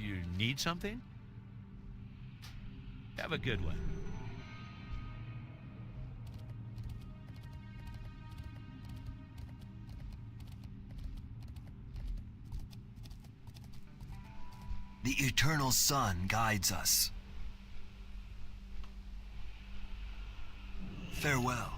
you need something? Have a good one. The eternal sun guides us. Farewell.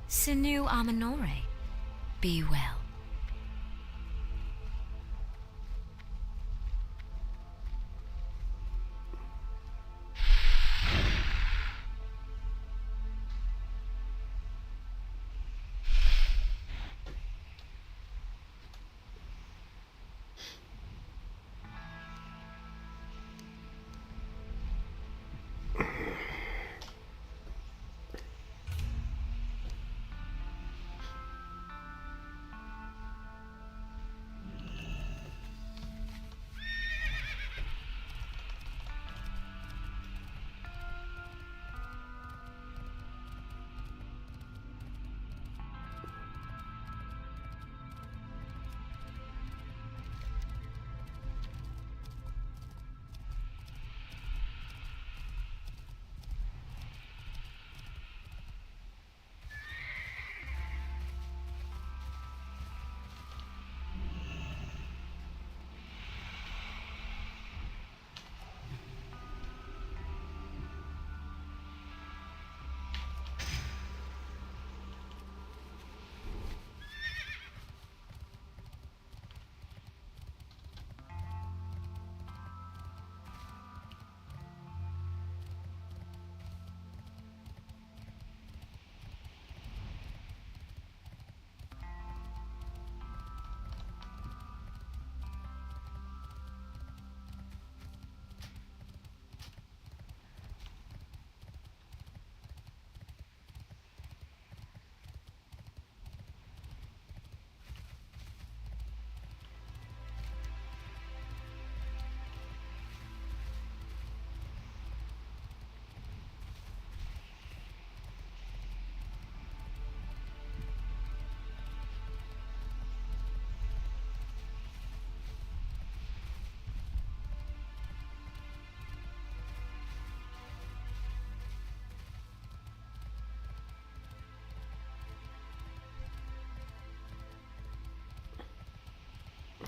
Sinu Amanore, be well.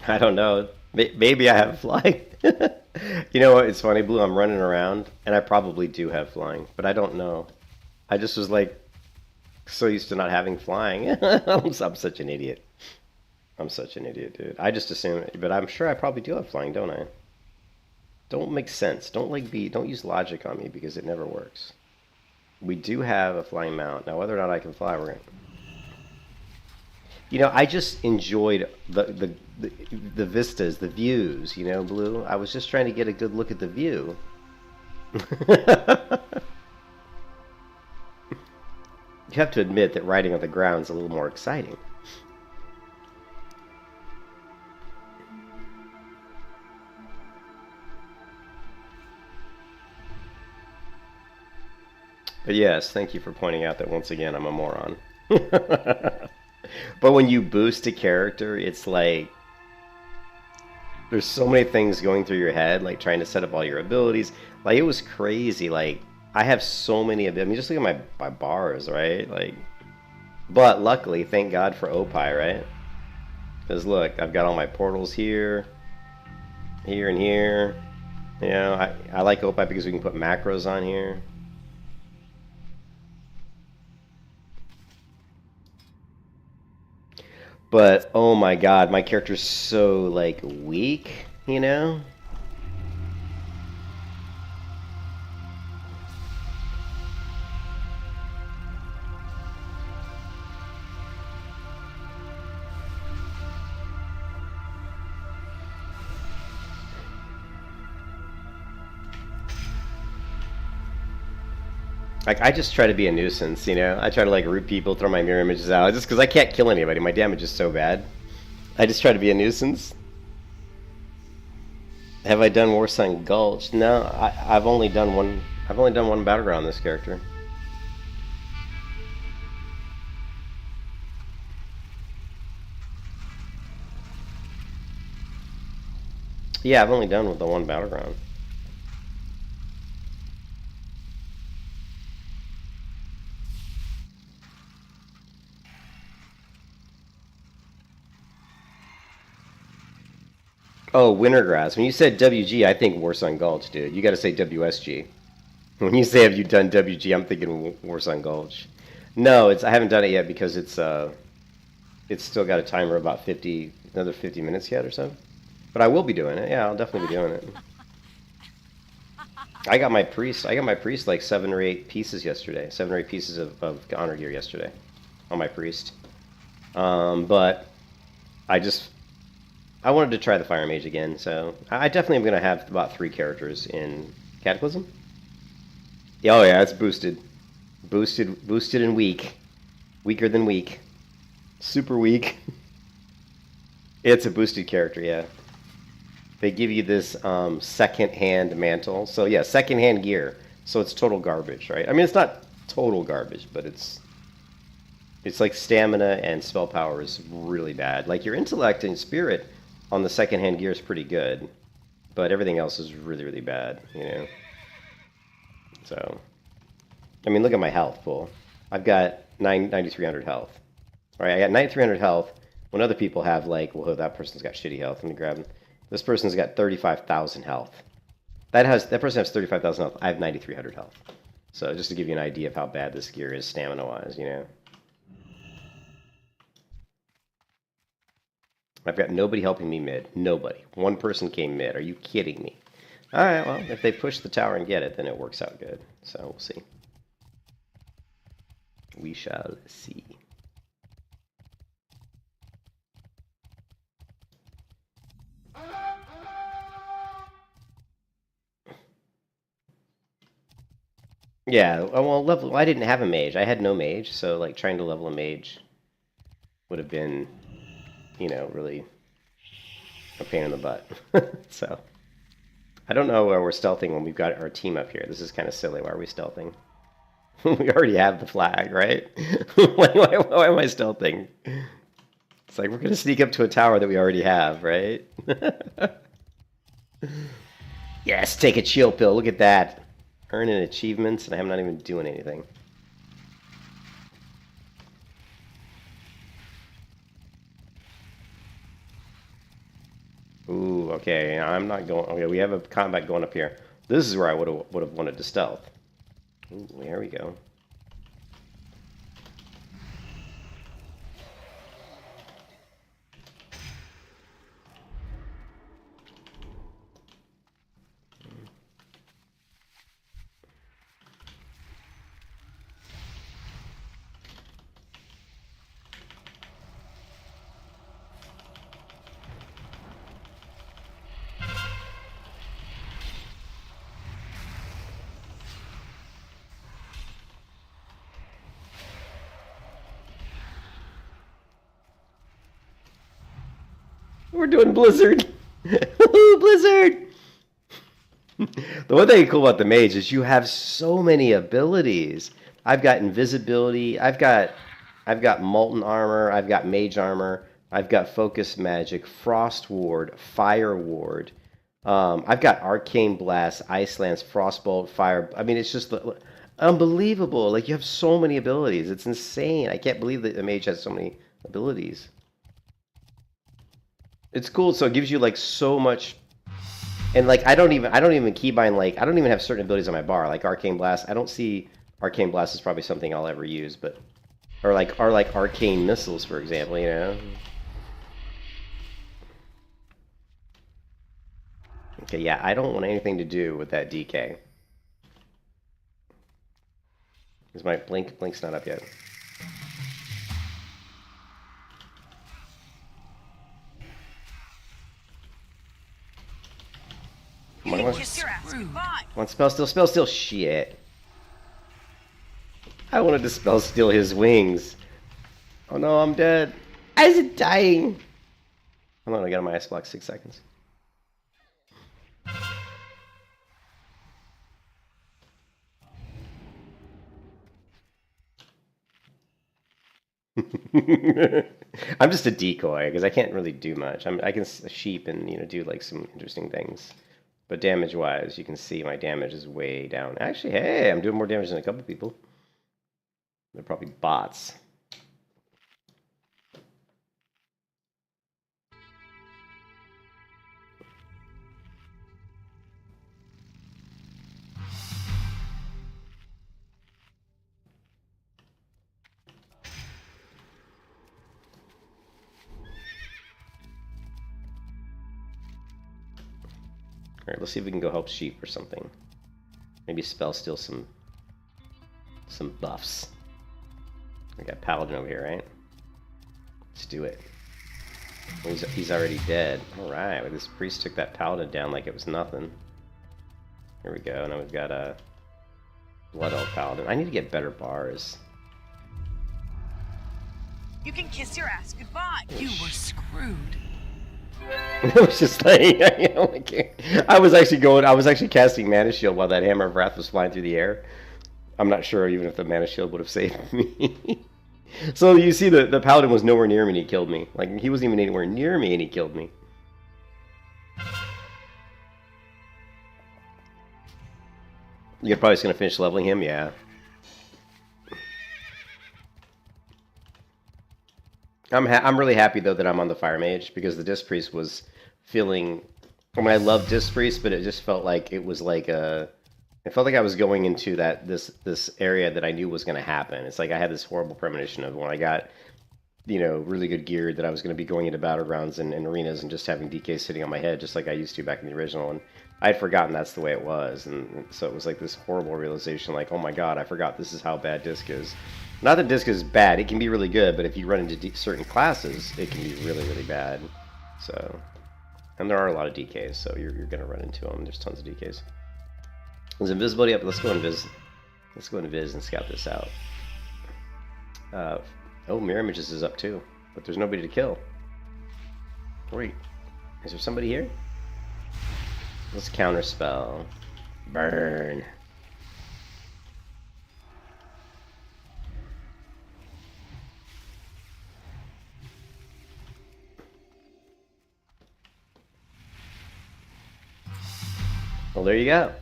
I don't know. Maybe I have flying. You know what? It's funny, Blue. I'm running around, and I probably do have flying, but I don't know. I just was like so used to not having flying. I'm such an idiot. I'm such an idiot, dude. I just assume, but I'm sure I probably do have flying, don't I? Don't make sense. Don't use logic on me because it never works. We do have a flying mount. Now, whether or not I can fly, we're gonna. You know, I just enjoyed the vistas, the views, you know, Blue. I was just trying to get a good look at the view. You have to admit that riding on the ground is a little more exciting. But yes, thank you for pointing out that once again I'm a moron. But when you boost a character, it's like there's so many things going through your head, like trying to set up all your abilities. Like it was crazy. Like I have so many of them. I mean, just look at my bars, right? Like, but luckily, thank God for Opie, right? Because look, I've got all my portals here, here, and here. You know, I like Opie because we can put macros on here. But oh my god, my character's so like weak, you know? Like, I just try to be a nuisance, you know? I try to, like, root people, throw my mirror images out, just because I can't kill anybody. My damage is so bad. I just try to be a nuisance. Have I done Warsun Gulch? No, I've only done one. I've only done one Battleground on this character. Yeah, I've only done with the one Battleground. Oh, Wintergrass. When you said WG, I think Warsun Gulch, dude. You gotta say WSG. When you say have you done WG, I'm thinking Warsun Gulch. No, I haven't done it yet because it's still got a timer about another 50 minutes yet or so. But I will be doing it. Yeah, I'll definitely be doing it. I got my priest like 7 or 8 pieces yesterday. 7 or 8 pieces of honor gear yesterday on my priest. But I wanted to try the Fire Mage again, so I definitely am going to have about 3 characters in CataClysm. Oh yeah, it's boosted. Boosted and weak. Weaker than weak. Super weak. It's a boosted character, yeah. They give you this second-hand mantle. So yeah, second-hand gear. So it's total garbage, right? I mean, it's not total garbage, but it's like stamina and spell power is really bad. Like your intellect and spirit on the second-hand gear is pretty good, but everything else is really, really bad, you know? So, I mean, look at my health pool. I've got 9,300 health. All right, I got 9,300 health when other people have, like, well, that person's got shitty health. Let me grab him. This person's got 35,000 health. That person has 35,000 health. I have 9,300 health. So just to give you an idea of how bad this gear is stamina-wise, you know? I've got nobody helping me mid. Nobody. One person came mid. Are you kidding me? Alright, well, if they push the tower and get it, then it works out good. So, we'll see. We shall see. Yeah, well, I didn't have a mage. I had no mage, so, like, trying to level a mage would have been, you know, really a pain in the butt. So, I don't know why we're stealthing when we've got our team up here. This is kind of silly. Why are we stealthing? We already have the flag, right? why am I stealthing? It's like we're going to sneak up to a tower that we already have, right? Yes, take a chill pill. Look at that. Earning achievements, and I'm not even doing anything. Ooh, okay. I'm not going. Okay, we have a combat going up here. This is where I would have wanted to stealth. Ooh, there we go. We're doing Blizzard. Blizzard. The one thing cool about the mage is you have so many abilities. I've got invisibility. I've got molten armor. I've got mage armor. I've got focus magic, frost ward, fire ward. I've got arcane blast, ice lance, frostbolt, fire. I mean, it's just unbelievable. Like you have so many abilities. It's insane. I can't believe that the mage has so many abilities. It's cool. So it gives you like so much. And like I don't even keybind, like I don't even have certain abilities on my bar, like arcane blast. I don't see arcane blast is probably something I'll ever use, but or like arcane missiles, for example, you know. Okay, yeah, I don't want anything to do with that DK. Is my blink's not up yet? Come on. One spell still, shit. I wanted to spell steal his wings. Oh no, I'm dead. I was dying. Hold on, I got my ice block 6 seconds. I'm just a decoy because I can't really do much. I can sheep and do like some interesting things, but damage-wise, you can see my damage is way down. Actually, hey, I'm doing more damage than a couple people. They're probably bots. Alright, let's see if we can go help sheep or something. Maybe spell steal some buffs. We got Paladin over here, right? Let's do it. Well, he's already dead. Alright, well, this priest took that Paladin down like it was nothing. Here we go, now we've got a Blood Elf Paladin. I need to get better bars. You can kiss your ass goodbye. You were screwed. I was just like, I was actually casting Mana Shield while that Hammer of Wrath was flying through the air. I'm not sure even if the Mana Shield would have saved me. So you see, the Paladin was nowhere near me and he killed me. Like, he wasn't even anywhere near me and he killed me. You're probably just going to finish leveling him? Yeah. I'm really happy though that I'm on the Fire Mage because the Disc Priest was feeling. I mean, I love Disc Priest, but it just felt like it was like a. It felt like I was going into this area that I knew was going to happen. It's like I had this horrible premonition of when I got, really good gear that I was going to be going into battlegrounds and arenas and just having DK sitting on my head just like I used to back in the original. And I had forgotten that's the way it was, and so it was like this horrible realization, like, oh my god, I forgot this is how bad Disc is. Not that Disc is bad, it can be really good, but if you run into certain classes, it can be really, really bad. So, and there are a lot of DKs, so you're going to run into them. There's tons of DKs. There's invisibility up. Let's go invis. Let's go invis and scout this out. Oh, Mirror Images is up too, but there's nobody to kill. Wait, is there somebody here? Let's counterspell. Burn. Well, there you go.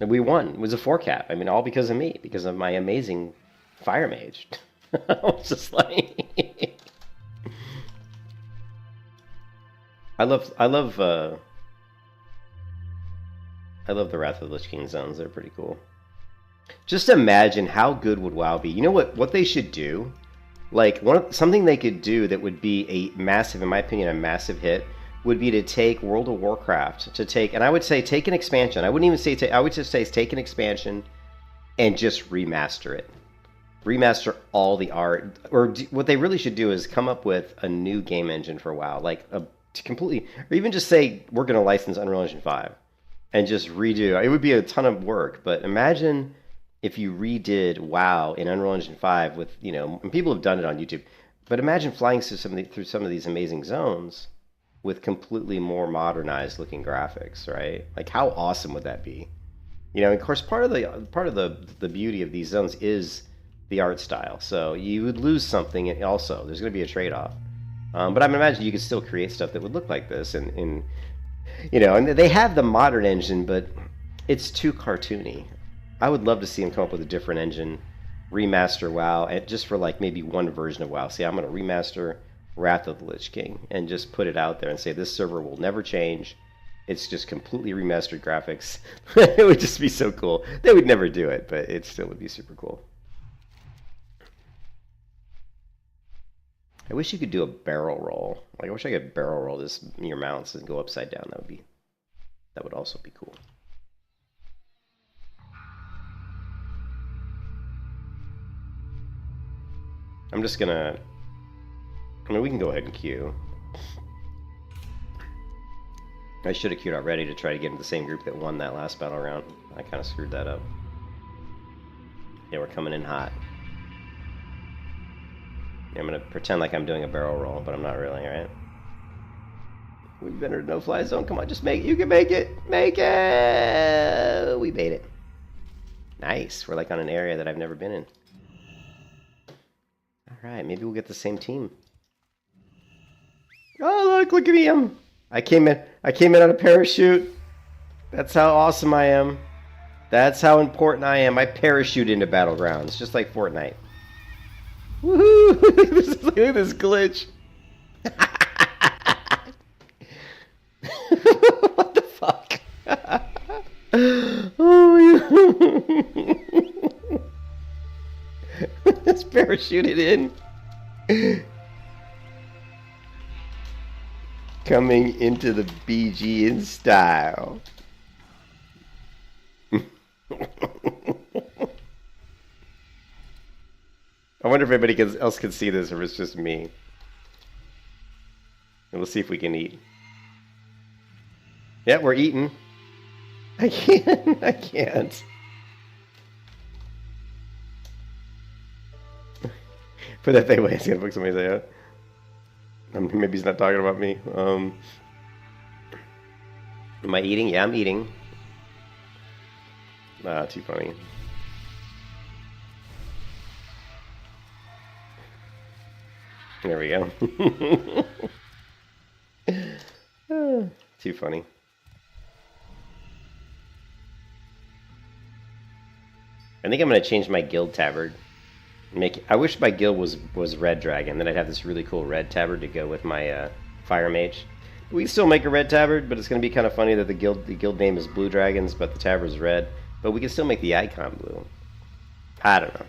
And we won. It was a 4-cap. I mean, all because of me, because of my amazing Fire Mage. I was just like, I love the Wrath of the Lich King zones. They're pretty cool. Just imagine how good would WoW be. You know what they should do? Like something they could do that would be a massive, in my opinion, a massive hit. Would be to take World of Warcraft, and I would say take an expansion. I wouldn't even say I would just say take an expansion and just remaster it. Remaster all the art. Or what they really should do is come up with a new game engine for WoW. Like completely, or even just say we're going to license Unreal Engine 5 and just redo. It would be a ton of work, but imagine if you redid WoW in Unreal Engine 5 with, and people have done it on YouTube, but imagine flying through some of these amazing zones with completely more modernized looking graphics, right? Like how awesome would that be? Of course, part of the beauty of these zones is the art style. So you would lose something, and also there's going to be a trade-off. But I imagine you could still create stuff that would look like this, and they have the modern engine, but it's too cartoony. I would love to see them come up with a different engine, remaster WoW, and just for like maybe one version of WoW. See, I'm going to remaster Wrath of the Lich King and just put it out there and say this server will never change. It's just completely remastered graphics. It would just be so cool. They would never do it, but it still would be super cool. I wish you could do a barrel roll. Like, I wish I could barrel roll your mounts and go upside down. That would also be cool. I'm just gonna. I mean, we can go ahead and queue. I should have queued already to try to get into the same group that won that last battle round. I kind of screwed that up. Yeah, we're coming in hot. I'm gonna pretend like I'm doing a barrel roll, but I'm not really, right? We've entered a no-fly zone. Come on, just make it. You can make it. Make it. We made it. Nice. We're like on an area that I've never been in. All right, maybe we'll get the same team. Oh, look at me. I came in on a parachute. That's how awesome I am. That's how important I am. I parachute into Battlegrounds, just like Fortnite. Woohoo! Look at this glitch. What the fuck? Oh, yeah. Just parachuted in. Coming into the BG in style. I wonder if anybody else can see this, or if it's just me. And we'll see if we can eat. Yeah, we're eating. I can't. Put that thing away. It's gonna book somebody's out. Maybe he's not talking about me. Am I eating? Yeah, I'm eating. Ah, too funny. There we go. Too funny. I think I'm gonna change my guild tabard. I wish my guild was red dragon. Then I'd have this really cool red tabard to go with my fire mage. We can still make a red tabard, but it's gonna be kind of funny that the guild name is blue dragons, but the tabard is red. But we can still make the icon blue. I don't know.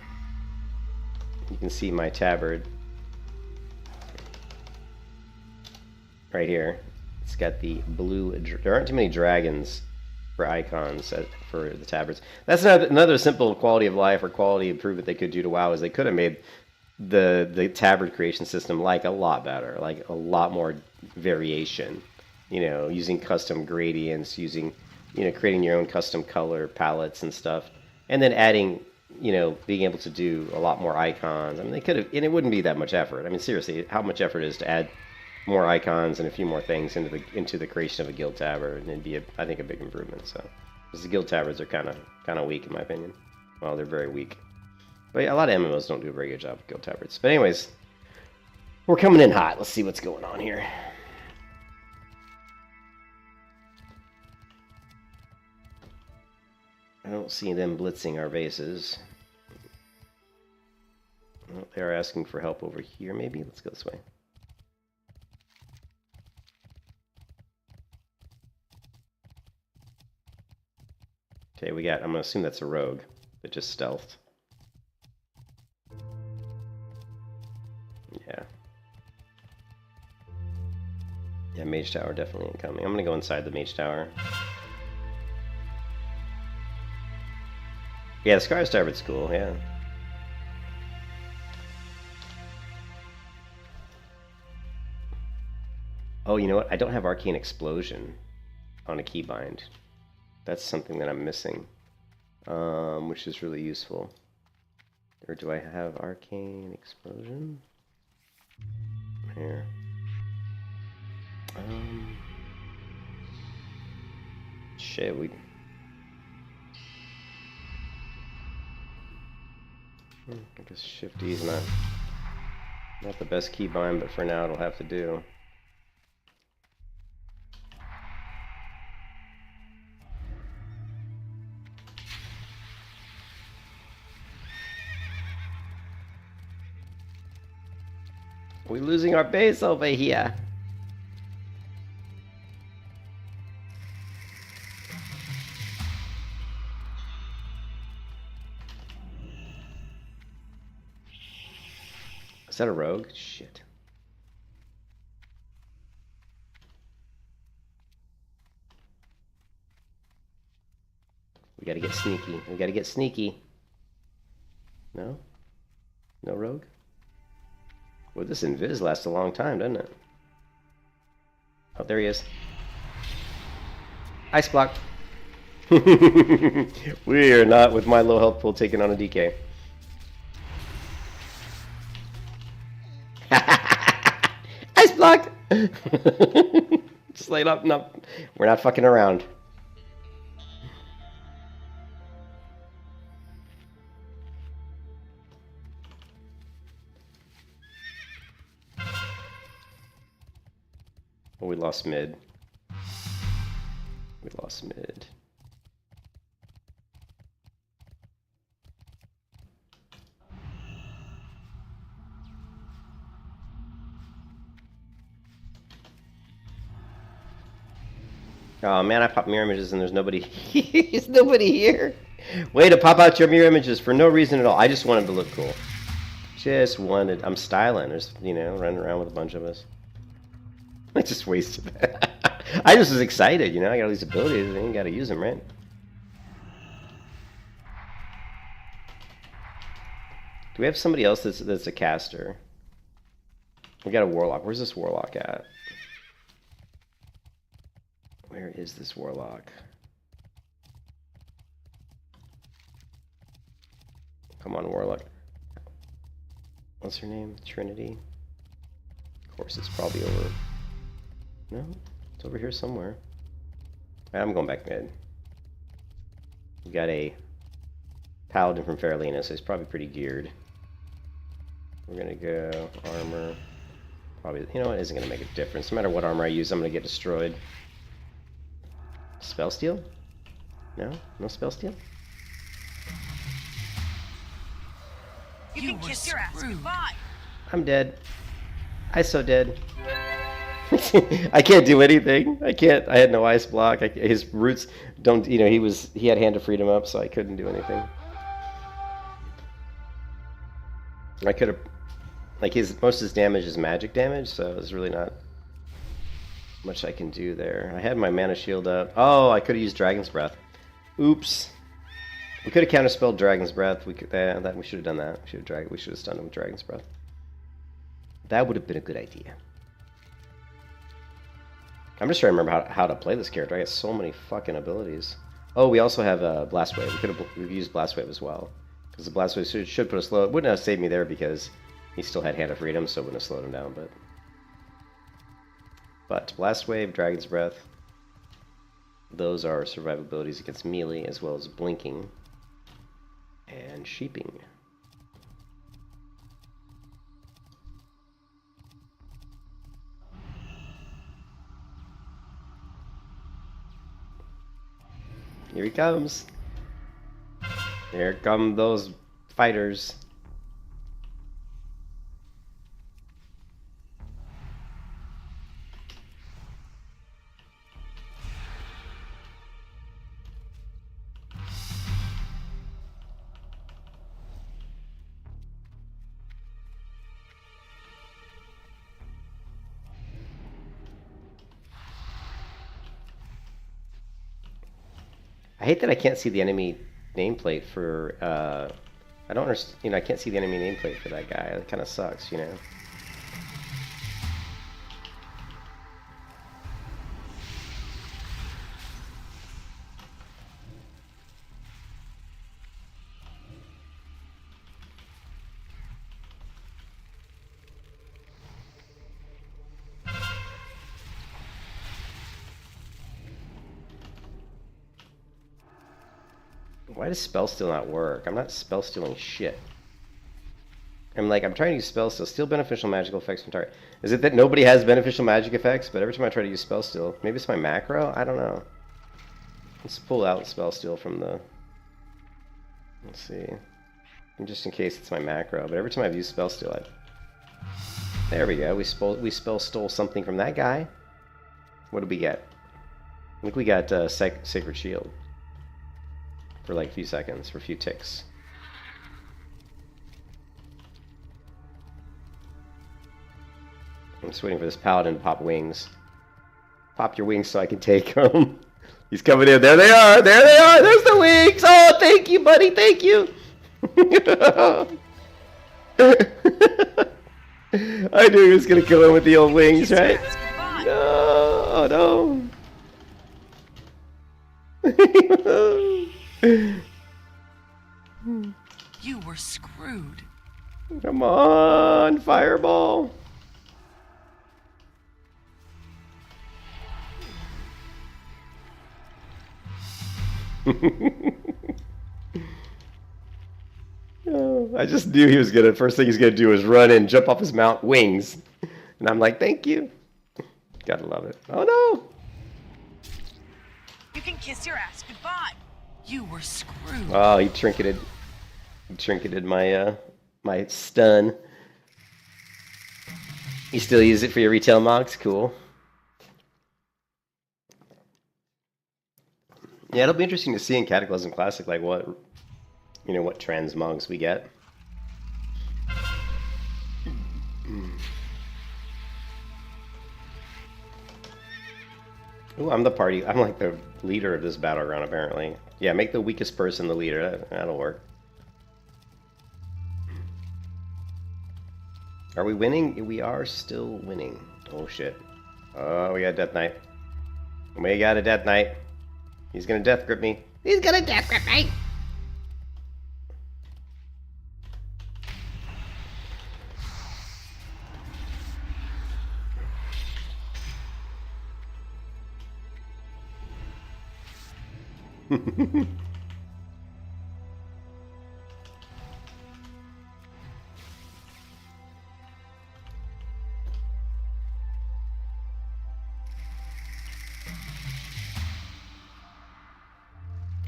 You can see my tabard right here. It's got the blue. There aren't too many dragons for icons for the tabards. That's another simple quality of life or quality improvement they could do to WoW, is they could have made the tabard creation system like a lot better, like a lot more variation. You know, using custom gradients, using, you know, creating your own custom color palettes and stuff, and then adding, you know, being able to do a lot more icons. I mean, they could have, and it wouldn't be that much effort. I mean, seriously, how much effort it is to add more icons and a few more things into the creation of a guild tabard, and it'd be, I think, a big improvement. So, because the guild tabards are kind of weak in my opinion. Well, they're very weak. But yeah, a lot of MMOs don't do a very good job with guild tabards. But anyways, we're coming in hot. Let's see what's going on here. I don't see them blitzing our bases. Oh, they are asking for help over here, maybe? Let's go this way. Okay, I'm going to assume that's a rogue that just stealthed. Yeah. Yeah, Mage Tower definitely incoming. I'm going to go inside the Mage Tower. Yeah, the Scar Starboard's cool, yeah. Oh, you know what? I don't have Arcane Explosion on a keybind. That's something that I'm missing, which is really useful. Or do I have Arcane Explosion? Here. Shit, I guess Shift E is not the best keybind, but for now it'll have to do. We're losing our base over here. Is that a rogue? Shit. We gotta get sneaky. We gotta get sneaky. No? No rogue? Well, this invis lasts a long time, doesn't it? Oh, there he is. Ice block. We are not, with my low health pool, taking on a DK. Ice block! Just laid up. No, we're not fucking around. Oh, we lost mid. We lost mid. Oh man, I popped mirror images and there's nobody. There's nobody here. Way to pop out your mirror images for no reason at all. I just wanted to look cool. Just wanted. I'm styling. There's, you know, running around with a bunch of us. I just wasted that. I just was excited, you know. I got all these abilities and you got to use them, right? Do we have somebody else that's a caster? We got a warlock. Where's this warlock at? Where is this warlock? Come on, warlock. What's her name? Trinity? Of course, it's probably over. No, it's over here somewhere. I'm going back mid. We got a paladin from Faralina, so he's probably pretty geared. We're gonna go armor. Probably, you know what? It isn't gonna make a difference. No matter what armor I use, I'm gonna get destroyed. Spell steal? No? No spell steal? You can kiss your ass goodbye. I'm dead. I so dead. I can't do anything. I can't. I had no ice block. His roots don't, you know, he had Hand of Freedom up, so I couldn't do anything. I could have, like, most of his damage is magic damage, so there's really not much I can do there. I had my mana shield up. Oh, I could have used Dragon's Breath. Oops. We could have counterspelled Dragon's Breath. We should have done that. We should have stunned him with Dragon's Breath. That would have been a good idea. I'm just trying to remember how to play this character. I got so many fucking abilities. Oh, we also have Blast Wave. We could used Blast Wave as well. Because the Blast Wave should put a slow. It wouldn't have saved me there because he still had Hand of Freedom, so it wouldn't have slowed him down. But Blast Wave, Dragon's Breath, those are survivabilities against melee as well as Blinking and Sheeping. Here he comes. Here come those fighters. I hate that I can't see the enemy nameplate for, I don't understand, you know, I can't see the enemy nameplate for that guy. That kind of sucks, you know. Why does spell steal not work? I'm not spell stealing shit. I'm trying to use spell steal. Steal beneficial magical effects from target. Is it that nobody has beneficial magic effects? But every time I try to use spell steal, maybe it's my macro? I don't know. Let's pull out spell steal from the... Let's see. And just in case it's my macro. But every time I've used spell steal, there we go. We spell stole something from that guy. What did we get? I think we got Sacred Shield. For like a few seconds, for a few ticks. I'm just waiting for this paladin to pop wings. Pop your wings so I can take them. He's coming in. There they are. There they are. There's the wings. Oh, thank you, buddy. Thank you. I knew he was going to kill him with the old wings, right? No, no. You were screwed. Come on, fireball. Oh, I just knew he was gonna. First thing he's gonna do is run in, jump off his mount, wings, and I'm like, thank you. Gotta love it. Oh no! You can kiss your ass goodbye. You were screwed. Oh, he trinketed. He trinketed my my stun. You still use it for your retail mogs? Cool. Yeah, it'll be interesting to see in CataClysm Classic, like what, you know, what transmogs we get. Ooh, I'm the party. I'm like the leader of this battleground, apparently. Yeah, make the weakest person the leader. That'll work. Are we winning? We are still winning. Oh shit. Oh, we got a Death Knight. We got a Death Knight. He's gonna death grip me. He's gonna death grip me!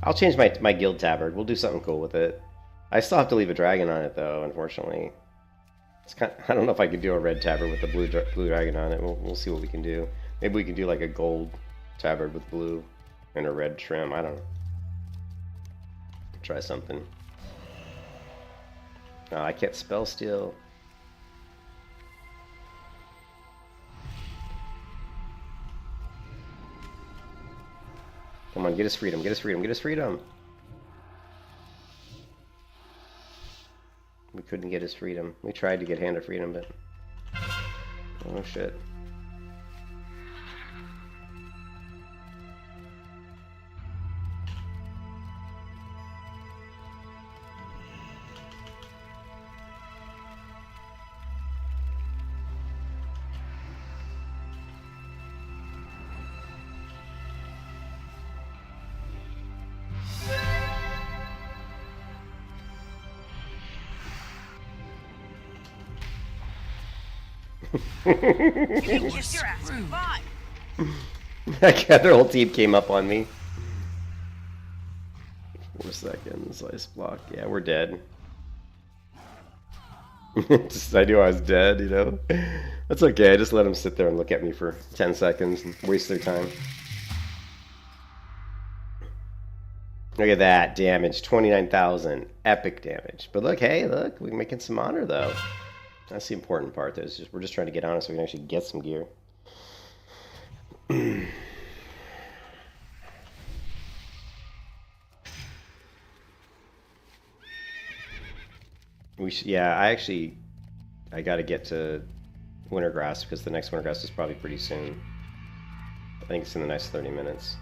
I'll change my guild tabard. We'll do something cool with it. I still have to leave a dragon on it, though, unfortunately. It's kind of, I don't know if I could do a red tabard with the blue dragon on it. We'll see what we can do. Maybe we can do like a gold tabard with blue and a red trim. I don't know. Try something. Oh, I can't spell steal. Come on, get us freedom, get us freedom, get us freedom! We couldn't get his freedom. We tried to get Hand of Freedom, but... Oh shit. You can kiss your ass goodbye. Their whole team came up on me. 4 seconds, ice block. Yeah, we're dead. I knew I was dead, you know? That's okay, I just let them sit there and look at me for 10 seconds and waste their time. Look at that damage, 29,000. Epic damage. But look, hey, look, we're making some honor, though. That's the important part, though. Is just, we're just trying to get on it so we can actually get some gear. Yeah, I got to get to Wintergrass because the next Wintergrass is probably pretty soon. I think it's in the next 30 minutes.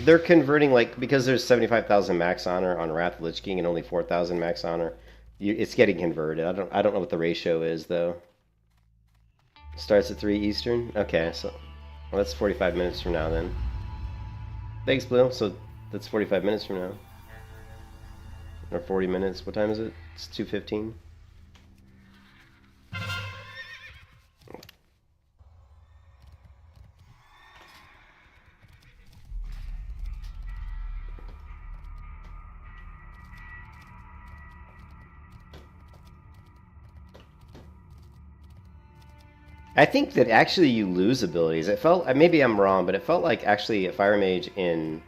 They're converting, like, because there's 75,000 max honor on Wrath of Lich King and only 4,000 max honor. It's getting converted. I don't know what the ratio is, though. Starts at 3 Eastern? Okay, so well, that's 45 minutes from now, then. Thanks, Blue. So that's 45 minutes from now. Or 40 minutes. What time is it? It's 2:15. I think that actually you lose abilities. It felt, maybe I'm wrong, but it felt like actually a Fire Mage in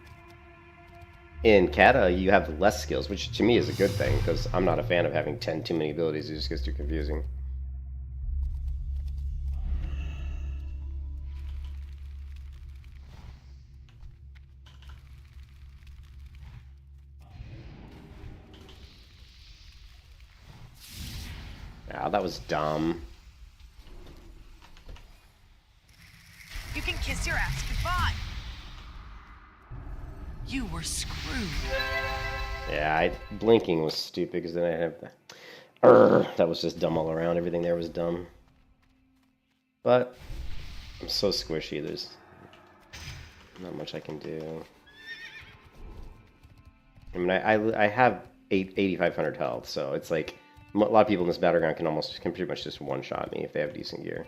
Cata you have less skills, which to me is a good thing because I'm not a fan of having 10 too many abilities. It just gets too confusing. Wow, that was dumb. You can kiss your ass goodbye. You were screwed. Yeah, blinking was stupid because then I have the... that was just dumb all around. Everything there was dumb. But I'm so squishy, there's not much I can do. I mean, I have 8,500 health, so it's like a lot of people in this battleground can pretty much just one-shot me if they have decent gear.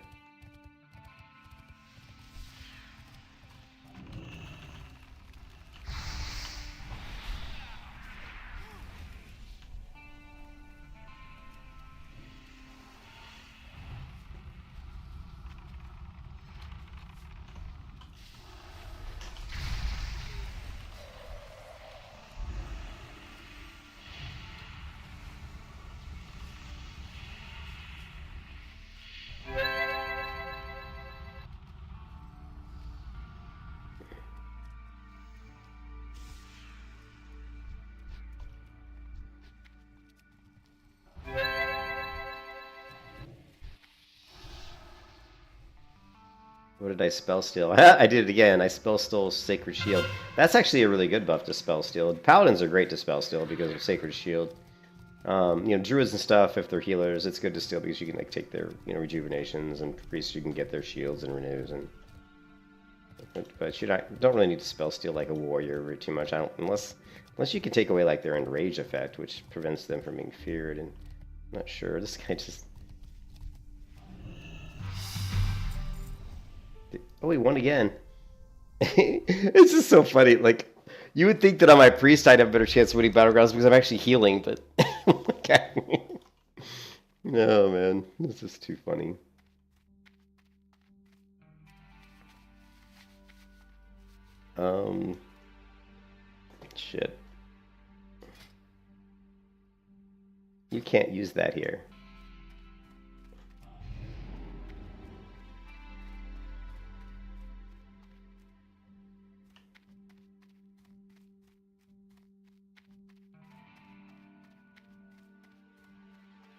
What did I spell steal? I did it again. I spell stole Sacred Shield. That's actually a really good buff to spell steal. Paladins are great to spell steal because of Sacred Shield. You know, druids and stuff, if they're healers, it's good to steal because you can like take their, you know, rejuvenations, and priests you can get their shields and renews. And but you don't really need to spell steal like a warrior very too much. Unless you can take away like their enrage effect, which prevents them from being feared. And I'm not sure. This guy just... Oh, he won again. It's just so funny. Like, you would think that on my priest I'd have a better chance of winning Battlegrounds because I'm actually healing, but... Okay. Oh, man. This is too funny. Shit. You can't use that here.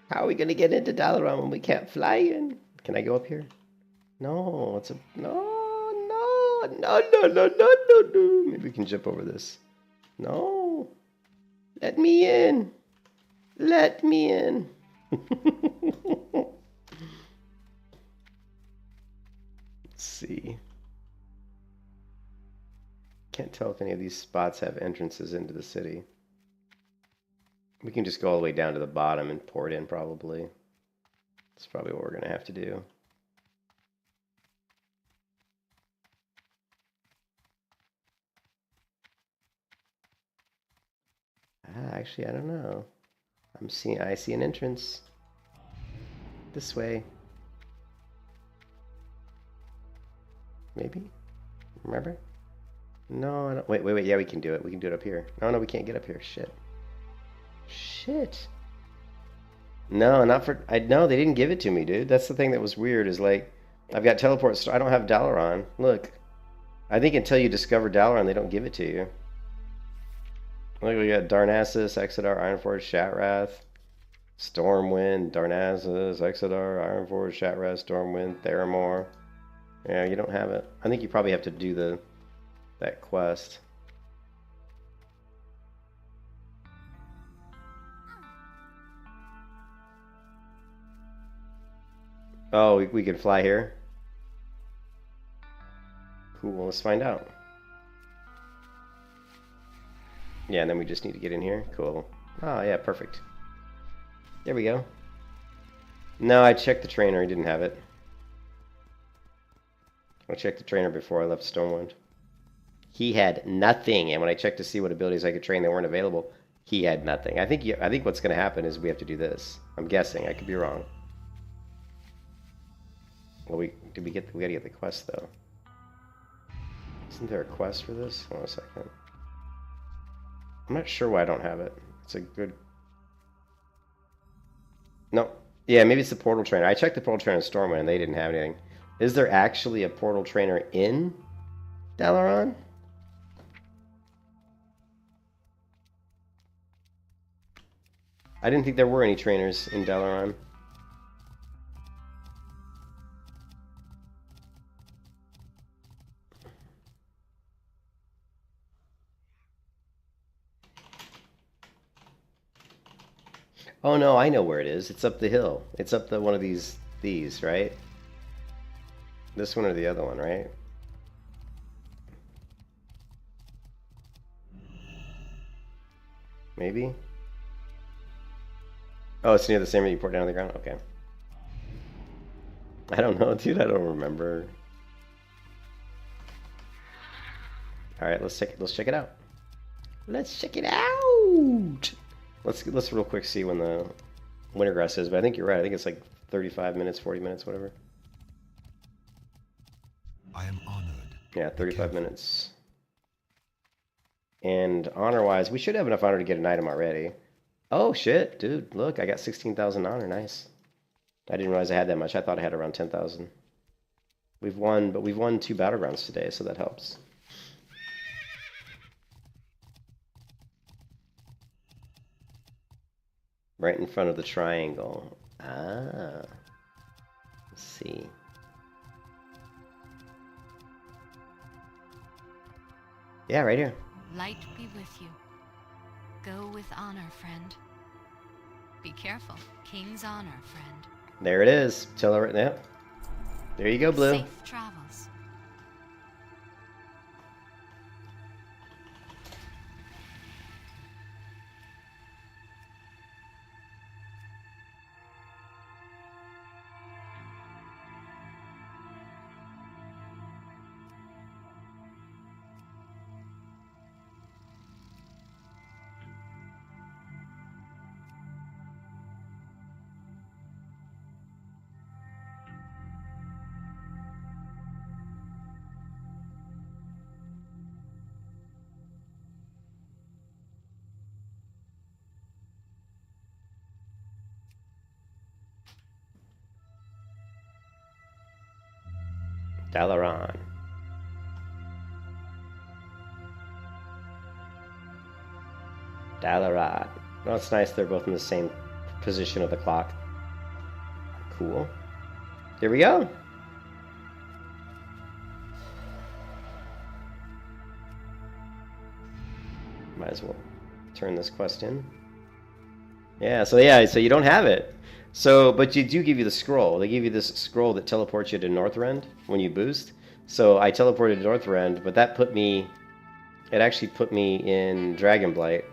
How are we gonna get into Dalaran when we can't fly in? Can I go up here? No, it's a no. Maybe we can jump over this. No, let me in. Let me in. Let's see. Can't tell if any of these spots have entrances into the city. We can just go all the way down to the bottom and pour it in, probably. That's probably what we're going to have to do. Actually, I don't know. I see an entrance. This way. Maybe? Remember? No, I don't. Wait. Yeah, we can do it. We can do it up here. No, we can't get up here. Shit. No, not for... No, they didn't give it to me, dude. That's the thing that was weird, is like, I've got teleport... I don't have Dalaran. Look. I think until you discover Dalaran, they don't give it to you. Look, we got Darnassus, Exodar, Ironforge, Shatrath, Stormwind, Darnassus, Exodar, Ironforge, Shatrath, Stormwind, Theramore. Yeah, you don't have it. I think you probably have to do that quest. Oh, we can fly here? Cool, let's find out. Yeah, and then we just need to get in here. Cool. Oh, yeah, perfect. There we go. No, I checked the trainer. He didn't have it. I checked the trainer before I left Stormwind. He had nothing, and when I checked to see what abilities I could train that weren't available, he had nothing. I think what's going to happen is we have to do this. I'm guessing. I could be wrong. Well, we gotta get the quest though. Isn't there a quest for this? Hold on a second. I'm not sure why I don't have it. It's a good... No. Yeah, maybe it's the portal trainer. I checked the portal trainer in Stormwind and they didn't have anything. Is there actually a portal trainer in Dalaran? I didn't think there were any trainers in Dalaran. Oh no, I know where it is. It's up the hill. It's up the one of these, right? This one or the other one, right? Maybe? Oh, it's near the same report down on the ground? Okay. I don't know, dude. I don't remember. Alright, let's check it out. Let's check it out! Let's real quick see when the winter grass is, but I think you're right. I think it's like 35 minutes, 40 minutes, whatever. I am honored. Yeah, 35 minutes. And honor-wise, we should have enough honor to get an item already. Oh, shit, dude. Look, I got 16,000 honor. Nice. I didn't realize I had that much. I thought I had around 10,000. We've won 2 Battlegrounds today, so that helps. Right in front of the triangle. Ah. Let's see. Yeah, right here. Light be with you. Go with honor, friend. Be careful. King's honor, friend. There it is. Tell her right now. There you go, Blue. Safe travels. Dalaran. Dalaran. Oh, it's nice they're both in the same position of the clock. Cool. Here we go. Might as well turn this quest in. Yeah, so you don't have it. So, but you do give you the scroll. They give you this scroll that teleports you to Northrend when you boost. So I teleported to Northrend, but that put me, it actually put me in Dragonblight,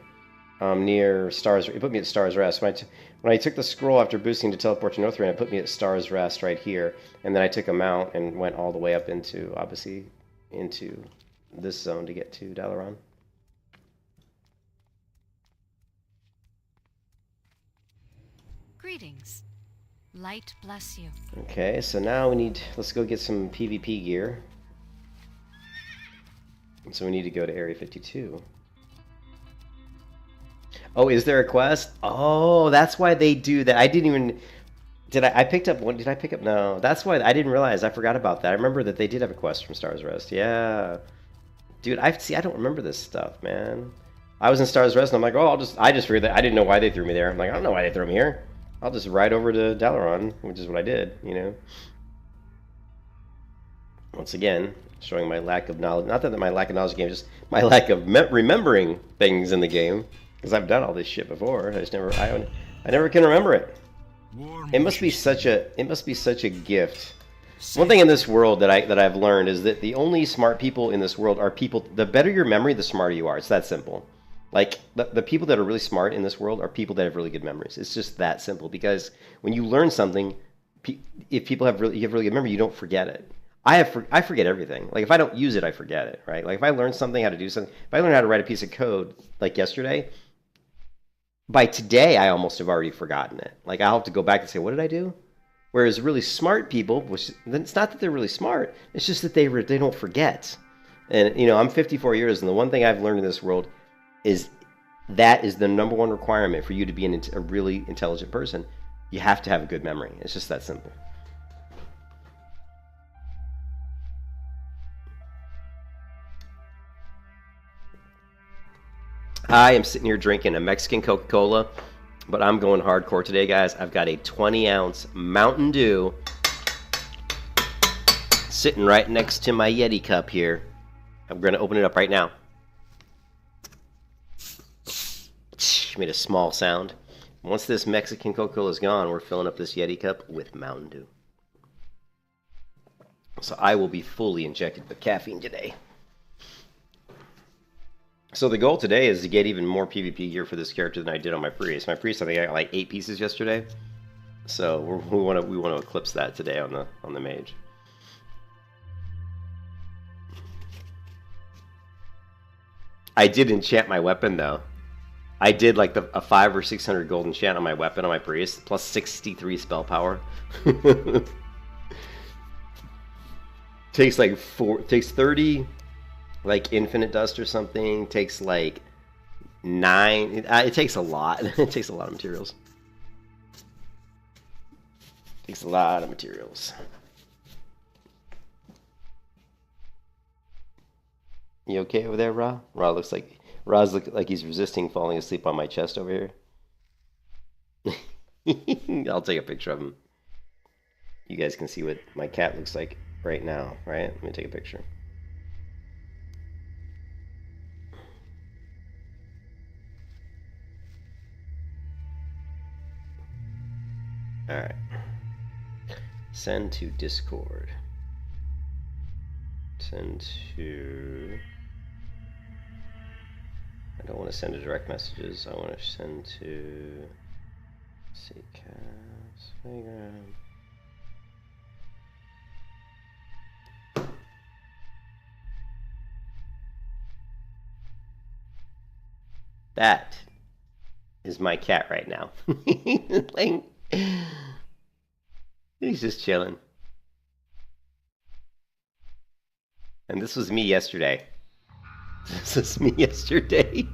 near Stars. It put me at Stars Rest. When I took the scroll after boosting to teleport to Northrend, it put me at Stars Rest right here. And then I took a mount and went all the way up into, obviously, into this zone to get to Dalaran. Greetings. Light bless you. Okay, so now let's go get some PvP gear. So we need to go to Area 52. Oh, is there a quest? Oh, that's why they do that. I didn't even... I picked up one? Did I pick up? No. That's why I didn't realize. I forgot about that. I remember that they did have a quest from Stars Rest. Yeah. Dude, I don't remember this stuff, man. I was in Stars Rest and I'm like, oh, I just figured that. I didn't know why they threw me there. I'm like, I don't know why they threw me here. I'll just ride over to Dalaran, which is what I did, you know. Once again, showing my lack of knowledge. Not that my lack of knowledge of the game, just my lack of remembering things in the game. Because I've done all this shit before. I never can remember it. It must be such a gift. One thing in this world that I've learned is that the only smart people in this world are people. The better your memory, the smarter you are. It's that simple. Like, the people that are really smart in this world are people that have really good memories. It's just that simple. Because when you learn something, if you have really good memory, you don't forget it. I forget everything. Like, if I don't use it, I forget it, right? Like, if I learn something, how to do something, if I learn how to write a piece of code, like yesterday, by today, I almost have already forgotten it. Like, I'll have to go back and say, what did I do? Whereas really smart people, which it's not that they're really smart, it's just that they don't forget. And, you know, I'm 54 years, and the one thing I've learned in this world is that is the #1 requirement for you to be a really intelligent person. You have to have a good memory. It's just that simple. I am sitting here drinking a Mexican Coca-Cola, but I'm going hardcore today, guys. I've got a 20-ounce Mountain Dew sitting right next to my Yeti cup here. I'm going to open it up right now. Made a small sound. Once this Mexican Coca-Cola is gone, we're filling up this Yeti cup with Mountain Dew. So I will be fully injected with caffeine today. So the goal today is to get even more PvP gear for this character than I did on my priest. My priest, I think I got like 8 pieces yesterday. So we want to eclipse that today on the mage. I did enchant my weapon though. I did like a 500 or 600 gold enchant on my weapon on my priest, plus 63 spell power. Takes 30 like infinite dust or something. Takes like 9. It takes a lot. It takes a lot of materials. Takes a lot of materials. You okay over there, Ra? Ra's looks like he's resisting falling asleep on my chest over here. I'll take a picture of him. You guys can see what my cat looks like right now, right? Let me take a picture. Alright. Send to Discord. Send to... I don't want to send to direct messages. I want to send to... Battleground. That is my cat right now. Like, he's just chilling. And this was me yesterday. This was me yesterday.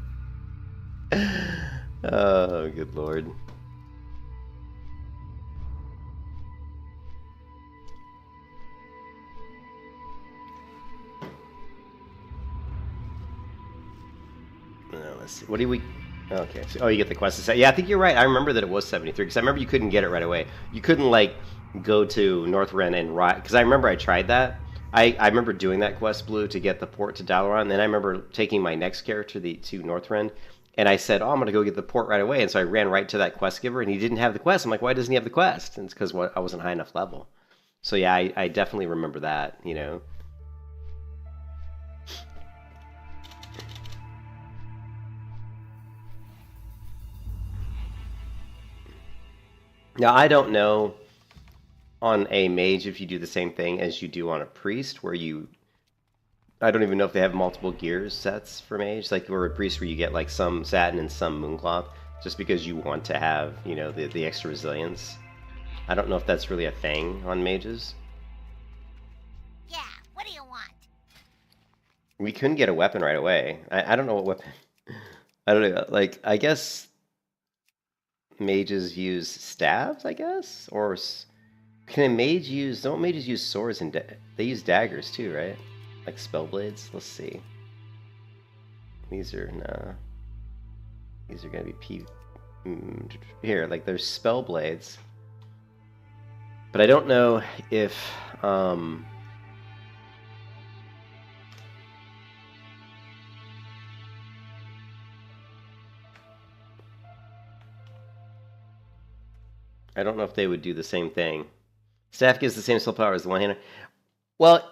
Oh, good lord. Let's see. What do we... Okay. So, oh, you get the quest to set. Yeah, I think you're right. I remember that it was 73, because I remember you couldn't get it right away. You couldn't, like, go to Northrend and ride... Because I remember I tried that. I remember doing that quest, Blue, to get the port to Battleground. Then I remember taking my next character to Northrend, and I said, oh, I'm going to go get the port right away. And so I ran right to that quest giver, and he didn't have the quest. I'm like, why doesn't he have the quest? And it's because I wasn't high enough level. So yeah, I definitely remember that, you know. Now, I don't know on a mage if you do the same thing as you do on a priest, where you... I don't even know if they have multiple gears sets for mage, like we're a priest where you get like some satin and some mooncloth, just because you want to have, you know, the extra resilience. I don't know if that's really a thing on mages. Yeah, what do you want? We couldn't get a weapon right away. I don't know what weapon... I don't know, like, I guess... mages use staves, I guess? Or can a mage use... Don't mages use swords and... They use daggers too, right? Like spell blades? Let's see. These are... Nah. These are going to be... Here, like there's spell blades. But I don't know if... I don't know if they would do the same thing. Staff gives the same spell power as the one-hander. Well,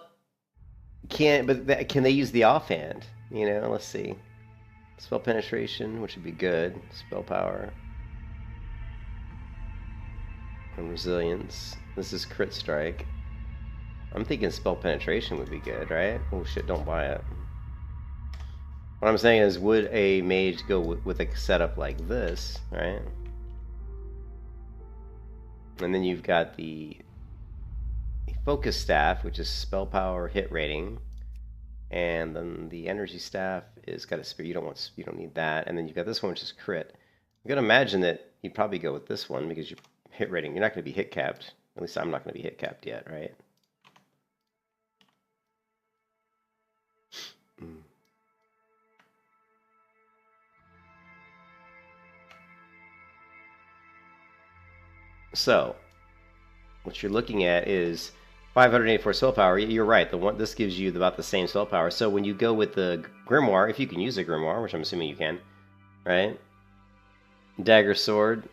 can they use the offhand? You know, let's see. Spell penetration, which would be good. Spell power. And resilience. This is crit strike. I'm thinking spell penetration would be good, right? Oh shit, don't buy it. What I'm saying is, would a mage go with a setup like this, right? And then you've got the focus staff, which is spell power, hit rating, and then the energy staff is got a spear. You don't need that. And then you've got this one, which is crit. I'm gonna imagine that you'd probably go with this one because your hit rating. You're not gonna be hit capped. At least I'm not gonna be hit capped yet, right? So, what you're looking at is 584 spell power. You're right. This gives you about the same spell power. So when you go with the grimoire, if you can use a grimoire, which I'm assuming you can, right? Dagger sword,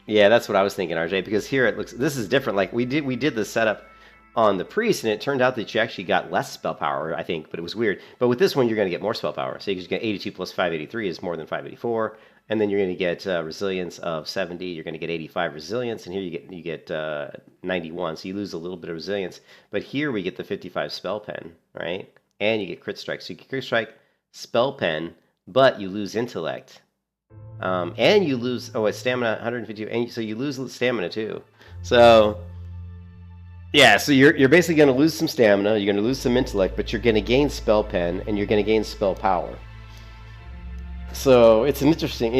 Yeah, that's what I was thinking, RJ. Because here it looks. This is different. Like we did the setup on the priest, and it turned out that you actually got less spell power, I think, but it was weird. But with this one, you're going to get more spell power. So you get 82 plus 583 is more than 584, and then you're going to get resilience of 70. You're going to get 85 resilience, and here you get 91. So you lose a little bit of resilience. But here we get the 55 spell pen, right? And you get crit strike. So you get crit strike, spell pen, but you lose intellect, and you lose it's stamina 150, and so you lose stamina too. So. Yeah, so you're basically going to lose some stamina, you're going to lose some intellect, but you're going to gain spell pen, and you're going to gain spell power. So it's an interesting,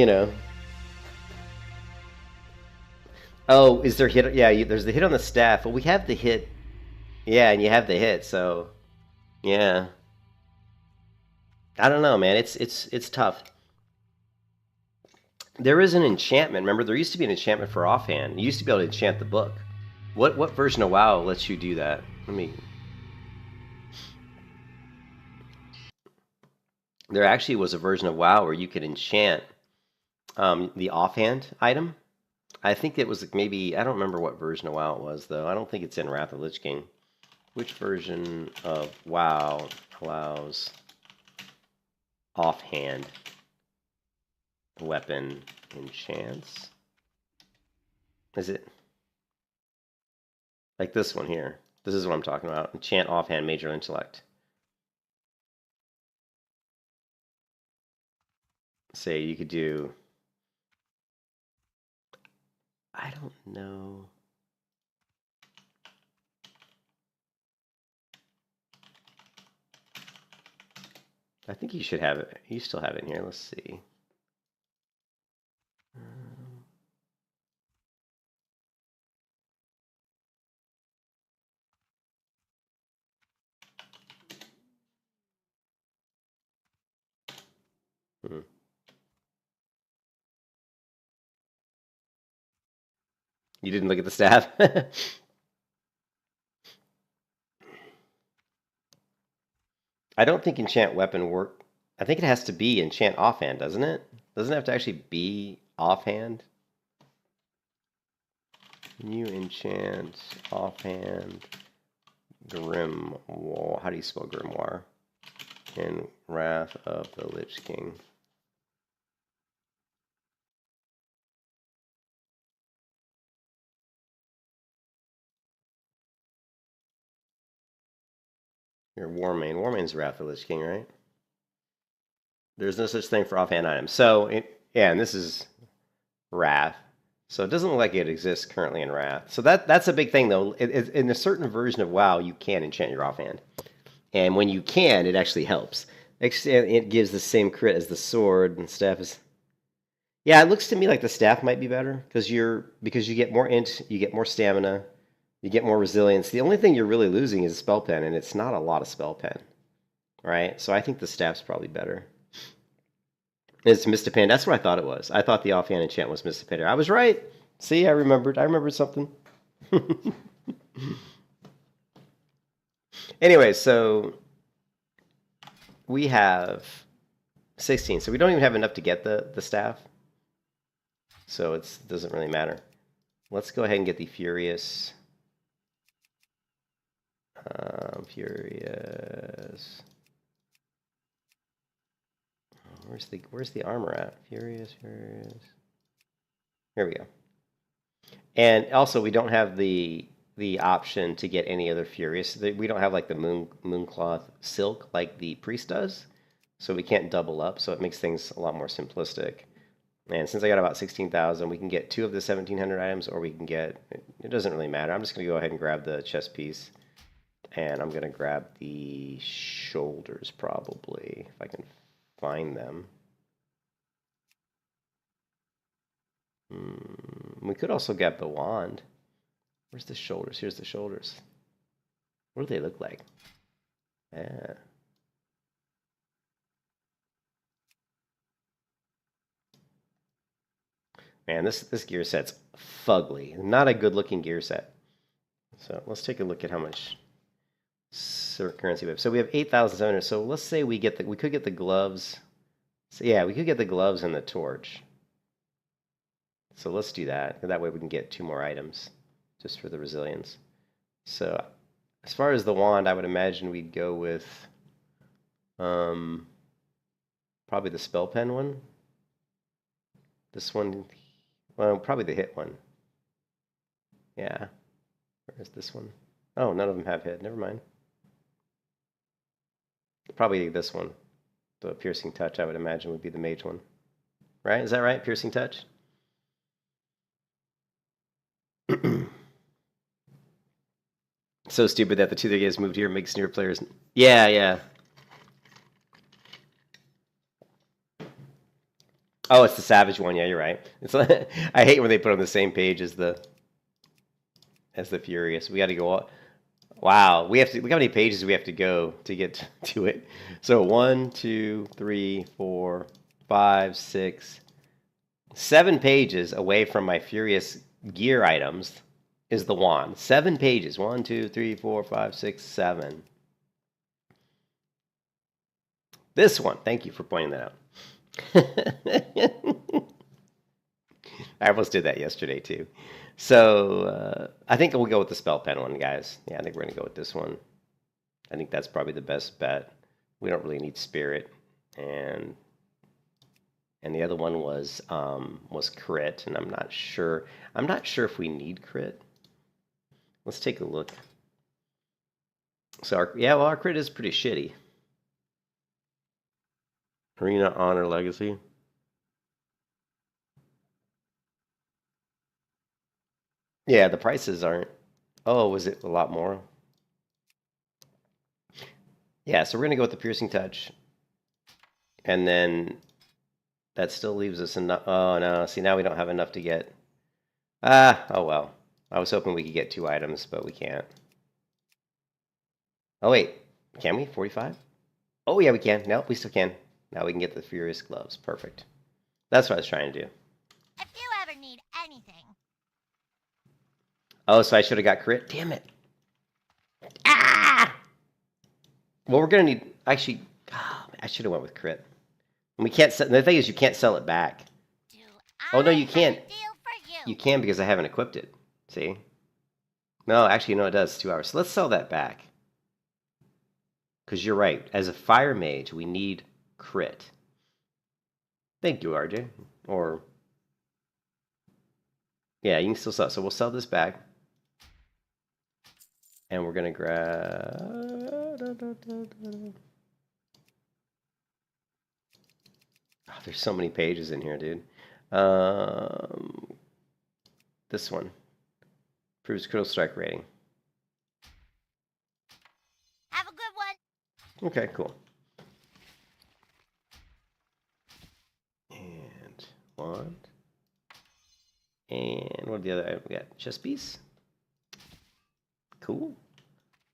Oh, is there hit? Yeah, there's the hit on the staff. Well, we have the hit. Yeah, and you have the hit, so yeah. I don't know, man. It's tough. There is an enchantment. Remember, there used to be an enchantment for offhand. You used to be able to enchant the book. What version of WoW lets you do that? There actually was a version of WoW where you could enchant the offhand item. I think it was maybe, I don't remember what version of WoW it was, though. I don't think it's in Wrath of Lich King. Which version of WoW allows offhand weapon enchants? Is it? Like this one here. This is what I'm talking about. Enchant offhand major intellect. Say you could do... I don't know. I think you should have it. You still have it in here. Let's see. You didn't look at the staff? I don't think enchant weapon work. I think it has to be enchant offhand, doesn't it? Doesn't it have to actually be offhand? You enchant offhand Grimoire. How do you spell Grimoire? In Wrath of the Lich King. You're Warmane. Warmane's Wrath of the Lich King, right? There's no such thing for offhand items. So, yeah, and this is Wrath. So it doesn't look like it exists currently in Wrath. So that's a big thing, though. In a certain version of WoW, you can enchant your offhand. And when you can, it actually helps. It gives the same crit as the sword, and staff is... Yeah, it looks to me like the staff might be better, because you get more int, you get more stamina, you get more resilience. The only thing you're really losing is spell pen, and it's not a lot of spell pen. Right? So I think the staff's probably better. It's Mistipander. That's what I thought it was. I thought the offhand enchant was Mistipander. I was right. See, I remembered. I remembered something. Anyway, so we have 16. So we don't even have enough to get the staff. So it doesn't really matter. Let's go ahead and get the Furious. Furious. Where's the armor at? Furious. Here we go. And also, we don't have the option to get any other Furious. We don't have like the Mooncloth Silk like the Priest does, so we can't double up. So it makes things a lot more simplistic. And since I got about 16,000, we can get 2 of the 1,700 items, or we can get... It doesn't really matter. I'm just going to go ahead and grab the chest piece. And I'm going to grab the shoulders, probably, if I can find them. We could also get the wand. Where's the shoulders? Here's the shoulders. What do they look like? Yeah. Man, this gear set's fugly. Not a good looking gear set. So let's take a look at how much currency we have. So we have 8,700. So let's say we could get the gloves. So yeah, we could get the gloves and the torch. So let's do that. That way we can get 2 more items just for the resilience. So as far as the wand, I would imagine we'd go with probably the spell pen one. This one, well, probably the hit one. Yeah. Where's this one? Oh, none of them have hit. Never mind. Probably this one. The piercing touch, I would imagine, would be the mage one. Right? Is that right? Piercing touch? So stupid that the 2 that guys moved here makes newer players. Yeah, yeah. Oh, it's the savage one. Yeah, you're right. It's like, I hate when they put on the same page as the furious. We got to go all, wow, we have to. Look how many pages we have to go to get to it. So 1, 2, 3, 4, 5, 6, 7 pages away from my furious gear items is the wand. 7 pages. 1, 2, 3, 4, 5, 6, 7. This one. Thank you for pointing that out. I almost did that yesterday too. So I think we'll go with the spell pen one, guys. Yeah, I think we're gonna go with this one. I think that's probably the best bet. We don't really need spirit, and the other one was crit, and I'm not sure. I'm not sure if we need crit. Let's take a look. So our crit is pretty shitty. Arena, Honor, Legacy. Yeah, the prices aren't. Oh, was it a lot more? Yeah, so we're going to go with the Piercing Touch. And then that still leaves us enough. Oh, no. See, now we don't have enough to get. Oh well. I was hoping we could get 2 items, but we can't. Oh, wait. Can we? 45? Oh, yeah, we can. No, we still can. Now we can get the Furious Gloves. Perfect. That's what I was trying to do. If you ever need anything. Oh, so I should have got crit? Damn it. Ah! Well, we're going to need... Actually, I should have went with crit. And we can't... The thing is, you can't sell it back. Oh, no, you can't. You can because I haven't equipped it. See? No, actually, no, it does. 2 hours. So let's sell that back. Because you're right. As a fire mage, we need crit. Thank you, RJ. Or... Yeah, you can still sell. So we'll sell this back. And we're going to grab... Oh, there's so many pages in here, dude. This one. Proves critical strike rating. Have a good one. Okay, cool. And one. And what are the other? We got chest piece. Cool.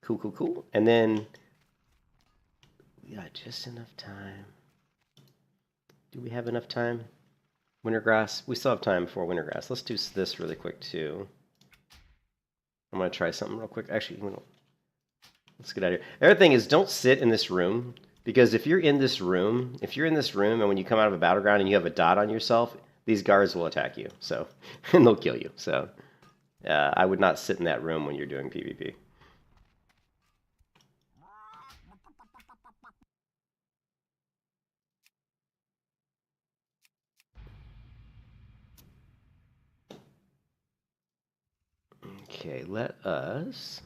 Cool, cool, cool. And then we got just enough time. Do we have enough time? Wintergrass. We still have time for Wintergrass. Let's do this really quick too. I'm gonna try something real quick. Actually, let's get out of here. The other thing is, don't sit in this room, because if you're in this room, and when you come out of a battleground and you have a dot on yourself, these guards will attack you. So, and they'll kill you. So, I would not sit in that room when you're doing PvP. Okay, let us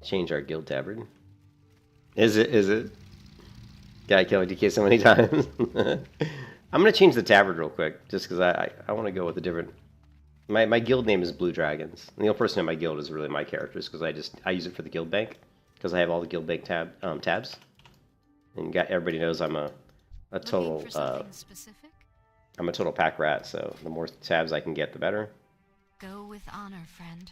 change our guild tabard. Is it? Gotta kill DK so many times. I'm gonna change the tabard real quick, just because I want to go with a different. My guild name is Blue Dragons, and the only person in my guild is really my characters, because I use it for the guild bank, because I have all the guild bank tabs, and everybody knows I'm a total I'm a total pack rat. So the more tabs I can get, the better. Go with honor, friend.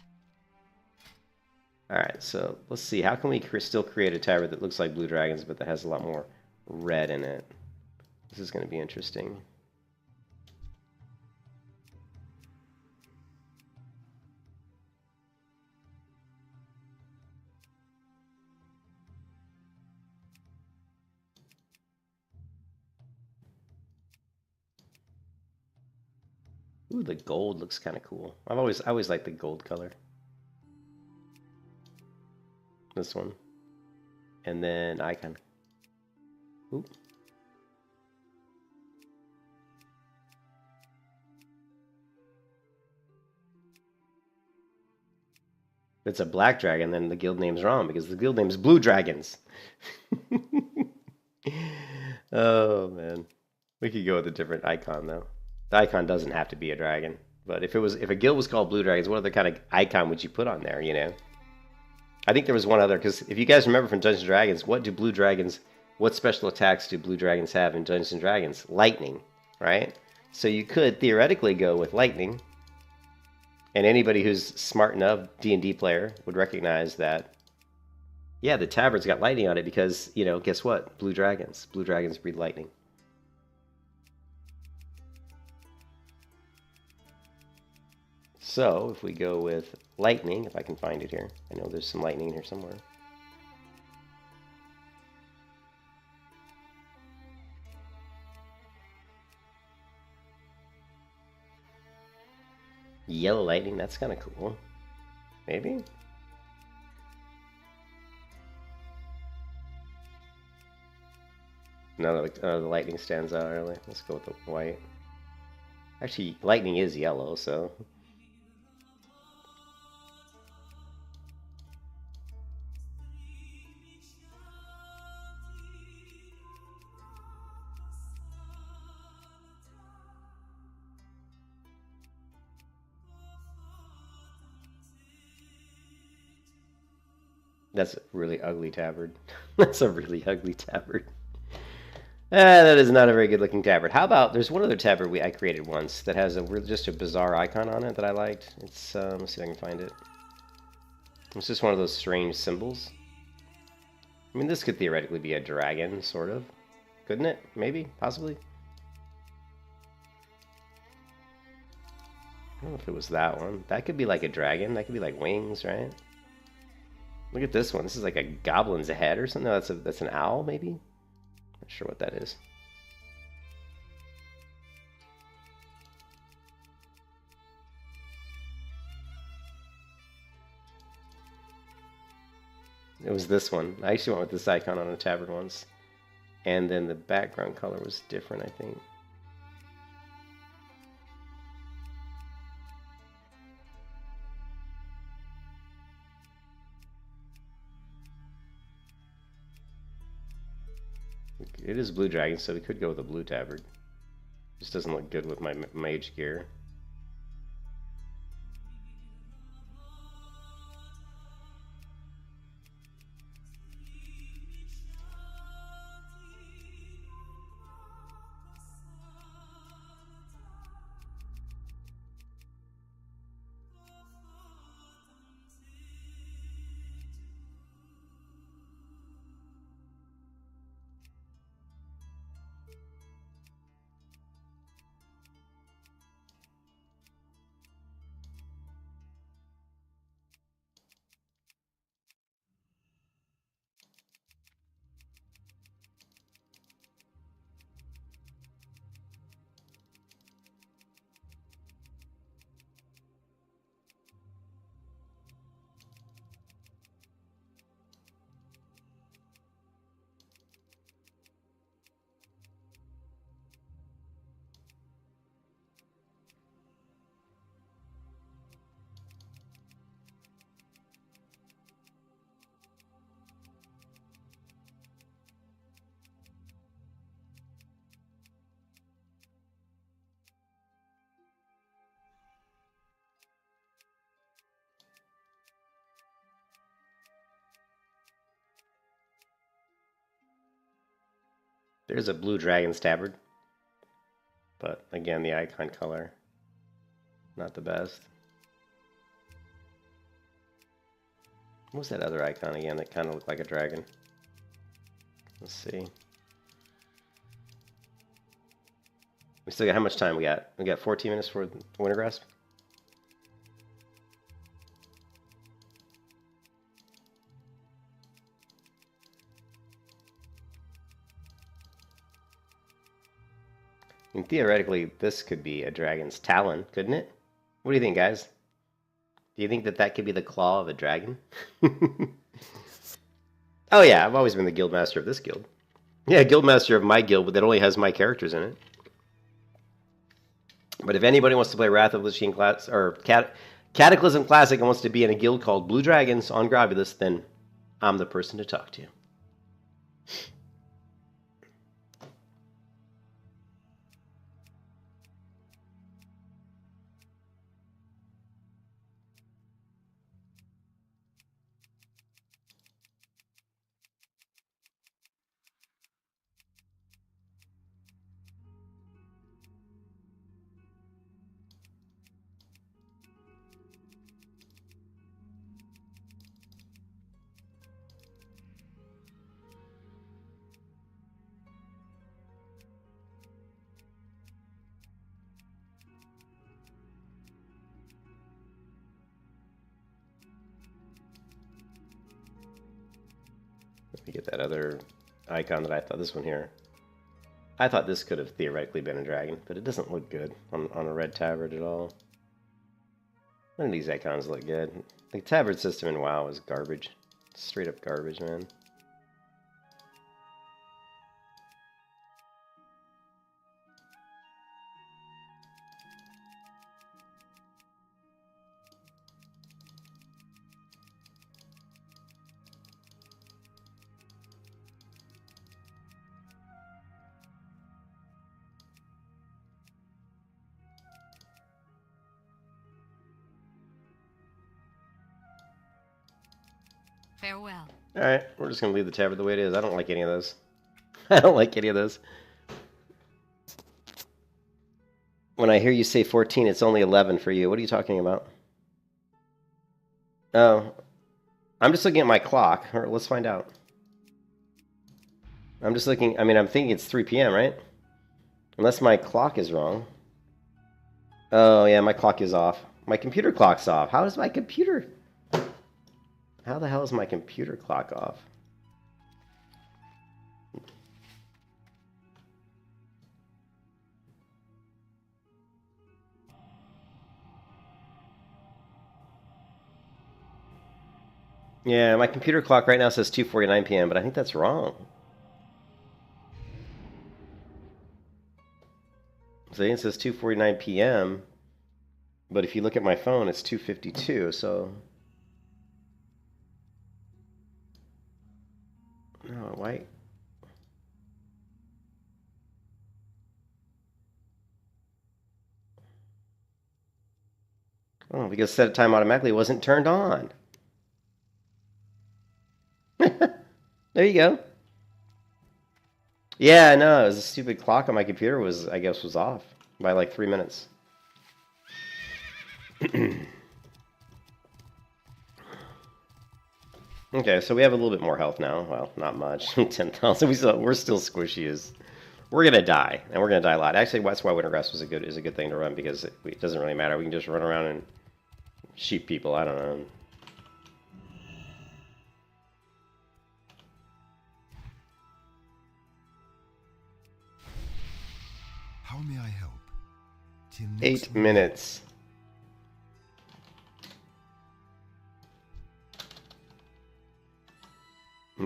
Alright, so let's see. How can we still create a tabard that looks like Blue Dragons, but that has a lot more red in it? This is going to be interesting. Ooh, the gold looks kind of cool. I always liked the gold color. This one. And then icon. Ooh. If it's a black dragon, then the guild name's wrong because the guild name's Blue Dragons. Oh man. We could go with a different icon though. The icon doesn't have to be a dragon. But if a guild was called Blue Dragons, what other kind of icon would you put on there, you know? I think there was one other, because if you guys remember from Dungeons & Dragons, what special attacks do Blue Dragons have in Dungeons & Dragons? Lightning, right? So you could theoretically go with lightning, and anybody who's smart enough, D&D player, would recognize that, yeah, the tabard's got lightning on it because, you know, guess what? Blue Dragons. Blue Dragons breathe lightning. So, if we go with lightning, if I can find it here. I know there's some lightning in here somewhere. Yellow lightning, that's kind of cool. Maybe? No, the lightning stands out early. Let's go with the white. Actually, lightning is yellow, so... That's a really ugly tabard. That's a really ugly tabard. That is not a very good looking tabard. How about, there's one other tabard I created once that has just a bizarre icon on it that I liked. It's, let's see if I can find it. It's just one of those strange symbols. I mean, this could theoretically be a dragon, sort of. Couldn't it? Maybe? Possibly? I don't know if it was that one. That could be like a dragon. That could be like wings, right? Look at this one. This is like a goblin's head or something. No, that's an owl, maybe? Not sure what that is. It was this one. I actually went with this icon on a tabard once. And then the background color was different, I think. It is blue dragon, so we could go with a blue tabard. Just doesn't look good with my mage gear. There's a blue dragon's tabard. But again, the icon color, not the best. What was that other icon again that kind of looked like a dragon? Let's see. We still got, how much time we got? We got 14 minutes for Winter Grasp? And theoretically, this could be a dragon's talon, couldn't it? What do you think, guys? Do you think that that could be the claw of a dragon? Oh yeah, I've always been the guildmaster of this guild. Yeah, guildmaster of my guild, but that only has my characters in it. But if anybody wants to play Wrath of Lich King class or CataClysm Classic and wants to be in a guild called Blue Dragons on Grobbulus, then I'm the person to talk to. Let me get that other icon that I thought, this one here. I thought this could have theoretically been a dragon, but it doesn't look good on a red tabard at all. None of these icons look good. The tabard system in WoW is garbage. Straight up garbage, man. Farewell. Alright, we're just going to leave the tabard the way it is. I don't like any of those. I don't like any of those. When I hear you say 14, it's only 11 for you. What are you talking about? Oh, I'm just looking at my clock. All right, let's find out. I'm just looking, I mean, I'm thinking it's 3 p.m., right? Unless my clock is wrong. Oh, yeah, my clock is off. My computer clock's off. How is my computer... How the hell is my computer clock off? Yeah, my computer clock right now says 2:49 p.m., but I think that's wrong. So it says 2:49 p.m., but if you look at my phone, it's 2:52, so... No, why? Oh, because set time automatically wasn't turned on. There you go. Yeah, no, it was a stupid clock on my computer was, I guess, was off by like 3 minutes. Okay, so we have a little bit more health now. Well, not much. 10,000. We're still squishy as... We're gonna die, and we're gonna die a lot. Actually, that's why Wintergrass is a good thing to run, because it doesn't really matter. We can just run around and shoot people. I don't know. How may I help? Till 8 minutes.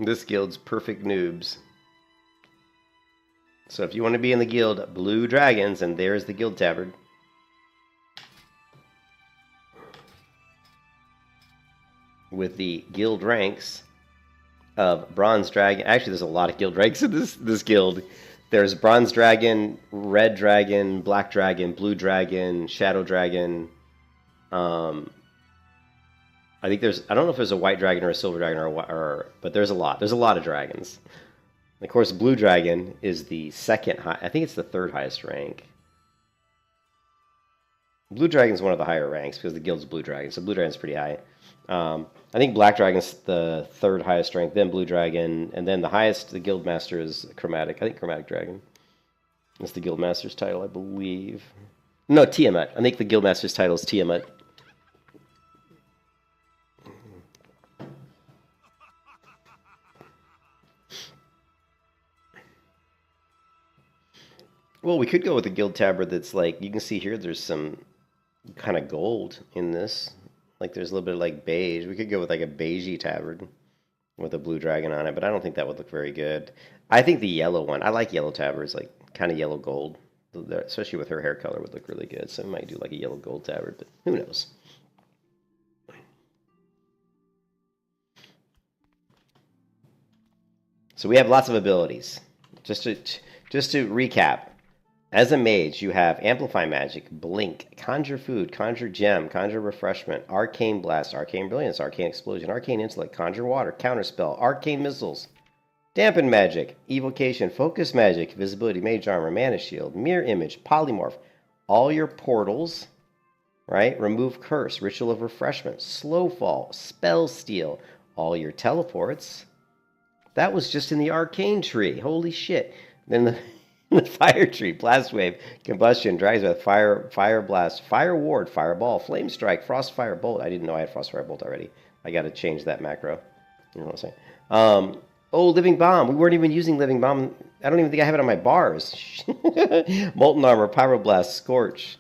This guild's perfect noobs. So if you want to be in the guild Blue Dragons, and there's the guild tabard. With the guild ranks of Bronze Dragon. Actually, there's a lot of guild ranks in this guild. There's Bronze Dragon, Red Dragon, Black Dragon, Blue Dragon, Shadow Dragon. I think there's, I don't know if there's a White Dragon or a Silver Dragon but there's a lot. There's a lot of dragons. And of course, Blue Dragon is the second high. I think it's the third highest rank. Blue Dragon's one of the higher ranks because the guild's Blue Dragon, so Blue Dragon's pretty high. I think Black Dragon's the third highest rank, then Blue Dragon, and then the highest, the guild master, is Chromatic. I think Chromatic Dragon. That's the guild master's title, I believe. No, Tiamat. I think the guild master's title is Tiamat. Well, we could go with a guild tabard that's like, you can see here there's some kind of gold in this. Like there's a little bit of like beige. We could go with like a beigey tabard with a blue dragon on it, but I don't think that would look very good. I think the yellow one, I like yellow tabards, like kind of yellow gold, especially with her hair color would look really good. So we might do like a yellow gold tabard, but who knows? So we have lots of abilities. Just to recap, as a mage, you have Amplify Magic, Blink, Conjure Food, Conjure Gem, Conjure Refreshment, Arcane Blast, Arcane Brilliance, Arcane Explosion, Arcane Intellect, Conjure Water, Counterspell, Arcane Missiles, Dampen Magic, Evocation, Focus Magic, Visibility, Mage Armor, Mana Shield, Mirror Image, Polymorph, all your portals, right? Remove Curse, Ritual of Refreshment, Slow Fall, Spell Steal, all your teleports. That was just in the Arcane Tree. Holy shit. Then the Fire Tree, Blast Wave, Combustion, Dry Breath, Fire Blast, Fire Ward, Fireball, Flame Strike, Frost Fire Bolt. I didn't know I had Frost Fire Bolt already. I got to change that macro. You know what I'm saying? Oh, Living Bomb. We weren't even using Living Bomb. I don't even think I have it on my bars. Molten Armor, Pyroblast, Scorch,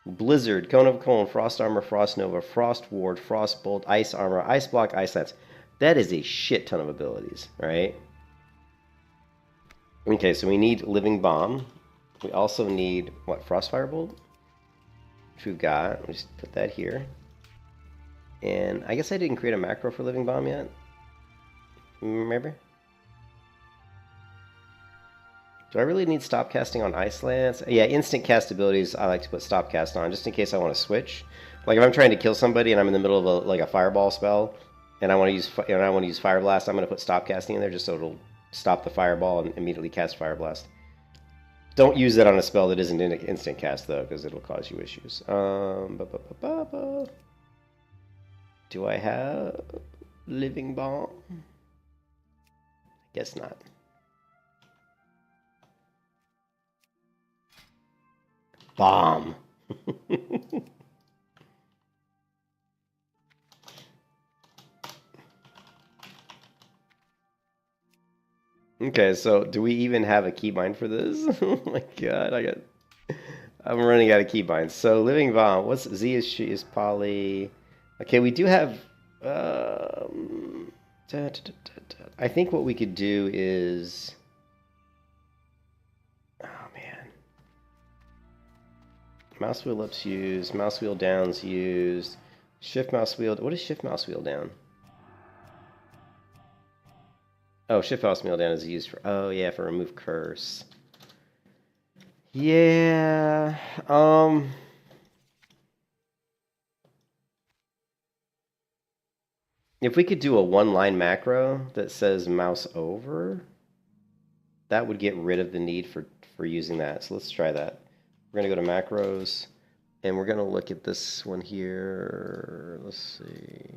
Blizzard, Cone of Cone, Frost Armor, Frost Nova, Frost Ward, Frost Bolt, Ice Armor, Ice Block, Ice Lance. That is a shit ton of abilities, right? Okay, so we need Living Bomb. We also need, what, Frost Firebolt? Which we've got. We'll just put that here. And I guess I didn't create a macro for Living Bomb yet. Remember? Do I really need Stop Casting on Ice Lance? Yeah, instant cast abilities I like to put Stop Cast on, just in case I want to switch. Like if I'm trying to kill somebody and I'm in the middle of a Fireball spell, and I want to use Fire Blast, I'm going to put Stop Casting in there just so it'll stop the Fireball and immediately cast Fire Blast. Don't use that on a spell that isn't instant cast though, because it'll cause you issues. Do I have Living Bomb? Guess not. Bomb. Okay, so do we even have a keybind for this? Oh my god, I'm running out of keybinds. So Living Bomb, what's Z is she is poly. Okay, we do have I think what we could do is, oh man, mouse wheel up's used, mouse wheel down's used, shift mouse wheel. What is shift mouse wheel down? Oh, shift mouse wheel down is used for, oh yeah, for remove curse. Yeah, if we could do a one-line macro that says mouse over, that would get rid of the need for using that. So let's try that. We're going to go to macros, and we're going to look at this one here. Let's see.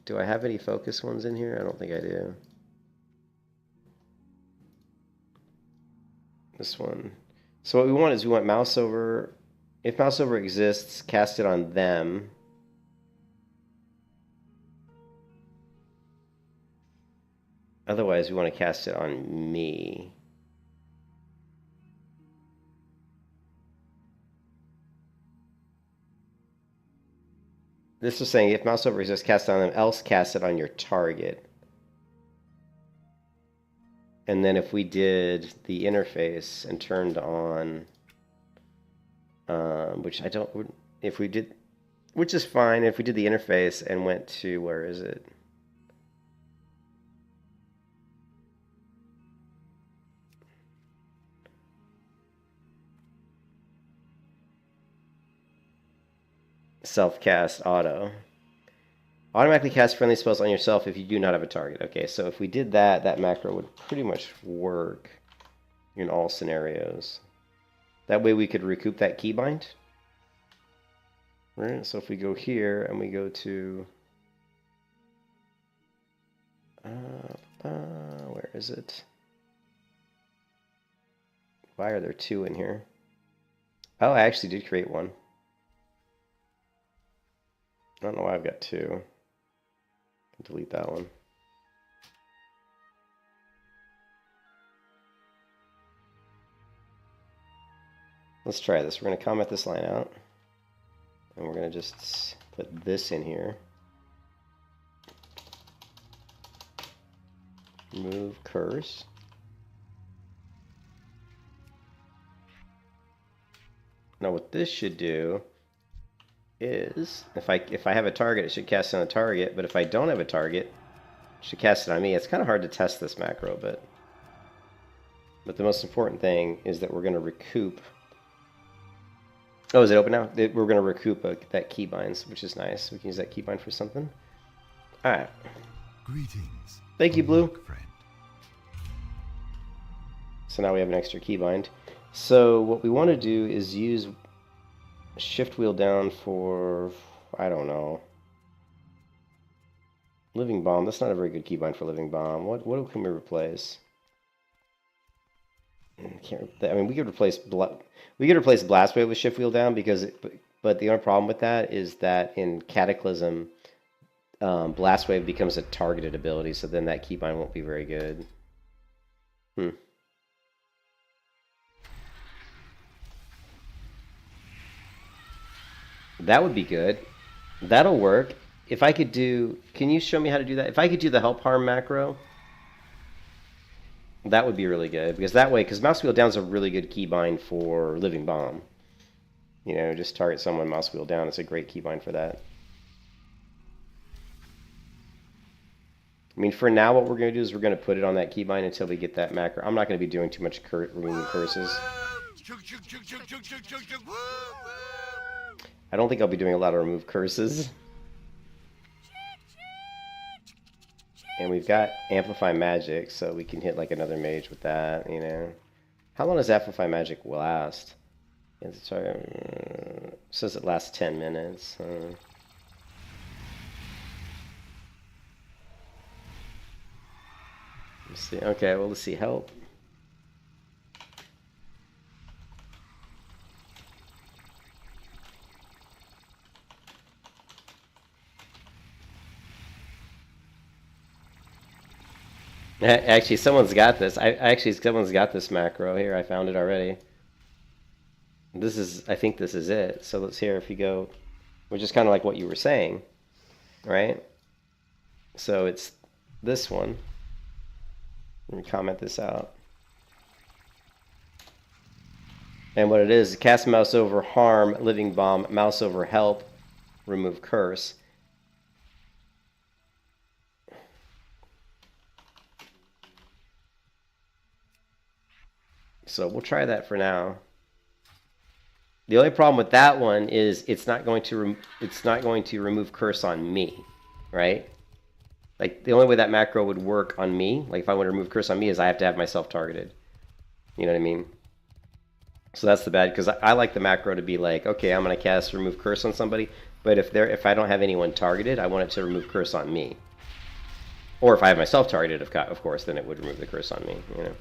Do I have any focus ones in here? I don't think I do. This one. So what we want is we want mouse over. If mouse over exists, cast it on them. Otherwise, we want to cast it on me. This is saying if mouse over exists, cast it on them, else cast it on your target. And then if we did the interface and turned on, which I don't, if we did, which is fine, if we did the interface and went to, where is it? Self-cast auto. Automatically cast friendly spells on yourself if you do not have a target. Okay, so if we did that, that macro would pretty much work in all scenarios. That way we could recoup that keybind. Right, so if we go here and we go to... where is it? Why are there two in here? Oh, I actually did create one. I don't know why I've got two. Delete that one. Let's try this. We're going to comment this line out. And we're going to just put this in here. Remove curse. Now what this should do is, if I have a target, it should cast it on a target, but if I don't have a target, it should cast it on me. It's kind of hard to test this macro, but the most important thing is that we're going to recoup. Oh, is it open now? We're going to recoup that keybinds, which is nice. We can use that keybind for something. Alright. Greetings. Thank you, Blue. Friend. So now we have an extra keybind. So what we want to do is use shift wheel down for, I don't know, Living Bomb. That's not a very good keybind for Living Bomb. What can we replace? I mean, we could replace Blast Wave with shift wheel down but the only problem with that is that in CataClysm, Blast Wave becomes a targeted ability, so then that keybind won't be very good. That would be good. That'll work. If I could do... Can you show me how to do that? If I could do the help harm macro, that would be really good. Because that way, because mouse wheel down is a really good keybind for Living Bomb. You know, just target someone, mouse wheel down. It's a great keybind for that. I mean, for now, what we're going to do is we're going to put it on that keybind until we get that macro. I'm not going to be doing too much removing curses. I don't think I'll be doing a lot of remove curses. And we've got Amplify Magic, so we can hit like another mage with that, you know. How long does Amplify Magic last? It says it lasts 10 minutes. Let's see. Okay, well, let's see. Help. Actually, someone's got this. Someone's got this macro here. I found it already. I think this is it. So let's hear if you go, which is kind of like what you were saying, right? So it's this one. Let me comment this out. And what it is, cast mouse over harm, Living Bomb, mouse over help, remove curse. So we'll try that for now. The only problem with that one is it's not going to remove curse on me, right? Like the only way that macro would work on me, like if I want to remove curse on me, is I have to have myself targeted. You know what I mean? So that's the bad, because I like the macro to be like, okay, I'm going to cast remove curse on somebody, but if I don't have anyone targeted, I want it to remove curse on me. Or if I have myself targeted, of course, then it would remove the curse on me, you know.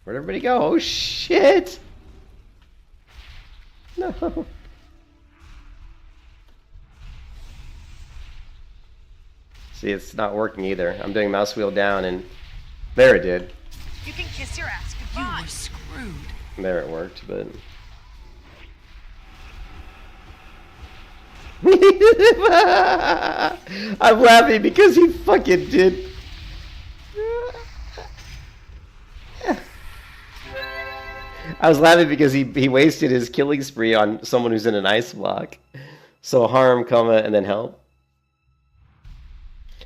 Where'd everybody go? Oh shit! No. See, it's not working either. I'm doing mouse wheel down and there it did. You can kiss your ass goodbye. You were screwed. There it worked, but I'm laughing because he fucking did. I was laughing because he wasted his killing spree on someone who's in an ice block. So harm, comma, and then help.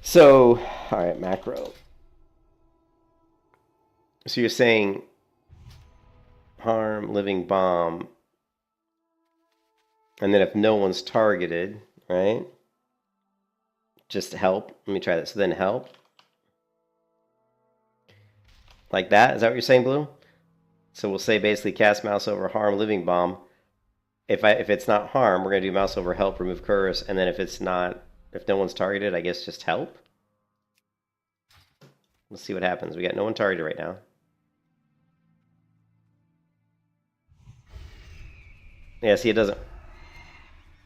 So, alright, macro. So you're saying harm, Living Bomb, and then if no one's targeted, right? Just help. Let me try this. So then help. Like that? Is that what you're saying, Blue? So we'll say basically cast mouse over harm, Living Bomb. If it's not harm, we're gonna do mouse over help, remove curse, and then if no one's targeted, I guess just help. Let's see what happens. We got no one targeted right now. Yeah, see, it doesn't...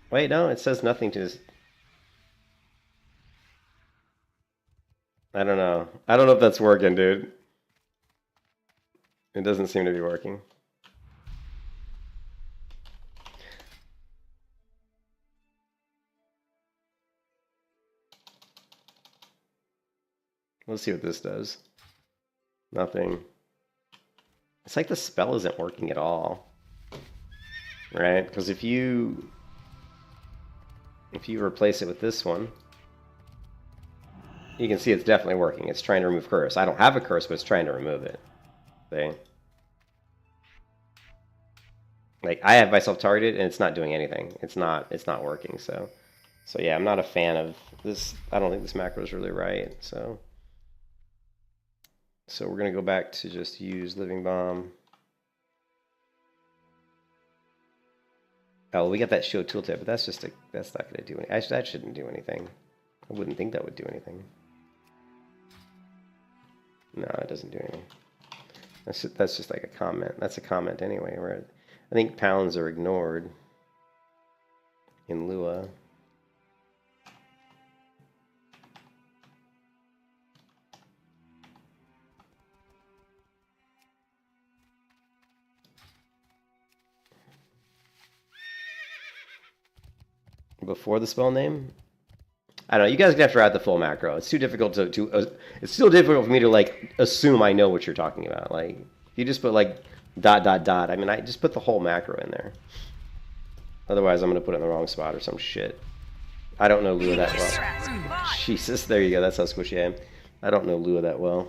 Wait, no, it says nothing to this. I don't know. I don't know if that's working, dude. It doesn't seem to be working. Let's see what this does. Nothing. It's like the spell isn't working at all. Right? Because if you replace it with this one, you can see it's definitely working. It's trying to remove curse. I don't have a curse, but it's trying to remove it. See? Like, I have myself targeted and it's not doing anything. It's not working. So yeah, I'm not a fan of this. I don't think this macro is really right. So we're gonna go back to just use Living Bomb. Oh, we got that show tooltip, but that's not gonna do anything. That shouldn't do anything. I wouldn't think that would do anything. No, it doesn't do anything. That's just like a comment. That's a comment anyway. Where I think pounds are ignored in Lua. Before the spell name? I don't know. You guys have to write the full macro. It's too difficult to it's still difficult for me to like assume I know what you're talking about. Like if you just put like ... I mean, I just put the whole macro in there. Otherwise, I'm gonna put it in the wrong spot or some shit. I don't know Lua that well. Jesus, there you go. That's how squishy I am. I don't know Lua that well.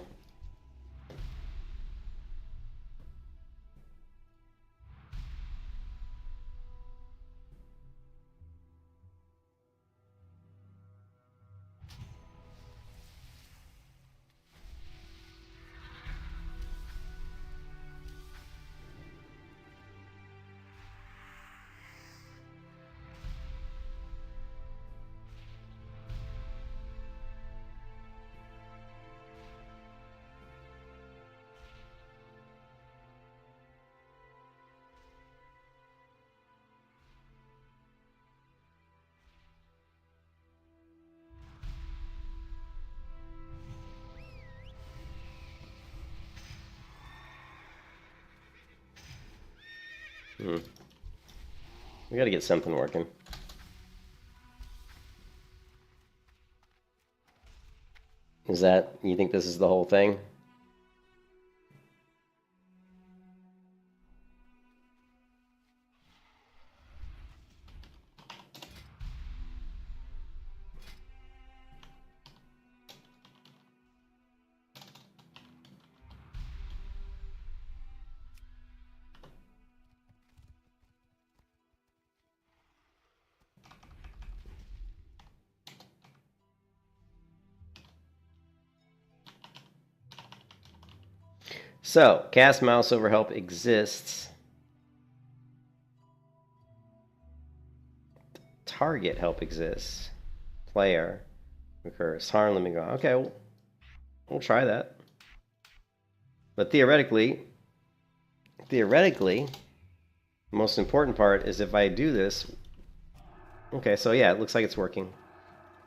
We gotta get something working. Is that, you think this is the whole thing? So, cast mouse over help exists. Target help exists. Player recurs. Harm, let me go. Okay, we'll try that. But theoretically, the most important part is if I do this. Okay, so yeah, it looks like it's working.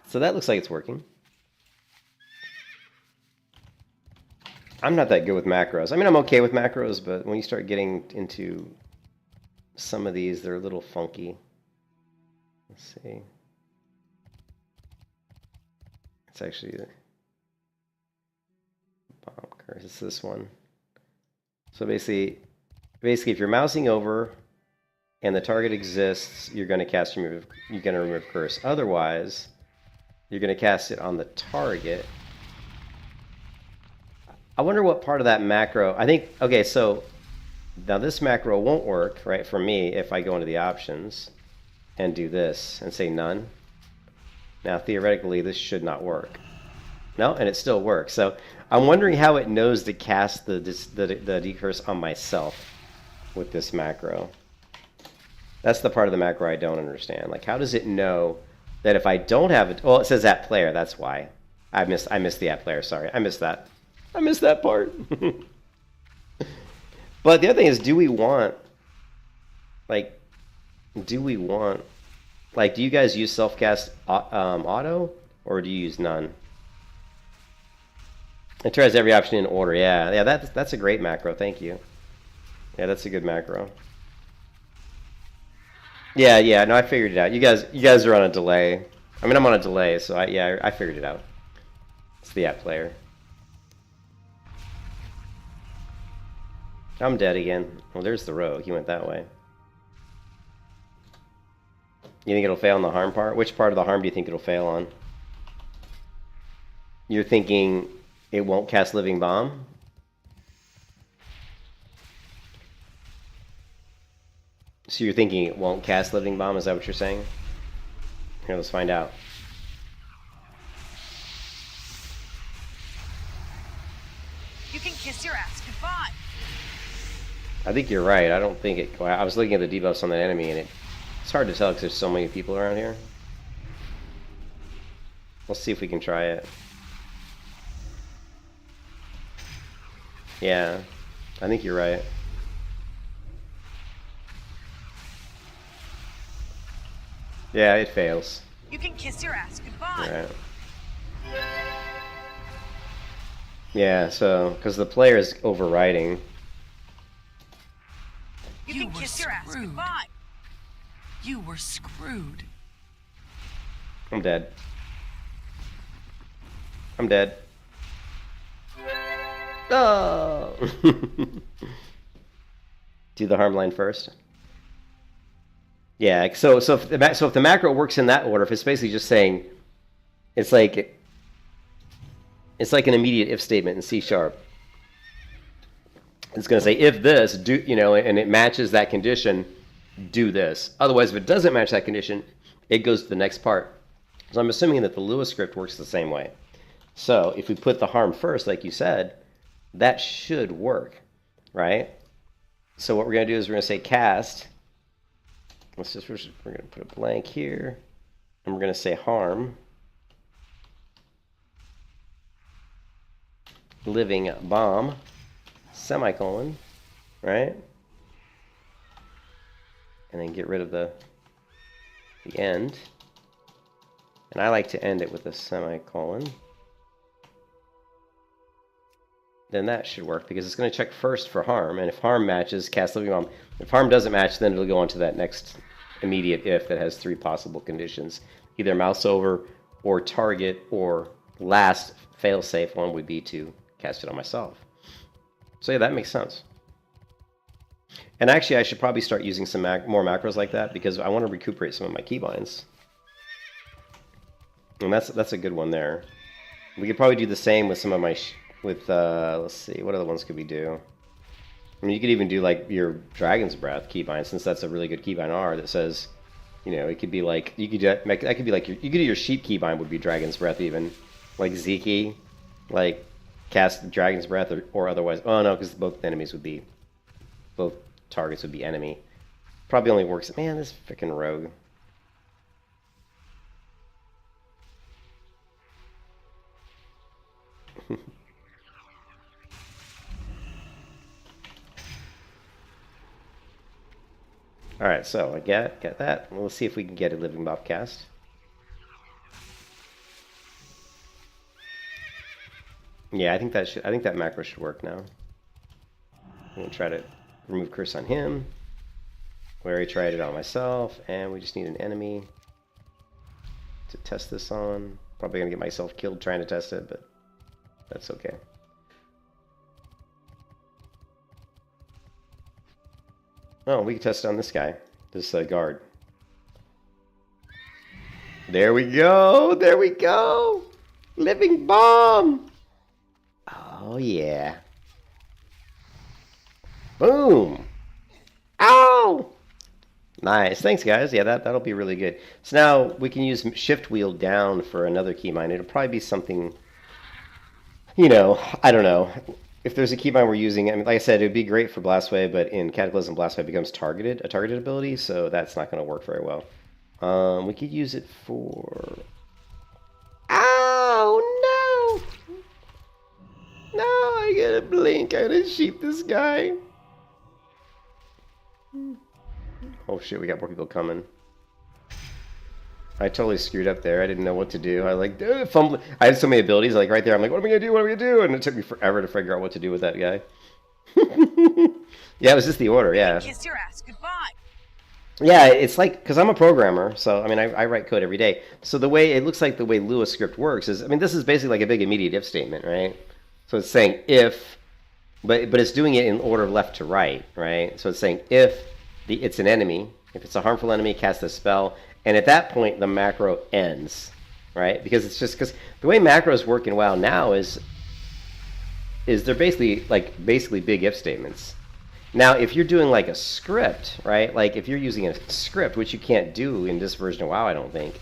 So that looks like it's working. I'm not that good with macros. I mean, I'm okay with macros, but when you start getting into some of these, they're a little funky. Let's see. It's actually bomb curse. It's this one. So basically, if you're mousing over and the target exists, you're going to cast remove. You're going to remove curse. Otherwise, you're going to cast it on the target. I wonder what part of that macro, I think, okay, so now this macro won't work, right, for me if I go into the options and do this and say none. Now, theoretically, this should not work. No, and it still works. So I'm wondering how it knows to cast the decurse on myself with this macro. That's the part of the macro I don't understand. Like, how does it know that if I don't have it, well, it says at player, that's why. I missed the at player, sorry. I missed that part. But the other thing is, do we want, like, do we want? Like, do you guys use self-cast auto, or do you use none? It tries every option in order. Yeah, that's a great macro. Thank you. Yeah, that's a good macro. Yeah. No, I figured it out. You guys are on a delay. I mean, I'm on a delay, so I figured it out. It's the app player. I'm dead again. Well, there's the rogue. He went that way. You think it'll fail on the harm part? Which part of the harm do you think it'll fail on? You're thinking it won't cast Living Bomb? So you're thinking it won't cast Living Bomb? Is that what you're saying? Here, let's find out. You can kiss your ass goodbye. I think you're right. I don't think it... I was looking at the debuffs on that enemy, and it's hard to tell because there's so many people around here. Let's see if we can try it. Yeah, I think you're right. Yeah, it fails. You can kiss your ass goodbye. Right. Yeah, so, because the player is overriding. You can kiss your ass goodbye. You were screwed. I'm dead. I'm dead. Oh! Do the harm line first. Yeah, so if the macro works in that order, if it's basically just saying, it's like an immediate if statement in C#. It's going to say if this, do, you know, and it matches that condition, do this. Otherwise, if it doesn't match that condition, it goes to the next part. So I'm assuming that the Lewis script works the same way. So if we put the harm first, like you said, that should work, right? So what we're going to do is we're going to say cast. We're going to put a blank here, and we're going to say harm. Living bomb, semicolon, right? And then get rid of the end. And I like to end it with a semicolon. Then that should work because it's going to check first for harm, and if harm matches, cast Living Bomb. If harm doesn't match, then it'll go on to that next immediate if that has 3 possible conditions. Either mouse over, or target, or last fail-safe one would be to cast it on myself. So yeah, that makes sense. And actually, I should probably start using some more macros like that because I want to recuperate some of my keybinds. And that's a good one there. We could probably do the same with some of my... let's see, what other ones could we do? I mean, you could even do like your Dragon's Breath keybind, since that's a really good keybind R that says, you know, it could be like, you could do, that could be like, you could do your sheep keybind would be Dragon's Breath even. Like Zeke, like cast Dragon's Breath or otherwise. Oh no, because both enemies would be, both targets would be enemy. Probably only works, man, this freaking rogue. Alright, so I get that. Let's see if we can get a Living Bomb cast. Yeah, I think that macro should work now. I'm gonna try to remove curse on him. We already tried it on myself, and we just need an enemy to test this on. Probably gonna get myself killed trying to test it, but that's okay. Oh, we can test it on this guy, this guard. There we go, there we go! Living Bomb! Oh yeah. Boom! Ow! Nice, thanks guys. Yeah, that'll be really good. So now we can use shift wheel down for another keybind. It'll probably be something, you know, I don't know. If there's a keybind we're using, I mean, like I said, it would be great for Blastwave, but in CataClysm, Blastwave becomes a targeted ability, so that's not going to work very well. We could use it for... Oh, no! No, I gotta blink. I gotta sheep this guy. Oh shit, we got more people coming. I totally screwed up there. I didn't know what to do. I like fumbling. I had so many abilities like right there. I'm like, what am I gonna do? What am I gonna do? And it took me forever to figure out what to do with that guy. Yeah, it was just the order. Yeah. Kiss your ass goodbye. Yeah, it's like, because I'm a programmer, so I mean, I write code every day. So the way it looks like the way Lua script works is, I mean, this is basically like a big immediate if statement, right? So it's saying if, but it's doing it in order of left to right, right? So it's saying if it's an enemy, if it's a harmful enemy, cast a spell, and at that point the macro ends, right? Because it's just because the way macros work in WoW now is they're basically big if statements. Now, if you're doing like a script, right? Like if you're using a script, which you can't do in this version of WoW, I don't think.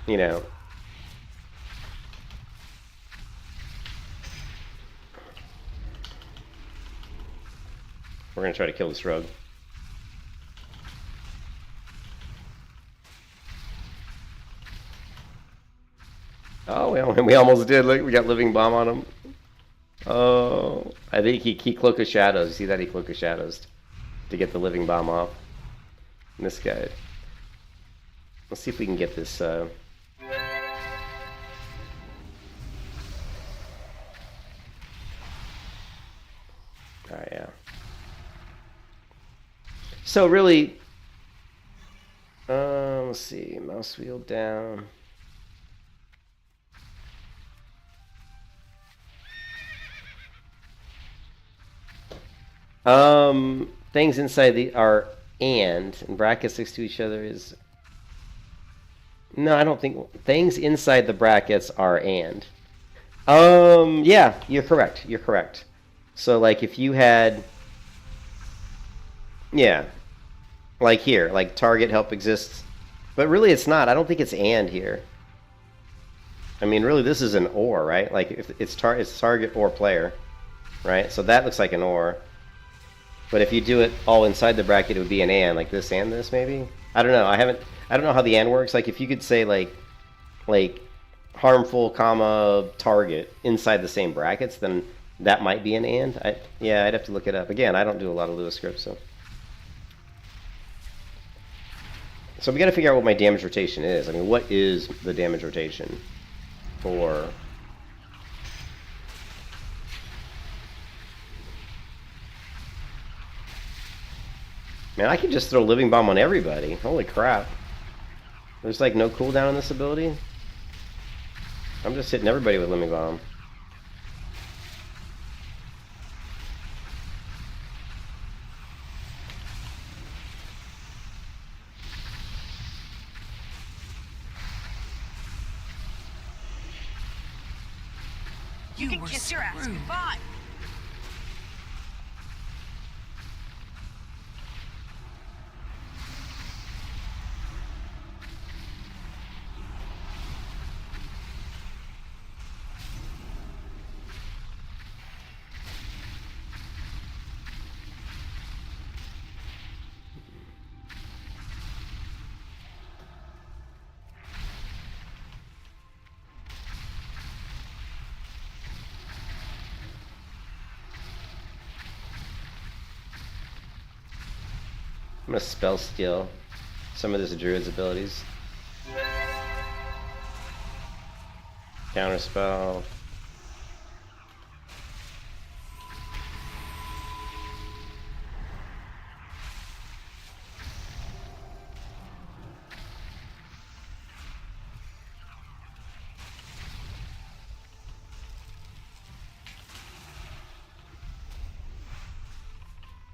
You know. We're gonna try to kill this rogue. Oh, we almost did. Look, we got living bomb on him. Oh, I think he cloak of shadows. You see that? He cloak of shadows to get the living bomb off. And this guy. Let's see if we can get this. Oh yeah. So really, let's see. Mouse wheel down. Things inside are and brackets next to each other is. No, I don't think things inside the brackets are and. Yeah, you're correct. You're correct. So like if you had, yeah, like here, like target help exists, but really it's not. I don't think it's and here. I mean, really, this is an or, right? Like if it's target or player, right? So that looks like an or. But if you do it all inside the bracket, it would be an and, like this and this, maybe? I don't know. I don't know how the and works. Like, if you could say, like harmful, comma, target inside the same brackets, then that might be an and. Yeah, I'd have to look it up. Again, I don't do a lot of Lua scripts, so. So we got to figure out what my damage rotation is. I mean, what is the damage rotation for... Man, I can just throw Living Bomb on everybody. Holy crap. There's like no cooldown on this ability. I'm just hitting everybody with Living Bomb. You can kiss your ass goodbye. I'm gonna spell steal some of this druid's abilities. Counter spell.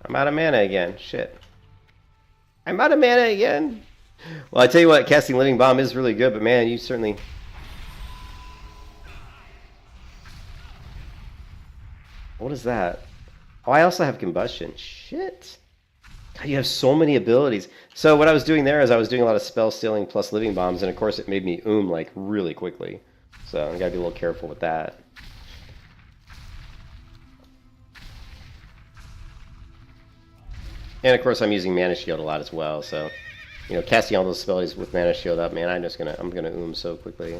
I'm out of mana again. Shit. I'm out of mana again. Well, I tell you what, casting Living Bomb is really good, but man, you certainly... What is that? Oh, I also have Combustion. Shit. God, you have so many abilities. So what I was doing there is I was doing a lot of spell stealing plus Living Bombs, and of course it made me like really quickly. So I gotta be a little careful with that. And of course I'm using Mana Shield a lot as well, so you know, casting all those abilities with Mana Shield up, man, I'm gonna so quickly.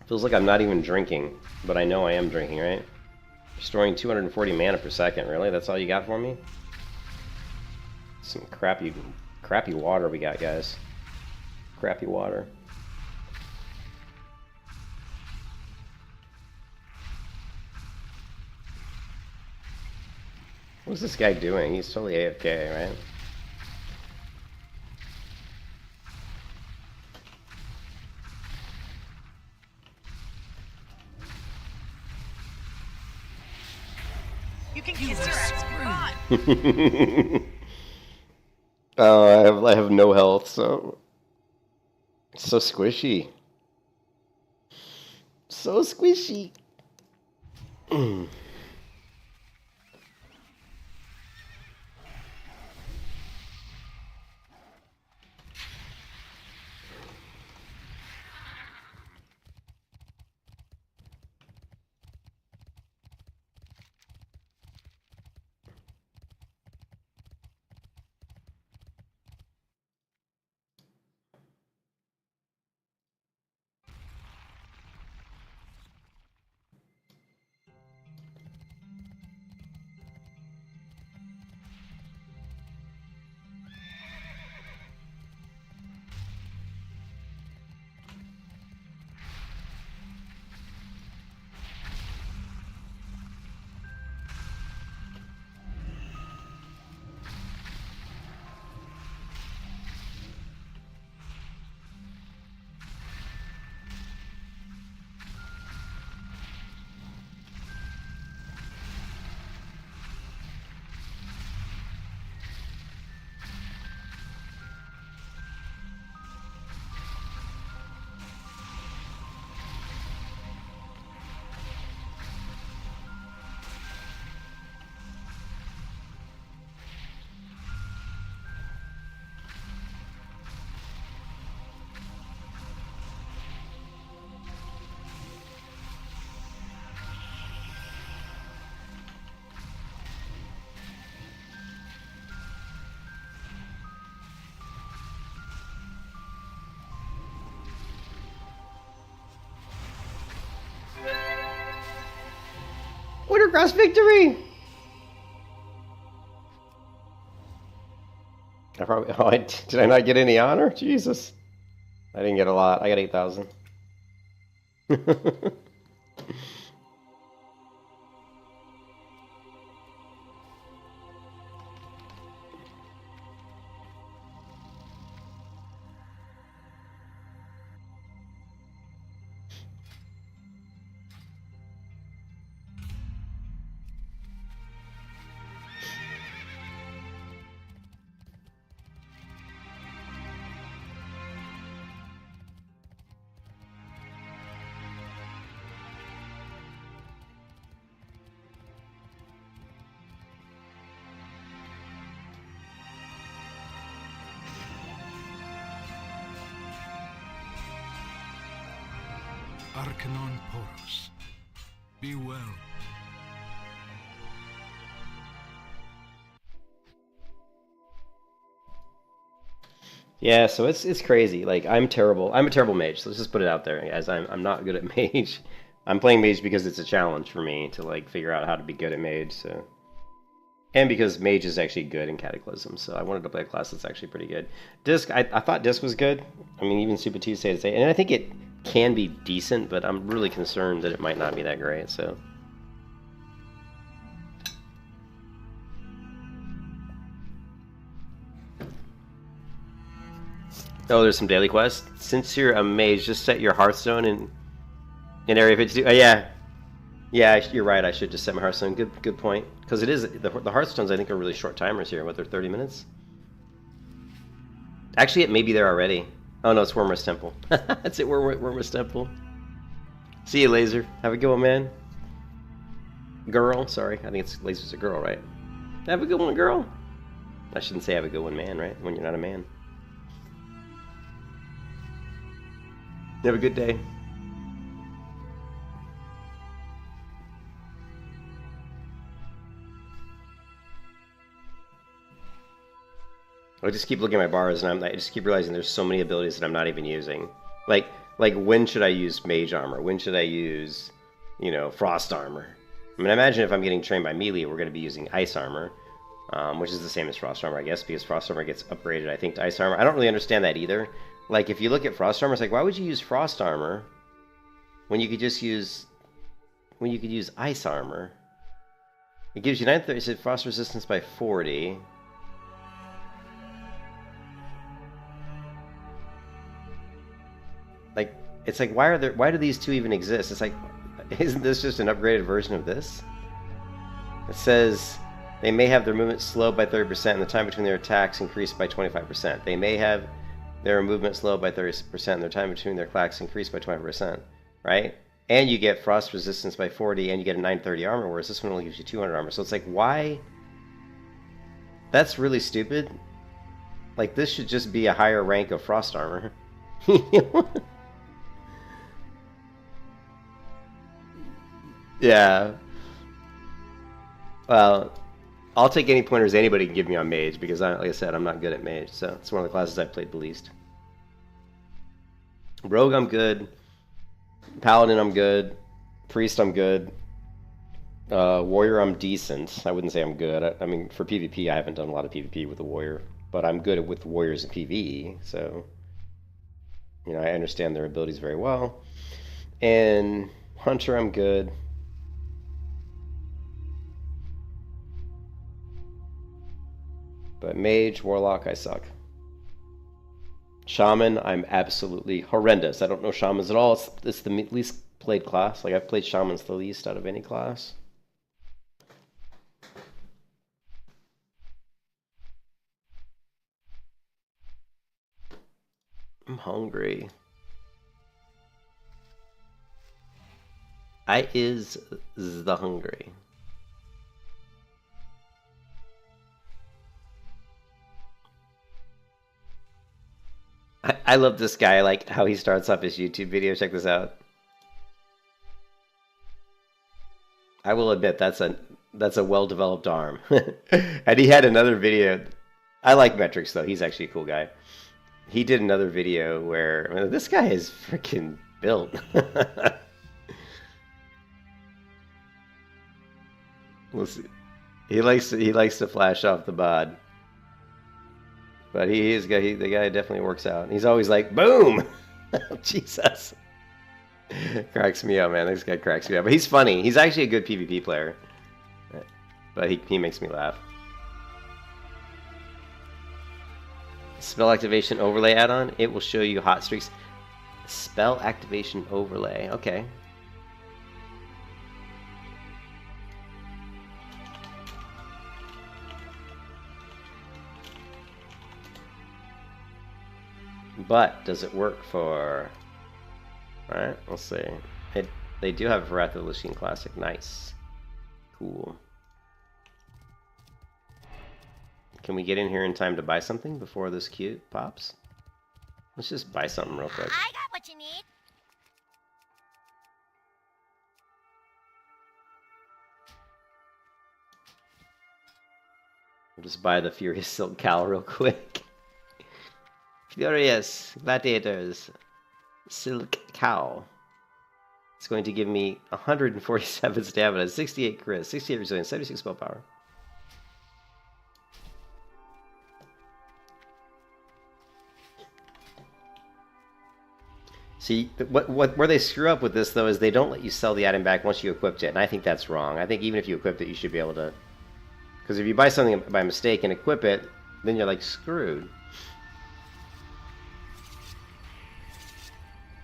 Feels like I'm not even drinking, but I know I am drinking, right? Restoring 240 mana per second, really? That's all you got for me? Some crappy water we got, guys. Crappy water. What's this guy doing? He's totally AFK, right? You can kiss your ass goodbye. Oh, I have no health, so it's so squishy. So squishy. Wintercross victory! I probably... Oh, did I not get any honor? Jesus. I didn't get a lot. I got 8,000. Arcanon Porus. Be well. Yeah, so it's crazy. Like, I'm terrible. I'm a terrible mage. So let's just put it out there, guys. I'm not good at mage. I'm playing mage because it's a challenge for me to like figure out how to be good at mage. So, and because mage is actually good in Cataclysm, so I wanted to play a class that's actually pretty good. Disc, I thought Disc was good. I mean, even Super Tuesday to say, and I think it can be decent, but I'm really concerned that it might not be that great. So. Oh, there's some daily quests. Since you're a mage, just set your Hearthstone in Area 52. Oh, yeah. Yeah, you're right. I should just set my Hearthstone. Good point. Because it is... The Hearthstones, I think, are really short timers here. What, they're 30 minutes? Actually, it may be there already. Oh, no, it's Wormrest Temple. That's it, Wormrest Temple. See you, Laser. Have a good one, man. Girl. Sorry. I think it's Laser's a girl, right? Have a good one, girl. I shouldn't say have a good one, man, right? When you're not a man. Have a good day. I just keep looking at my bars, and I just keep realizing there's so many abilities that I'm not even using. Like, Like, when should I use mage armor? When should I use, you know, frost armor? I mean, imagine if I'm getting trained by melee, we're going to be using ice armor, which is the same as frost armor, I guess, because frost armor gets upgraded, I think, to ice armor. I don't really understand that either. Like, if you look at frost armor, it's like, why would you use frost armor when you could just use, when you could use ice armor? It gives you 930 frost resistance by 40. Like, it's like, why do these two even exist? It's like, isn't this just an upgraded version of this? It says they may have their movement slowed by 30% and the time between their attacks increased by 25%. They may have their movement slowed by 30% and their time between their attacks increased by 20%, right? And you get frost resistance by 40 and you get a 930 armor, whereas this one only gives you 200 armor. So it's like, why? That's really stupid. Like, this should just be a higher rank of frost armor. Yeah. Well, I'll take any pointers anybody can give me on Mage, because, like I said, I'm not good at Mage, so it's one of the classes I've played the least. Rogue, I'm good. Paladin, I'm good. Priest, I'm good. Warrior, I'm decent. I wouldn't say I'm good. I mean, for PvP, I haven't done a lot of PvP with the Warrior, but I'm good with Warriors in PvE, so, you know, I understand their abilities very well. And Hunter, I'm good. But Mage, Warlock, I suck. Shaman, I'm absolutely horrendous. I don't know Shamans at all. It's the least played class. Like, I've played Shamans the least out of any class. I'm hungry. I is the hungry. I love this guy, like how he starts off his YouTube video. Check this out. I will admit that's a well-developed arm. And he had another video. I like Metrics though. He's actually a cool guy. He did another video where, I mean, this guy is freaking built. We'll see. He likes to flash off the bod. But the guy definitely works out. He's always like, boom! Jesus. Cracks me up, man. This guy cracks me up. But he's funny. He's actually a good PvP player. But he makes me laugh. Spell activation overlay add-on. It will show you hot streaks. Spell activation overlay. Okay. But does it work for? All right, we'll see. They do have Wrath of the Lich King Classic. Nice, cool. Can we get in here in time to buy something before this queue pops? Let's just buy something real quick. I got what you need. We'll just buy the Furious Silk Cowl real quick. Furious Gladiators Silk Cow. It's going to give me 147 stamina, 68 crit, 68 resilience, 76 spell power. See, where they screw up with this, though, is they don't let you sell the item back once you equipped it, and I think that's wrong. I think even if you equipped it, you should be able to... Because if you buy something by mistake and equip it, then you're, like, screwed.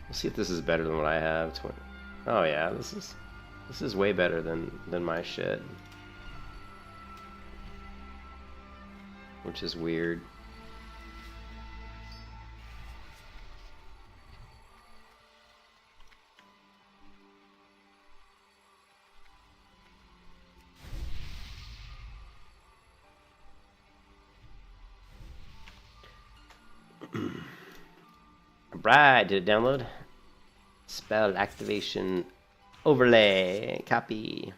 Let's see if this is better than what I have. Oh yeah, this is way better than my shit. Which is weird. Right, did it download? Spell activation overlay. Copy.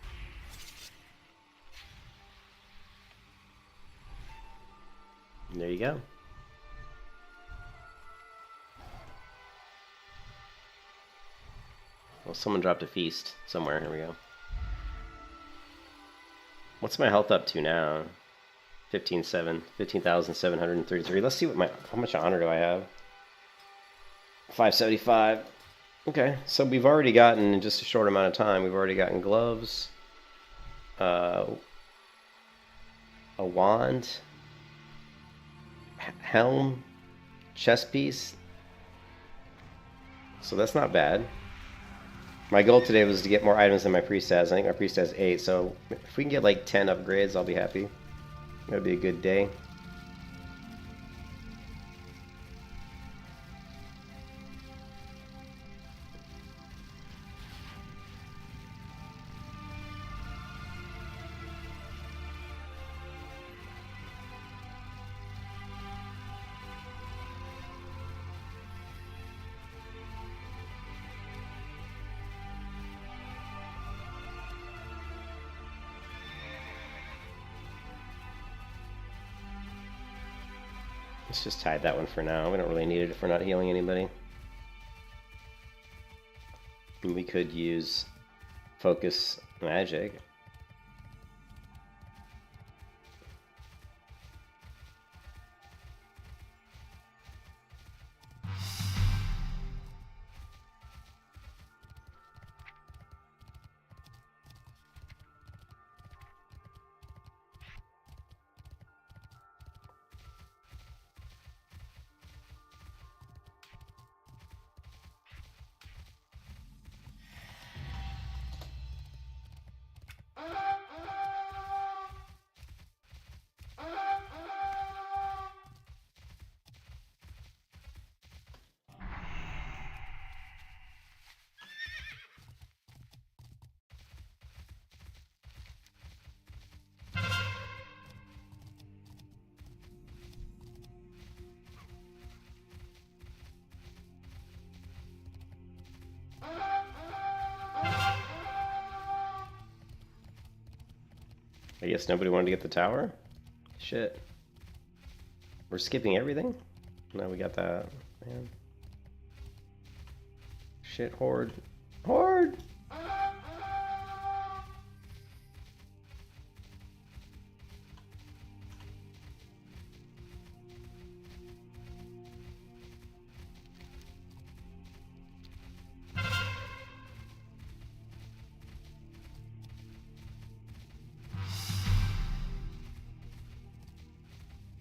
There you go. Well, someone dropped a feast somewhere. Here we go. What's my health up to now? 15,733. Let's see what how much honor do I have? 575. Okay, so we've already gotten, in just a short amount of time, we've already gotten gloves, a wand, helm, chest piece. So that's not bad. My goal today was to get more items than my priest has. I think my priest has 8, so if we can get like 10 upgrades, I'll be happy. That'd be a good day. Let's just hide that one for now. We don't really need it if we're not healing anybody. And we could use focus magic. I guess nobody wanted to get the tower? Shit. We're skipping everything? No, we got that. Man. Shit, Horde. Horde!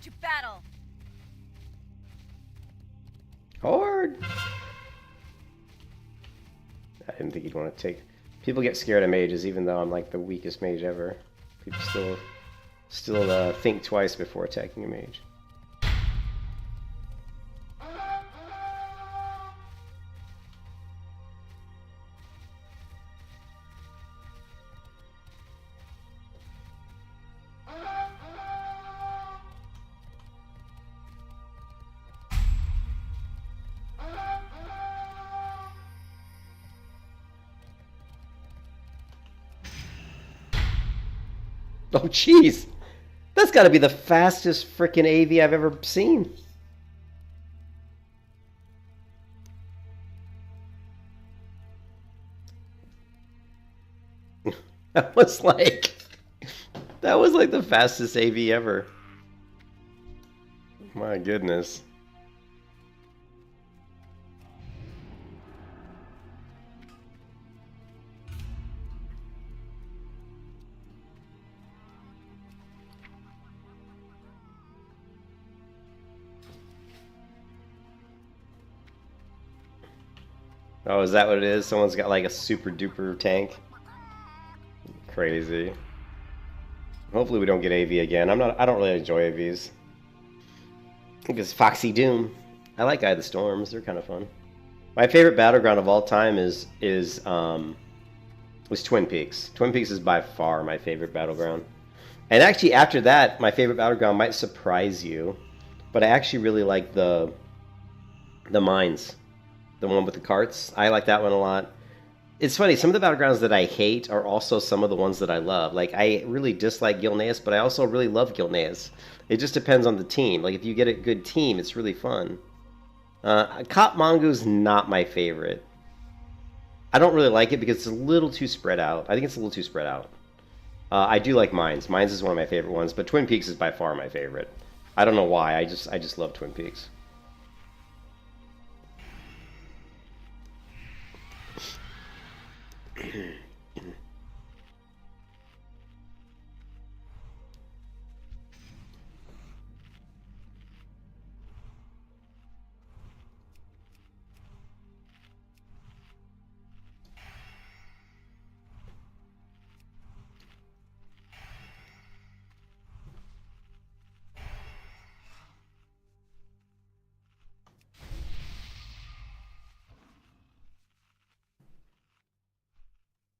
To battle. Horde! I didn't think he'd want to take... People get scared of mages, even though I'm like the weakest mage ever. People still think twice before attacking a mage. Oh, jeez. That's got to be the fastest frickin' AV I've ever seen. That was like the fastest AV ever. My goodness. Oh, is that what it is? Someone's got like a super duper tank? Crazy. Hopefully we don't get AV again. I don't really enjoy AVs. I think it's Foxy Doom. I like Eye of the Storms. They're kind of fun. My favorite Battleground of all time was Twin Peaks. Twin Peaks is by far my favorite Battleground. And actually after that, my favorite Battleground might surprise you, but I actually really like the mines. The one with the carts. I like that one a lot. It's funny, some of the Battlegrounds that I hate are also some of the ones that I love. Like, I really dislike Gilneas, but I also really love Gilneas. It just depends on the team. Like, if you get a good team, it's really fun. Cop Mongo's not my favorite. I don't really like it because it's a little too spread out. I think it's a little too spread out. I do like Mines. Mines is one of my favorite ones, but Twin Peaks is by far my favorite. I don't know why. I just love Twin Peaks.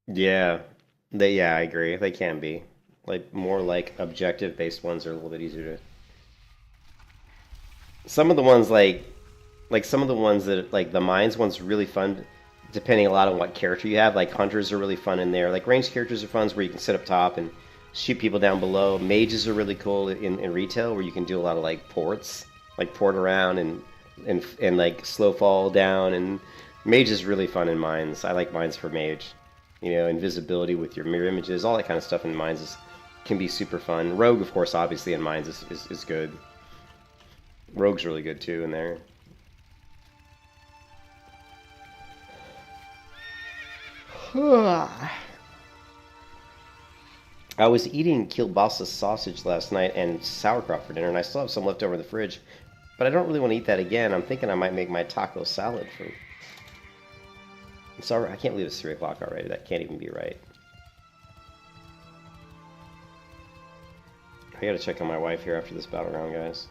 Yeah, I agree. They can be. Like more like objective based ones are a little bit easier to. Some of the ones like some of the ones that like the mines ones really fun depending a lot on what character you have. Like hunters are really fun in there. Like ranged characters are fun where you can sit up top and shoot people down below. Mages are really cool in retail where you can do a lot of like ports, like port around and like slow fall down, and mage is really fun in mines. I like mines for mage. You know, invisibility with your mirror images, all that kind of stuff in mines can be super fun. Rogue, of course, obviously in mines is good. Rogue's really good too in there. I was eating kielbasa sausage last night and sauerkraut for dinner, and I still have some left over in the fridge, but I don't really want to eat that again. I'm thinking I might make my taco salad for. Sorry, I can't believe it's 3 o'clock already. That can't even be right. I gotta check on my wife here after this Battleground, guys.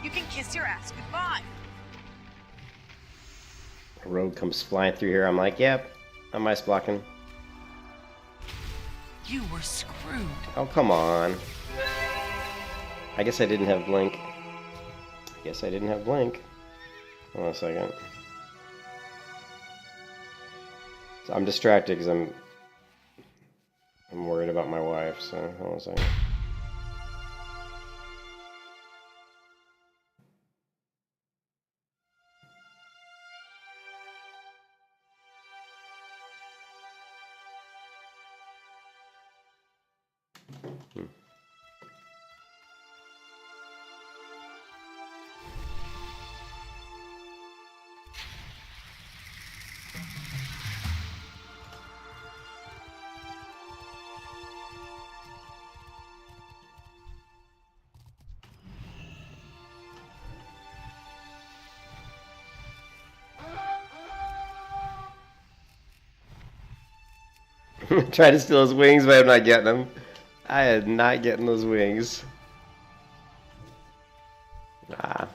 You can kiss your ass goodbye. A rogue comes flying through here. I'm like, yep, I'm ice blocking. You were screwed. Oh, come on. I guess I didn't have blink. Hold on a second. So I'm distracted because I'm worried about my wife, so hold on a second. Try to steal his wings, but I'm not getting them. I am not getting those wings. Ah.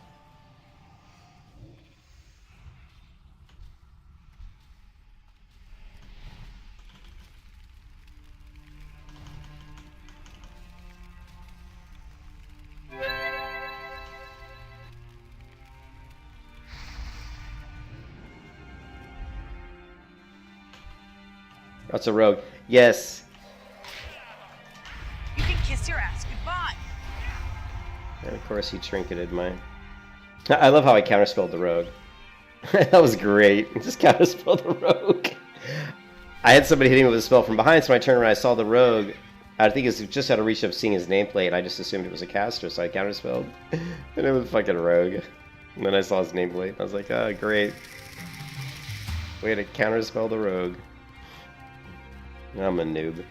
That's a rogue. Yes. You can kiss your ass goodbye. And of course he trinketed mine. I love how I counterspelled the rogue. That was great. Just counterspelled the rogue. I had somebody hitting me with a spell from behind, so when I turned around I saw the rogue. I think it's just out of reach of seeing his nameplate, and I just assumed it was a caster, so I counterspelled. And it was fucking rogue. And then I saw his nameplate, and I was like, oh, great. Way to counterspell the rogue. I'm a noob.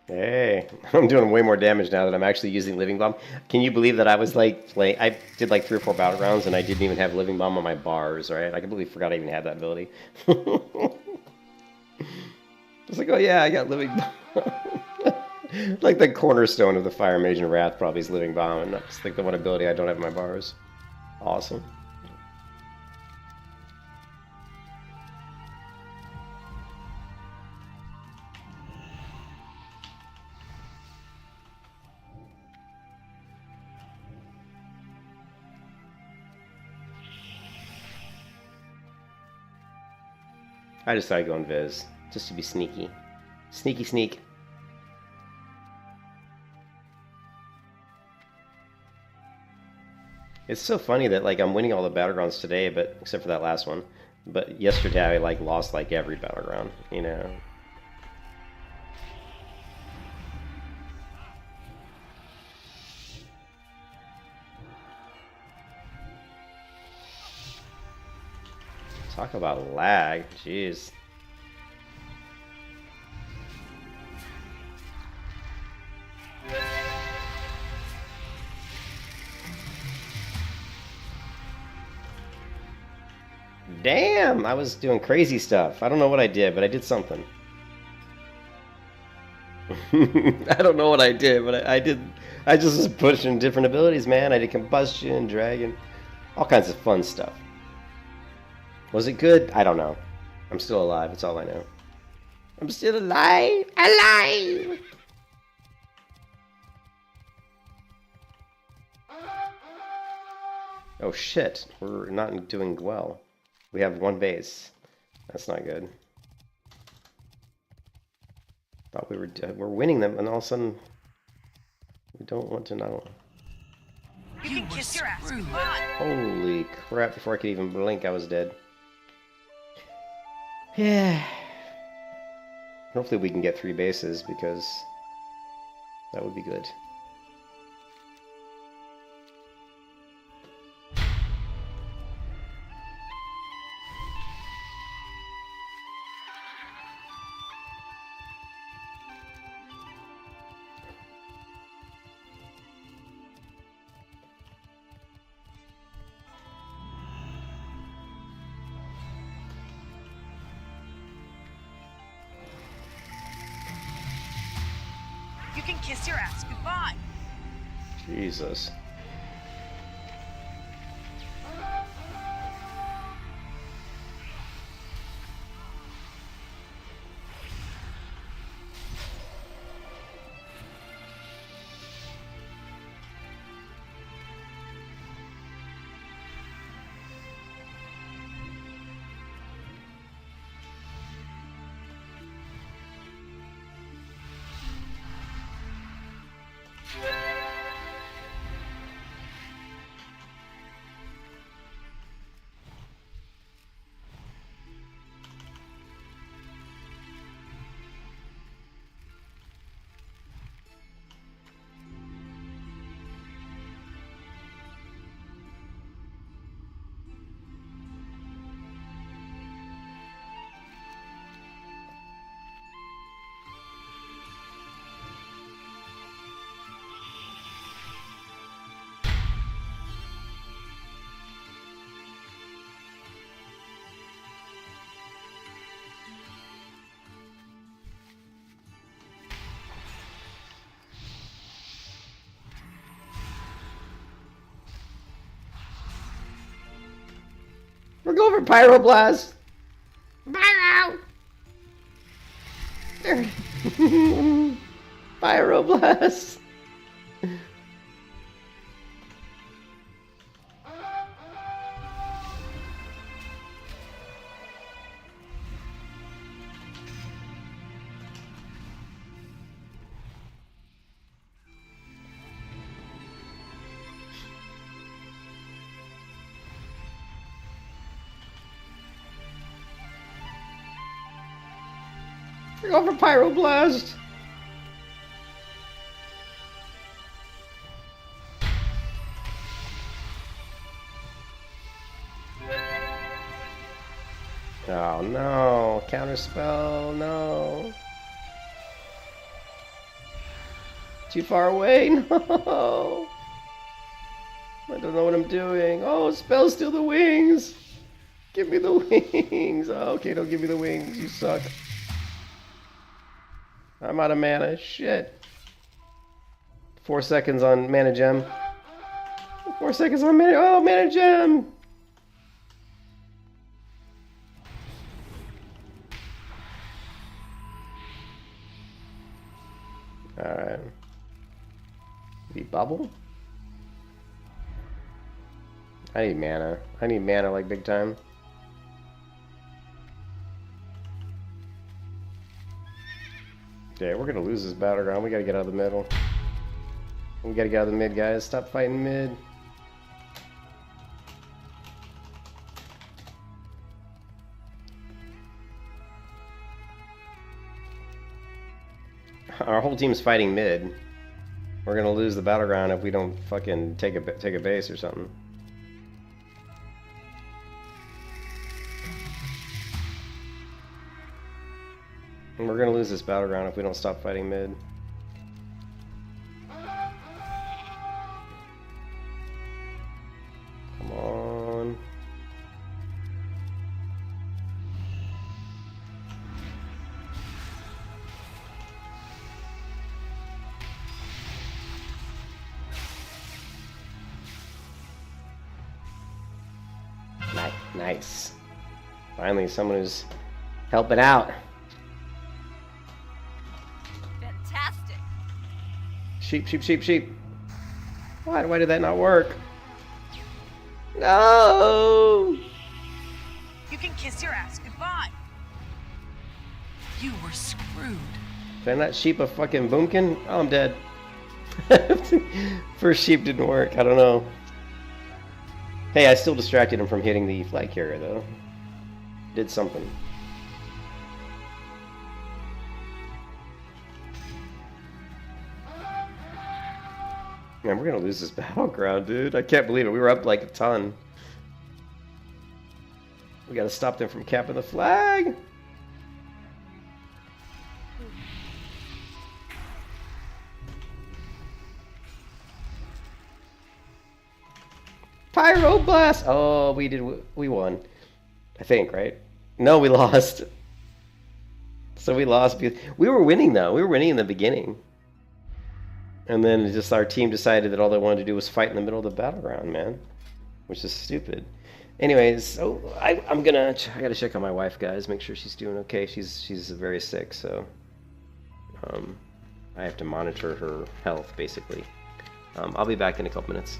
Hey, I'm doing way more damage now that I'm actually using Living Bomb. Can you believe that I was like playing? I did like 3 or 4 Battlegrounds and I didn't even have Living Bomb on my bars, right? I completely forgot I even had that ability. It's like, oh yeah, I got Living Bomb. Like the cornerstone of the Fire Mage and Wrath probably is Living Bomb, and that's like the one ability I don't have in my bars. Awesome. I decided to go on Viz, just to be sneaky. Sneaky sneak. It's so funny that like I'm winning all the Battlegrounds today, but except for that last one. But yesterday I like lost like every Battleground, you know. Talk about lag, jeez. Damn, I was doing crazy stuff. I don't know what I did, but I did something. I don't know what I did, but I just was pushing different abilities, man. I did combustion, dragon, all kinds of fun stuff. Was it good? I don't know. I'm still alive, that's all I know. I'm still alive! Alive! Oh shit, we're not doing well. We have 1 base. That's not good. Thought we're winning them, and all of a sudden we don't want to know. You can kiss your ass goodbye. Holy crap! Before I could even blink, I was dead. Yeah. Hopefully we can get 3 bases because that would be good. You can kiss your ass goodbye. Jesus. We're going for Pyroblast! Pyro! Pyroblast! We're going for Pyroblast! Oh no, counterspell, no. Too far away, no. I don't know what I'm doing. Oh, spell steal the wings. Give me the wings. Oh, okay, don't give me the wings. You suck. I'm out of mana. Shit. 4 seconds on mana gem. 4 seconds on mana. Oh, mana gem. Alright. The bubble? I need mana. I need mana like big time. Yeah, we're gonna lose this battleground. We gotta get out of the middle. We gotta get out of the mid, guys. Stop fighting mid. Our whole team's fighting mid. We're gonna lose the battleground if we don't fucking take a base or something. And we're gonna lose this battleground if we don't stop fighting mid. Come on. Nice. Finally, someone who's helping out. Fantastic. Sheep, sheep, sheep, sheep. Why did that not work? No! You can kiss your ass goodbye. You were screwed. Can that sheep a fucking boomkin? Oh, I'm dead. First sheep didn't work. I don't know. Hey, I still distracted him from hitting the flag carrier, though. Did something. Man, we're gonna lose this battleground, dude. I can't believe it. We were up like a ton. We gotta stop them from capping the flag. Pyroblast! Oh, we won. I think, right? No, we lost. So we lost. We were winning, though. We were winning in the beginning. And then just our team decided that all they wanted to do was fight in the middle of the battleground, man. Which is stupid. Anyways, I gotta check on my wife, guys. Make sure she's doing okay. She's very sick, so I have to monitor her health, basically. I'll be back in a couple minutes.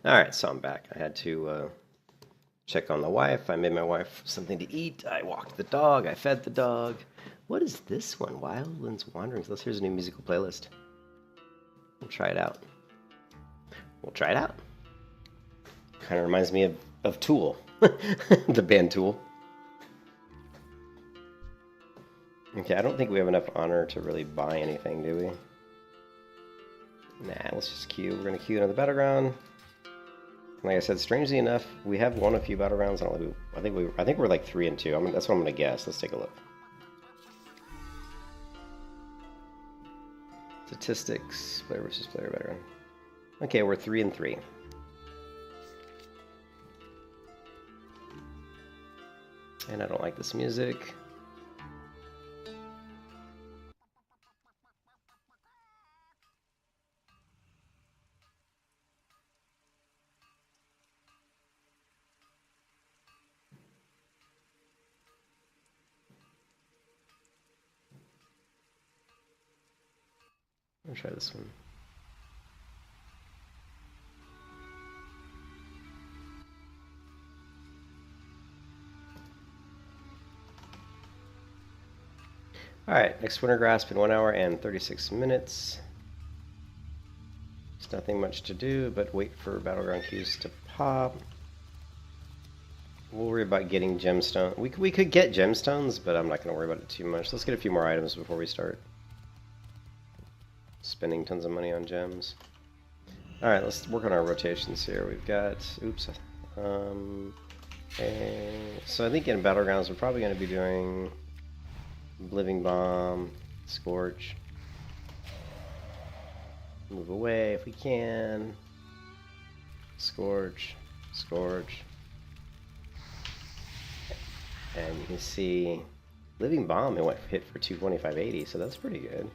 Alright, so I'm back. I had to check on the wife. I made my wife something to eat. I walked the dog. I fed the dog. What is this one? Wildlands Wanderings. Here's a new musical playlist. We'll try it out. We'll try it out. Kind of reminds me of Tool. The band Tool. Okay, I don't think we have enough honor to really buy anything, do we? Nah, let's just queue. We're going to queue into the Battleground. Like I said, strangely enough, we have won a few Battlegrounds. I think we're like 3 and 2. That's what I'm gonna guess. Let's take a look. Statistics, player versus player Battleground. Okay, we're 3 and 3. And I don't like this music. I'll try this one. Alright, next Winter Grasp in 1 hour and 36 minutes. There's nothing much to do but wait for Battleground queues to pop. We'll worry about getting gemstones. We could get gemstones, but I'm not going to worry about it too much. Let's get a few more items before we start spending tons of money on gems. Alright, let's work on our rotations here. We've got... Oops. So I think in Battlegrounds we're probably going to be doing... Living Bomb, Scorch. Move away if we can. Scorch, Scorch. And you can see Living Bomb, it hit for 225.80, so that's pretty good.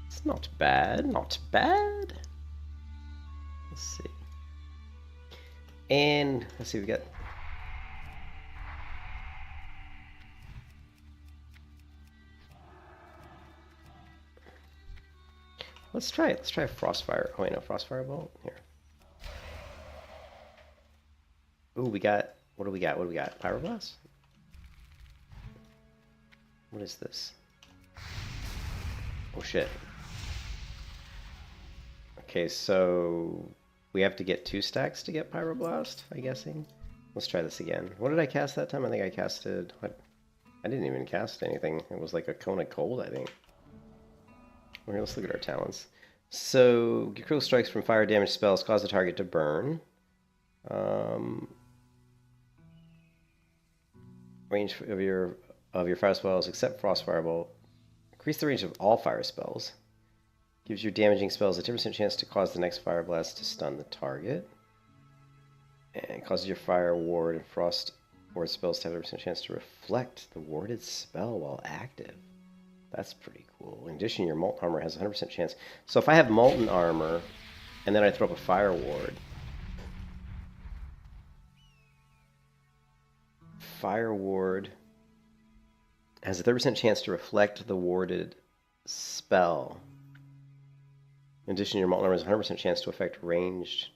It's not bad, not bad. Let's see. And let's see, we got... Let's try it. Let's try Frostfire. Oh wait, no, Frostfire Bolt. Here. Ooh, we got... What do we got? What do we got? Pyroblast? What is this? Oh shit. Okay, so... We have to get 2 stacks to get Pyroblast, I'm guessing. Let's try this again. What did I cast that time? I think I casted... What? I didn't even cast anything. It was like a Cone of Cold, I think. Okay, let's look at our talents. So, your critical strikes from fire damage spells cause the target to burn. Range of your fire spells except Frost Firebolt. Increase the range of all fire spells. Gives your damaging spells a 10% chance to cause the next fire blast to stun the target. And causes your fire ward and frost ward spells to have a 10% chance to reflect the warded spell while active. That's pretty cool. In addition, your Molten Armor has a 100% chance. So if I have Molten Armor, and then I throw up a Fire Ward, Fire Ward has a 30% chance to reflect the warded spell. In addition, your Molten Armor has a 100% chance to affect ranged.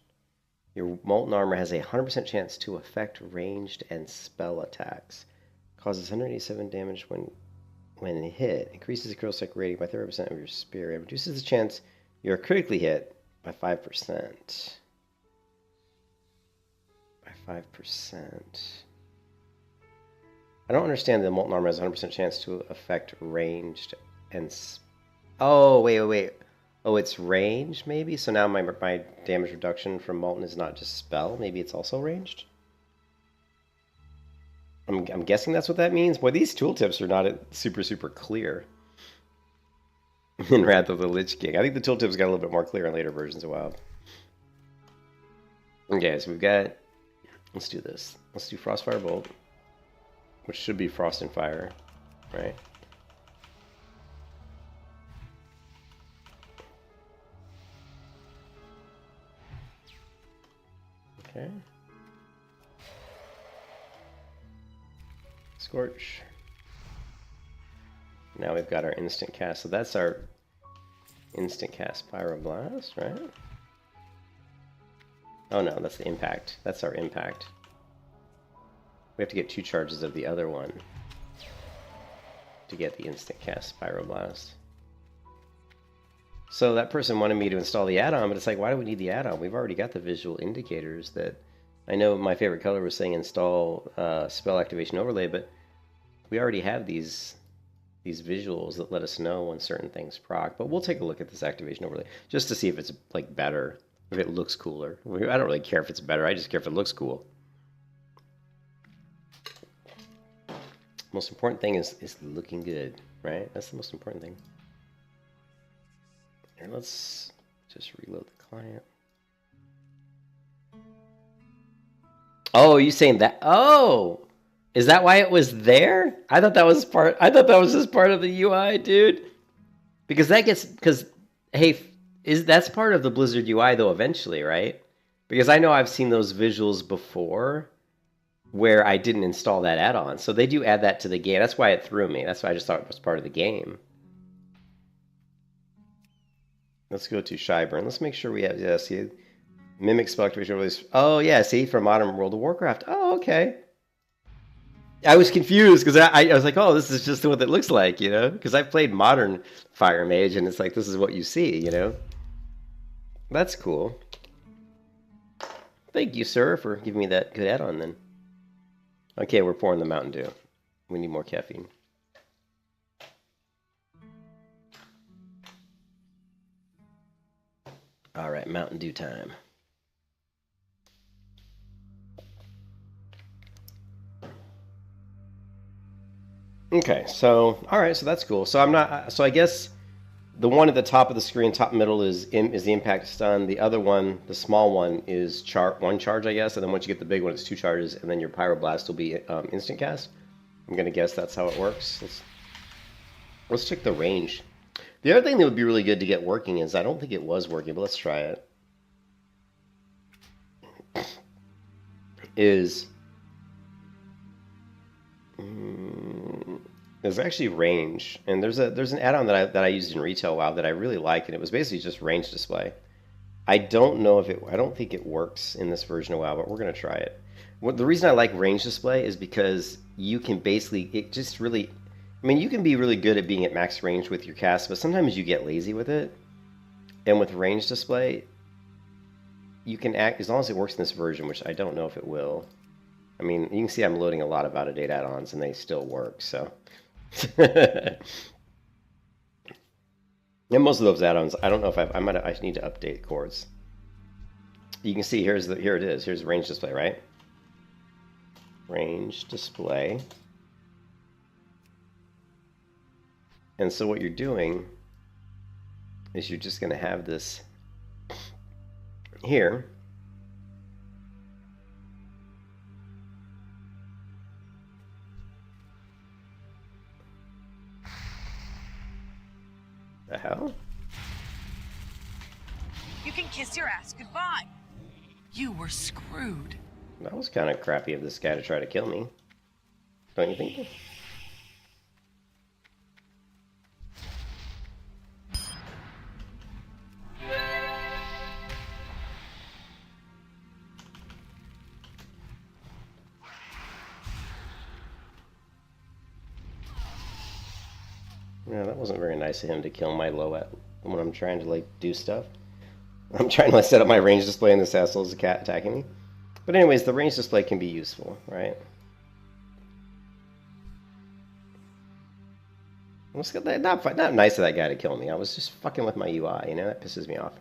Your Molten Armor has a 100% chance to affect ranged and spell attacks. Causes 187 damage when hit. Increases the critical strike rating by 30% of your spear. It reduces the chance you are critically hit by 5%. By 5%. I don't understand the Molten Armor has a 100% chance to affect ranged and... Oh, wait. Oh, it's ranged, maybe? So now my damage reduction from Molten is not just spell. Maybe it's also ranged? I'm guessing that's what that means. Boy, these tooltips are not super clear in Wrath of the Lich King. I think the tooltips got a little bit more clear in later versions of WoW. Okay, so we've got... Let's do this. Let's do Frostfire Bolt, which should be Frost and Fire, right? Okay. Scorch. Now we've got our instant cast. So that's our instant cast Pyroblast, right? Oh no, that's the impact. That's our impact. We have to get 2 charges of the other one to get the instant cast Pyroblast. So that person wanted me to install the add-on, but it's like, why do we need the add-on? We've already got the visual indicators that... I know my favorite color was saying install spell activation overlay, but we already have these these visuals that let us know when certain things proc. But we'll take a look at this activation overlay just to see if it's like better, if it looks cooler. I don't really care if it's better. I just care if it looks cool. Most important thing is looking good, right? That's the most important thing. Here, let's just reload the client. Oh, you saying that? Oh, is that why it was there? I thought that was part. I thought that was just part of the UI, dude. Because hey, that's part of the Blizzard UI though eventually, right? Because I know I've seen those visuals before where I didn't install that add-on. So they do add that to the game. That's why it threw me. That's why I just thought it was part of the game. Let's go to Shyburn. Let's make sure we have, yeah, see, Mimic spell activation release. Oh, yeah, see, from Modern World of Warcraft. Oh, okay. I was confused because I was like, oh, this is just what it looks like, you know? Because I've played Modern Fire Mage, and it's like, this is what you see, you know? That's cool. Thank you, sir, for giving me that good add-on, then. Okay, we're pouring the Mountain Dew. We need more caffeine. All right, Mountain Dew time. Okay, so all right, so that's cool. So I'm not. So I guess the one at the top of the screen, top middle, is the impact stun. The other one, the small one, is one charge, I guess. And then once you get the big one, it's 2 charges, and then your Pyroblast will be instant cast. I'm gonna guess that's how it works. Let's check the range. The other thing that would be really good to get working is, I don't think it was working, but let's try it. There's actually range, and there's an add-on that I used in retail WoW that I really like, and it was basically just range display. I don't think it works in this version of WoW, but we're gonna try it. The reason I like range display is because you can basically, I mean, you can be really good at being at max range with your cast, but sometimes you get lazy with it. And with range display, you can act, as long as it works in this version, which I don't know if it will. I mean, you can see I'm loading a lot of out-of-date add-ons, and they still work, so. And most of those add-ons, I don't know if I need to update chords. You can see here it is. Here's range display, right? Range display. And so what you're doing is you're just going to have this here. The hell? You can kiss your ass goodbye. You were screwed. That was kind of crappy of this guy to try to kill me. Don't you think? Yeah, that wasn't very nice of him to kill my low at when I'm trying to like do stuff. I'm trying to set up my range display and this asshole is attacking me. But anyways, the range display can be useful, right? Not nice of that guy to kill me. I was just fucking with my UI, you know? That pisses me off.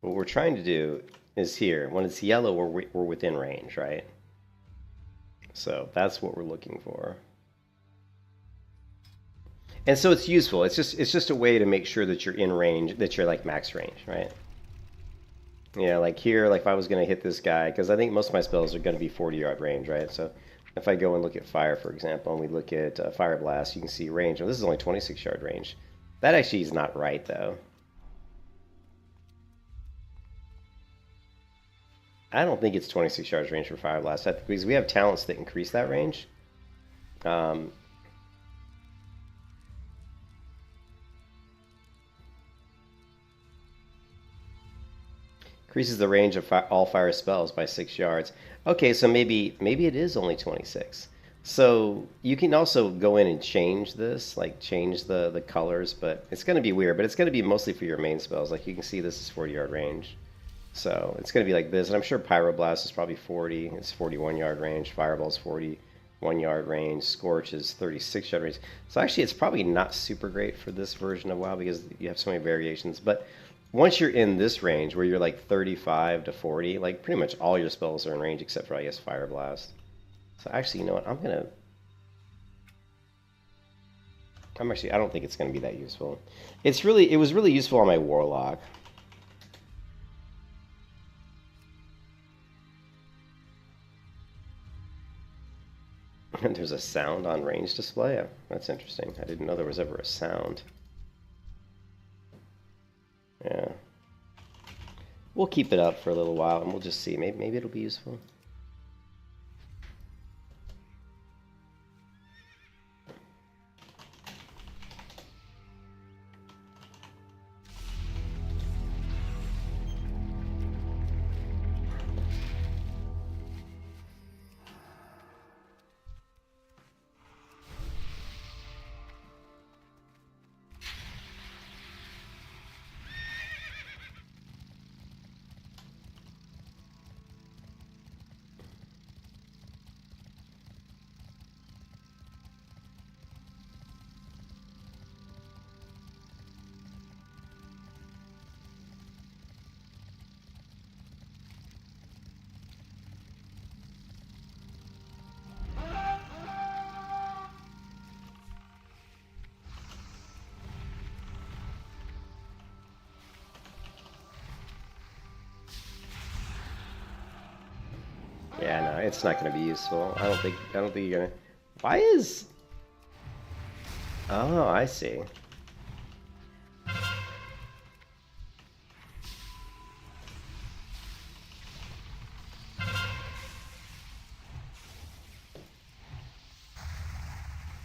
What we're trying to do is here. When it's yellow, we're within range, right? So that's what we're looking for. And so it's useful. It's just a way to make sure that you're in range, that you're like max range, right? Yeah, like here, like if I was going to hit this guy, because I think most of my spells are going to be 40-yard range, right? So if I go and look at fire, for example, and we look at fire blast, you can see range. Well, this is only 26-yard range. That actually is not right, though. I don't think it's 26 yards range for Fire Blast, because we have talents that increase that range. Increases the range of all fire spells by 6 yards. Okay, so maybe it is only 26. So you can also go in and change this, like change the colors, but it's going to be weird. But it's going to be mostly for your main spells. Like you can see this is 40-yard range. So it's going to be like this. And I'm sure Pyroblast is probably 40. It's 41-yard range. Fireball's 41-yard range. Scorch is 36-yard range. So actually it's probably not super great for this version of WoW because you have so many variations. But once you're in this range where you're like 35 to 40, like pretty much all your spells are in range except for, I guess, Fireblast. So actually, you know what? I don't think it's going to be that useful. It was really useful on my Warlock. There's a sound on range display. Yeah, that's interesting. I didn't know there was ever a sound. Yeah. We'll keep it up for a little while and we'll just see. Maybe it'll be useful. Yeah, no, it's not going to be useful. I don't think you're going to... Why is... Oh, I see.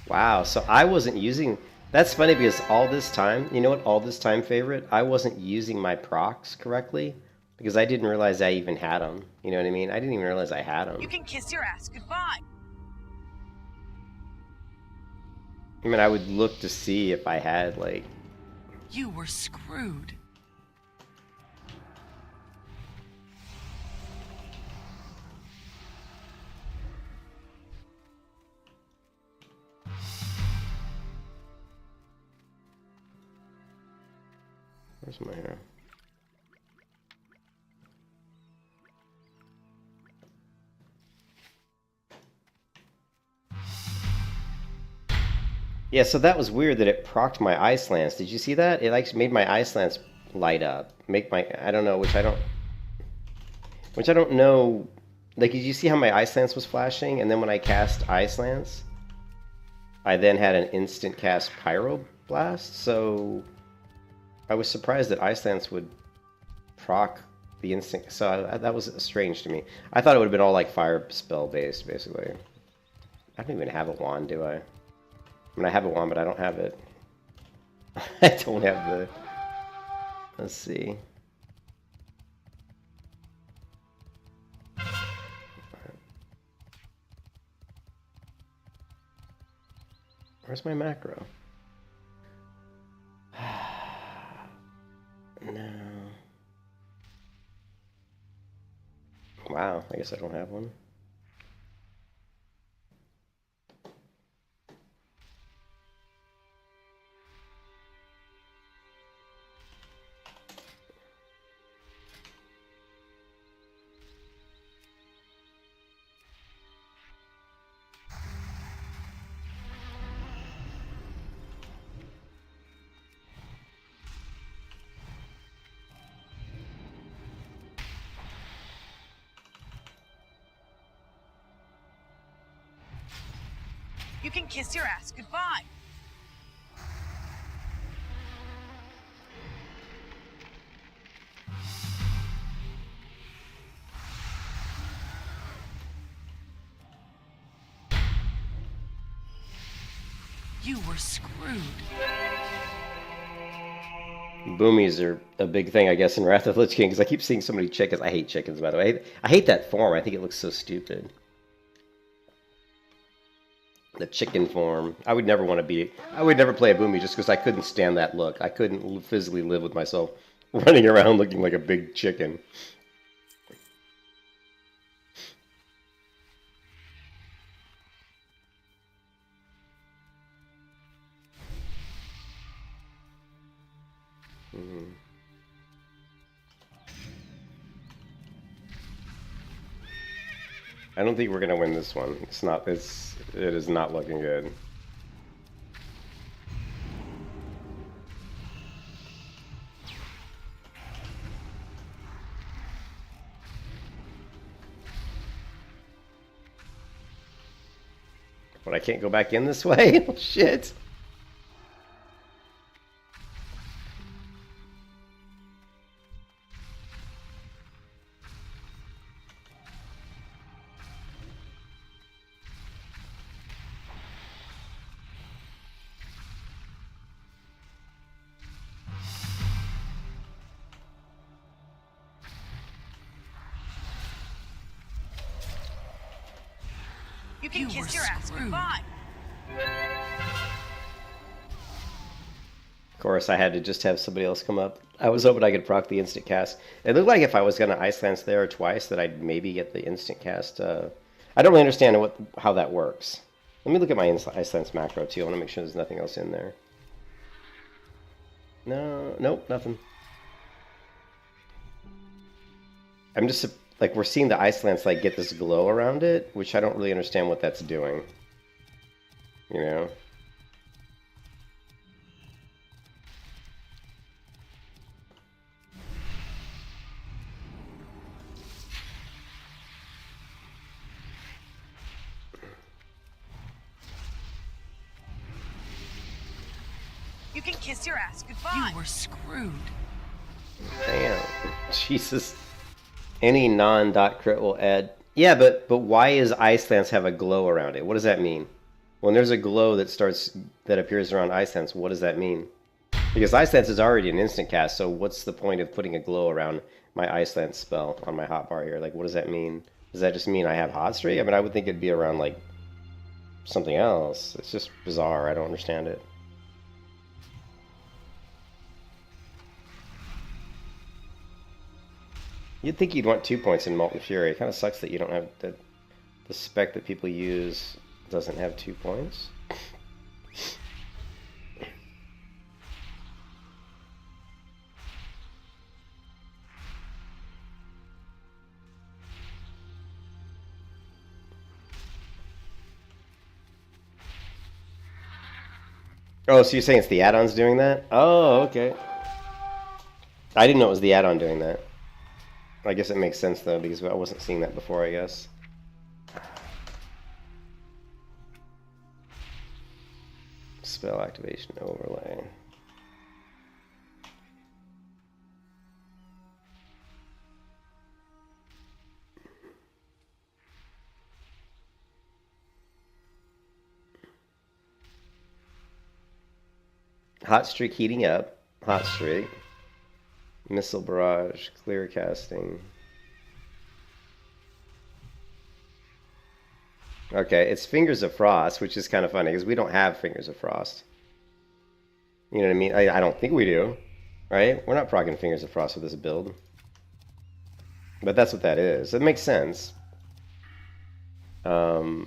Wow, so I wasn't using... That's funny because all this time, you know what, all this time, favorite, I wasn't using my procs correctly. Because I didn't realize I even had them. You know what I mean? I didn't even realize I had them. You can kiss your ass goodbye. I mean, I would look to see if I had, like... You were screwed. Where's my hair? Yeah, so that was weird that it procced my ice lance. Did you see that? It like made my ice lance light up. I don't know, which I don't know. Like, did you see how my ice lance was flashing? And then when I cast ice lance, I then had an instant cast Pyroblast. So I was surprised that ice lance would proc the instant. So that was strange to me. I thought it would have been all like fire spell based, basically. I don't even have a wand, do I? I mean, I have a wand, but I don't have it. I don't have the... Let's see. Where's my macro? No. Wow, I guess I don't have one. You can kiss your ass goodbye. You were screwed. Boomies are a big thing, I guess, in Wrath of the Lich King, because I keep seeing so many chickens. I hate chickens, by the way. I hate that form. I think it looks so stupid. The chicken form. I would never want to be... I would never play a Boomy just because I couldn't stand that look. I couldn't physically live with myself running around looking like a big chicken. I don't think we're gonna win this one. It is not looking good. But I can't go back in this way? Oh, shit. You can kiss your ass goodbye. Of course, I had to just have somebody else come up. I was hoping I could proc the instant cast. It looked like if I was going to Ice Lance there twice that I'd maybe get the instant cast. I don't really understand how that works. Let me look at my Ice Lance macro too. I want to make sure there's nothing else in there. No, nope, nothing. I'm just... like, we're seeing the Ice Lance, like, get this glow around it, which I don't really understand what that's doing. You know? You can kiss your ass goodbye. You were screwed. Damn. Jesus. Any non-dot crit will add... Yeah, but why is Ice Lance have a glow around it? What does that mean? When there's a glow that appears around Ice Lance, what does that mean? Because Ice Lance is already an instant cast, so what's the point of putting a glow around my Ice Lance spell on my hotbar here? Like, what does that mean? Does that just mean I have hot streak? I mean, I would think it'd be around, like, something else. It's just bizarre. I don't understand it. You'd think you'd want 2 points in Molten Fury. It kind of sucks that you don't have the spec that people use doesn't have 2 points. Oh, so you're saying it's the add-ons doing that? Oh, okay. I didn't know it was the add-on doing that. I guess it makes sense, though, because I wasn't seeing that before, I guess. Spell activation overlay. Hot streak heating up. Hot streak. Missile barrage. Clear casting. Okay, it's Fingers of Frost, which is kind of funny because we don't have Fingers of Frost. You know what I mean? I don't think we do, right? We're not proccing Fingers of Frost with this build. But that's what that is. It makes sense. Yeah,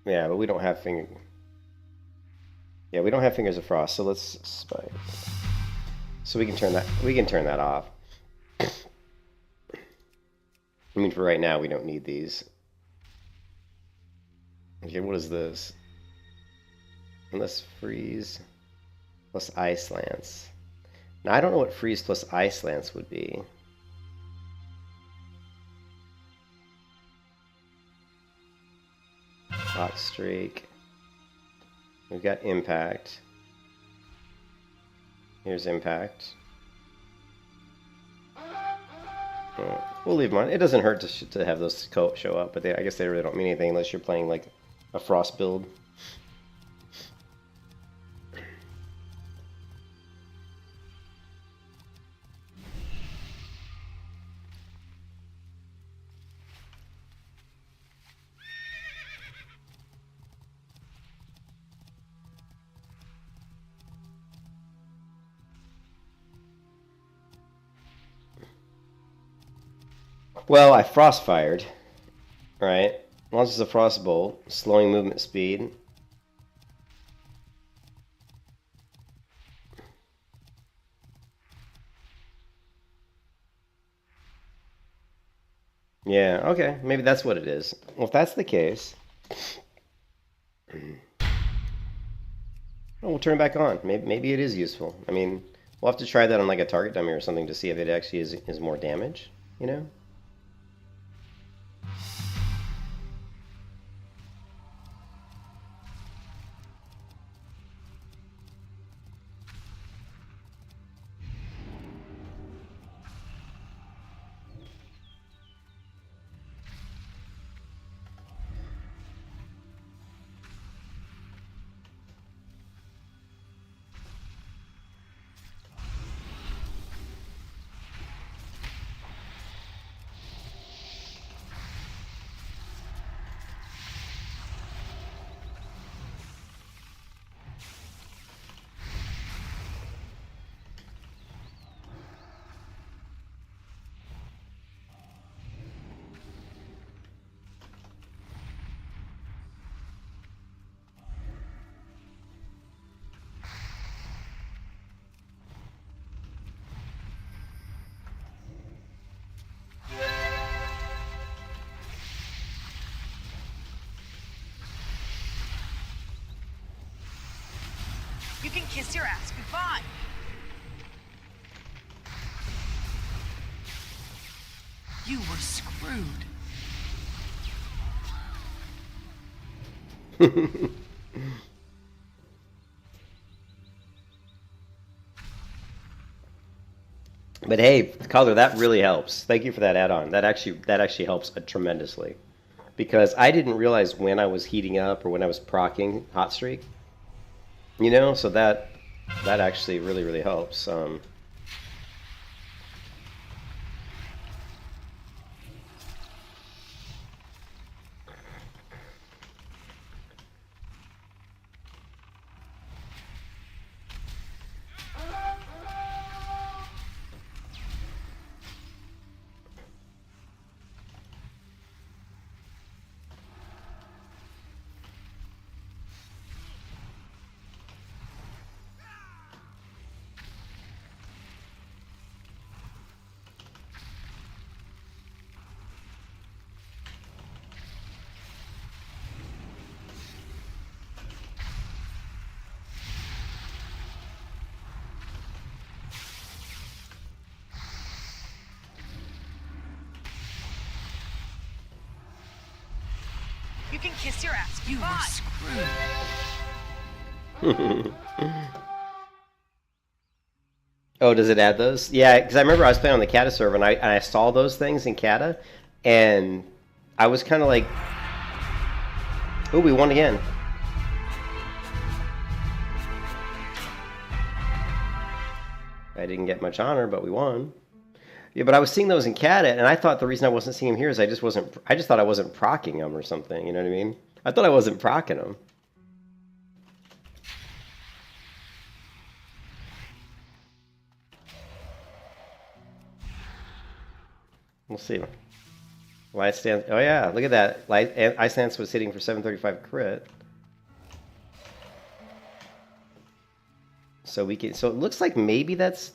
but we don't have Yeah, we don't have Fingers of Frost, so let's spike. So we can turn that off. I mean, for right now, we don't need these. Okay, what is this? Unless freeze plus Ice Lance. Now, I don't know what freeze plus Ice Lance would be. Hot streak. We've got impact. Here's impact. We'll leave them on. It doesn't hurt to have those show up, but I guess they really don't mean anything unless you're playing like a Frost build. Well, I frostfired, right? Launches a frostbolt, slowing movement speed. Yeah, okay, maybe that's what it is. Well, if that's the case, well, we'll turn it back on. Maybe it is useful. I mean, we'll have to try that on like a target dummy or something to see if it actually is more damage, you know? You can kiss your ass goodbye. You were screwed. But hey, Color, that really helps. Thank you for that add-on. That actually helps tremendously. Because I didn't realize when I was heating up or when I was proccing Hot Streak. You know, so that actually really helps. You can kiss your ass goodbye. You were screwed. Oh, does it add those? Yeah, because I remember I was playing on the Cata server, and I saw those things in Cata, and I was kind of like, oh, we won again. I didn't get much honor, but we won. Yeah, but I was seeing those in Cata, and I thought the reason I wasn't seeing them here is I just thought I wasn't proccing them or something, you know what I mean? I thought I wasn't proccing them. We'll see. Light stance. Oh yeah, look at that. Ice Stance was hitting for 735 crit. So we can. So it looks like maybe that's.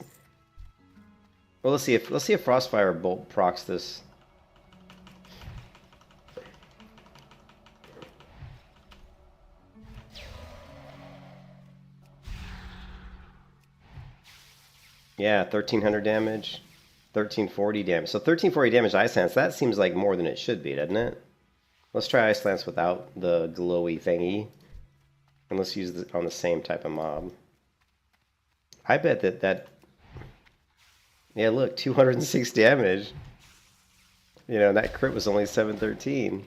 Well, let's see if Frostfire Bolt procs this. Yeah, 1300 damage, 1340 damage. So 1340 damage Ice Lance. That seems like more than it should be, doesn't it? Let's try Ice Lance without the glowy thingy, and let's use it on the same type of mob. I bet that. Yeah, look, 206 damage. You know, that crit was only 713.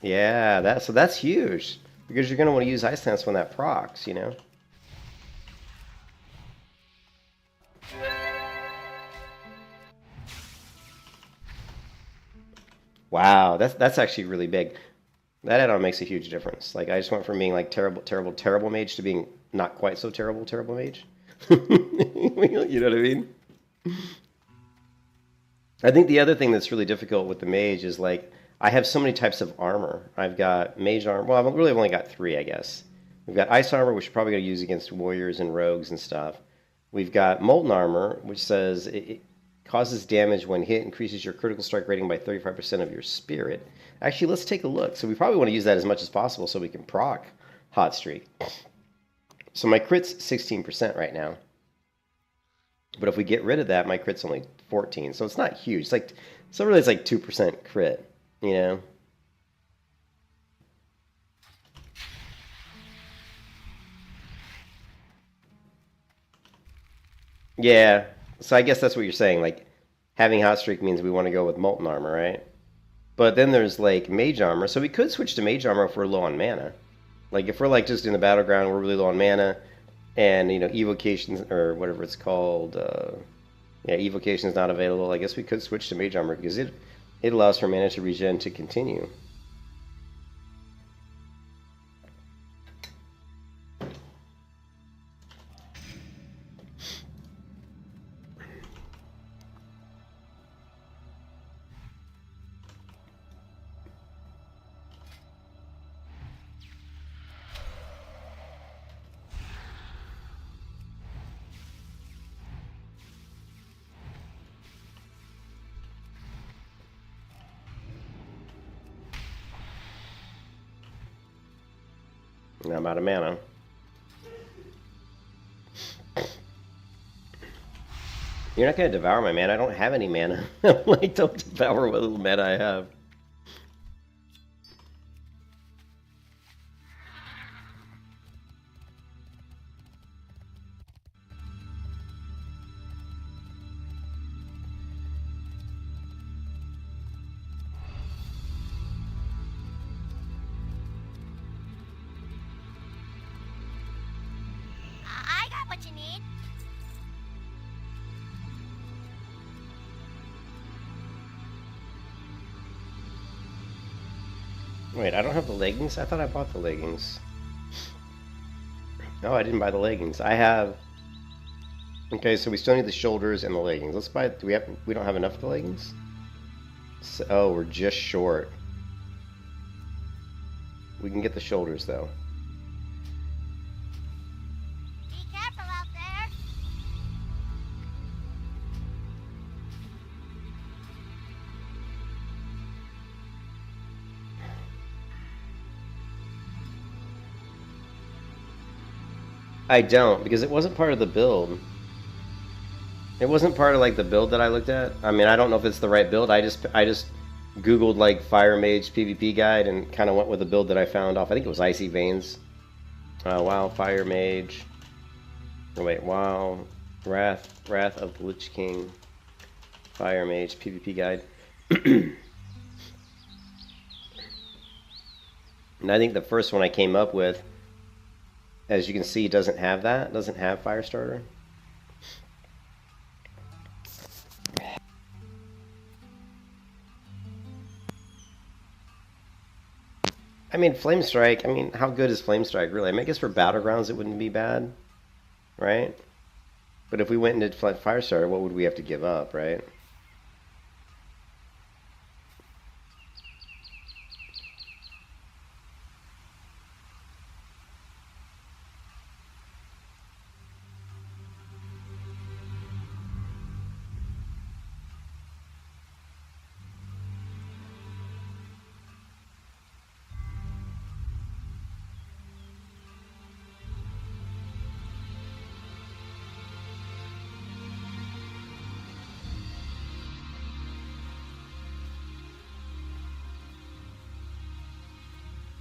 Yeah, so that's huge. Because you're going to want to use Ice Lance when that procs, you know? Wow, that's actually really big. That add-on makes a huge difference. Like, I just went from being like terrible mage to being not quite so terrible mage. You know what I mean? I think the other thing that's really difficult with the mage is like I have so many types of armor. I've got mage armor. Well, I've really only got 3, I guess. We've got ice armor, which we're probably going to use against warriors and rogues and stuff. We've got molten armor, which says it causes damage when hit, increases your critical strike rating by 35% of your spirit. Actually, let's take a look. So we probably want to use that as much as possible so we can proc hot streak. So my crit's 16% right now. But if we get rid of that, my crit's only 14. So it's not huge. It's like, so really it's like 2% crit, you know? Yeah, so I guess that's what you're saying. Like, having hot streak means we want to go with molten armor, right? But then there's like mage armor, so we could switch to mage armor if we're low on mana. Like if we're like just in the battleground, we're really low on mana, and you know evocations or whatever it's called, yeah, evocation is not available. I guess we could switch to mage armor because it allows for mana to regen to continue. Now I'm out of mana. You're not going to devour my mana. I don't have any mana. Like, don't devour what little mana I have. I got what you need. Wait, I don't have the leggings? I thought I bought the leggings. No, I didn't buy the leggings. I have... Okay, so we still need the shoulders and the leggings. Let's buy... We don't have enough of the leggings? So, oh, we're just short. We can get the shoulders, though. Be careful out there. I don't, because it wasn't part of the build. It wasn't part of like the build that I looked at. I mean, I don't know if it's the right build. I just Googled like Fire Mage PvP guide and kind of went with the build that I found off. I think it was Icy Veins. WoW Fire Mage. Oh wait, WoW Wrath of the Lich King. Fire Mage PvP guide. And I think the first one I came up with, as you can see, doesn't have that. Doesn't have Firestarter. I mean, Flame Strike, I mean, how good is Flame Strike, really? I mean, I guess for Battlegrounds it wouldn't be bad, right? But if we went into Firestarter, what would we have to give up, right?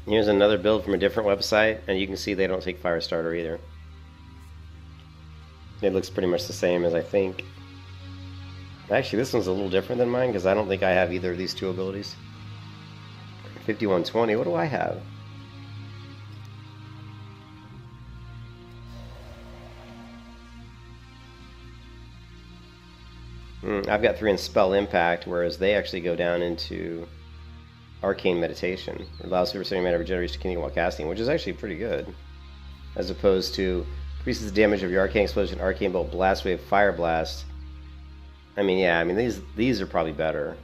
Here's another build from a different website, and you can see they don't take Firestarter either. It looks pretty much the same as I think. Actually, this one's a little different than mine, because I don't think I have either of these two abilities. 5120, what do I have? I've got 3 in Spell Impact, whereas they actually go down into Arcane Meditation. It allows super setting mana regeneration to continue while casting, which is actually pretty good. As opposed to increases the damage of your Arcane Explosion, Arcane Bolt, Blast Wave, Fire Blast, I mean, yeah, I mean these are probably better.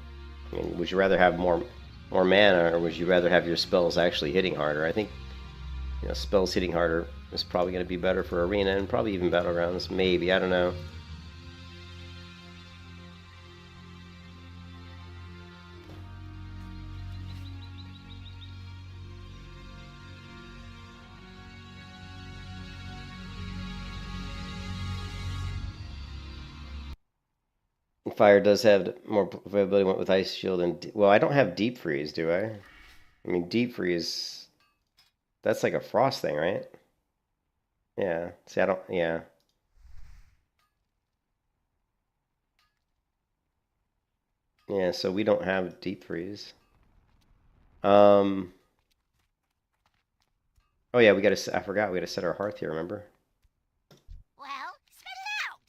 I mean, would you rather have more mana, or would you rather have your spells actually hitting harder? I think, you know, spells hitting harder is probably going to be better for arena and probably even battlegrounds. Maybe, I don't know. Fire does have more availability with Ice Shield and... Well, I don't have Deep Freeze, do I? I mean, Deep Freeze... That's like a Frost thing, right? Yeah. See, I don't... Yeah. Yeah, so we don't have Deep Freeze. Oh yeah, we gotta... I forgot, we gotta set our hearth here, remember? Well, spit it out.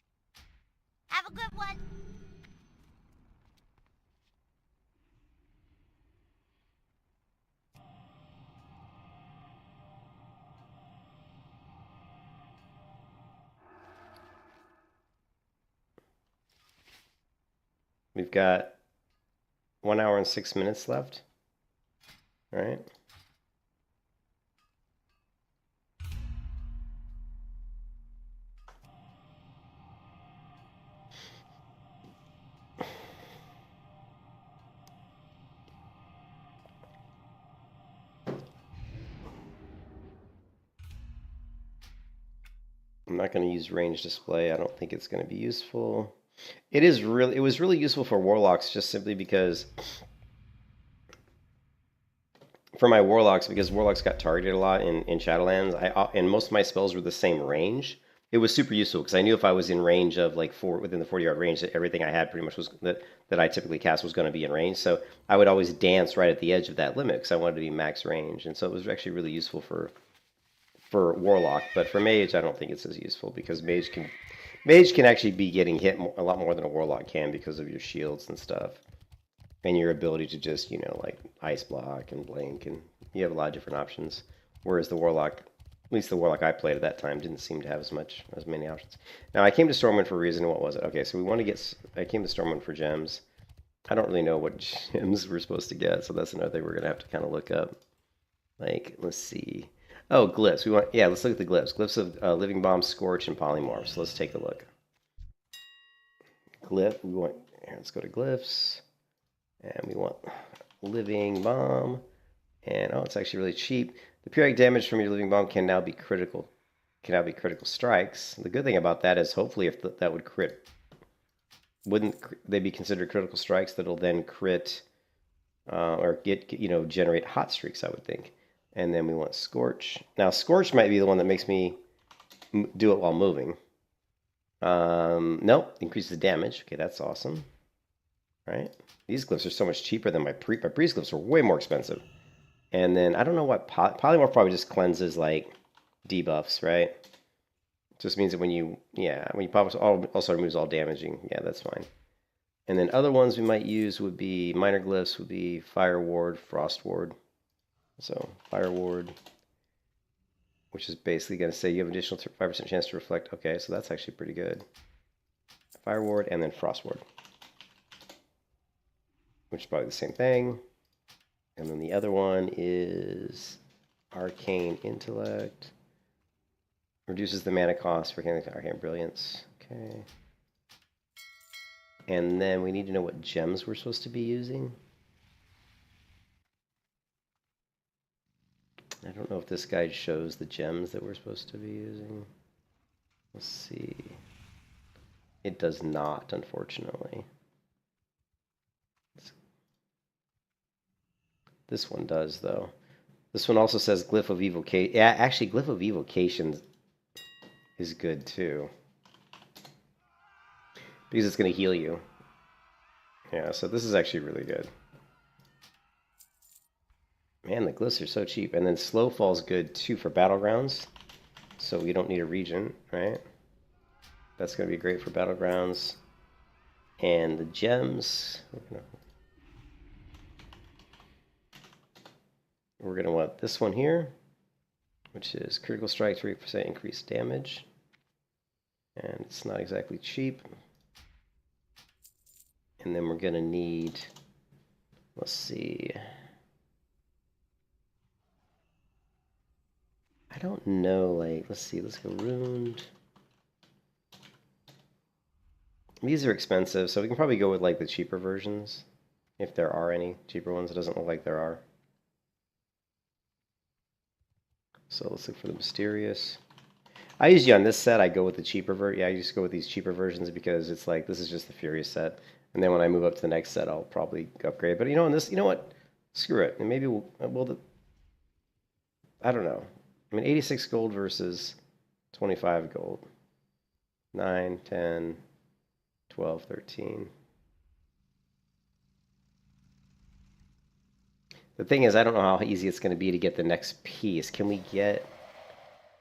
Have a good one. We've got 1 hour and 6 minutes left. All right. I'm not going to use range display. I don't think it's going to be useful. It was really useful for warlocks, just simply because for my warlocks, because warlocks got targeted a lot in Shadowlands, and most of my spells were the same range. It was super useful because I knew if I was in range of like within the 40-yard range, that everything I had pretty much was that I typically cast was going to be in range. So I would always dance right at the edge of that limit because I wanted to be max range, and so it was actually really useful for warlock. But for mage, I don't think it's as useful because mage can actually be getting hit a lot more than a warlock can because of your shields and stuff. And your ability to just, you know, like ice block and blink, and you have a lot of different options. Whereas the warlock, at least the warlock I played at that time, didn't seem to have as many options. Now I came to Stormwind for a reason. What was it? Okay, so I came to Stormwind for gems. I don't really know what gems we're supposed to get, so that's another thing we're gonna have to kind of look up. Like, let's see. Oh, glyphs. Let's look at the glyphs. Glyphs of Living Bomb, Scorch, and Polymorph. So let's take a look. Glyph. Here, let's go to glyphs. And we want Living Bomb. And oh, it's actually really cheap. The periodic damage from your Living Bomb can now be critical. Strikes. The good thing about that is hopefully if that would crit, wouldn't they be considered critical strikes that'll then crit or generate hot streaks, I would think. And then we want Scorch. Now Scorch might be the one that makes me do it while moving. Nope, increases damage. Okay, that's awesome. Right? These glyphs are so much cheaper than my priest glyphs are way more expensive. And then I don't know what polymorph probably just cleanses like debuffs, right? Just means that when you pop, also removes all damaging. Yeah, that's fine. And then other ones we might use would be minor glyphs, would be Fire Ward, Frost Ward. So Fire Ward, which is basically going to say you have an additional 5% chance to reflect. Okay, so that's actually pretty good. Fire Ward and then Frost Ward, which is probably the same thing. And then the other one is Arcane Intellect. Reduces the mana cost for Arcane Brilliance. Okay. And then we need to know what gems we're supposed to be using. I don't know if this guide shows the gems that we're supposed to be using. Let's see. It does not, unfortunately. This one does, though. This one also says Glyph of Evocation. Yeah, actually, Glyph of Evocation is good, too. Because it's going to heal you. Yeah, so this is actually really good. Man, the glyphs are so cheap. And then Slow Fall's good, too, for Battlegrounds. So we don't need a regent, right? That's going to be great for Battlegrounds. And the gems... We're going to want this one here, which is Critical Strike, 3% increased damage. And it's not exactly cheap. And then we're gonna need, let's see. I don't know, like, let's see, let's go ruined. These are expensive, so we can probably go with like the cheaper versions, if there are any cheaper ones. It doesn't look like there are. So let's look for the mysterious. I usually on this set I go with the cheaper version. Yeah, I just go with these cheaper versions because it's like this is just the Furious set, and then when I move up to the next set, I'll probably upgrade. But you know, in this, you know what? Screw it, and maybe we'll I don't know. I mean, 86 gold versus 25 gold. 9, 10. 12, 13. The thing is, I don't know how easy it's going to be to get the next piece. Can we get...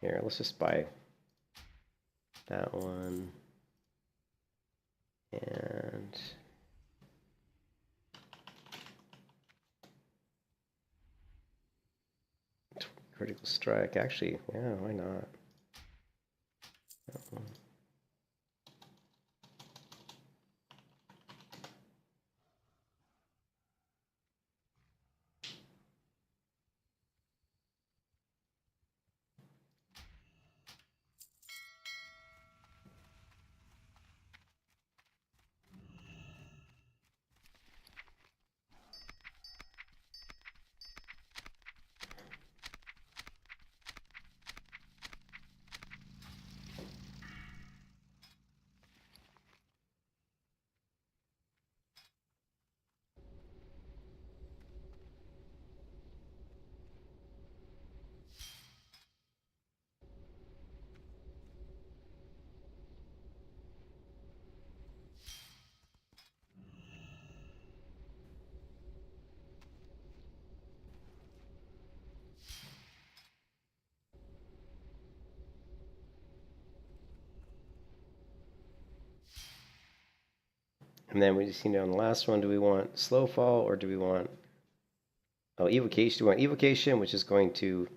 Here, let's just buy that one. And... Critical strike. Actually, yeah, why not? That one. And then we just need on the last one, do we want slow fall or do we want evocation? Do we want evocation, which is going to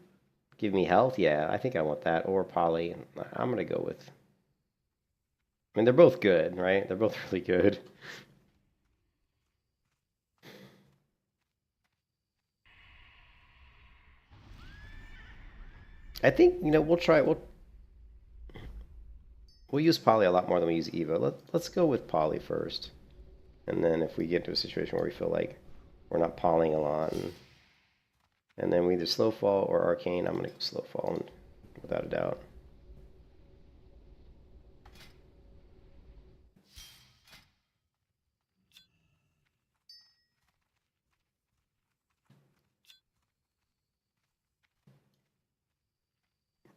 give me health? Yeah, I think I want that. Or poly. I'm gonna go with, I mean, they're both good, right? They're both really good. I think, you know, we'll use poly a lot more than we use evo. Let's go with poly first. And then if we get to a situation where we feel like we're not polying a lot, and then we either slow fall or arcane, I'm going to go slow fall, without a doubt.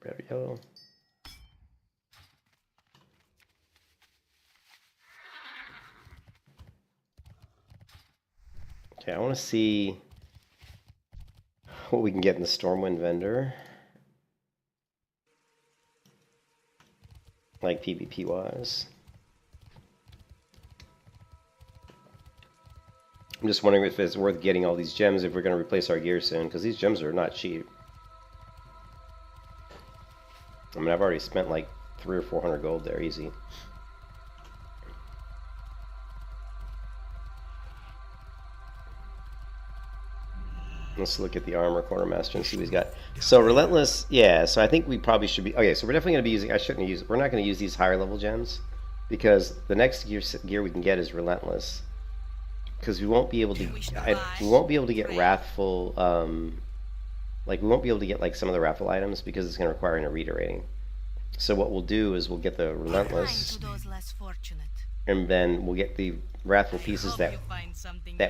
Red or yellow. Okay, I want to see what we can get in the Stormwind vendor. Like PvP wise. I'm just wondering if it's worth getting all these gems if we're going to replace our gear soon, because these gems are not cheap. I mean, I've already spent like 300 or 400 gold there, easy. Let's look at the armor quartermaster and see what he's got. So relentless, yeah. So I think we probably should be. Okay, so we're definitely going to be using. I shouldn't use. We're not going to use these higher level gems because the next gear we can get is relentless. Because we won't be able to. We won't be able to get wrathful. Like we won't be able to get like some of the wrathful items because it's going to require an Arita rating. So what we'll do is we'll get the relentless, and then we'll get the wrathful pieces that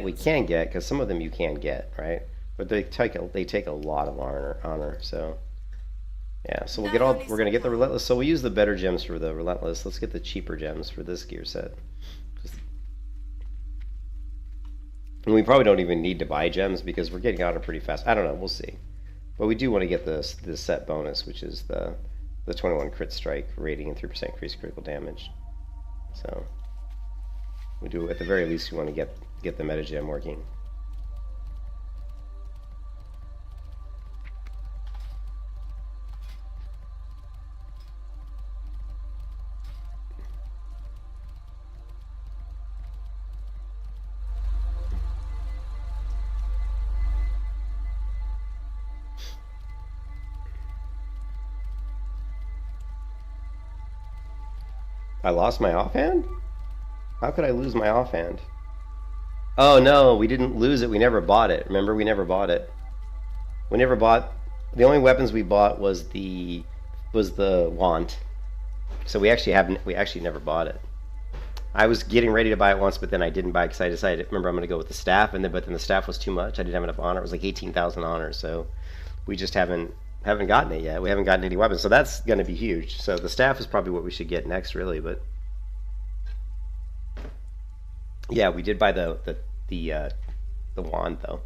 we can get because some of them you can get, right? But they take a lot of honor. So yeah, so we'll get all. We're gonna get the relentless. So we'll use the better gems for the relentless. Let's get the cheaper gems for this gear set. And we probably don't even need to buy gems because we're getting honor pretty fast. I don't know. We'll see. But we do want to get this set bonus, which is the 21 crit strike rating and 3% increased critical damage. So we do, at the very least, we want to get the meta gem working. I lost my offhand? How could I lose my offhand? Oh no, we didn't lose it. We never bought it. Remember, we never bought it. We never bought. The only weapons we bought was the wand. So we actually never bought it. I was getting ready to buy it once, but then I didn't buy it because I decided, remember, I'm going to go with the staff, but then the staff was too much. I didn't have enough honor. It was like 18,000 honor, so we just haven't gotten it yet. We haven't gotten any weapons, so that's going to be huge. So the staff is probably what we should get next, really. But yeah, we did buy the wand though.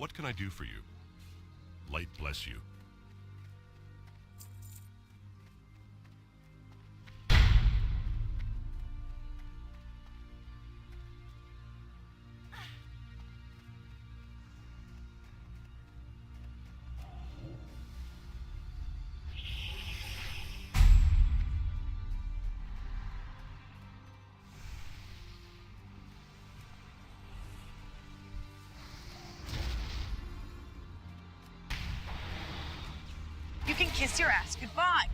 What can I do for you? Light bless you. You can kiss your ass goodbye.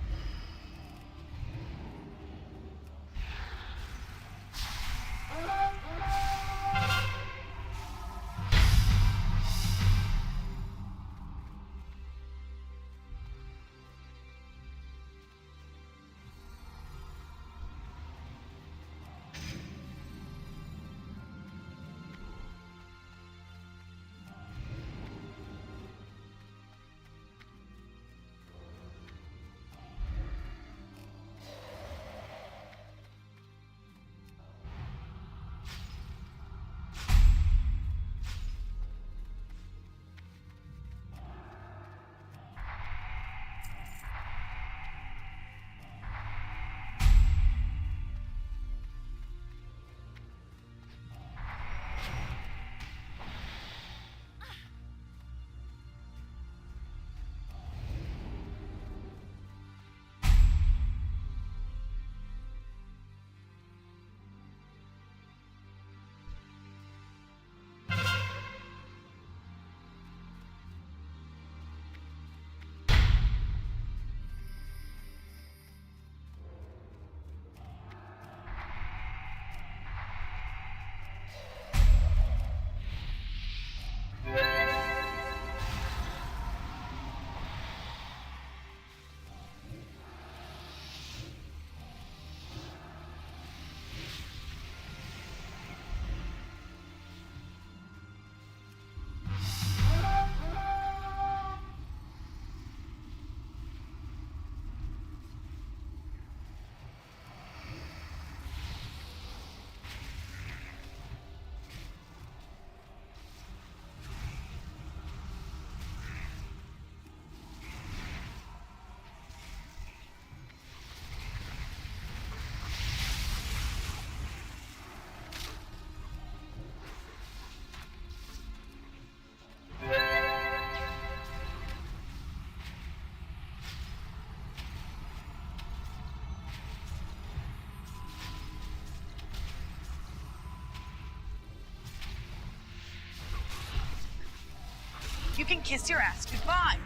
You can kiss your ass goodbye.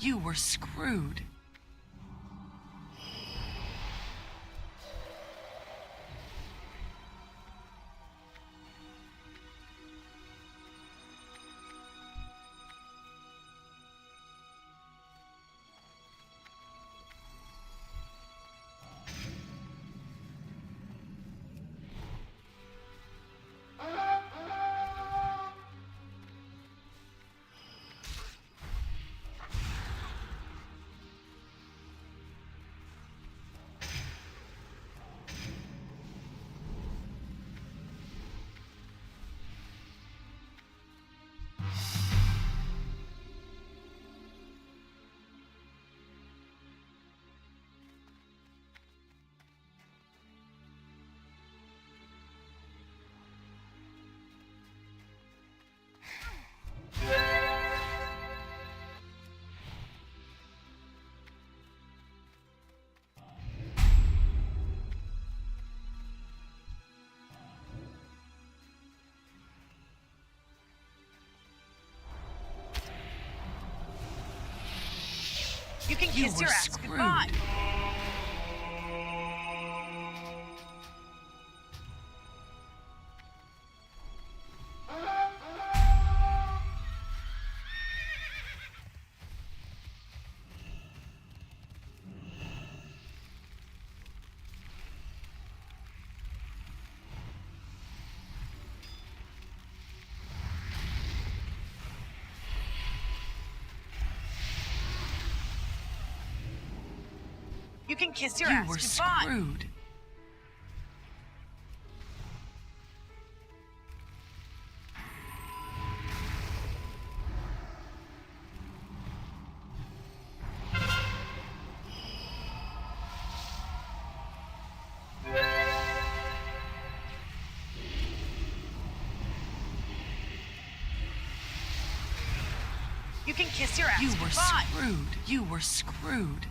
You were screwed. You can kiss your ass goodbye. You can kiss your ass goodbye. You were screwed. You can kiss your ass You were goodbye. screwed. You were screwed.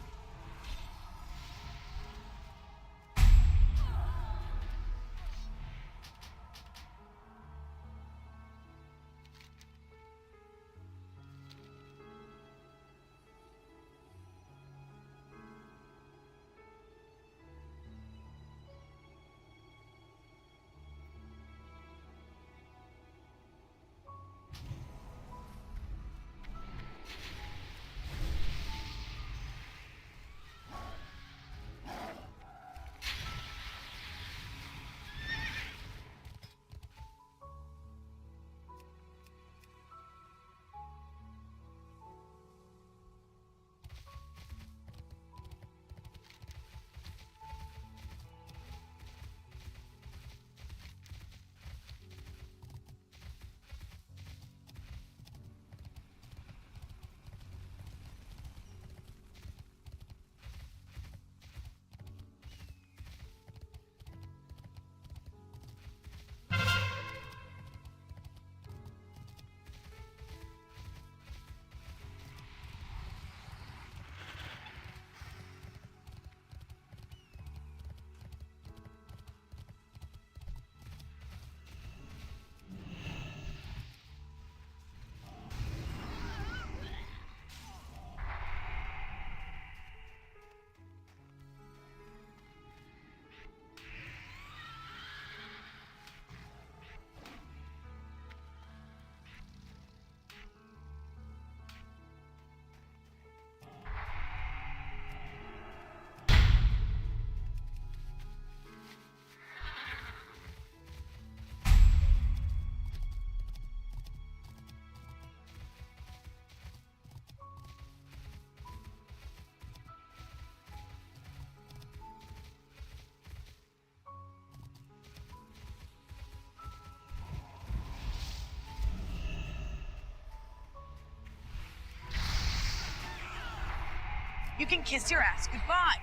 You can kiss your ass goodbye.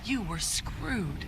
You were screwed.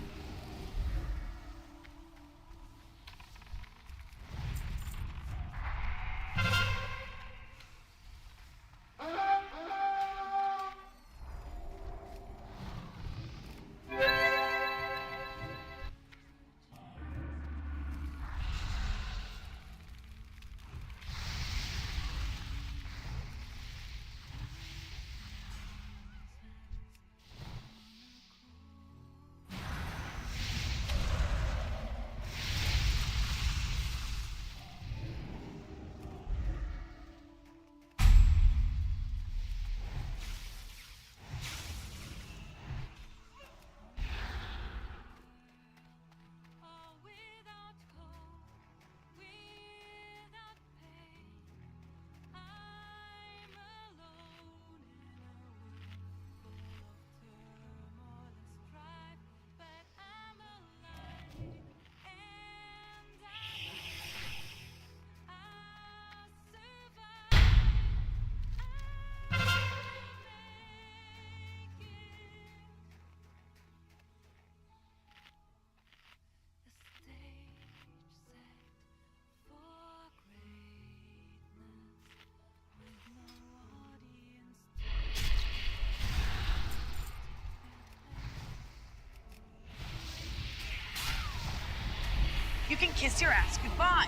You can kiss your ass goodbye.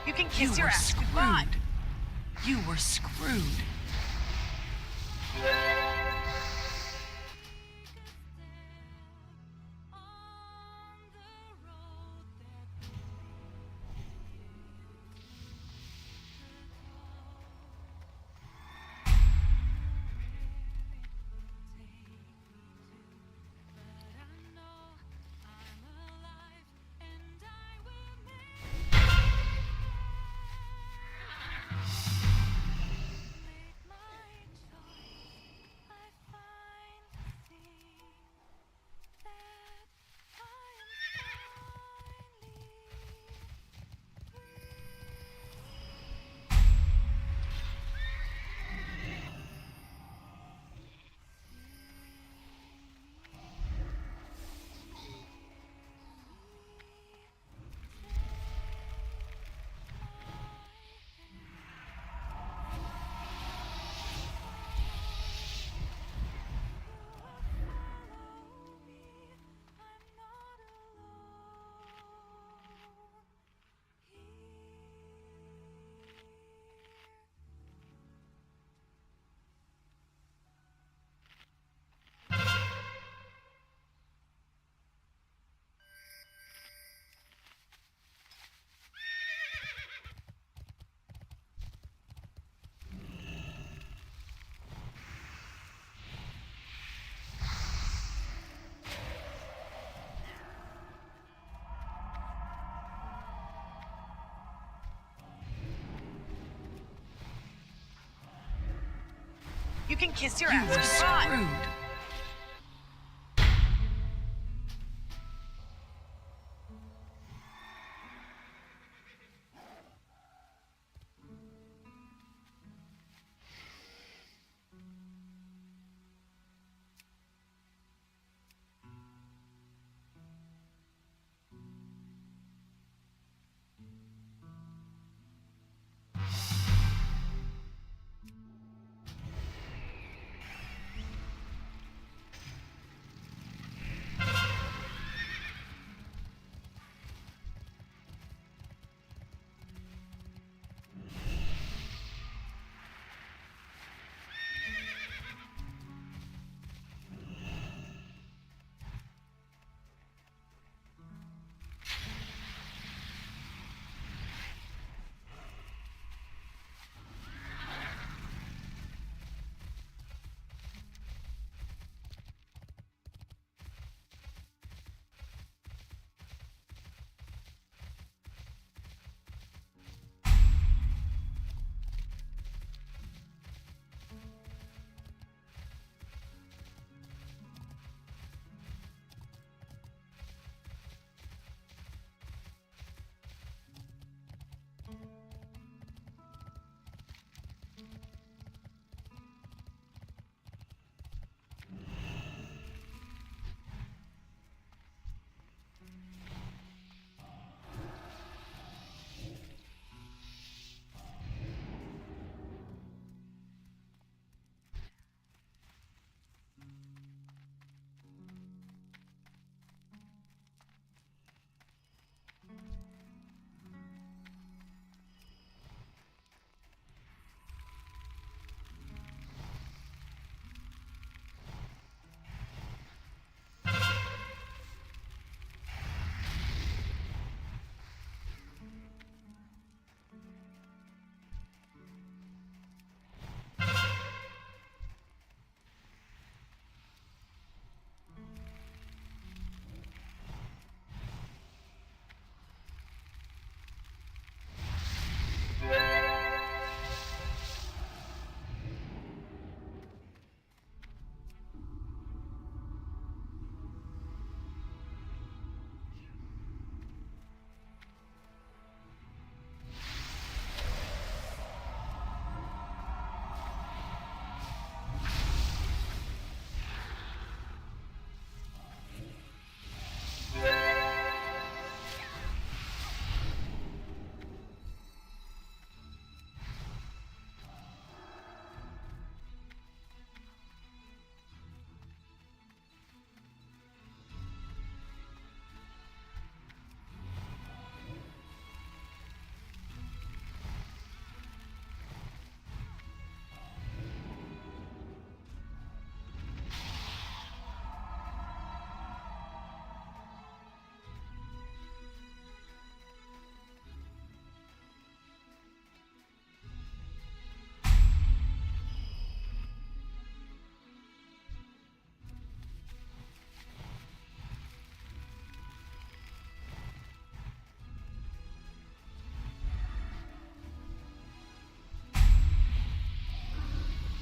You can kiss your ass goodbye. You were screwed. You can kiss your ass goodbye. Screwed.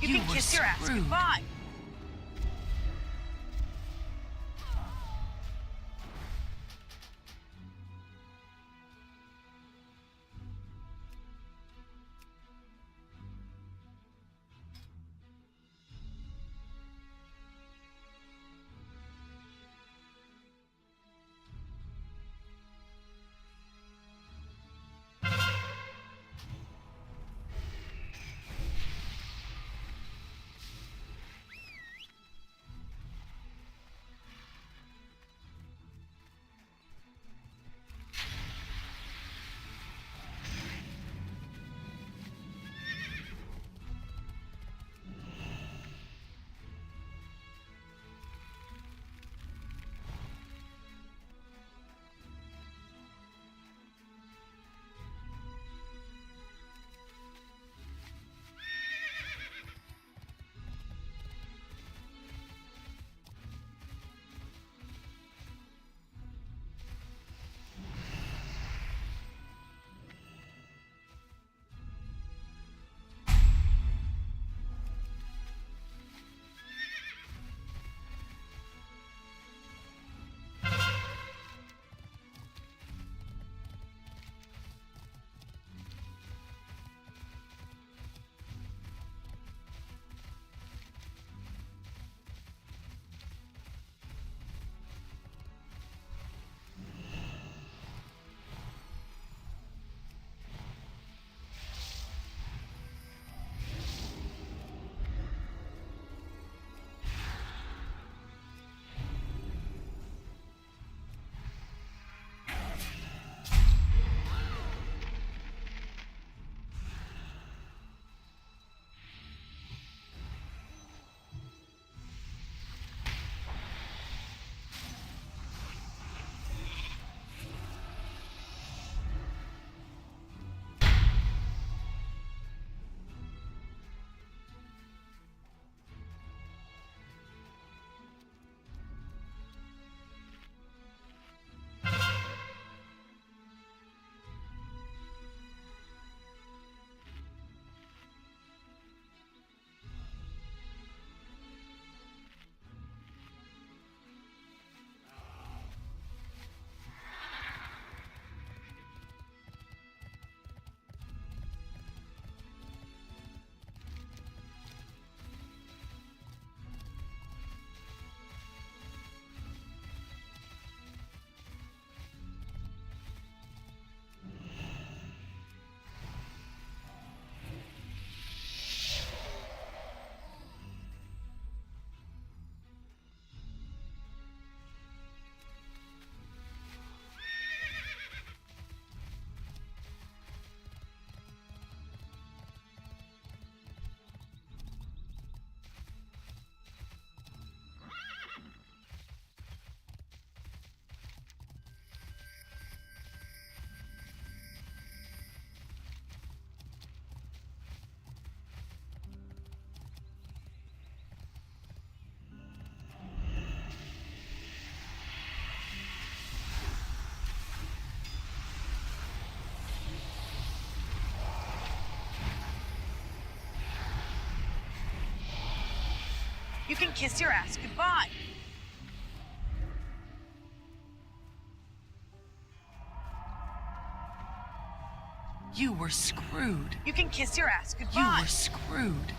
You can kiss your ass goodbye. You can kiss your ass goodbye. You were screwed. You can kiss your ass goodbye. You were screwed.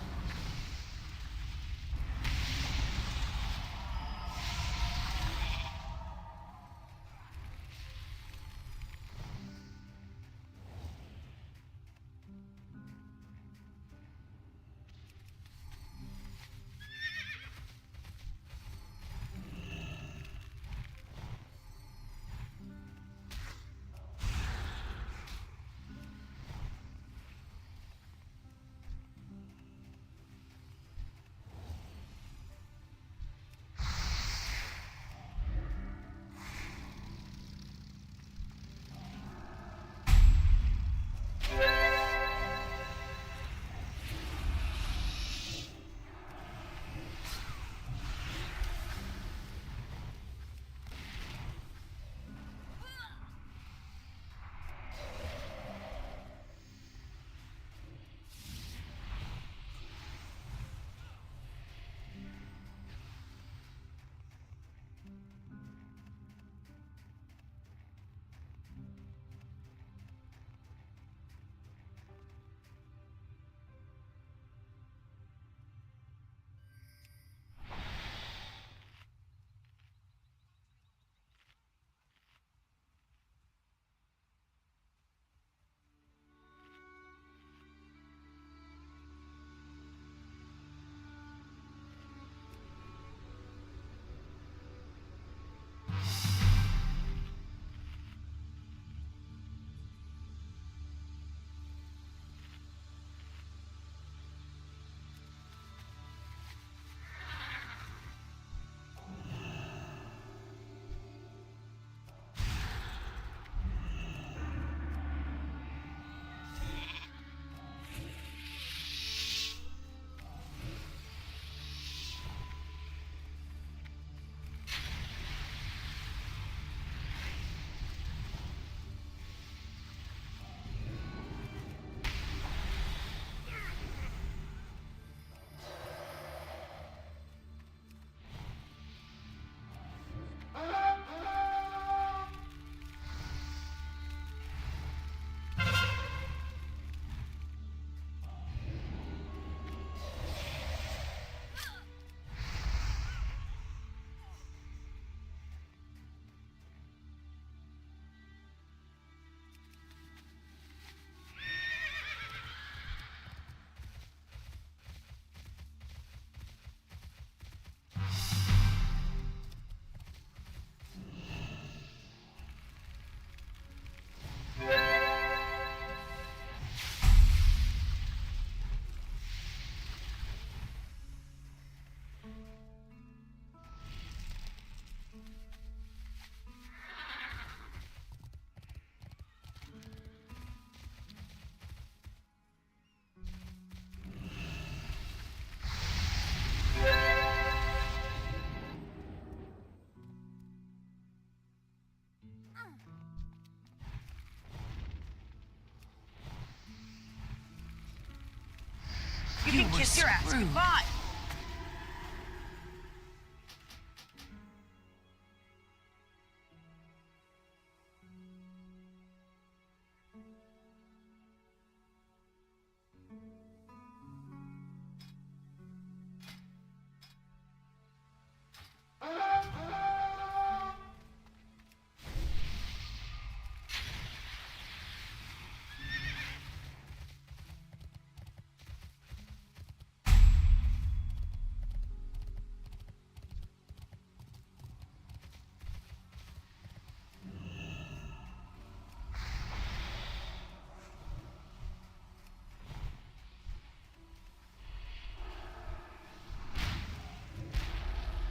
You can kiss your ass goodbye.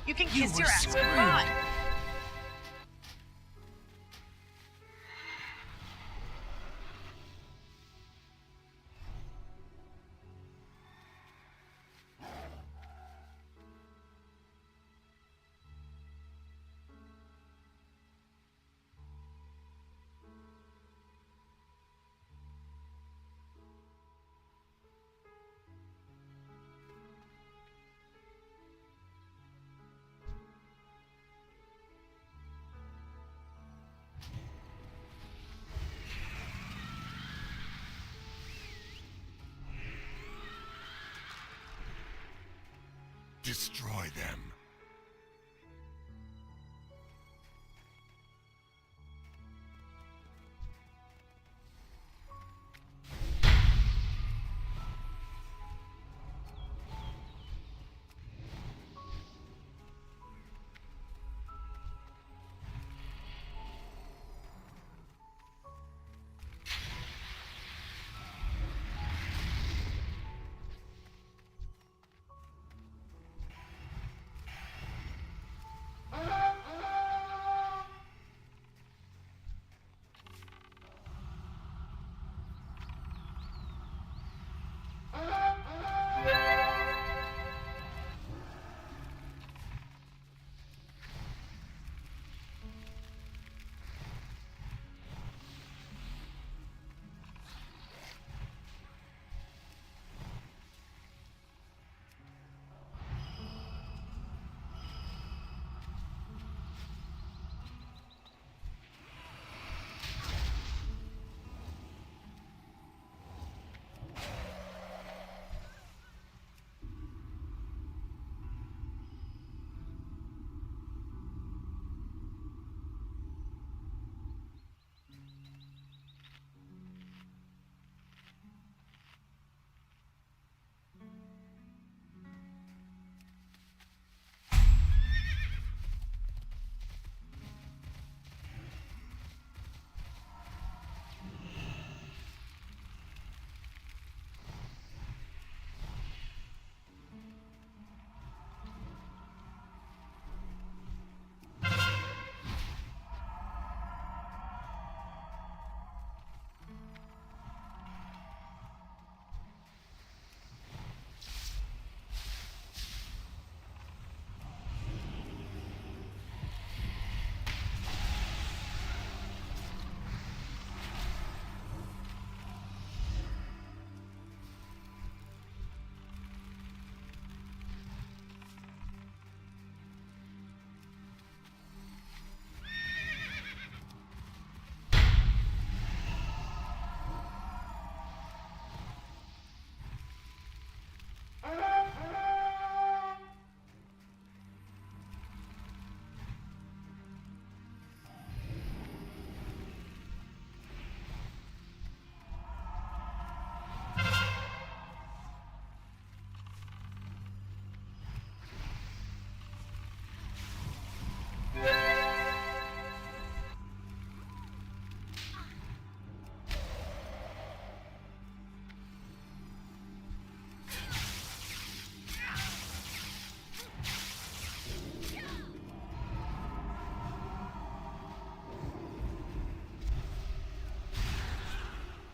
You can kiss your ass goodbye. Destroy them.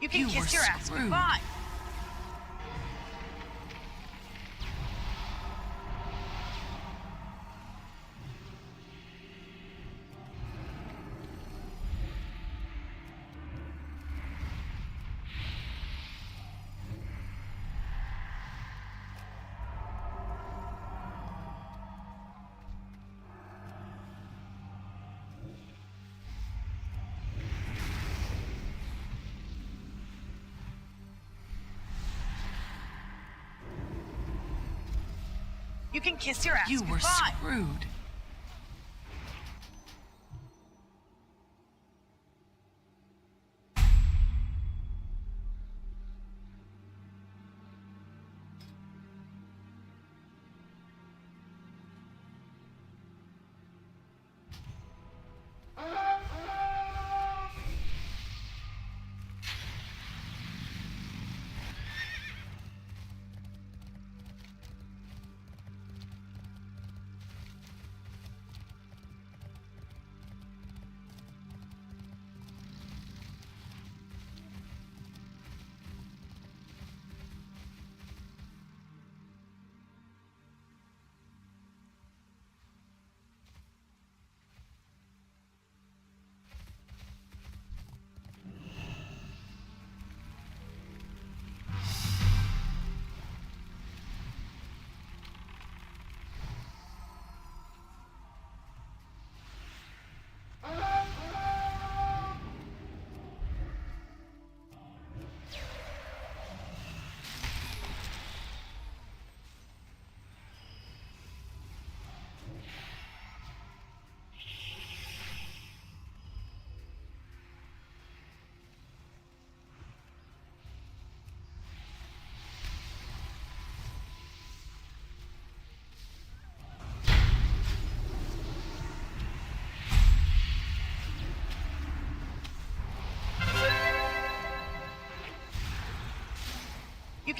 You can kiss your ass goodbye. You can kiss your ass goodbye. You were screwed.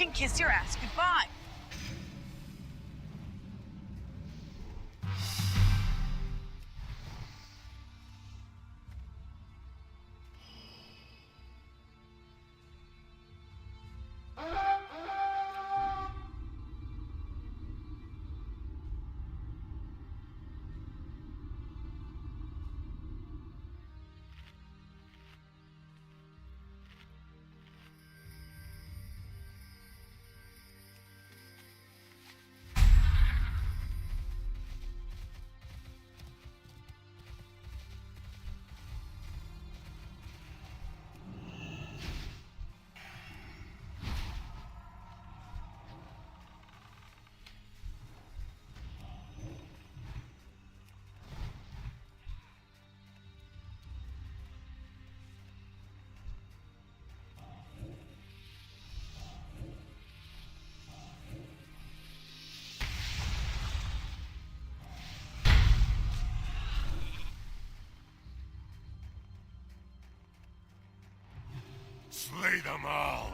can kiss your ass goodbye. Slay them all!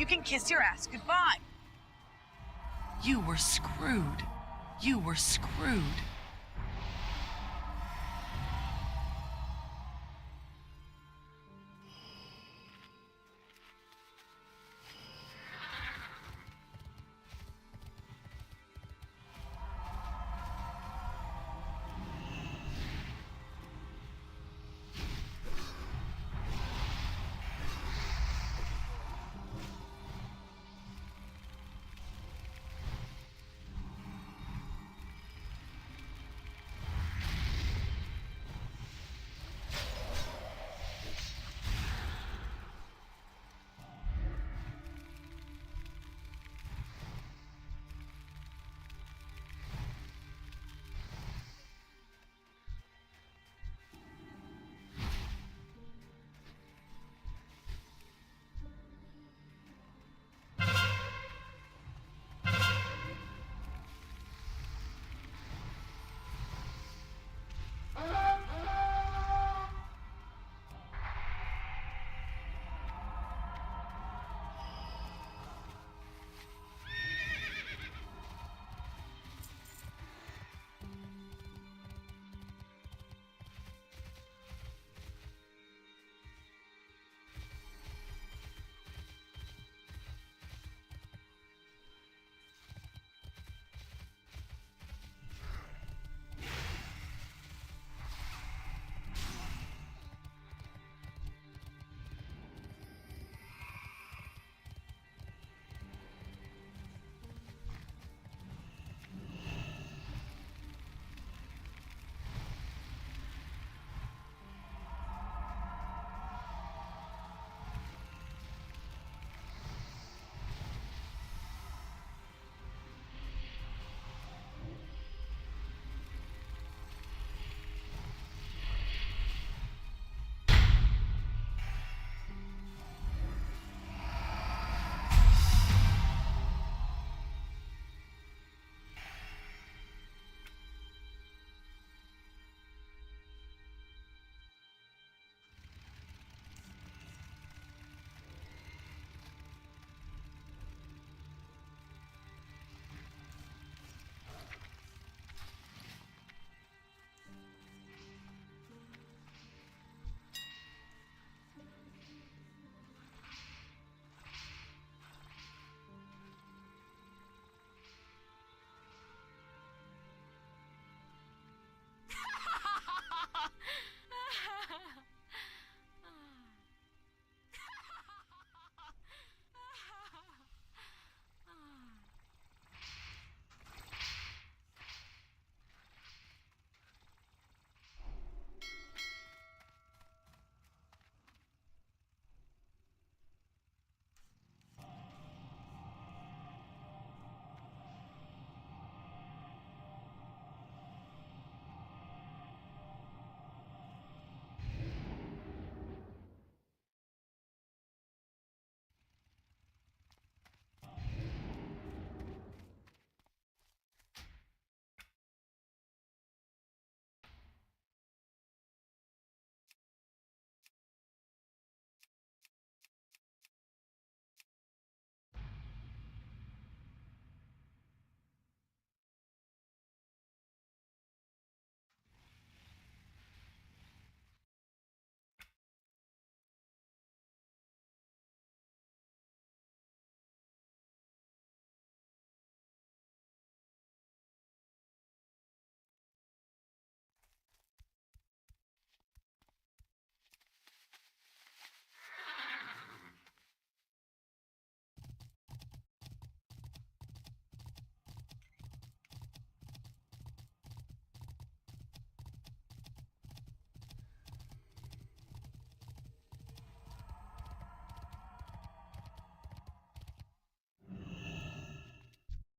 You can kiss your ass goodbye. You were screwed. You were screwed.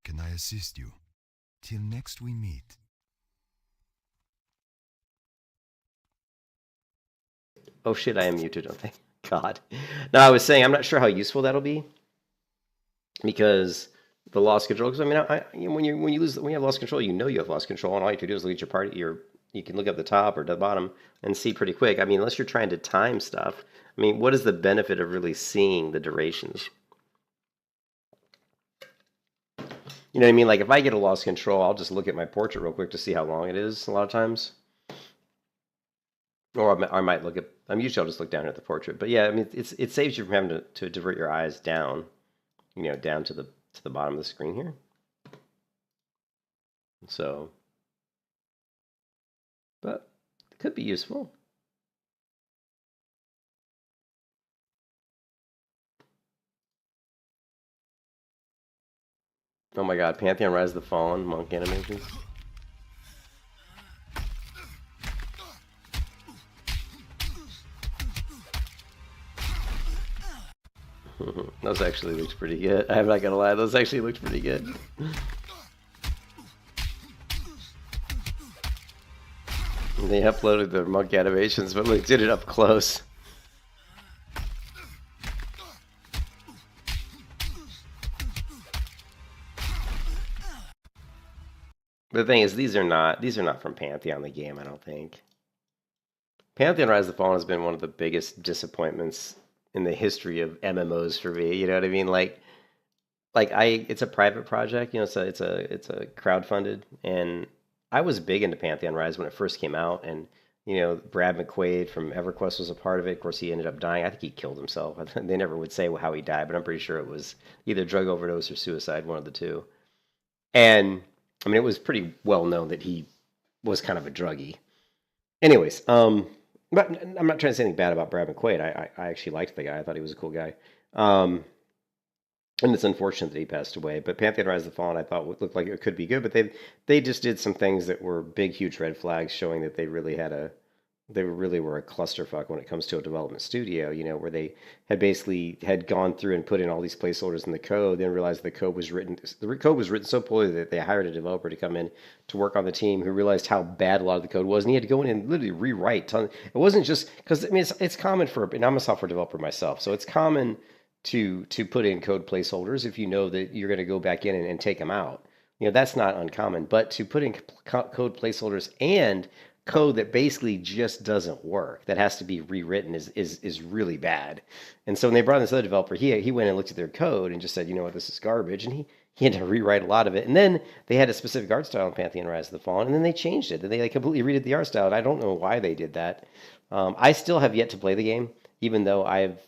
Can I assist you? Till next we meet. Oh shit, I am muted, don't think. God. No, I was saying I'm not sure how useful that'll be. Because the lost control, because I mean, when you have lost control, you know you have lost control, and all you have to do is look at your party. You can look at the top or the bottom and see pretty quick. I mean, unless you're trying to time stuff, I mean, what is the benefit of really seeing the durations? You know what I mean? Like if I get a lost control, I'll just look at my portrait real quick to see how long it is a lot of times. Or I might look at, usually I'll just look down at the portrait. But yeah, I mean, it saves you from having to divert your eyes down, you know, down to the bottom of the screen here. So, but it could be useful. Oh my god, Pantheon Rise of the Fallen, monk animations. Those actually looks pretty good. I'm not gonna lie, those actually looked pretty good. They uploaded the monk animations, but look, did it up close. But the thing is, these are not from Pantheon, the game, I don't think. Pantheon Rise of the Fallen has been one of the biggest disappointments in the history of MMOs for me. You know what I mean? Like it's a private project, you know, so it's a crowdfunded, and I was big into Pantheon Rise when it first came out, and you know, Brad McQuaid from EverQuest was a part of it. Of course, he ended up dying. I think he killed himself. They never would say how he died, but I'm pretty sure it was either drug overdose or suicide, one of the two. And I mean, it was pretty well known that he was kind of a druggie. Anyways, but I'm not trying to say anything bad about Brad McQuaid. I actually liked the guy. I thought he was a cool guy. And it's unfortunate that he passed away. But Pantheon Rise of the Fallen, I thought looked like it could be good. But they just did some things that were big, huge red flags, showing that they really were a clusterfuck when it comes to a development studio. You know, where they had gone through and put in all these placeholders in the code, then realized the code was written so poorly that they hired a developer to come in to work on the team, who realized how bad a lot of the code was, and he had to go in and literally rewrite tons. It wasn't just because, I mean, it's common and I'm a software developer myself, so it's common to put in code placeholders if you know that you're going to go back in and take them out. You know, that's not uncommon. But to put in code placeholders and code that basically just doesn't work, that has to be rewritten, is really bad. And so when they brought in this other developer, he went and looked at their code and just said, you know what, this is garbage. And he had to rewrite a lot of it. And then they had a specific art style in Pantheon Rise of the Fallen, and then they changed it. And they completely redid the art style, and I don't know why they did that. I still have yet to play the game, even though I've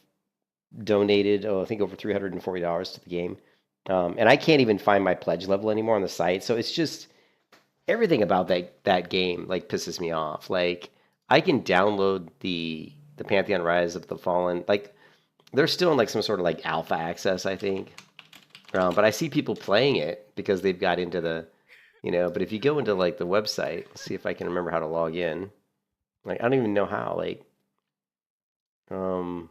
donated, I think over $340 to the game. And I can't even find my pledge level anymore on the site. So it's just, everything about that game like pisses me off. Like, I can download the Pantheon Rise of the Fallen. Like, they're still in like some sort of like alpha access, I think. But I see people playing it because they've got into the, you know, but if you go into like the website, let's see if I can remember how to log in. Like, I don't even know how. Like, go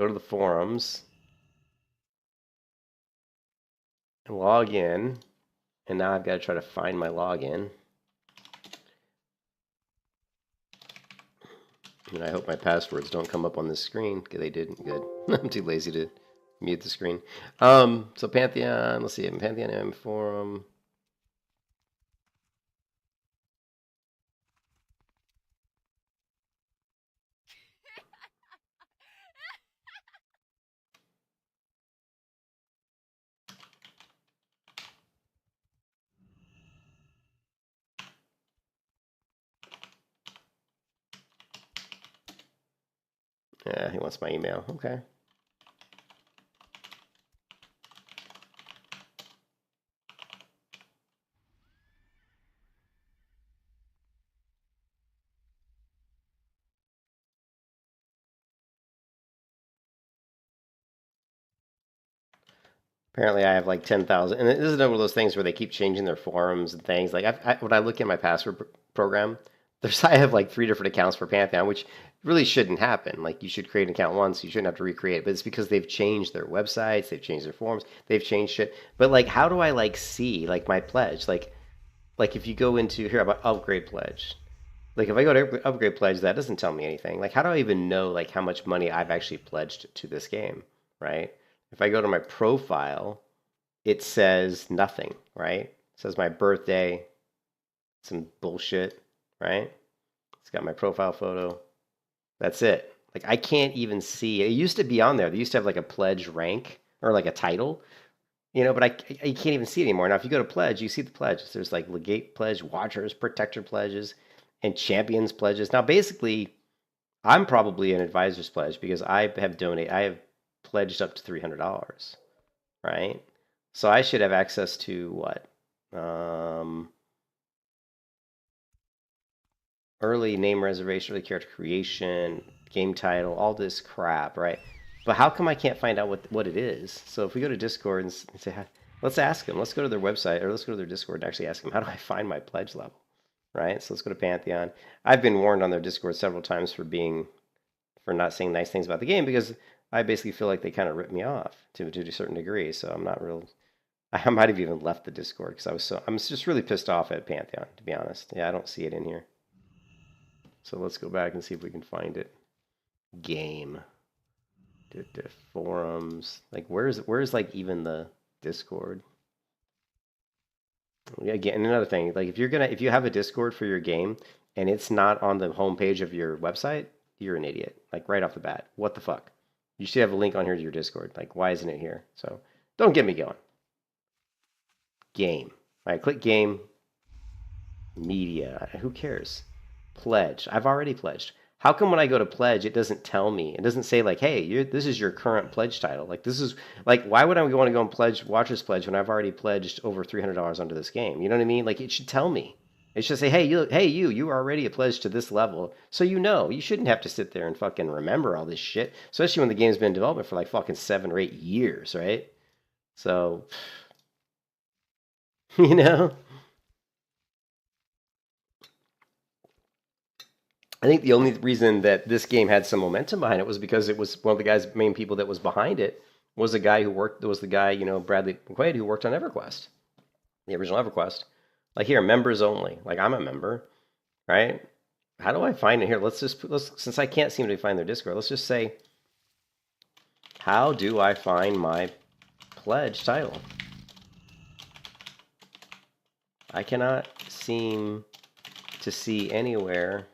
to the forums and log in. And now I've got to try to find my login. And I hope my passwords don't come up on this screen. Okay, they didn't. Good. I'm too lazy to mute the screen. So Pantheon, let's see, Pantheon M forum. Yeah, he wants my email. Okay. Apparently I have like 10,000. And this is one of those things where they keep changing their forums and things. Like, when I look at my password program, I have like 3 different accounts for Pantheon, which really shouldn't happen. Like, you should create an account once, you shouldn't have to recreate it. But it's because they've changed their websites, they've changed their forums, they've changed shit. But like, how do I like see like my pledge? Like if you go into here about upgrade pledge, like if I go to upgrade pledge, that doesn't tell me anything. Like, how do I even know like how much money I've actually pledged to this game, right? If I go to my profile, it says nothing, right? It says my birthday, some bullshit, right? It's got my profile photo. That's it. Like, I can't even see. It used to be on there. They used to have like a pledge rank or like a title. You know, but you can't even see it anymore. Now, if you go to pledge, you see the pledges. There's like legate pledge, watchers, protector pledges, and champions pledges. Now, basically, I'm probably an advisor's pledge because I have pledged up to $300, right? So I should have access to what? Early name reservation, early character creation, game title, all this crap, right? But how come I can't find out what it is? So if we go to Discord and say, let's ask them. Let's go to their website, or let's go to their Discord and actually ask them, how do I find my pledge level? Right? So let's go to Pantheon. I've been warned on their Discord several times for not saying nice things about the game because I basically feel like they kind of ripped me off to a certain degree. So I'm not real. I might have even left the Discord because I'm just really pissed off at Pantheon, to be honest. Yeah, I don't see it in here. So let's go back and see if we can find it. Game. Forums. Like where's like even the Discord? Yeah, again, another thing. Like if you have a Discord for your game and it's not on the homepage of your website, you're an idiot. Like right off the bat. What the fuck? You should have a link on here to your Discord. Like why isn't it here? So don't get me going. Game. All right, click game. Media. Who cares? Pledge. I've already pledged. How come when I go to pledge, it doesn't tell me? It doesn't say like, hey, this is your current pledge title. Like this is like, why would I want to go and pledge Watcher's Pledge when I've already pledged over $300 onto this game? You know what I mean? Like it should tell me. It should say, hey, you are already a pledge to this level, so you know. You shouldn't have to sit there and fucking remember all this shit, especially when the game's been in development for like fucking 7 or 8 years, right? So, you know. I think the only reason that this game had some momentum behind it was because it was one of the main people that was behind it was the guy, Bradley McQuaid, who worked on EverQuest, the original EverQuest. Like here, members only. Like I'm a member, right? How do I find it here? Since I can't seem to find their Discord, let's just say, how do I find my pledge title? I cannot seem to see anywhere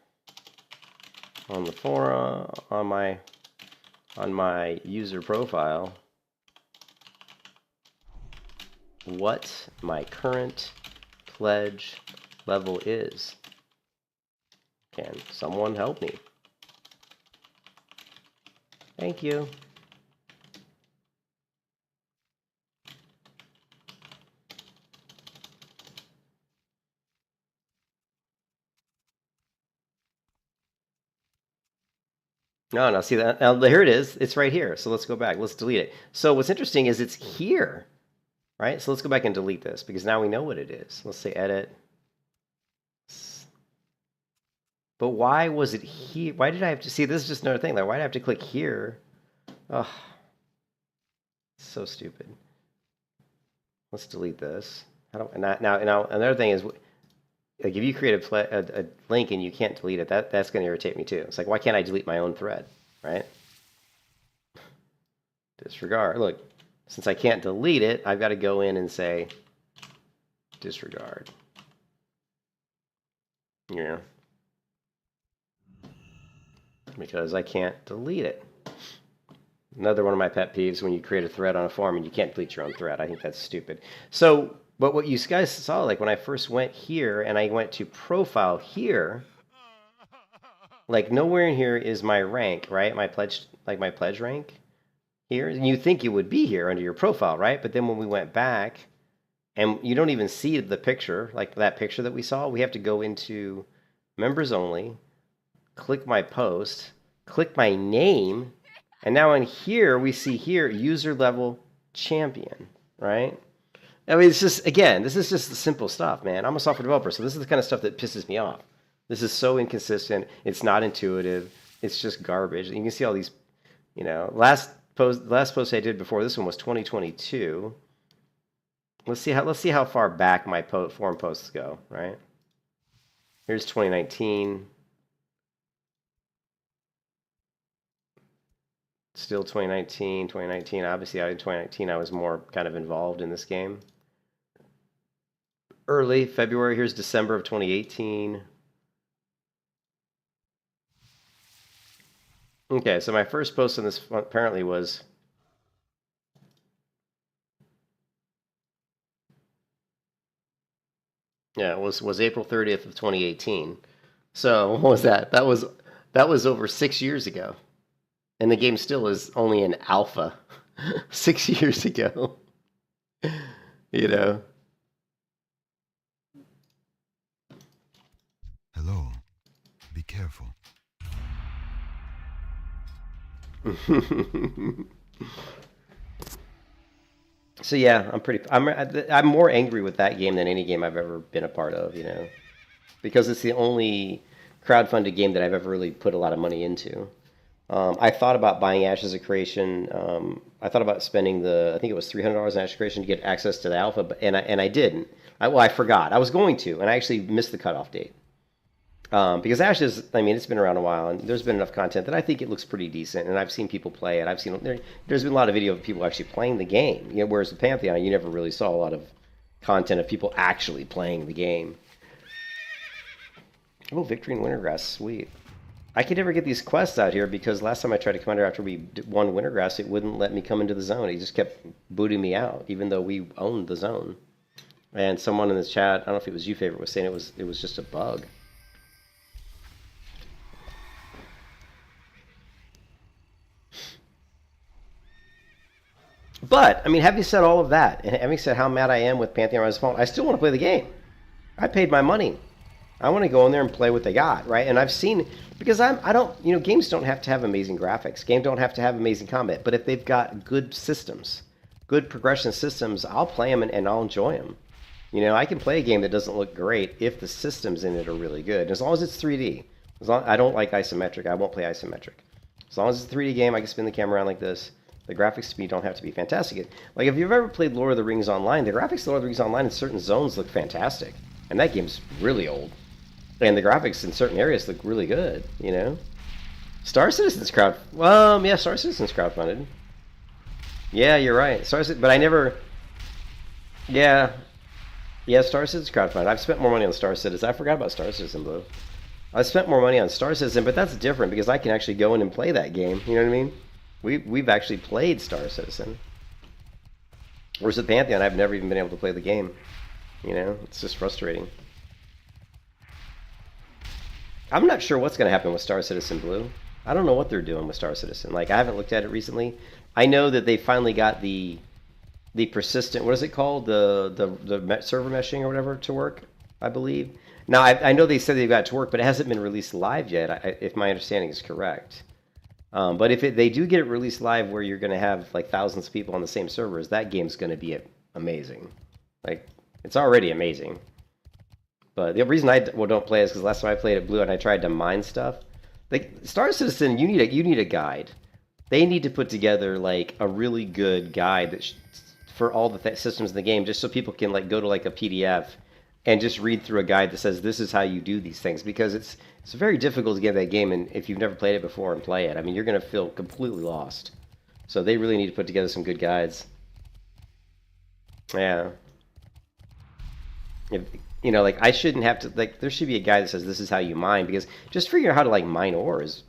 on the forum, on my user profile, what my current pledge level is. Can someone help me? Thank you. No, see that? Now, here it is. It's right here. So let's go back. Let's delete it. So what's interesting is it's here, right? So let's go back and delete this because now we know what it is. Let's say edit. But why was it here? Why did I have to see? This is just another thing. Like, why did I have to click here? Oh, so stupid. Let's delete this. Now, another thing is, like, if you create a link and you can't delete it, that's going to irritate me too. It's like, why can't I delete my own thread, right? Disregard. Look, since I can't delete it, I've got to go in and say disregard. Yeah. Because I can't delete it. Another one of my pet peeves when you create a thread on a forum and you can't delete your own thread. I think that's stupid. So, but what you guys saw, like when I first went here and I went to profile here, like nowhere in here is my rank, right? My pledge rank here. And you think it would be here under your profile, right? But then when we went back and you don't even see the picture, like that picture that we saw, we have to go into members only, click my post, click my name, and now in here we see here user level champion, right? I mean, it's just, again, this is just the simple stuff, man. I'm a software developer, so this is the kind of stuff that pisses me off. This is so inconsistent. It's not intuitive. It's just garbage. You can see all these, last post I did before this one was 2022. Let's see how far back my forum posts go, right? Here's 2019. Still 2019. Obviously, in 2019, I was more kind of involved in this game. Early February, here's December of 2018. Okay, so my first post on this apparently was Yeah, it was April 30th of 2018. So what was that? That was over 6 years ago, and the game still is only in alpha. 6 years ago, you know. Hello. Be careful. So yeah, I'm more angry with that game than any game I've ever been a part of, you know, because it's the only crowdfunded game that I've ever really put a lot of money into. I thought about buying Ashes of Creation. I thought about spending I think it was $300 in Ashes of Creation to get access to the alpha, and I didn't. I forgot. I was going to, and I actually missed the cutoff date. Because Ashes, I mean, it's been around a while, and there's been enough content that I think it looks pretty decent, and I've seen people play it. There's been a lot of video of people actually playing the game. You know, whereas with Pantheon, you never really saw a lot of content of people actually playing the game. Oh, Victory in Wintergrass, sweet. I could never get these quests out here because last time I tried to come under after we won Wintergrass, it wouldn't let me come into the zone. It just kept booting me out, even though we owned the zone. And someone in the chat, I don't know if it was you, Favorite, was saying it was just a bug. But, I mean, having said all of that, and having said how mad I am with Pantheon Rise of Fallen, I still want to play the game. I paid my money. I want to go in there and play what they got, right? And I've seen, because I don't, you know, games don't have to have amazing graphics. Games don't have to have amazing combat. But if they've got good systems, good progression systems, I'll play them and I'll enjoy them. You know, I can play a game that doesn't look great if the systems in it are really good. And as long as it's 3D. I don't like isometric. I won't play isometric. As long as it's a 3D game, I can spin the camera around like this. The graphics to me don't have to be fantastic. Like, if you've ever played Lord of the Rings Online, the graphics of Lord of the Rings Online in certain zones look fantastic. And that game's really old. And the graphics in certain areas look really good, you know? Star Citizen's yeah, Star Citizen's crowdfunded. Yeah, you're right. But I never... Yeah, Star Citizen's crowdfunded. I've spent more money on Star Citizen. I forgot about Star Citizen, Blue. I spent more money on Star Citizen, but that's different because I can actually go in and play that game. You know what I mean? We've actually played Star Citizen. Whereas with Pantheon, I've never even been able to play the game. You know, it's just frustrating. I'm not sure what's going to happen with Star Citizen Blue. I don't know what they're doing with Star Citizen. Like, I haven't looked at it recently. I know that they finally got the persistent, what is it called? The server meshing or whatever to work, I believe. Now, I know they said they've got it to work, but it hasn't been released live yet, if my understanding is correct. But if they do get it released live where you're going to have like thousands of people on the same servers, that game's going to be amazing. Like, it's already amazing. But the reason I don't play is because last time I played it Blue and I tried to mine stuff. Like, Star Citizen, you need a guide. They need to put together like a really good guide for all the systems in the game, just so people can like go to like a PDF and just read through a guide that says this is how you do these things, because it's very difficult to get that game, and if you've never played it before and play it, I mean, you're going to feel completely lost. So they really need to put together some good guides. Yeah. You know, like, I shouldn't have to, like, there should be a guide that says this is how you mine, because just figuring out how to, like, mine ore is,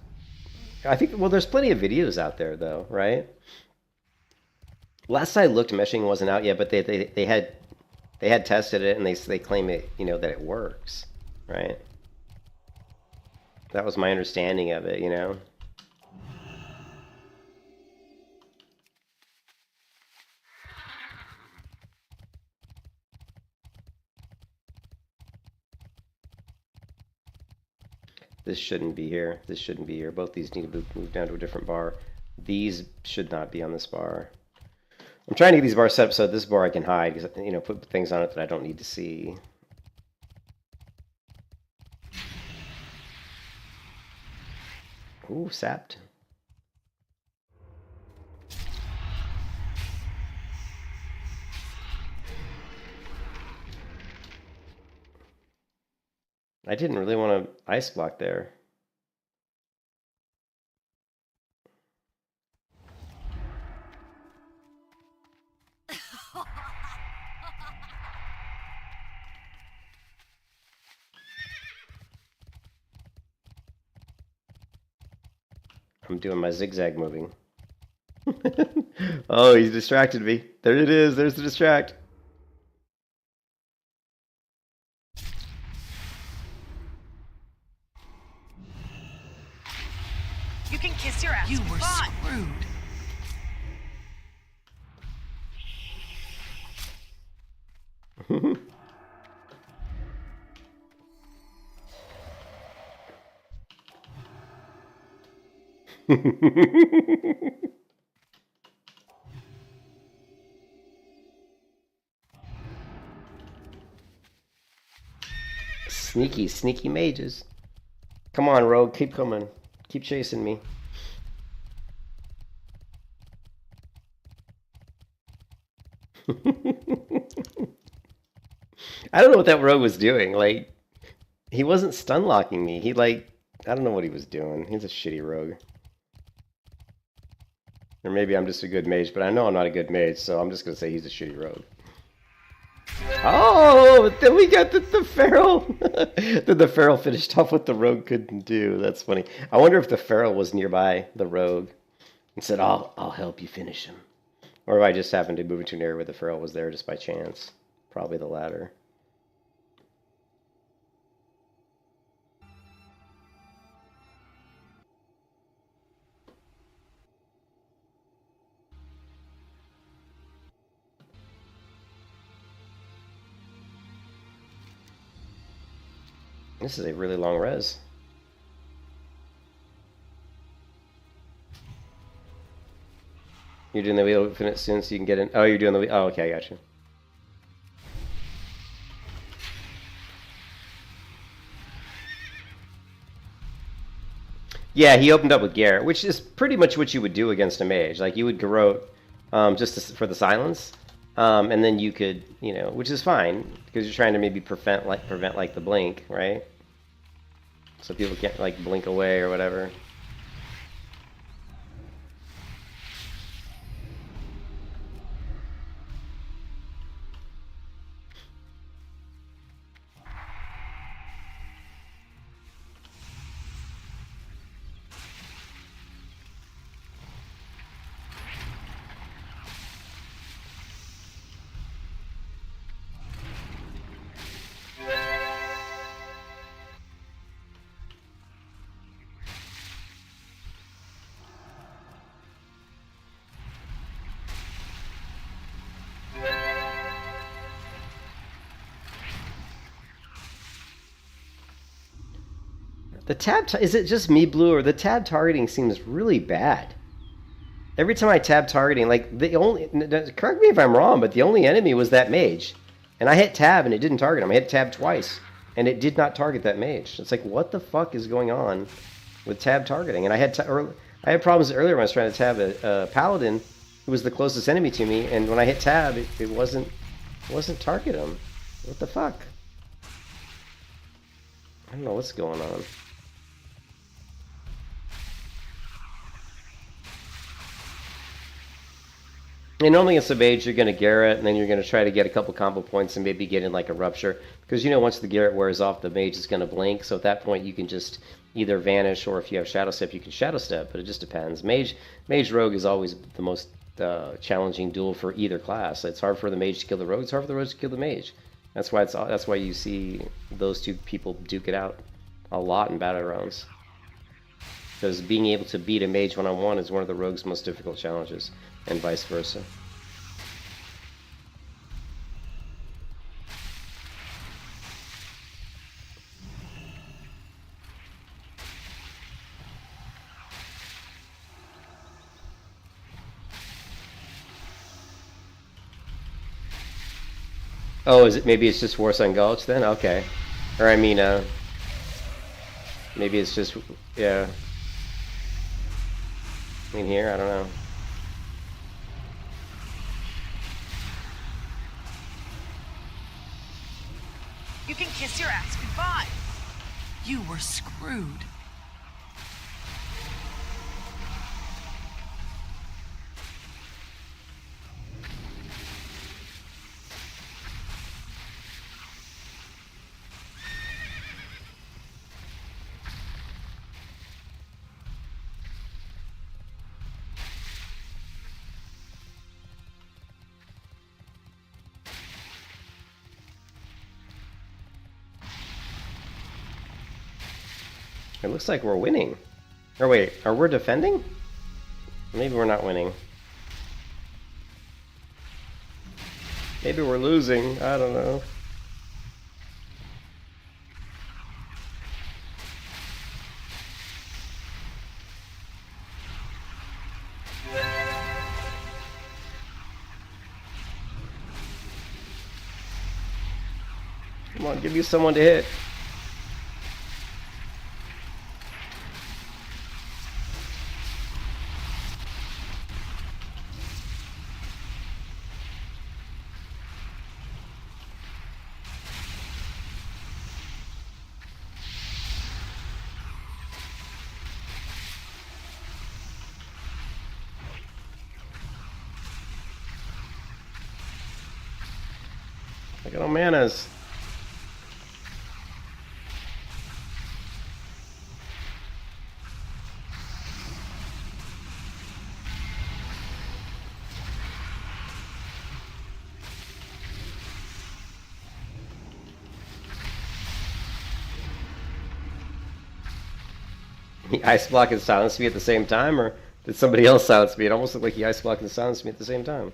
I think, well, there's plenty of videos out there, though, right? Last I looked, meshing wasn't out yet, but they had tested it, and they claim it, you know, that it works, right? That was my understanding of it, you know? This shouldn't be here. This shouldn't be here. Both these need to move down to a different bar. These should not be on this bar. I'm trying to get these bars set up so this bar I can hide, because, you know, put things on it that I don't need to see. Ooh, sapped. I didn't really want to ice block there. I'm doing my zigzag moving. Oh, he's distracted me. There it is. There's the distract. You can kiss your ass. You were screwed. Sneaky, sneaky mages. Come on, rogue, keep coming. Keep chasing me. I don't know what that rogue was doing. Like, he wasn't stun locking me. He, like, I don't know what he was doing. He's a shitty rogue. Or maybe I'm just a good mage, but I know I'm not a good mage, so I'm just going to say he's a shitty rogue. Oh, then we got the feral. Then the feral finished off what the rogue couldn't do. That's funny. I wonder if the feral was nearby the rogue and said, I'll help you finish him. Or if I just happened to move into an area where the feral was there just by chance. Probably the latter. This is a really long res. You're doing the wheel finish soon so you can get in. Oh, you're doing the wheel. Oh, okay, I got you. Yeah, he opened up with Garrett, which is pretty much what you would do against a mage. Like, you would garrote for the silence, and then you could, you know, which is fine because you're trying to maybe prevent like the blink, right? So people can't like blink away or whatever. The tab, is it just me, Blue, or the tab targeting seems really bad? Every time I tab targeting, like, correct me if I'm wrong, but the only enemy was that mage. And I hit tab and it didn't target him. I hit tab twice and it did not target that mage. It's like, what the fuck is going on with tab targeting? And I had problems earlier when I was trying to tab a paladin who was the closest enemy to me, and when I hit tab, it wasn't target him. What the fuck? I don't know what's going on. And normally against a mage, you're going to Garrett, and then you're going to try to get a couple combo points and maybe get in like a Rupture. Because, you know, once the Garrett wears off, the mage is going to blink. So at that point, you can just either vanish, or if you have Shadow Step, you can Shadow Step. But it just depends. Mage Rogue is always the most challenging duel for either class. It's hard for the mage to kill the rogue. It's hard for the rogue to kill the mage. That's why you see those two people duke it out a lot in Battlegrounds. Because being able to beat a mage one-on-one is one of the rogue's most difficult challenges, and vice versa. Oh, maybe it's just Warsun Gulch then? Okay. Or I mean, maybe it's just, yeah. In here, I don't know. You can kiss your ass goodbye. You were screwed. It looks like we're winning. Or wait, are we defending? Maybe we're not winning. Maybe we're losing. I don't know. Come on, give you someone to hit. I got no manas. He ice block and silence me at the same time, or did somebody else silence me? It almost looked like he ice blocked and silenced me at the same time.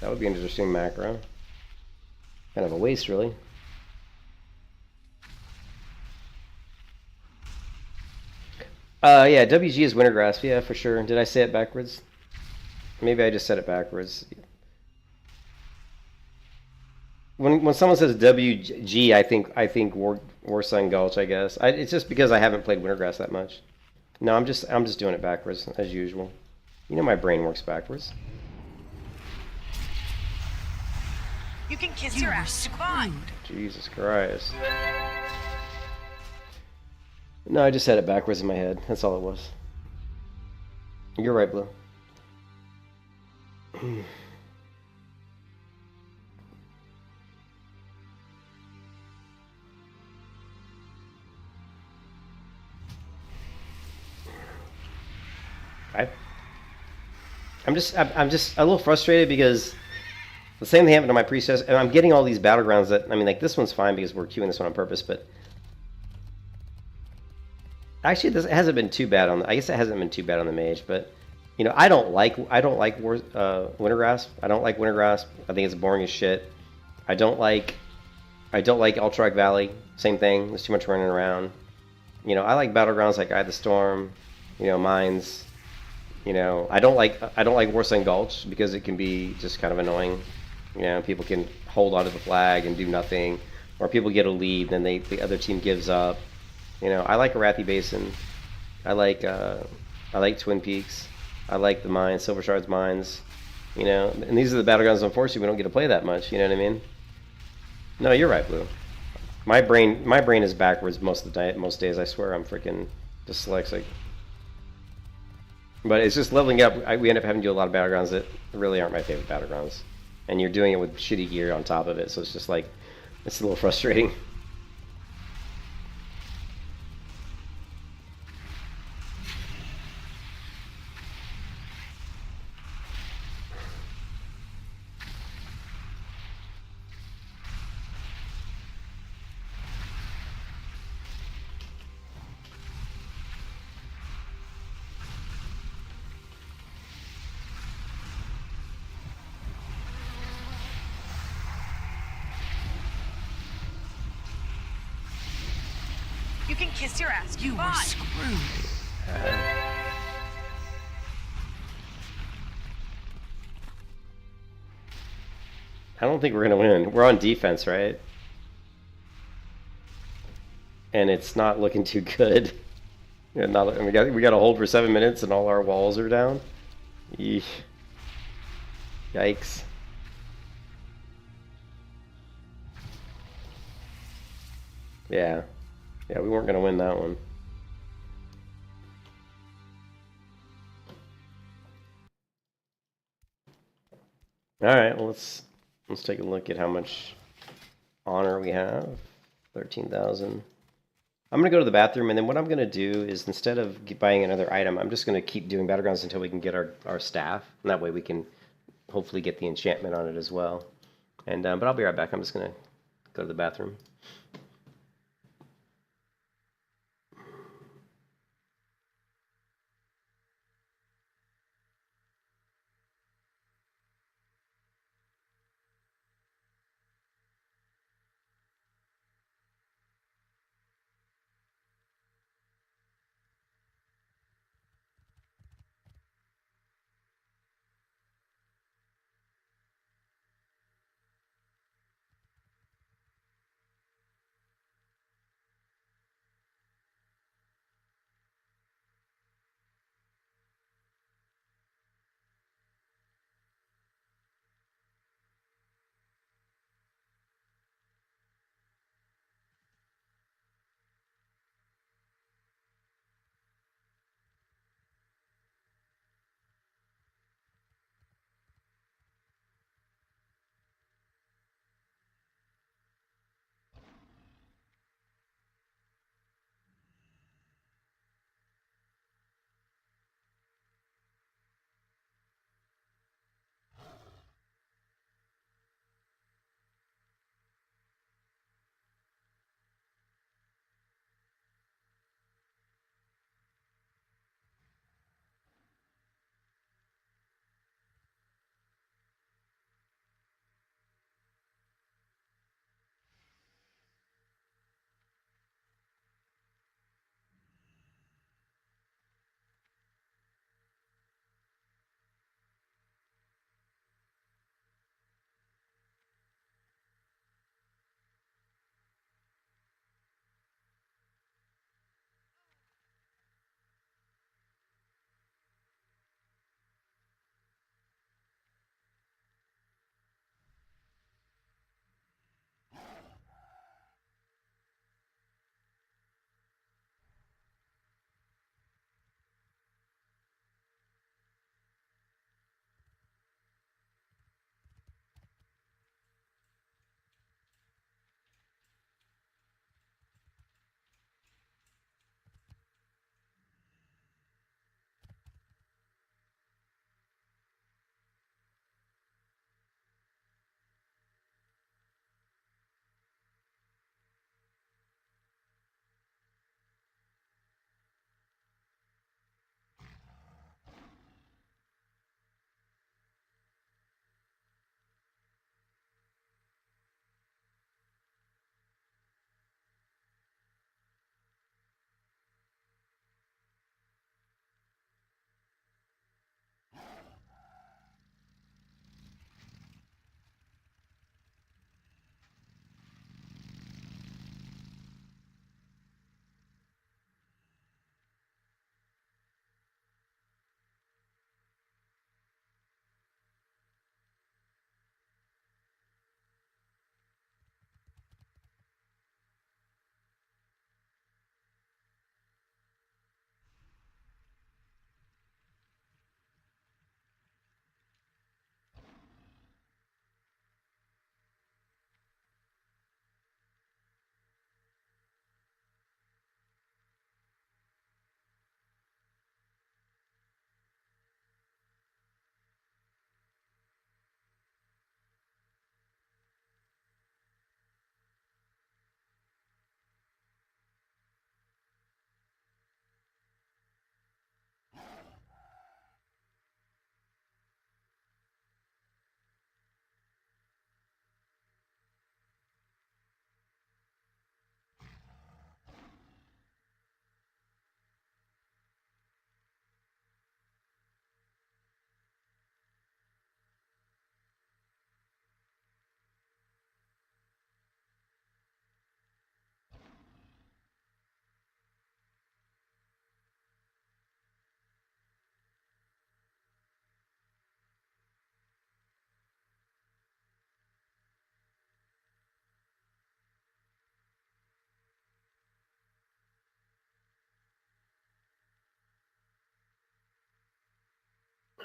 That would be an interesting macro. Kind of a waste, really. Yeah, WG is Wintergrasp, yeah, for sure. Did I say it backwards? Maybe I just said it backwards. When someone says WG, I think Warsun Gulch, I guess. It's just because I haven't played Wintergrass that much. No, I'm just doing it backwards as usual. You know my brain works backwards. You can kiss your ass goodbye. Jesus Christ. No, I just had it backwards in my head. That's all it was. You're right, Blue. I'm just a little frustrated because the same thing happened to my priestess, and I'm getting all these battlegrounds that, I mean, like, this one's fine because we're queuing this one on purpose, but actually this hasn't been too bad on the, I guess it hasn't been too bad on the mage, but you know, I don't like Wintergrasp. I don't like Wintergrasp. I think it's boring as shit. I don't like Ultrarch Valley. Same thing. There's too much running around. You know, I like battlegrounds like Eye of the Storm, you know, Mines. You know, I don't like Warsun Gulch because it can be just kind of annoying. You know, people can hold onto the flag and do nothing, or people get a lead, then the other team gives up. You know, I like Arathi Basin. I like Twin Peaks. I like the mines, Silver Shards mines. You know, and these are the battlegrounds. Unfortunately, we don't get to play that much. You know what I mean? No, you're right, Blue. My brain is backwards most of the day. Most days, I swear, I'm freaking dyslexic. But it's just leveling up. We end up having to do a lot of battlegrounds that really aren't my favorite battlegrounds, and you're doing it with shitty gear on top of it. So it's just like, it's a little frustrating. You can kiss your ass goodbye. You were screwed. I don't think we're gonna win. We're on defense, right? And it's not looking too good. And we got to hold for 7 minutes, and all our walls are down. Eesh. Yikes. Yeah. Yeah, we weren't gonna win that one. All right, well, let's take a look at how much honor we have. 13,000. I'm gonna go to the bathroom, and then what I'm gonna do is, instead of buying another item, I'm just gonna keep doing battlegrounds until we can get our staff, and that way we can hopefully get the enchantment on it as well. And but I'll be right back. I'm just gonna go to the bathroom.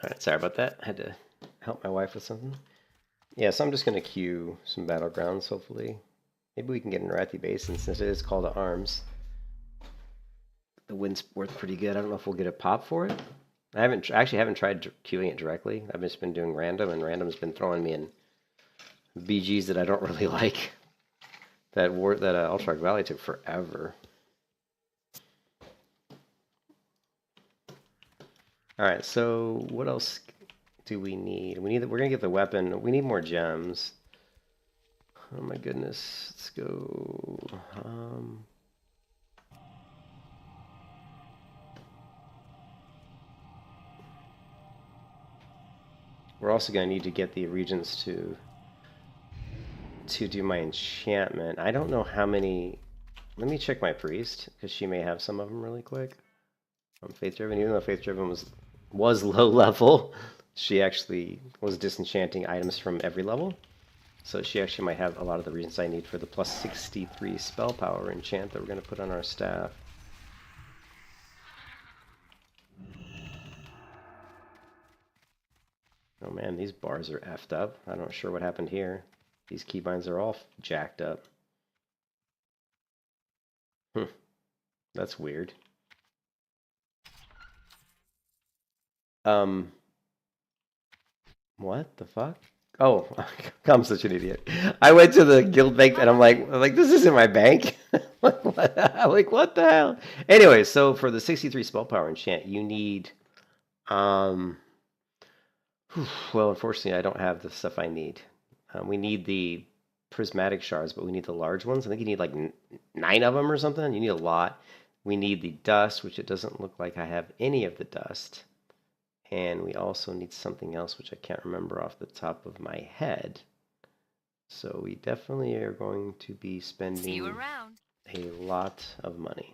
Alright, sorry about that. I had to help my wife with something. Yeah, so I'm just going to queue some Battlegrounds, hopefully. Maybe we can get an Arathi Basin since it is Call to Arms. The win's worth pretty good. I don't know if we'll get a pop for it. I actually haven't tried queuing it directly. I've just been doing random, and random's been throwing me in BGs that I don't really like. That WotlK Valley took forever. Alright, so what else do we need? We're gonna get the weapon. We need more gems. Oh my goodness. Let's go. We're also gonna need to get the regents to do my enchantment. I don't know how many. Let me check my priest, because she may have some of them really quick. Faith Driven, even though Faith Driven was low level, she actually was disenchanting items from every level. So she actually might have a lot of the reasons I need for the plus 63 spell power enchant that we're going to put on our staff. Oh man, these bars are effed up. I'm not sure what happened here. These keybinds are all jacked up. That's weird. What the fuck? Oh, I'm such an idiot. I went to the guild bank and I'm like, this isn't my bank. Like, what the hell? Anyway, so for the 63 spell power enchant, you need, well, unfortunately, I don't have the stuff I need. We need the prismatic shards, but we need the large ones. I think you need like 9 of them or something. You need a lot. We need the dust, which it doesn't look like I have any of the dust. And we also need something else, which I can't remember off the top of my head. So we definitely are going to be spending a lot of money.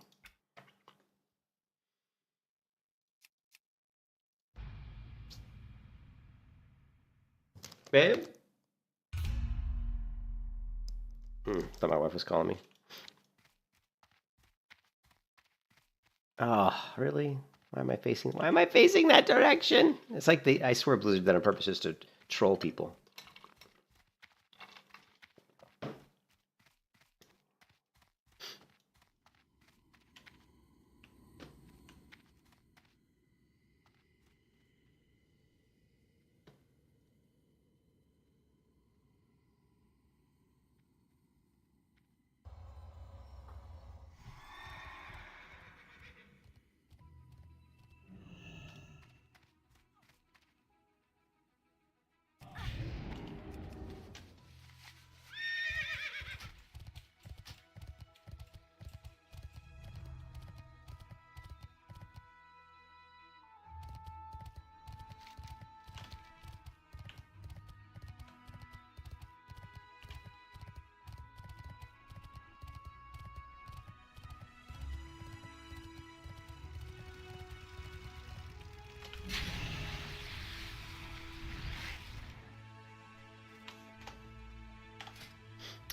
Babe? Thought my wife was calling me. Oh, really? Why am I facing that direction? It's like I swear Blizzard did that on purpose just to troll people.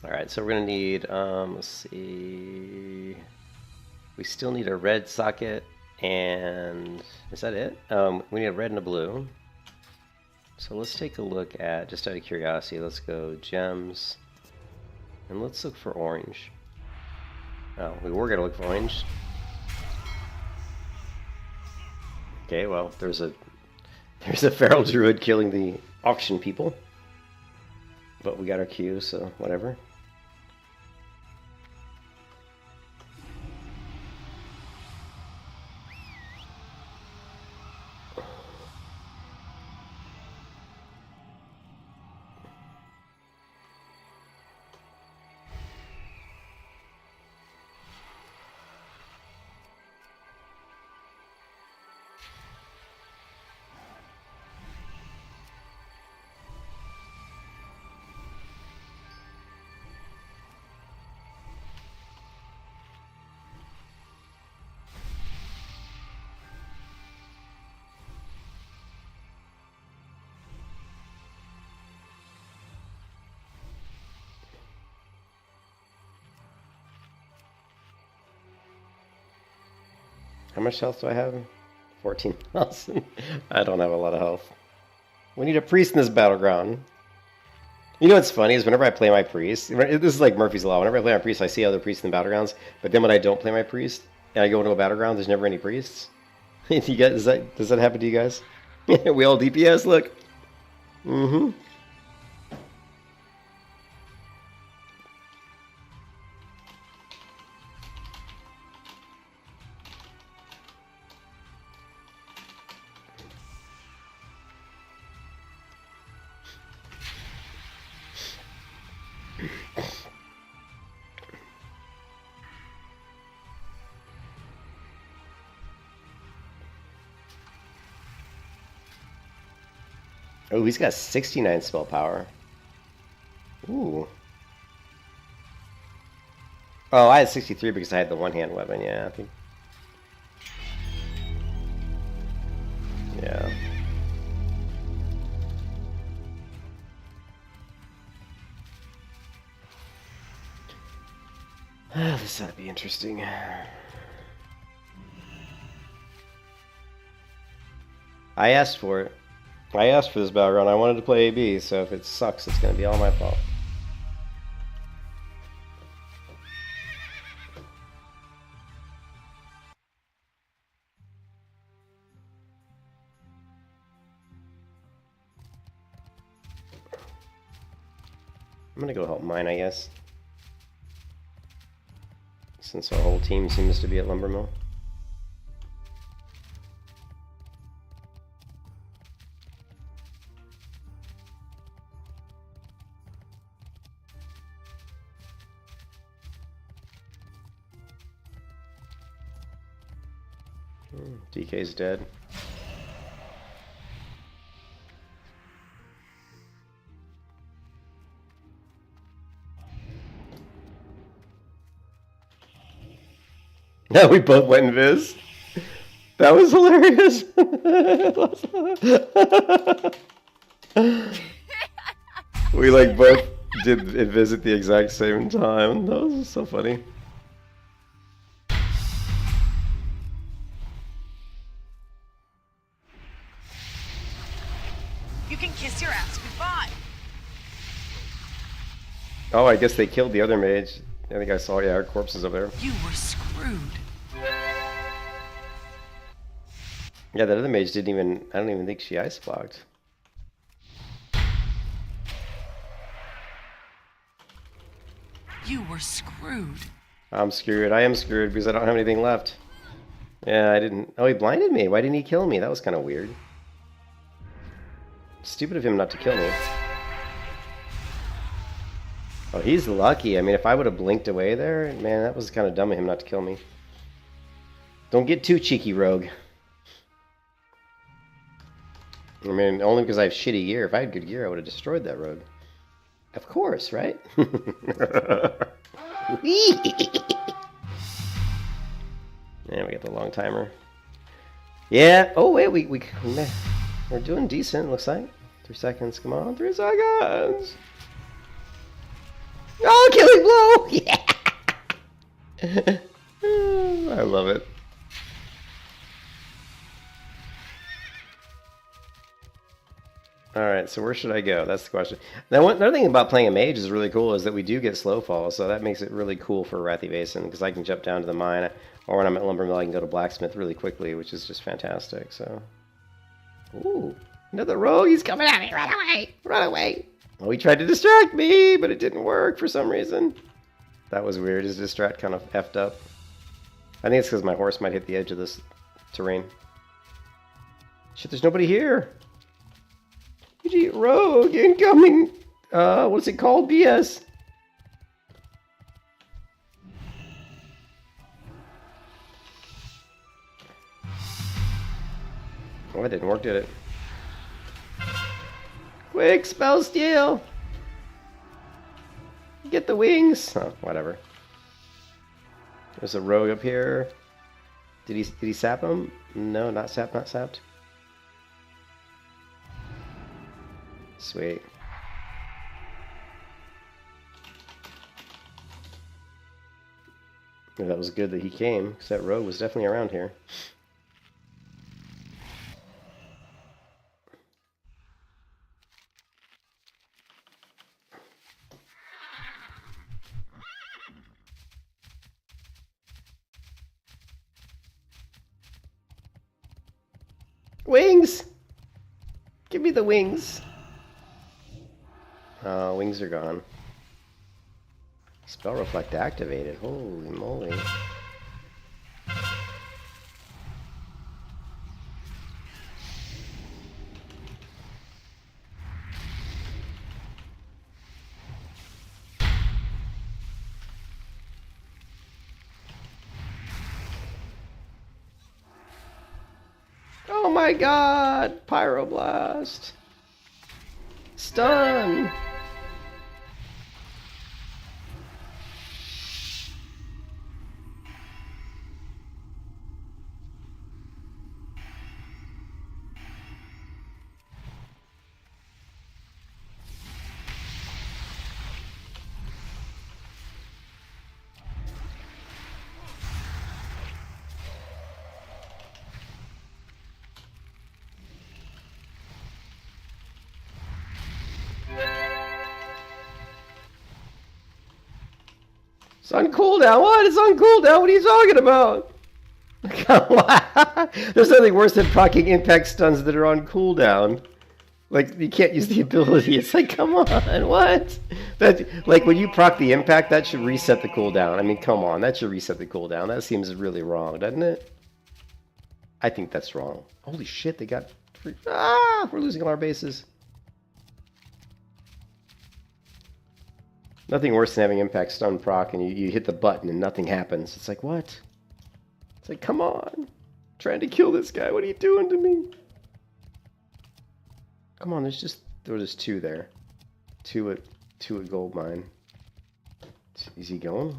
Alright, so we're going to need, let's see, we still need a red socket, and is that it? We need a red and a blue. So let's take a look at, just out of curiosity, let's go gems, and let's look for orange. Oh, we were going to look for orange. Okay, well, there's a feral druid killing the auction people. But we got our queue, so whatever. How much health do I have? 14,000. I don't have a lot of health. We need a priest in this battleground. You know what's funny is whenever I play my priest, this is like Murphy's Law. Whenever I play my priest, I see other priests in the battlegrounds. But then when I don't play my priest and I go into a battleground, there's never any priests. You guys, does that happen to you guys? We all DPS. Look. Mm-hmm. Oh, he's got 69 spell power. Ooh. Oh, I had 63 because I had the one-hand weapon, yeah, I think. Yeah. This ought to be interesting. I asked for it. I asked for this battleground. I wanted to play AB, so if it sucks, it's going to be all my fault. I'm going to go help mine, I guess. Since our whole team seems to be at Lumbermill. DK's dead. No, we both went invis. That was hilarious. We like both did invis at the exact same time. That was so funny. You can kiss your ass goodbye. Oh, I guess they killed the other mage. I think I saw, yeah, our corpses over there. You were screwed. Yeah, that other mage didn't even, I don't even think she ice blocked. You were screwed. I'm screwed. I am screwed because I don't have anything left. Yeah, I didn't. Oh, he blinded me. Why didn't he kill me? That was kind of weird. Stupid of him not to kill me. Oh, he's lucky. I mean, if I would have blinked away there, man, that was kind of dumb of him not to kill me. Don't get too cheeky, rogue. I mean, only because I have shitty gear. If I had good gear, I would have destroyed that rogue. Of course, right? Yeah, we got the long timer. Yeah. Oh wait, we're doing decent. Looks like 3 seconds. Come on, 3 seconds. Oh, killing blow! Yeah. I love it. Alright, so where should I go? That's the question. Now, another thing about playing a mage is really cool is that we do get slow fall, so that makes it really cool for Wrathy Basin, because I can jump down to the mine, or when I'm at Lumbermill, I can go to Blacksmith really quickly, which is just fantastic, so... Ooh, another rogue, he's coming at me! Run away! Run away! Oh, he tried to distract me, but it didn't work for some reason. That was weird, his distract kind of effed up. I think it's because my horse might hit the edge of this terrain. Shit, there's nobody here! Rogue incoming! What's it called? BS! Oh, that didn't work, did it? Quick, spell steal! Get the wings! Oh, whatever. There's a rogue up here. Did he sap him? No, not sapped, not sapped. Sweet. Yeah, that was good that he came, because that rogue was definitely around here. Wings! Give me the wings. Oh, wings are gone. Spell reflect activated. Holy moly. Oh my god! Pyroblast! Stun! It's on cooldown. What? It's on cooldown. What are you talking about? There's nothing worse than proccing impact stuns that are on cooldown. Like, you can't use the ability. It's like, come on, what? That, like, when you proc the impact, that should reset the cooldown. I mean, come on, that should reset the cooldown. That seems really wrong, doesn't it? I think that's wrong. Holy shit, they got... we're losing all our bases. Nothing worse than having impact stun proc and you hit the button and nothing happens. It's like, what? It's like, come on. I'm trying to kill this guy. What are you doing to me? Come on, there was just two there. Two at gold mine. Is he going?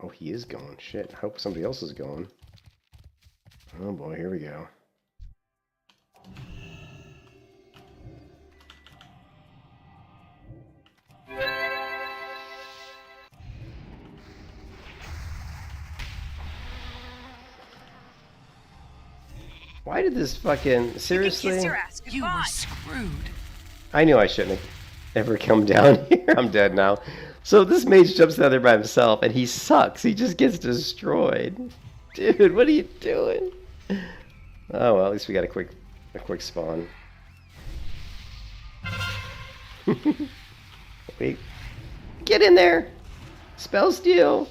Oh, he is going. Shit. I hope somebody else is going. Oh boy, here we go. Why did this fucking... Seriously? You can kiss your ass. You were screwed. I knew I shouldn't have ever come down here. I'm dead now. So this mage jumps down there by himself, and he sucks. He just gets destroyed. Dude, what are you doing? Oh, well, at least we got a quick spawn. Wait. Get in there! Spell steal!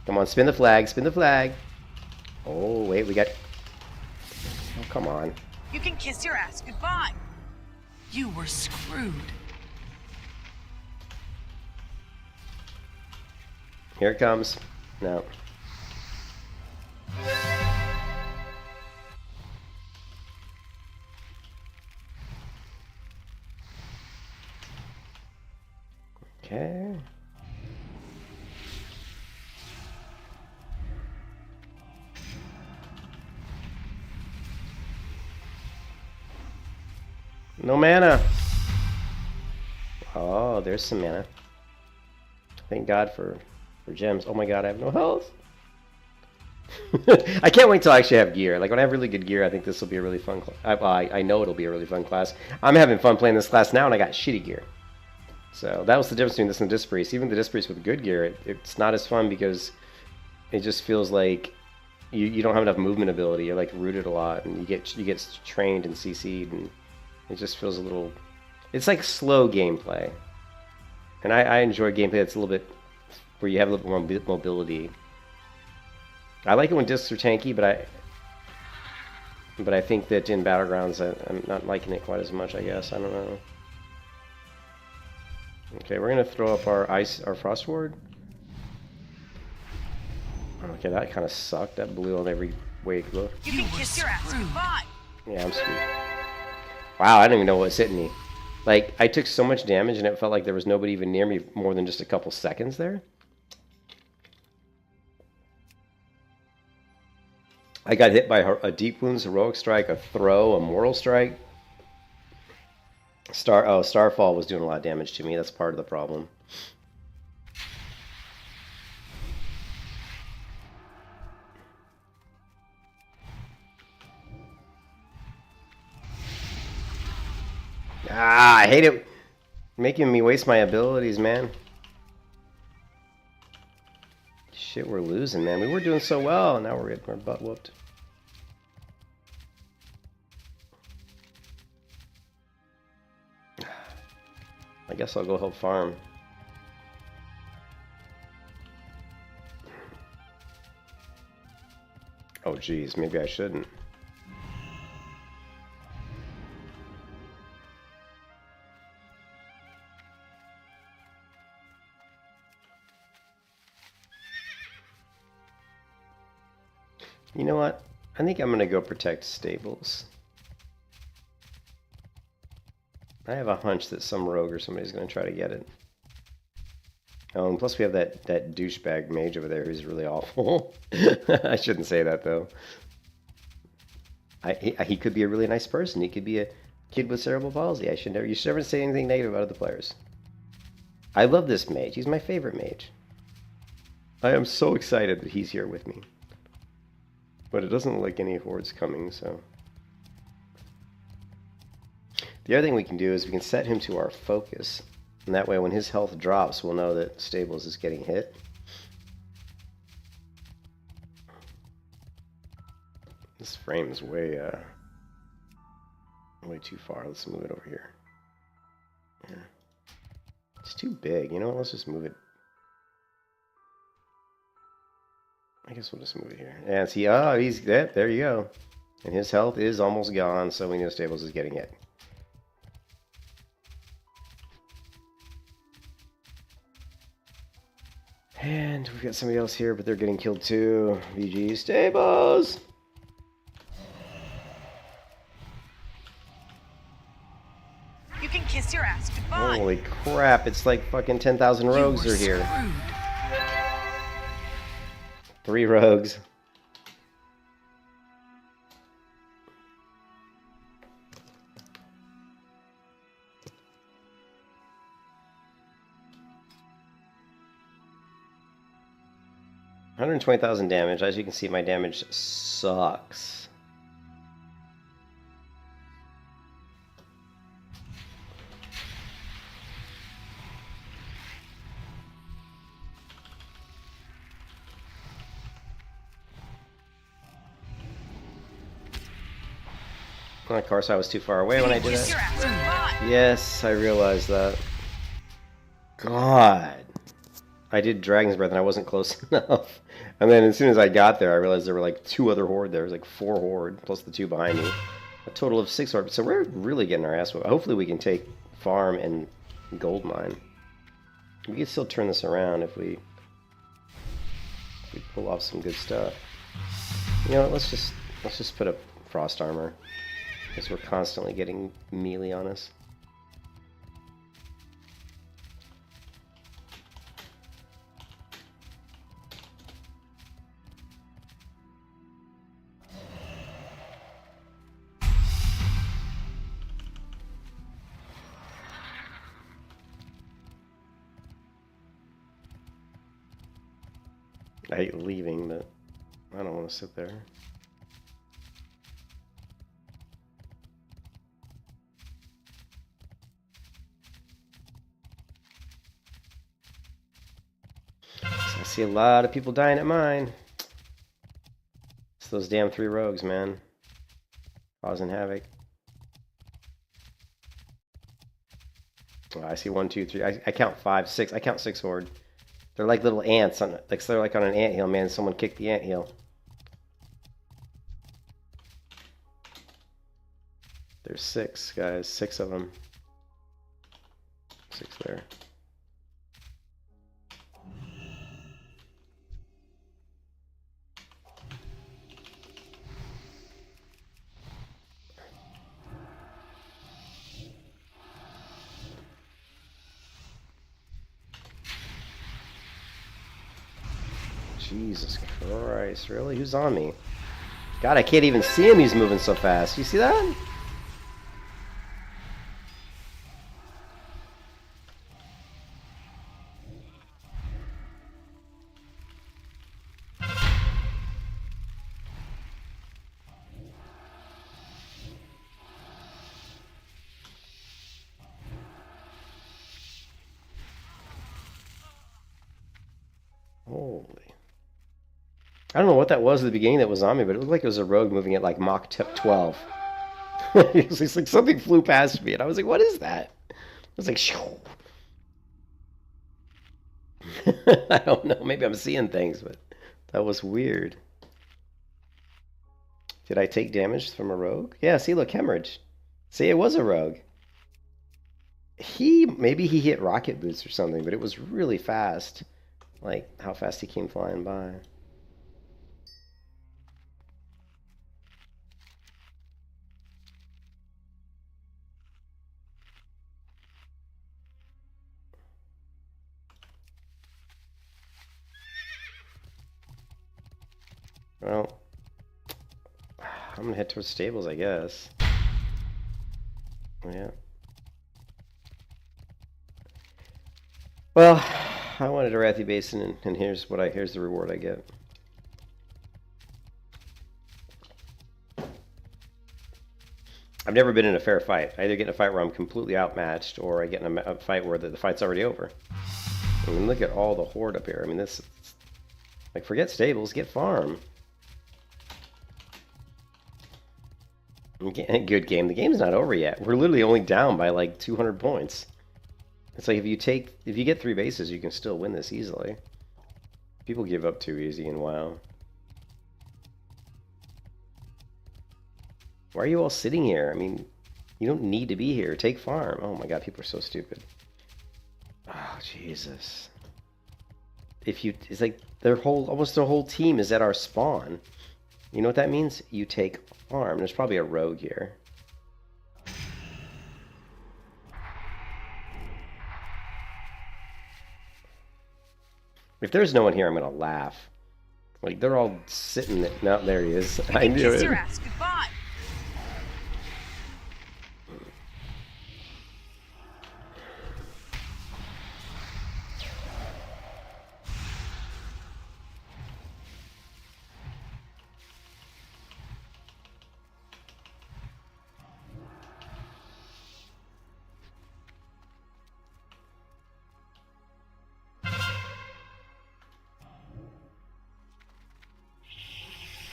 Come on, spin the flag, spin the flag. Oh, wait, we got... Oh, come on. You can kiss your ass goodbye. You were screwed. Here it comes. No. Okay. No mana. Oh, there's some mana. Thank God for gems. Oh my God, I have no health. I can't wait till I actually have gear. Like when I have really good gear, I think this will be a really fun class. I know it'll be a really fun class. I'm having fun playing this class now, and I got shitty gear. So that was the difference between this and the Disc Priest. Even the Disc Priest with good gear, it's not as fun because it just feels like you don't have enough movement ability. You're like rooted a lot, and you get trained and CC'd, and it just feels a little... It's like slow gameplay. And I enjoy gameplay that's a little bit... where you have a little more mobility. I like it when discs are tanky, but I think that in Battlegrounds, I'm not liking it quite as much, I guess. I don't know. Okay, we're going to throw up our Frost Ward. Okay, that kind of sucked. That blew on every way it could go. You can kiss your ass goodbye. Yeah, I'm screwed. Wow, I don't even know what's hitting me. Like, I took so much damage and it felt like there was nobody even near me more than just a couple seconds there. I got hit by a Deep Wounds, Heroic Strike, a Throw, a Mortal Strike. Starfall was doing a lot of damage to me. That's part of the problem. Ah, I hate it. Making me waste my abilities, man. Shit, we're losing, man. We were doing so well, and now we're getting our butt whooped. I guess I'll go help farm. Oh, geez, maybe I shouldn't. You know what? I think I'm gonna go protect stables. I have a hunch that some rogue or somebody's gonna try to get it. Oh, and plus we have that douchebag mage over there who's really awful. I shouldn't say that though. He could be a really nice person. He could be a kid with cerebral palsy. You should never say anything negative about other players. I love this mage. He's my favorite mage. I am so excited that he's here with me. But it doesn't look like any hordes coming, so. The other thing we can do is we can set him to our focus. And that way when his health drops, we'll know that stables is getting hit. This frame is way too far. Let's move it over here. Yeah. It's too big. You know what? Let's just move it. I guess we'll just move it here. And see, he's dead. There you go. And his health is almost gone, so we know stables is getting hit. And we've got somebody else here, but they're getting killed too. VG stables! You can kiss your ass goodbye. Holy crap, it's like fucking 10,000 rogues are here. Screwed. 3 rogues. $120,000 damage. As you can see, my damage sucks. Of course, I was too far away when I did Kiss it. your ass goodbye. Yes, I realized that. God. I did Dragon's Breath and I wasn't close enough. And then as soon as I got there, I realized there were like 2 other horde there. There was like 4 horde, plus the 2 behind me. A total of 6 horde. So we're really getting our ass whooped. Hopefully we can take farm and gold mine. We can still turn this around if we pull off some good stuff. You know what, let's just put up frost armor. Because we're constantly getting melee on us. I hate leaving, but I don't want to sit there. I see a lot of people dying at mine. It's those damn 3 rogues, man. Causing havoc. Oh, I see 1, 2, 3. I count 5, 6. I count 6 horde. They're like little ants on, like they're like on an anthill, man. Someone kicked the anthill. There's 6 guys, 6 of them. 6 there. Jesus Christ, really? Who's on me? God, I can't even see him. He's moving so fast. You see that? Holy. I don't know what that was at the beginning that was on me, but it looked like it was a rogue moving at like Mach 12. It was just like something flew past me, and I was like, what is that? I was like, shoo. I don't know. Maybe I'm seeing things, but that was weird. Did I take damage from a rogue? Yeah, see, look, hemorrhage. See, it was a rogue. Maybe he hit rocket boots or something, but it was really fast. Like, how fast he came flying by. Well, I'm gonna head towards stables, I guess. Yeah. Well, I wanted a Arathi Basin, and here's the reward I get. I've never been in a fair fight. I either get in a fight where I'm completely outmatched, or I get in a fight where the fight's already over. I mean, look at all the horde up here. I mean, this, like, forget stables, get farm. Good game. The game's not over yet. We're literally only down by like 200 points. It's like if you get 3 bases, you can still win this easily. People give up too easy in WoW. Why are you all sitting here? I mean, you don't need to be here. Take farm. Oh my god, people are so stupid. Oh, Jesus. It's like almost their whole team is at our spawn. You know what that means? You take farm. There's probably a rogue here. If there's no one here, I'm gonna laugh. Like, they're all sitting there. No, there he is. I knew it. Your ass goodbye.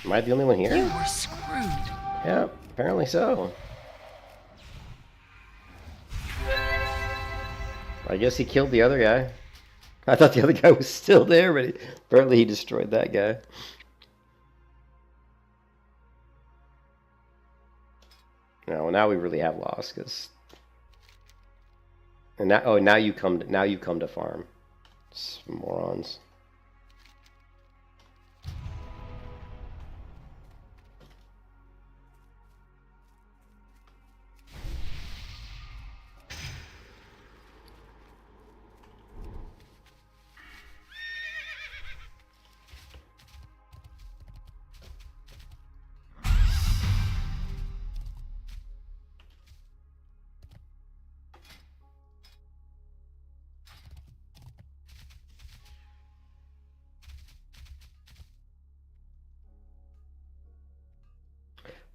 Am I the only one here? You were screwed. Yeah, apparently so. I guess he killed the other guy. I thought the other guy was still there, but apparently he destroyed that guy. No, now we really have lost, cause. And now you come to farm, morons.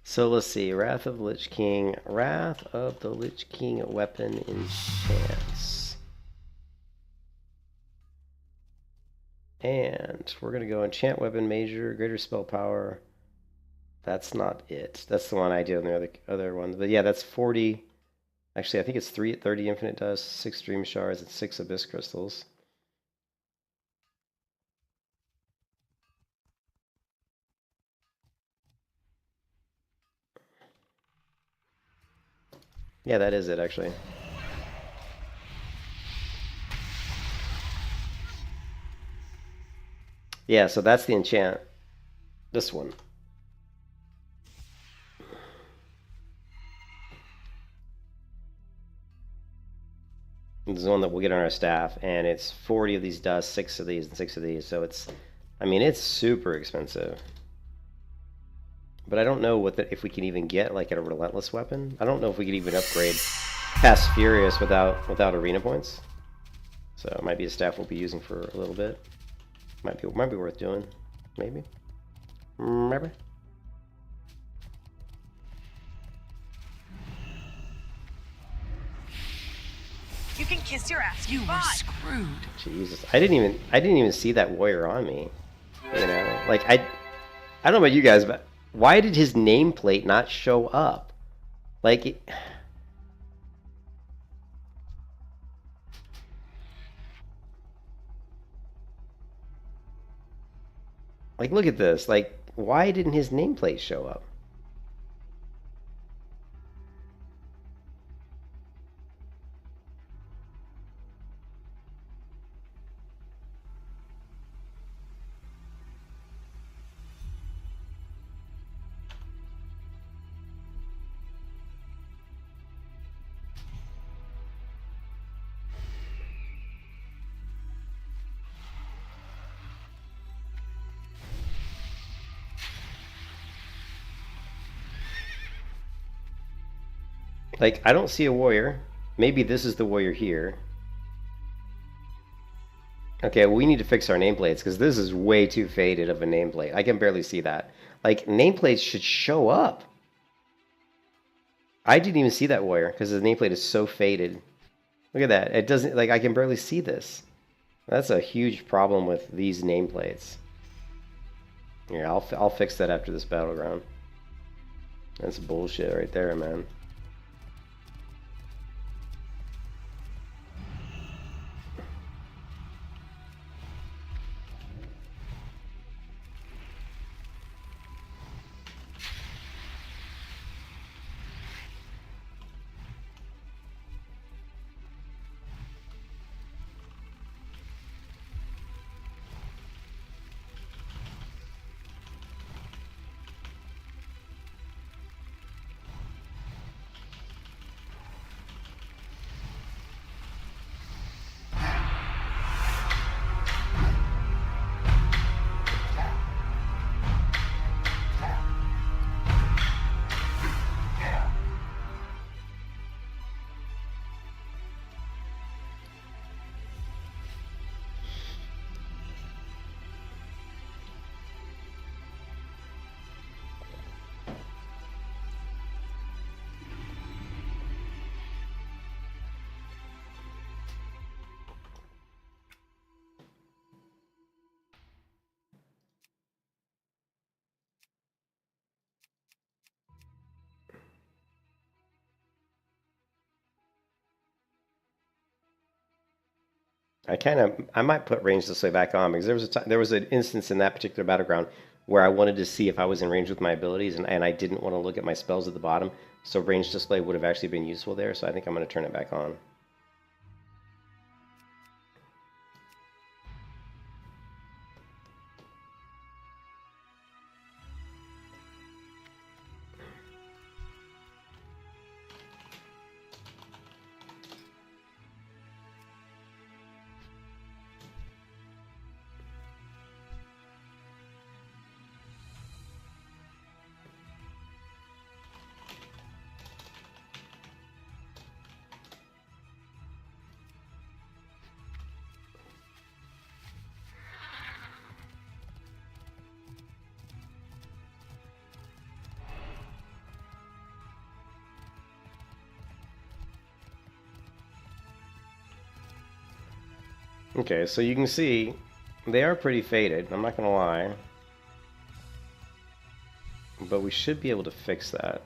So let's see, Wrath of the Lich King weapon enchants. And we're going to go enchant weapon major, greater spell power. That's not it. That's the one I did on the other one. But yeah, that's 40. Actually, I think it's 30 infinite dust, 6 dream shards, and 6 abyss crystals. Yeah, that is it, actually. Yeah, so that's the enchant. This one. This is the one that we'll get on our staff, and it's 40 of these dust, 6 of these, and 6 of these. So it's, I mean, it's super expensive. But I don't know if we can even get like a relentless weapon. I don't know if we could even upgrade past Furious without arena points. So it might be a staff we'll be using for a little bit. Might be worth doing. Maybe. Maybe. You can kiss your ass. You were screwed. Jesus, I didn't even see that warrior on me. You know, like I don't know about you guys, but why did his nameplate not show up? Like, like, look at this. Like, why didn't his nameplate show up? Like, I don't see a warrior. Maybe this is the warrior here. Okay, well, we need to fix our nameplates because this is way too faded of a nameplate. I can barely see that. Like, nameplates should show up. I didn't even see that warrior because the nameplate is so faded. Look at that. It doesn't, like, I can barely see this. That's a huge problem with these nameplates. Here, I'll fix that after this battleground. That's bullshit right there, man. I might put range display back on because there was an instance in that particular battleground where I wanted to see if I was in range with my abilities and I didn't want to look at my spells at the bottom, so range display would have actually been useful there, so I think I'm going to turn it back on. Okay, so you can see they are pretty faded, I'm not gonna lie. But we should be able to fix that.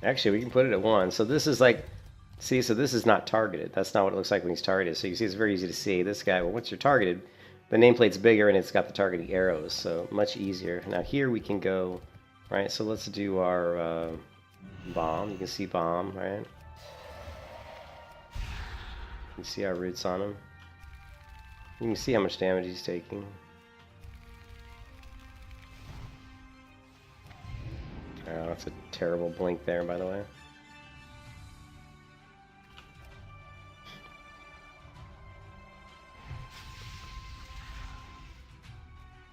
Actually, we can put it at 1. So this is like, see, so this is not targeted. That's not what it looks like when he's targeted. So you see, it's very easy to see. This guy, well, once you're targeted, the nameplate's bigger and it's got the targeting arrows, so much easier. Now here we can go, right? So let's do our bomb. You can see bomb, right? You can see our roots on him. You can see how much damage he's taking. Oh, that's a terrible blink there, by the way.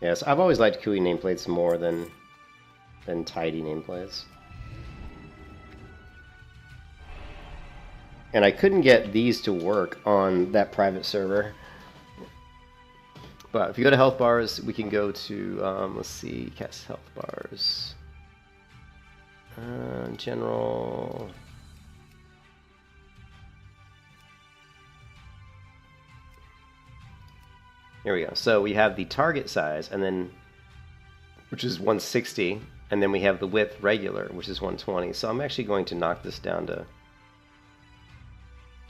Yes, I've always liked Kui nameplates more than tidy nameplates. And I couldn't get these to work on that private server. But if you go to health bars, we can go to, let's see, cast health bars. General. Here we go. So we have the target size, and then, which is 160, and then we have the width regular, which is 120. So I'm actually going to knock this down to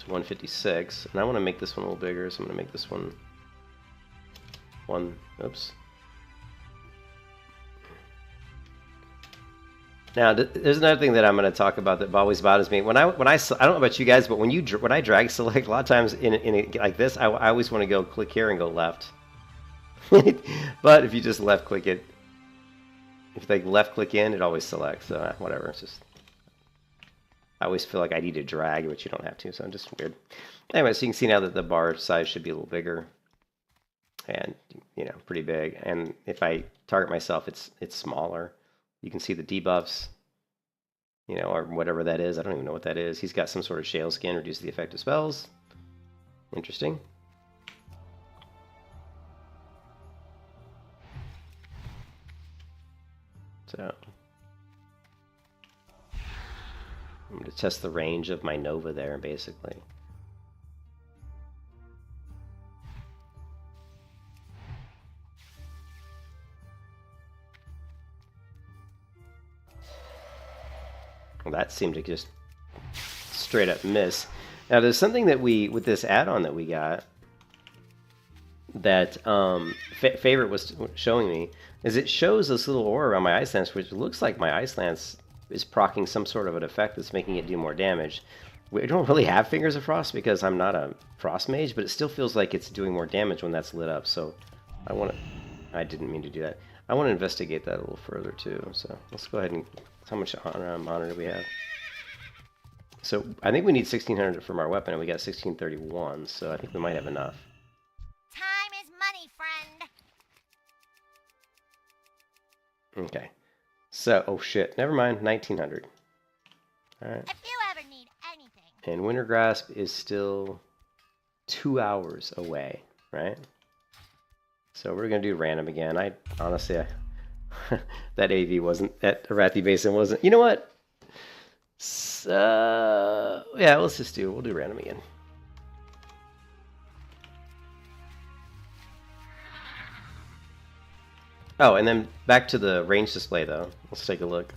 156, and I want to make this one a little bigger, so I'm going to make this one oops. Now, there's another thing that I'm going to talk about that always bothers me. When I don't know about you guys, but when I drag select, a lot of times in like this, I always want to go click here and go left. But if you just left click it, if they left click in, it always selects. So whatever. It's just, I always feel like I need to drag, but you don't have to. So I'm just weird. Anyway, so you can see now that the bar size should be a little bigger, and pretty big. And if I target myself, it's smaller. You can see the debuffs, or whatever that is. I don't even know what that is. He's got some sort of shale skin, reduce the effect of spells. Interesting. So I'm going to test the range of my Nova there, basically. Well, that seemed to just straight up miss. Now, there's something that with this add-on that we got that Favorite was showing me, is it shows this little aura around my Ice Lance, which looks like my Ice Lance is proccing some sort of an effect that's making it do more damage. We don't really have Fingers of Frost because I'm not a Frost Mage, but it still feels like it's doing more damage when that's lit up. So I didn't mean to do that. I want to investigate that a little further too. So let's go ahead and, how much honor do we have? So I think we need 1600 from our weapon, and we got 1631. So I think we might have enough. Time is money, friend. Okay. So, oh shit, never mind, 1900. All right. If you ever need anything. And Winter Grasp is still 2 hours away, right? So we're gonna do random again. I honestly, that AV wasn't, that Arathi Basin wasn't. You know what? So, yeah, we'll do random again. Oh, and then back to the range display though. Let's take a look.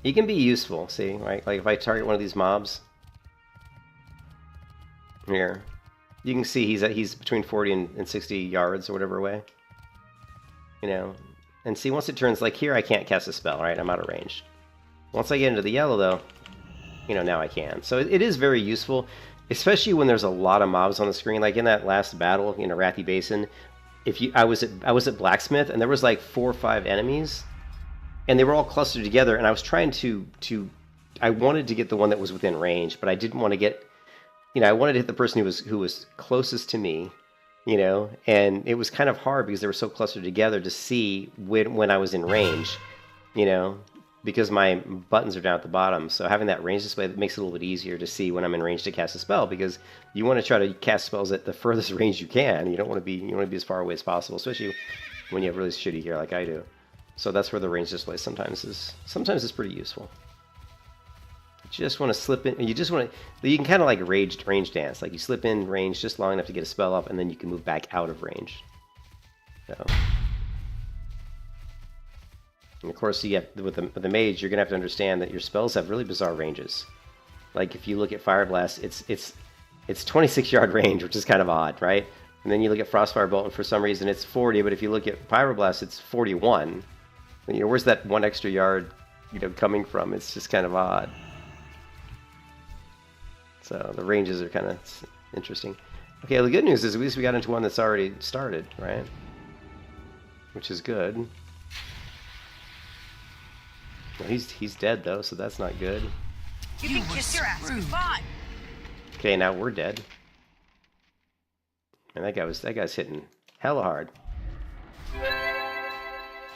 He can be useful, see, right? Like if I target one of these mobs here, you can see he's between 40 and 60 yards or whatever away. And see, once it turns, like here I can't cast a spell, right? I'm out of range. Once I get into the yellow though, now I can. So it is very useful, especially when there's a lot of mobs on the screen. Like in that last battle in Arathi Basin, I was at Blacksmith, and there was like 4 or 5 enemies, and they were all clustered together, and I was trying I wanted to get the one that was within range, but I didn't want to get, I wanted to hit the person who was closest to me, and it was kind of hard because they were so clustered together to see when I was in range, because my buttons are down at the bottom. So having that range display, that makes it a little bit easier to see when I'm in range to cast a spell, because you want to try to cast spells at the furthest range you can. You want to be as far away as possible, especially when you have really shitty gear like I do. So that's where the range display sometimes is pretty useful. You just want to slip in, you can kind of like range dance. Like you slip in range just long enough to get a spell up, and then you can move back out of range. So. And of course, with the Mage, you're gonna have to understand that your spells have really bizarre ranges. Like if you look at Fire Blast, it's 26 yard range, which is kind of odd, right? And then you look at Frostfire Bolt, and for some reason it's 40. But if you look at Pyroblast, it's 41. And, where's that 1 extra yard, coming from? It's just kind of odd. So the ranges are kind of interesting. Okay, the good news is at least we got into one that's already started, right? Which is good. Well, he's dead though, so that's not good. You can kiss your ass goodbye. Okay, now we're dead. And that guy's hitting hella hard.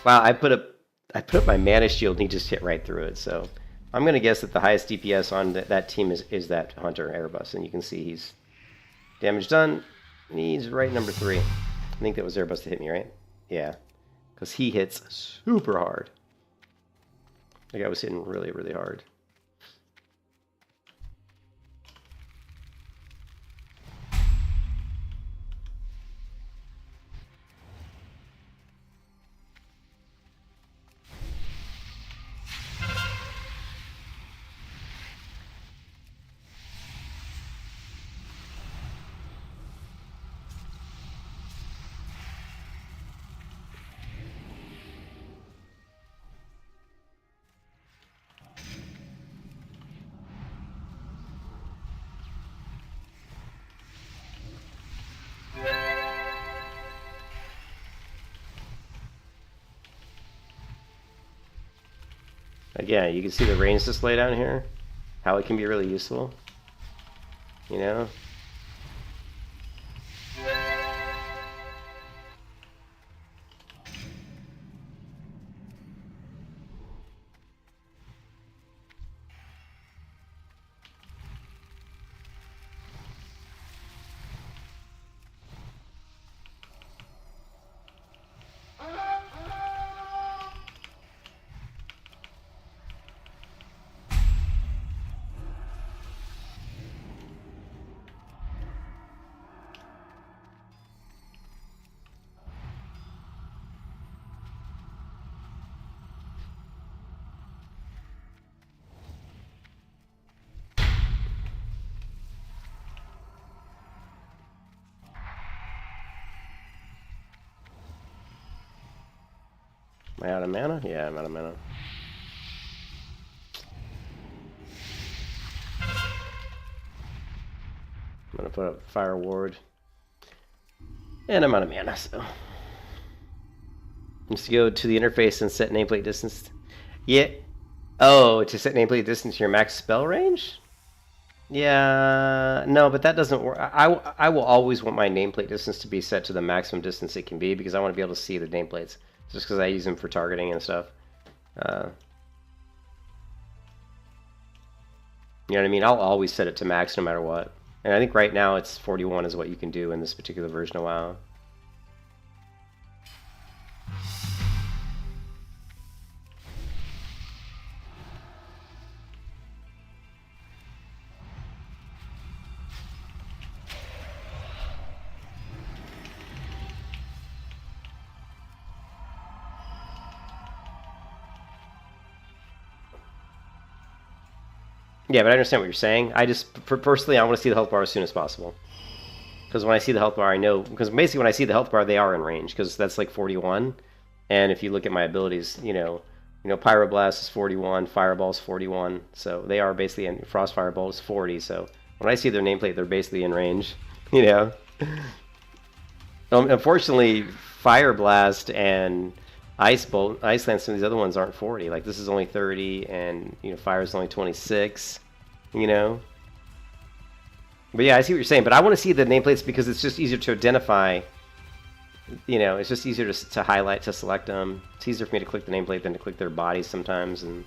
Wow, I put up my mana shield and he just hit right through it. So I'm gonna guess that the highest DPS on that team is that Hunter Airbus, and you can see he's damage done. And he's right number 3. I think that was Airbus that hit me, right? Yeah, because he hits super hard. Like I was hitting really, really hard. Again, you can see the range display down here, how it can be really useful, you know? Am I out of mana? Yeah, I'm out of mana. I'm gonna put up Fire Ward. And I'm out of mana, so. Just go to the interface and set nameplate distance. Yeah. Oh, to set nameplate distance to your max spell range? Yeah, no, but that doesn't work. I will always want my nameplate distance to be set to the maximum distance it can be because I want to be able to see the nameplates. Just because I use them for targeting and stuff. You know what I mean? I'll always set it to max no matter what. And I think right now it's 41 is what you can do in this particular version of WoW. Yeah, but I understand what you're saying. I just, personally, I want to see the health bar as soon as possible. Because when I see the health bar, I know... Because basically when I see the health bar, they are in range. Because that's like 41. And if you look at my abilities, you know, Pyroblast is 41, Fireball is 41. So they are basically in... Frost Fireball is 40. So when I see their nameplate, they're basically in range. You know? Unfortunately, Fire Blast and Ice Bolt, Ice Lance, some of these other ones aren't 40. Like this is only 30, and Fire is only 26. You know. But yeah, I see what you're saying. But I want to see the nameplates because it's just easier to identify. It's just easier to highlight, to select them. It's easier for me to click the nameplate than to click their bodies sometimes. And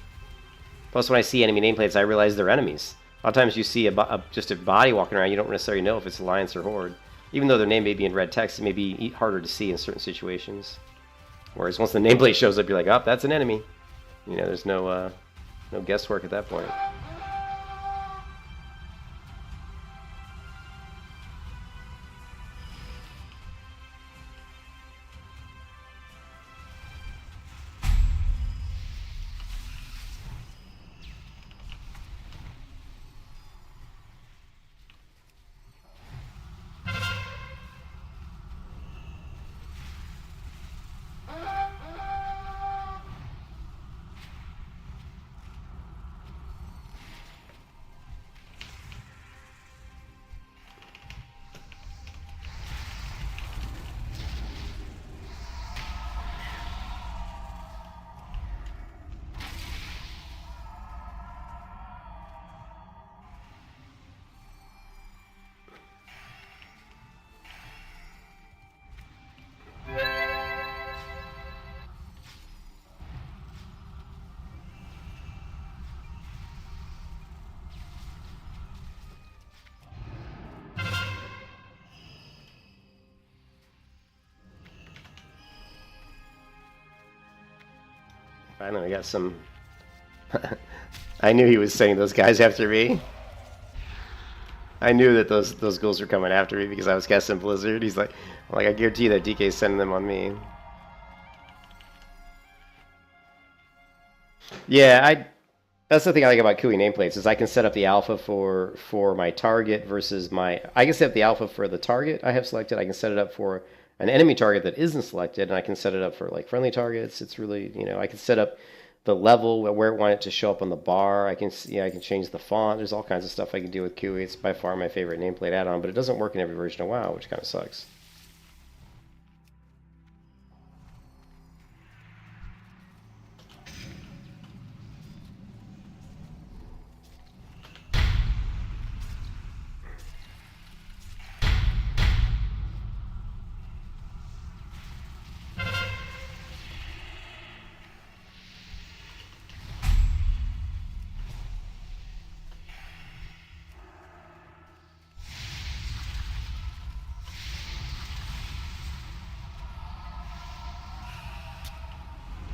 plus, when I see enemy nameplates, I realize they're enemies. A lot of times you see just a body walking around, you don't necessarily know if it's Alliance or Horde. Even though their name may be in red text, it may be harder to see in certain situations. Whereas once the nameplate shows up, you're like, oh, that's an enemy. There's no guesswork at that point. Finally, I got some... I knew he was sending those guys after me. I knew that those ghouls were coming after me because I was casting Blizzard. He's like, I guarantee you that DK's sending them on me. Yeah, that's the thing I like about QE nameplates is I can set up the alpha for my target versus my... I can set up the alpha for the target I have selected. I can set it up for an enemy target that isn't selected, and I can set it up for like friendly targets. It's really, I can set up the level where I want it to show up on the bar. I can change the font. There's all kinds of stuff I can do with QE. It's by far my favorite nameplate add-on, but it doesn't work in every version of WoW, which kind of sucks.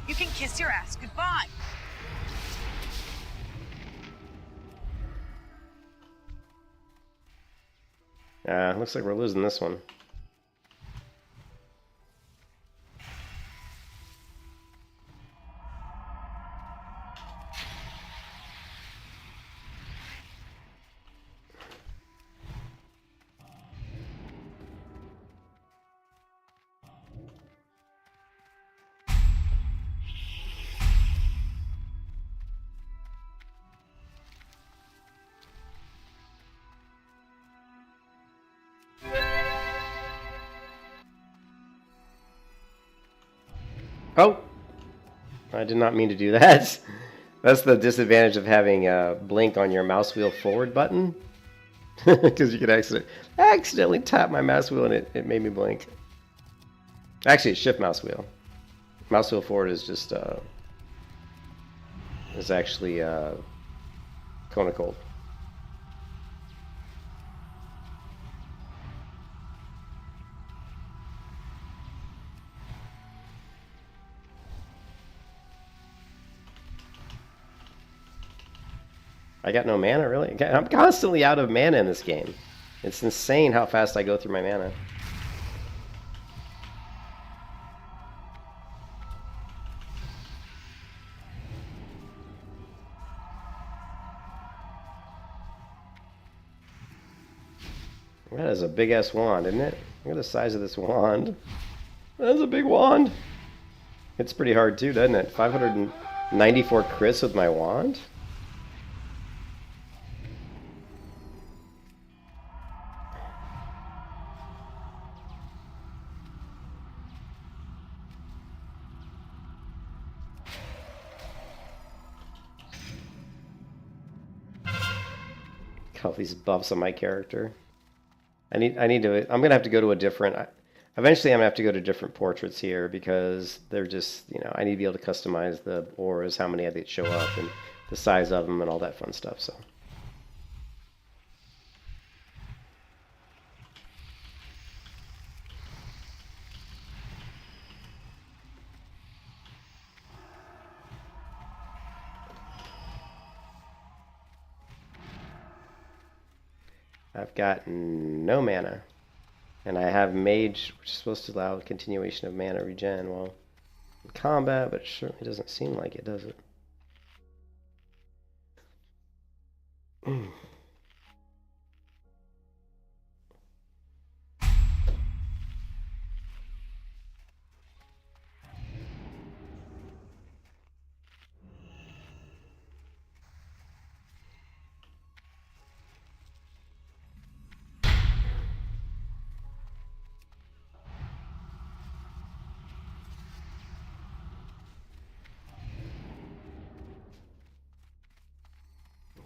You can kiss your ass goodbye. Looks like we're losing this one. Oh! I did not mean to do that. That's the disadvantage of having blink on your mouse wheel forward button. Because you could accidentally tap my mouse wheel and it made me blink. Actually, it's shift mouse wheel. Mouse wheel forward is just is actually conical. I got no mana, really? I'm constantly out of mana in this game. It's insane how fast I go through my mana. That is a big-ass wand, isn't it? Look at the size of this wand. That's a big wand. It's pretty hard, too, doesn't it? 594 crits with my wand? All these buffs on my character. I'm gonna have to go to a different. Eventually, I'm gonna have to go to different portraits here because they're just, I need to be able to customize the auras, how many they show up, and the size of them, and all that fun stuff. So. I've got no mana. And I have Mage, which is supposed to allow continuation of mana regen while in combat, but it certainly doesn't seem like it, does it?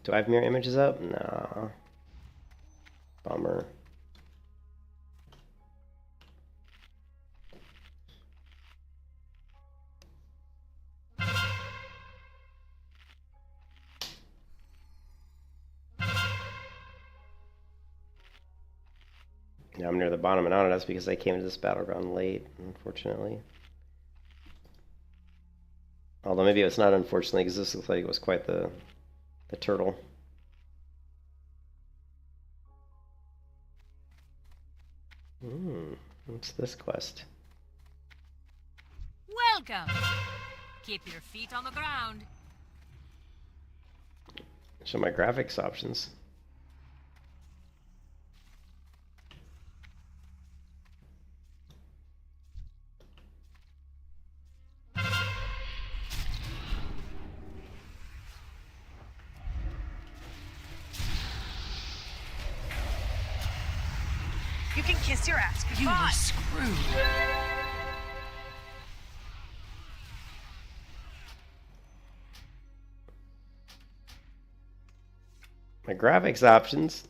Do I have mirror images up? No. Bummer. Now I'm near the bottom and on it. That's because I came to this battleground late, unfortunately. Although maybe it's not, unfortunately, because this looks like it was quite the turtle. What's this quest? Welcome. Keep your feet on the ground. Show my graphics options. You can kiss your ass goodbye. You were screwed. My graphics options.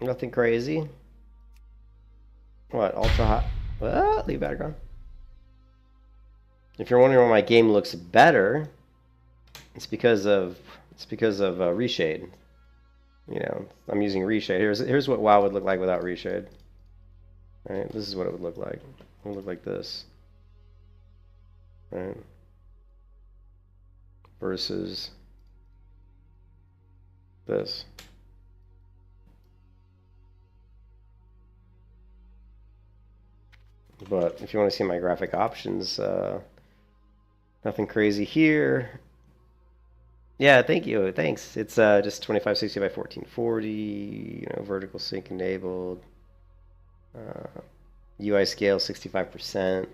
Nothing crazy. What? Ultra high. Well, leave background. If you're wondering why my game looks better, it's because of reshade. You know, I'm using reshade. Here's what WoW would look like without reshade. Right? This is what it would look like. It would look like this. Right? Versus this. But if you want to see my graphic options, nothing crazy here. Yeah, thank you. Thanks. It's just 2560 by 1440. You know, vertical sync enabled. UI scale 65%.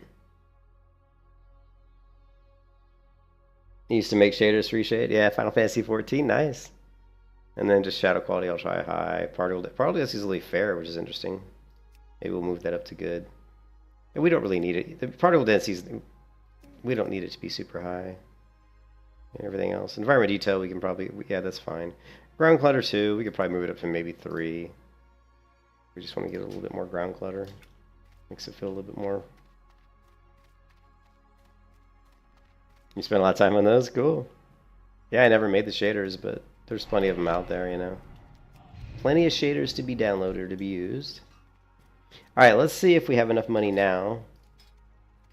Used to make shaders reshade. Yeah, Final Fantasy 14, nice. And then just shadow quality ultra high. Particle density is really fair, which is interesting. Maybe we'll move that up to good. And we don't really need it. The particle densities, we don't need it to be super high. And everything else. Environment detail, we can probably, yeah, that's fine. Ground clutter 2, we could probably move it up to maybe 3. We just want to get a little bit more ground clutter. Makes it feel a little bit more. You spent a lot of time on those? Cool. Yeah, I never made the shaders, but there's plenty of them out there, you know. Plenty of shaders to be downloaded or to be used. Alright, let's see if we have enough money now.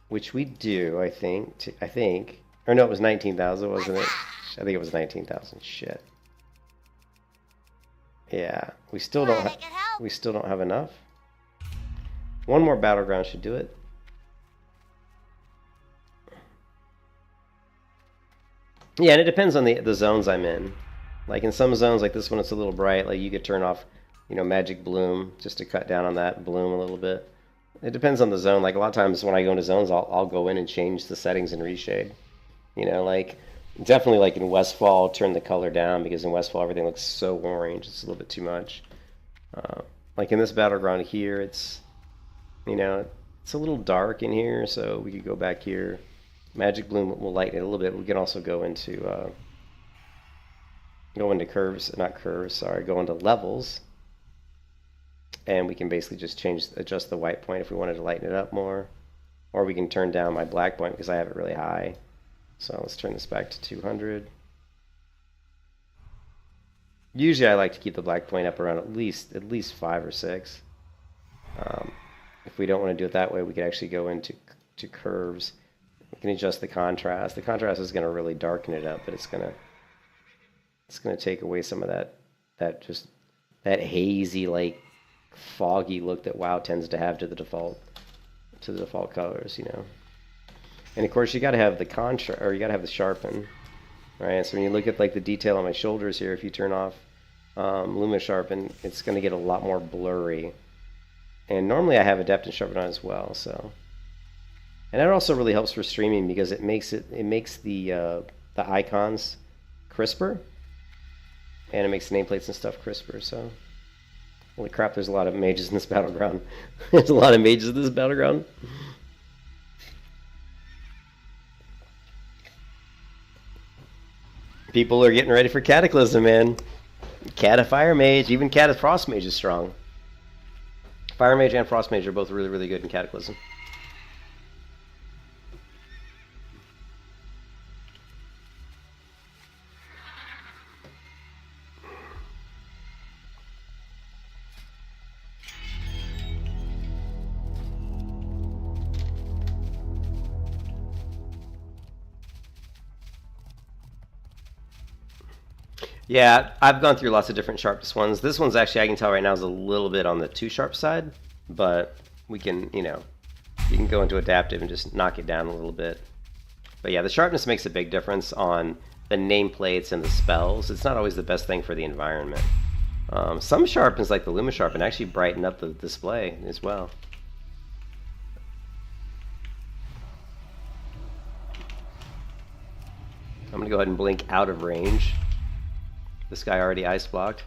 Which we do, I think. Or no, it was 19,000, wasn't it? I think it was 19,000. Shit. Yeah, we still don't have enough. One more Battleground should do it. Yeah, and it depends on the zones I'm in. Like in some zones, like this one, it's a little bright. Like you could turn off, you know, Magic Bloom just to cut down on that bloom a little bit. It depends on the zone. Like a lot of times when I go into zones, I'll go in and change the settings and reshade. You know, like definitely like in Westfall, turn the color down because in Westfall everything looks so orange. It's a little bit too much. Like in this Battleground here, it's, you know, it's a little dark in here, so we could go back here. Magic Bloom will lighten it a little bit. We can also go into curves, not curves, sorry, go into levels. And we can basically just adjust the white point if we wanted to lighten it up more. Or we can turn down my black point because I have it really high. So let's turn this back to 200. Usually I like to keep the black point up around at least 5 or 6. If we don't want to do it that way, we can actually go into curves. We can adjust the contrast. The contrast is going to really darken it up, but it's going to take away some of that hazy, like foggy look that WoW tends to have to the default colors, you know. And of course, you got to have the contrast, or you got to have the sharpen, right? So when you look at like the detail on my shoulders here, if you turn off Luma Sharpen, it's going to get a lot more blurry. And normally I have Adept and Sharpen on as well, so. And that also really helps for streaming because it makes the icons crisper, and it makes the nameplates and stuff crisper. So, holy crap! There's a lot of mages in this Battleground. There's a lot of mages in this Battleground. People are getting ready for CataClysm, man. Cata Fire Mage, even Cata Frost Mage is strong. Fire Mage and Frost Mage are both really, really good in CataClysm. Yeah, I've gone through lots of different sharpness ones. This one's actually, I can tell right now, is a little bit on the too sharp side, but we can, you know, you can go into adaptive and just knock it down a little bit. But yeah, the sharpness makes a big difference on the nameplates and the spells. It's not always the best thing for the environment. Some sharpens, like the Luma Sharpen, actually brighten up the display as well. I'm gonna go ahead and blink out of range. This guy already ice blocked.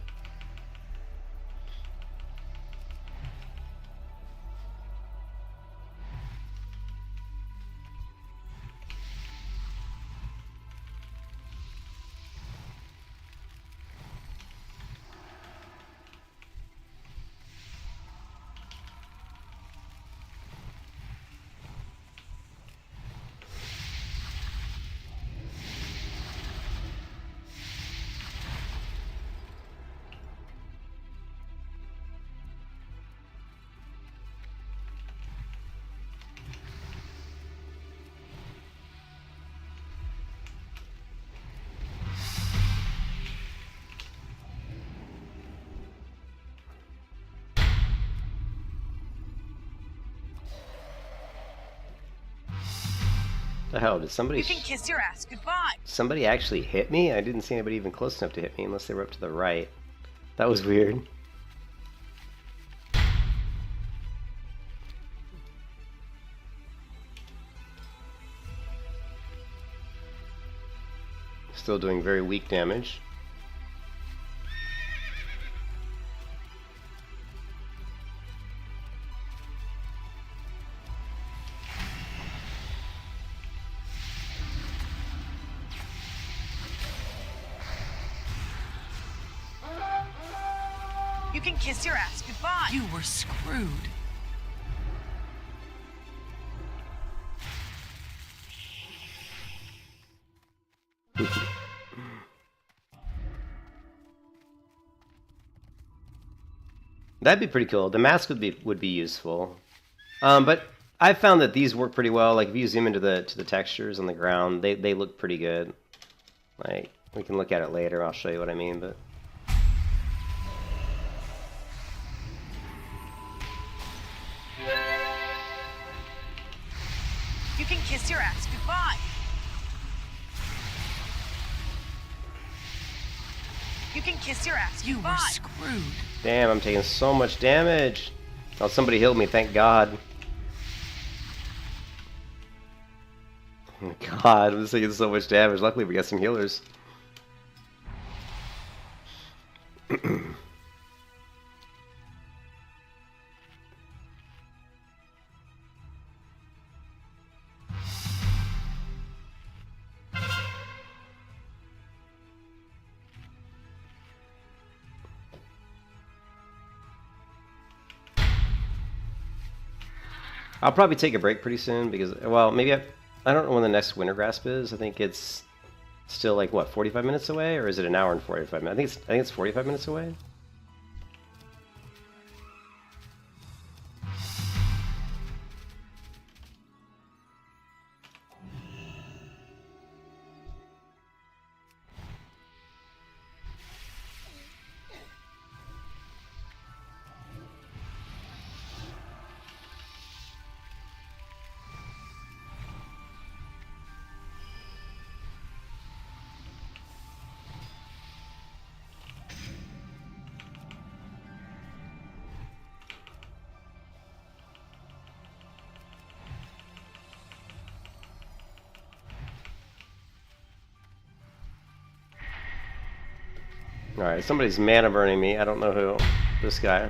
The hell, did somebody... You can kiss your ass goodbye. Somebody actually hit me? I didn't see anybody even close enough to hit me unless they were up to the right. That was weird. Still doing very weak damage. You can kiss your ass goodbye. You were screwed. That'd be pretty cool. The mask would be useful, but I've found that these work pretty well. Like if you zoom into the textures on the ground, they look pretty good. Like we can look at it later. I'll show you what I mean, but. You can kiss your ass goodbye. You can kiss your ass goodbye. You were screwed. Damn, I'm taking so much damage. Oh, somebody healed me, thank God. Oh, God, I'm just taking so much damage. Luckily, we got some healers. I'll probably take a break pretty soon because, well, maybe I don't know when the next Winter Grasp is. I think it's still like, what, 45 minutes away? Or is it an hour and 45 minutes? I think it's 45 minutes away. Alright, somebody's mana burning me. I don't know who. This guy.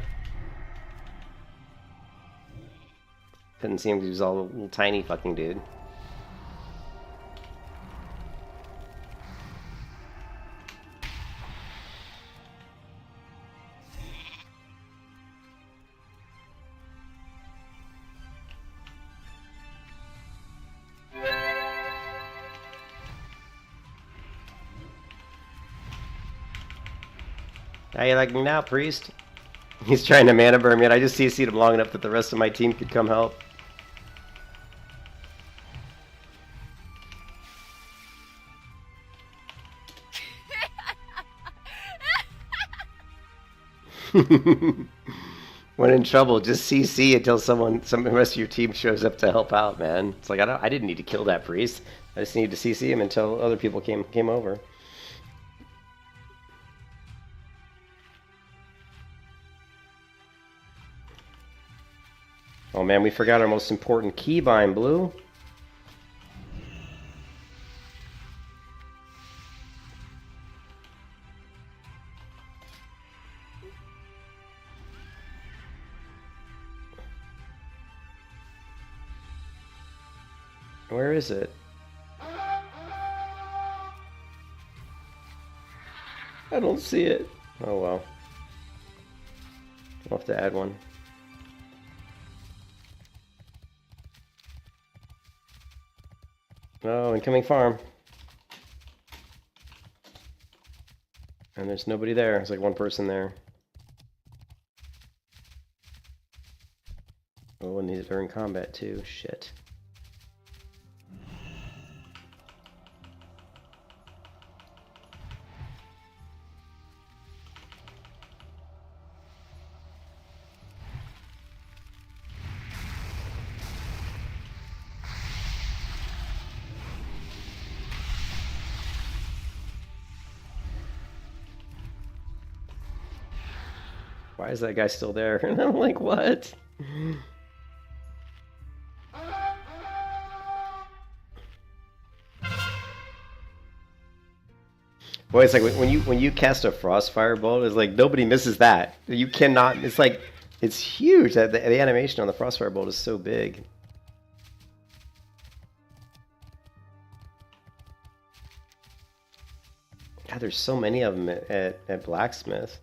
Couldn't see him because he was all a little tiny fucking dude. How you like me now, priest? He's trying to mana burn me, and I just CC'd him long enough that the rest of my team could come help. When in trouble, just CC until the rest of your team shows up to help out, man. It's like I didn't need to kill that priest. I just needed to CC him until other people came over. Oh man, we forgot our most important keybind, Blue. Where is it? I don't see it. Oh well. I'll have to add one. Oh, incoming farm. And there's nobody there. There's like one person there. Oh, and these are in combat too. Shit. Why is that guy still there? And I'm like, what? Boy, it's like when you cast a Frostfire bolt, it's like nobody misses that. You cannot. It's like it's huge. The animation on the Frostfire bolt is so big. God, there's so many of them at Blacksmith.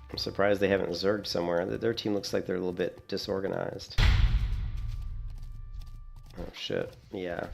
I'm surprised they haven't zerged somewhere. Their team looks like they're a little bit disorganized. Oh shit, yeah.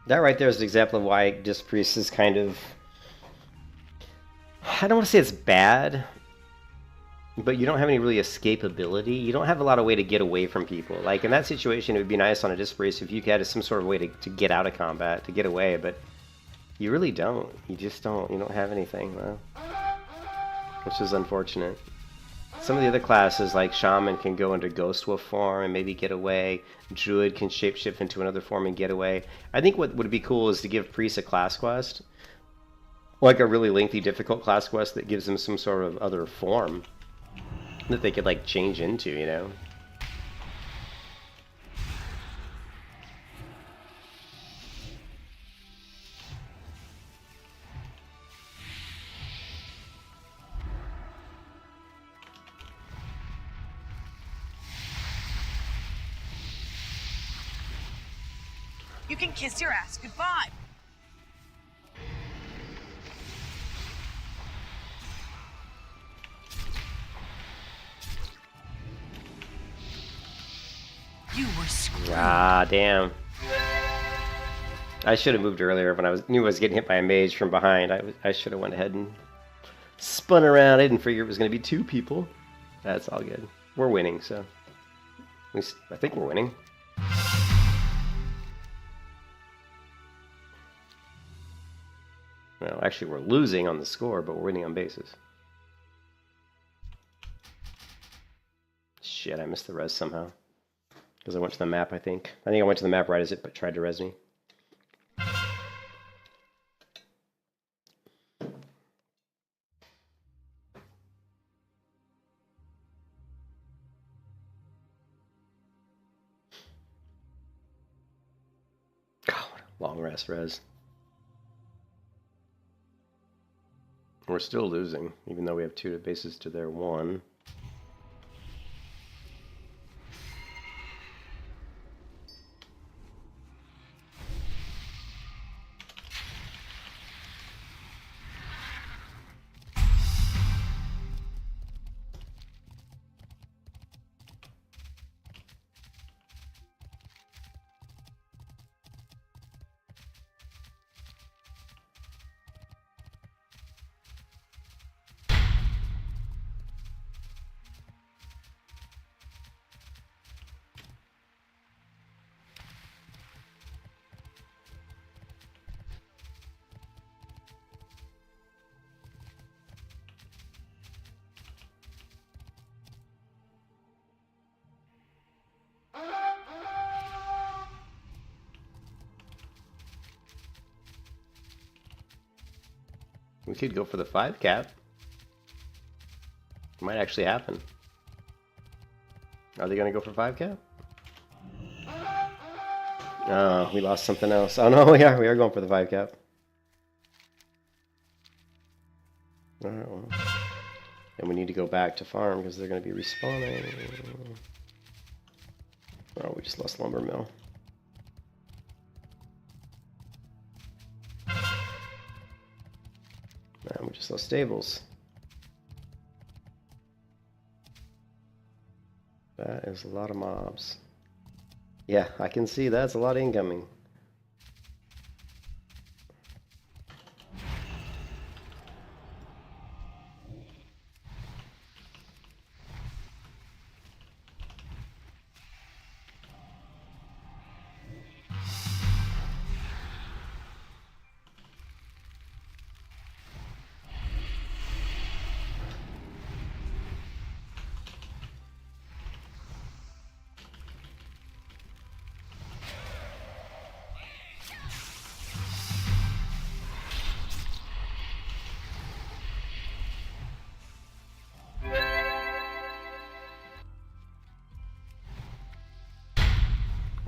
That right there is an example of why Disc Priest is kind of... I don't want to say it's bad, but you don't have any really escapability. You don't have a lot of way to get away from people. Like, in that situation, it would be nice on a Disc Priest if you had some sort of way to get out of combat, to get away, but you really don't. You just don't. You don't have anything, though. Which is unfortunate. Some of the other classes, like Shaman, can go into Ghost Wolf form and maybe get away. Druid can shapeshift into another form and get away. I think what would be cool is to give Priest a class quest. Like a really lengthy, difficult class quest that gives them some sort of other form that they could, like, change into, you know? You can kiss your ass goodbye. You were screwed. Ah, damn. I should have moved earlier when knew I was getting hit by a mage from behind. I should have went ahead and spun around. I didn't figure it was going to be two people. That's all good. We're winning, so at least I think we're winning. Well, actually, we're losing on the score, but we're winning on bases. Shit, I missed the res somehow. Because I went to the map, I think. I think I went to the map right as it tried to res me. God, long rest res. We're still losing, even though we have 2 bases to their 1. We could go for the 5 cap. Might actually happen. Are they gonna go for 5 cap? Oh, we lost something else. Oh no, we are going for the 5 cap. Alright, well. And we need to go back to farm because they're gonna be respawning. Oh, we just lost lumber mill. And we just lost stables. That is a lot of mobs. Yeah, I can see that's a lot of incoming.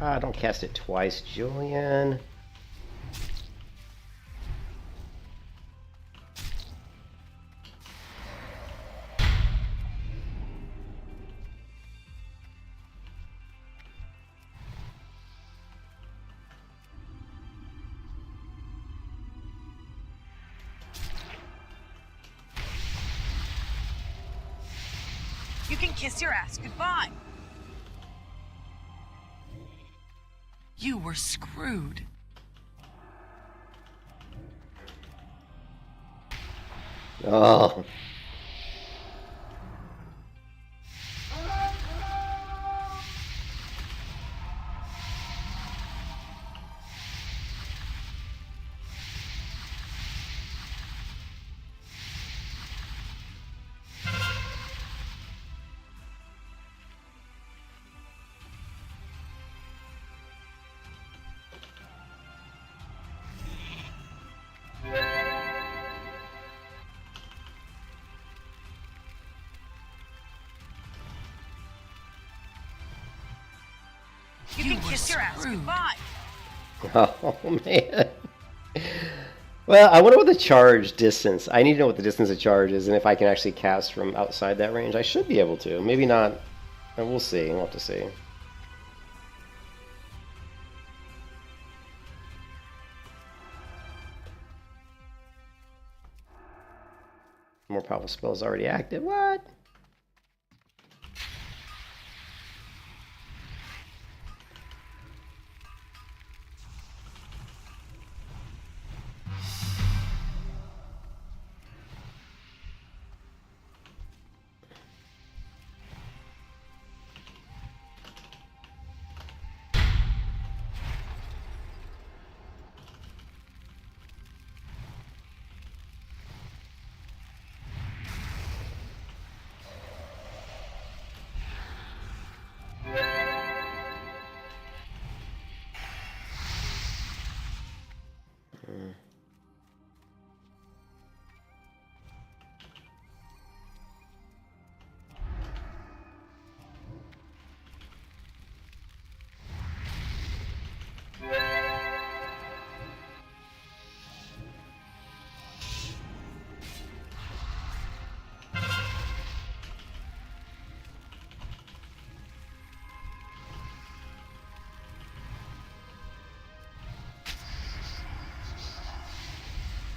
Ah, don't cast it twice, Julian. You can kiss your ass goodbye. You were screwed. Oh. You can kiss your ass goodbye. Oh, man. Well, I wonder what the charge distance. I need to know what the distance of charge is and if I can actually cast from outside that range. I should be able to. Maybe not. We'll see. We'll have to see. More powerful spells already active. What?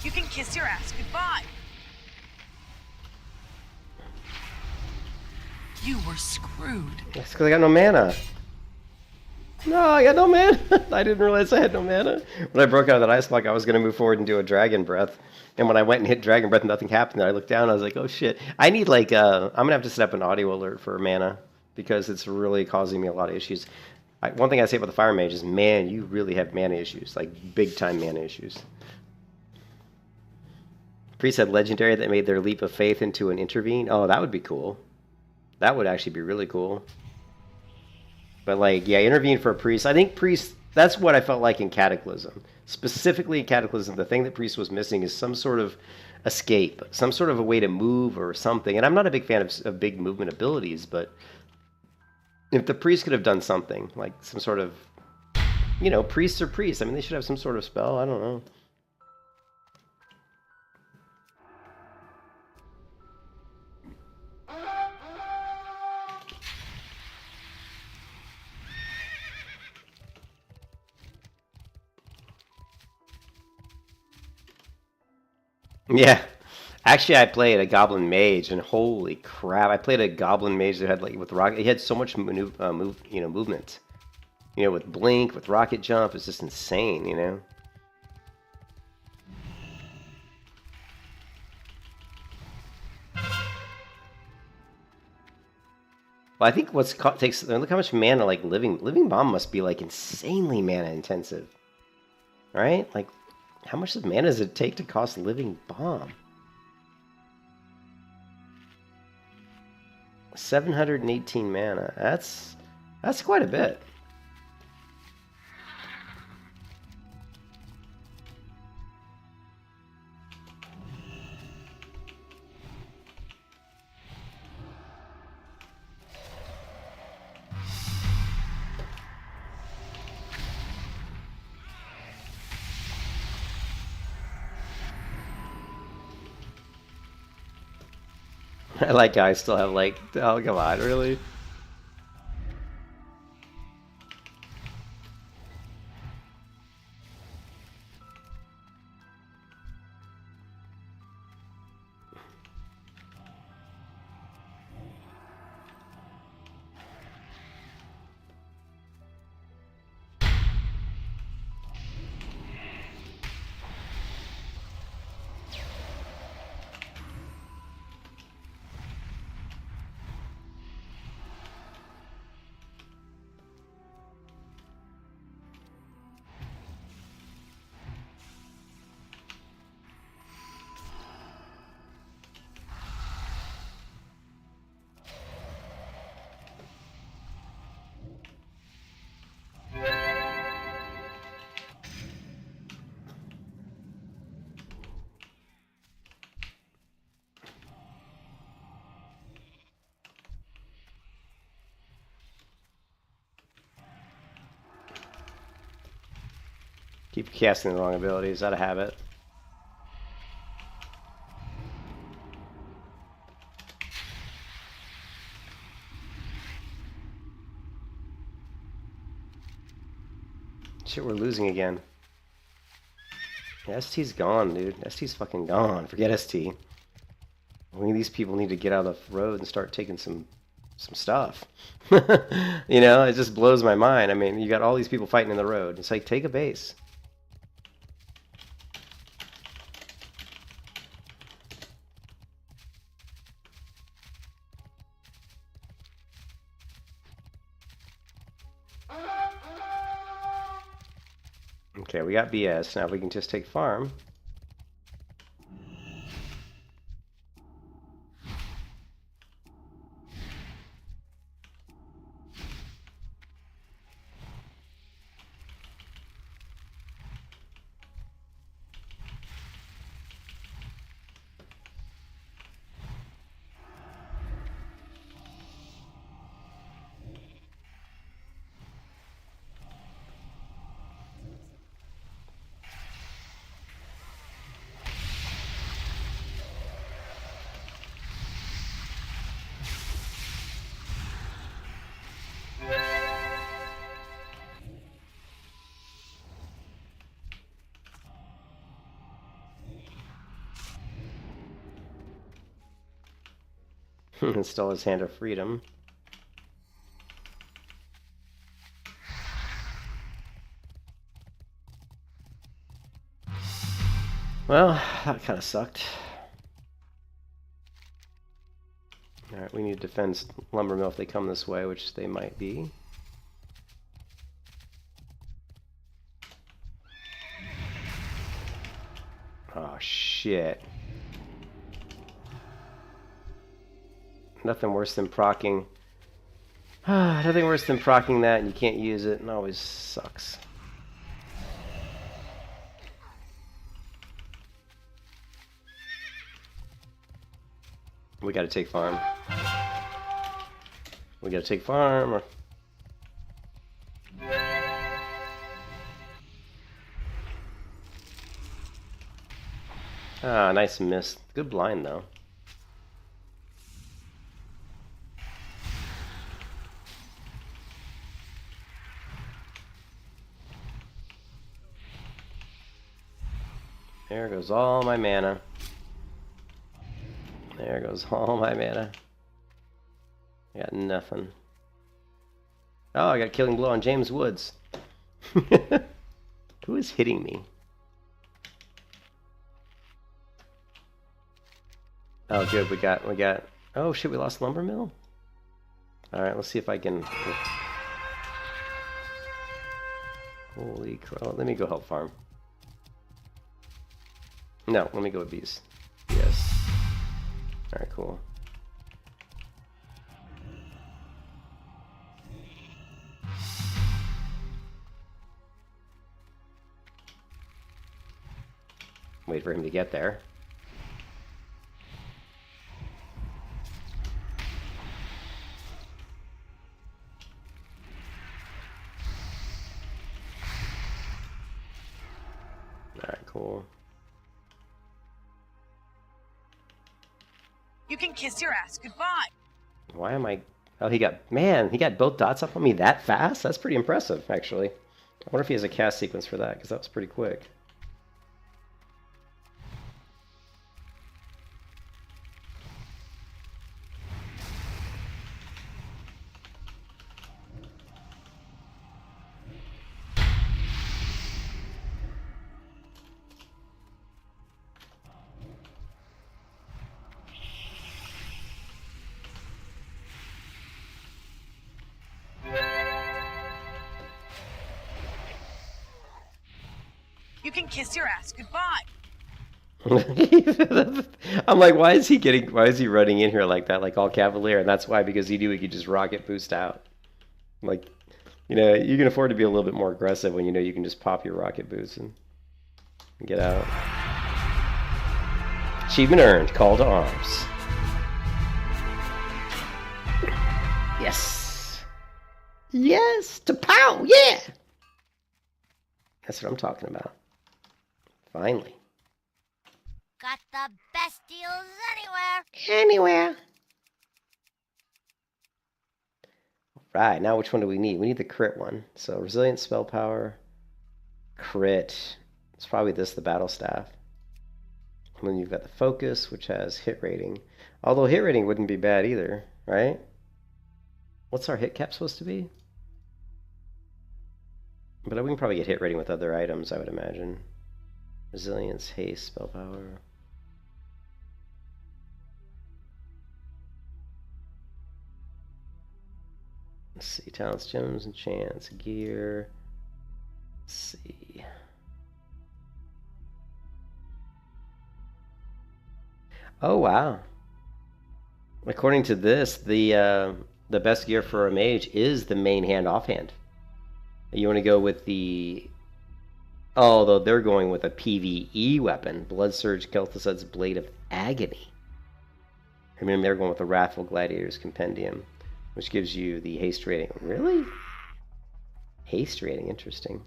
You can kiss your ass goodbye. You were screwed. That's because I got no mana. No, I got no mana. I didn't realize I had no mana. When I broke out of that ice block, I was going to move forward and do a dragon breath. And when I went and hit dragon breath, nothing happened. And I looked down, I was like, oh shit. I need like, I'm going to have to set up an audio alert for mana because it's really causing me a lot of issues. One thing I say about the Fire Mage is, man, you really have mana issues, like big time mana issues. Priest had legendary that made their leap of faith into an intervene. Oh, that would be cool. That would actually be really cool. But like, yeah, intervene for a priest. I think priest, that's what I felt like in CataClysm. Specifically in CataClysm, the thing that priest was missing is some sort of escape, some sort of a way to move or something. And I'm not a big fan of big movement abilities, but if the priest could have done something, like some sort of, you know, priests are priests. I mean, they should have some sort of spell. I don't know. Yeah. Actually, I played a Goblin Mage, and holy crap, I played a Goblin Mage that had, like, with rocket, he had so much movement. You know, with Blink, with Rocket Jump, it's just insane, you know? Well, I think takes, look how much mana, like, Living Bomb must be, like, insanely mana intensive. Right? Like, how much mana does it take to cost Living Bomb? 718 mana. That's quite a bit. I like how I still have, like, oh, come on, really? Keep casting the wrong abilities out of habit. Shit, we're losing again. Yeah, ST's gone, dude. ST's fucking gone. Forget ST. These people need to get out of the road and start taking some stuff. You know, it just blows my mind. I mean, you got all these people fighting in the road. It's like, take a base. Okay, we got BS. Now we can just take farm. Install his Hand of Freedom. Well, that kind of sucked. Alright, we need to defend Lumber Mill if they come this way, which they might be. Oh, shit. Nothing worse than proccing. Nothing worse than proccing that and you can't use it, and it always sucks. We gotta take farm. We gotta take farm. Ah, nice miss. Good blind though. There goes all my mana. There goes all my mana. I got nothing. Oh, I got Killing Blow on James Woods. Who is hitting me? Oh, good. We got. Oh shit! We lost Lumber Mill. All right, let's see if I can. Holy crap! Let me go help farm. No, let me go with bees. Yes. All right, cool. Wait for him to get there. Alright, cool. You can kiss your ass goodbye. Why am I... Oh, he got... Man, he got both dots up on me that fast? That's pretty impressive, actually. I wonder if he has a cast sequence for that, because that was pretty quick. You can kiss your ass goodbye. I'm like, why is he running in here like that, like all cavalier? And that's why, because he knew he could just rocket boost out. Like, you know, you can afford to be a little bit more aggressive when you know you can just pop your rocket boost and get out. Achievement earned. Call to arms. Yes. Yes. To pow. Yeah. That's what I'm talking about. Finally. Got the best deals anywhere. Anywhere. Right, now which one do we need? We need the crit one. So resilient spell power, crit. It's probably this, the battle staff. And then you've got the focus, which has hit rating. Although hit rating wouldn't be bad either, right? What's our hit cap supposed to be? But we can probably get hit rating with other items, I would imagine. Resilience, haste, spell power. Let's see, talents, gems, enchants, gear. Let's see. Oh wow! According to this, the best gear for a mage is the main hand offhand. You want to go with the... Although they're going with a PvE weapon, Blood Surge Kel'Thuzad's Blade of Agony. I mean, they're going with the Wrathful Gladiator's Compendium, which gives you the haste rating. Really? Haste rating, interesting.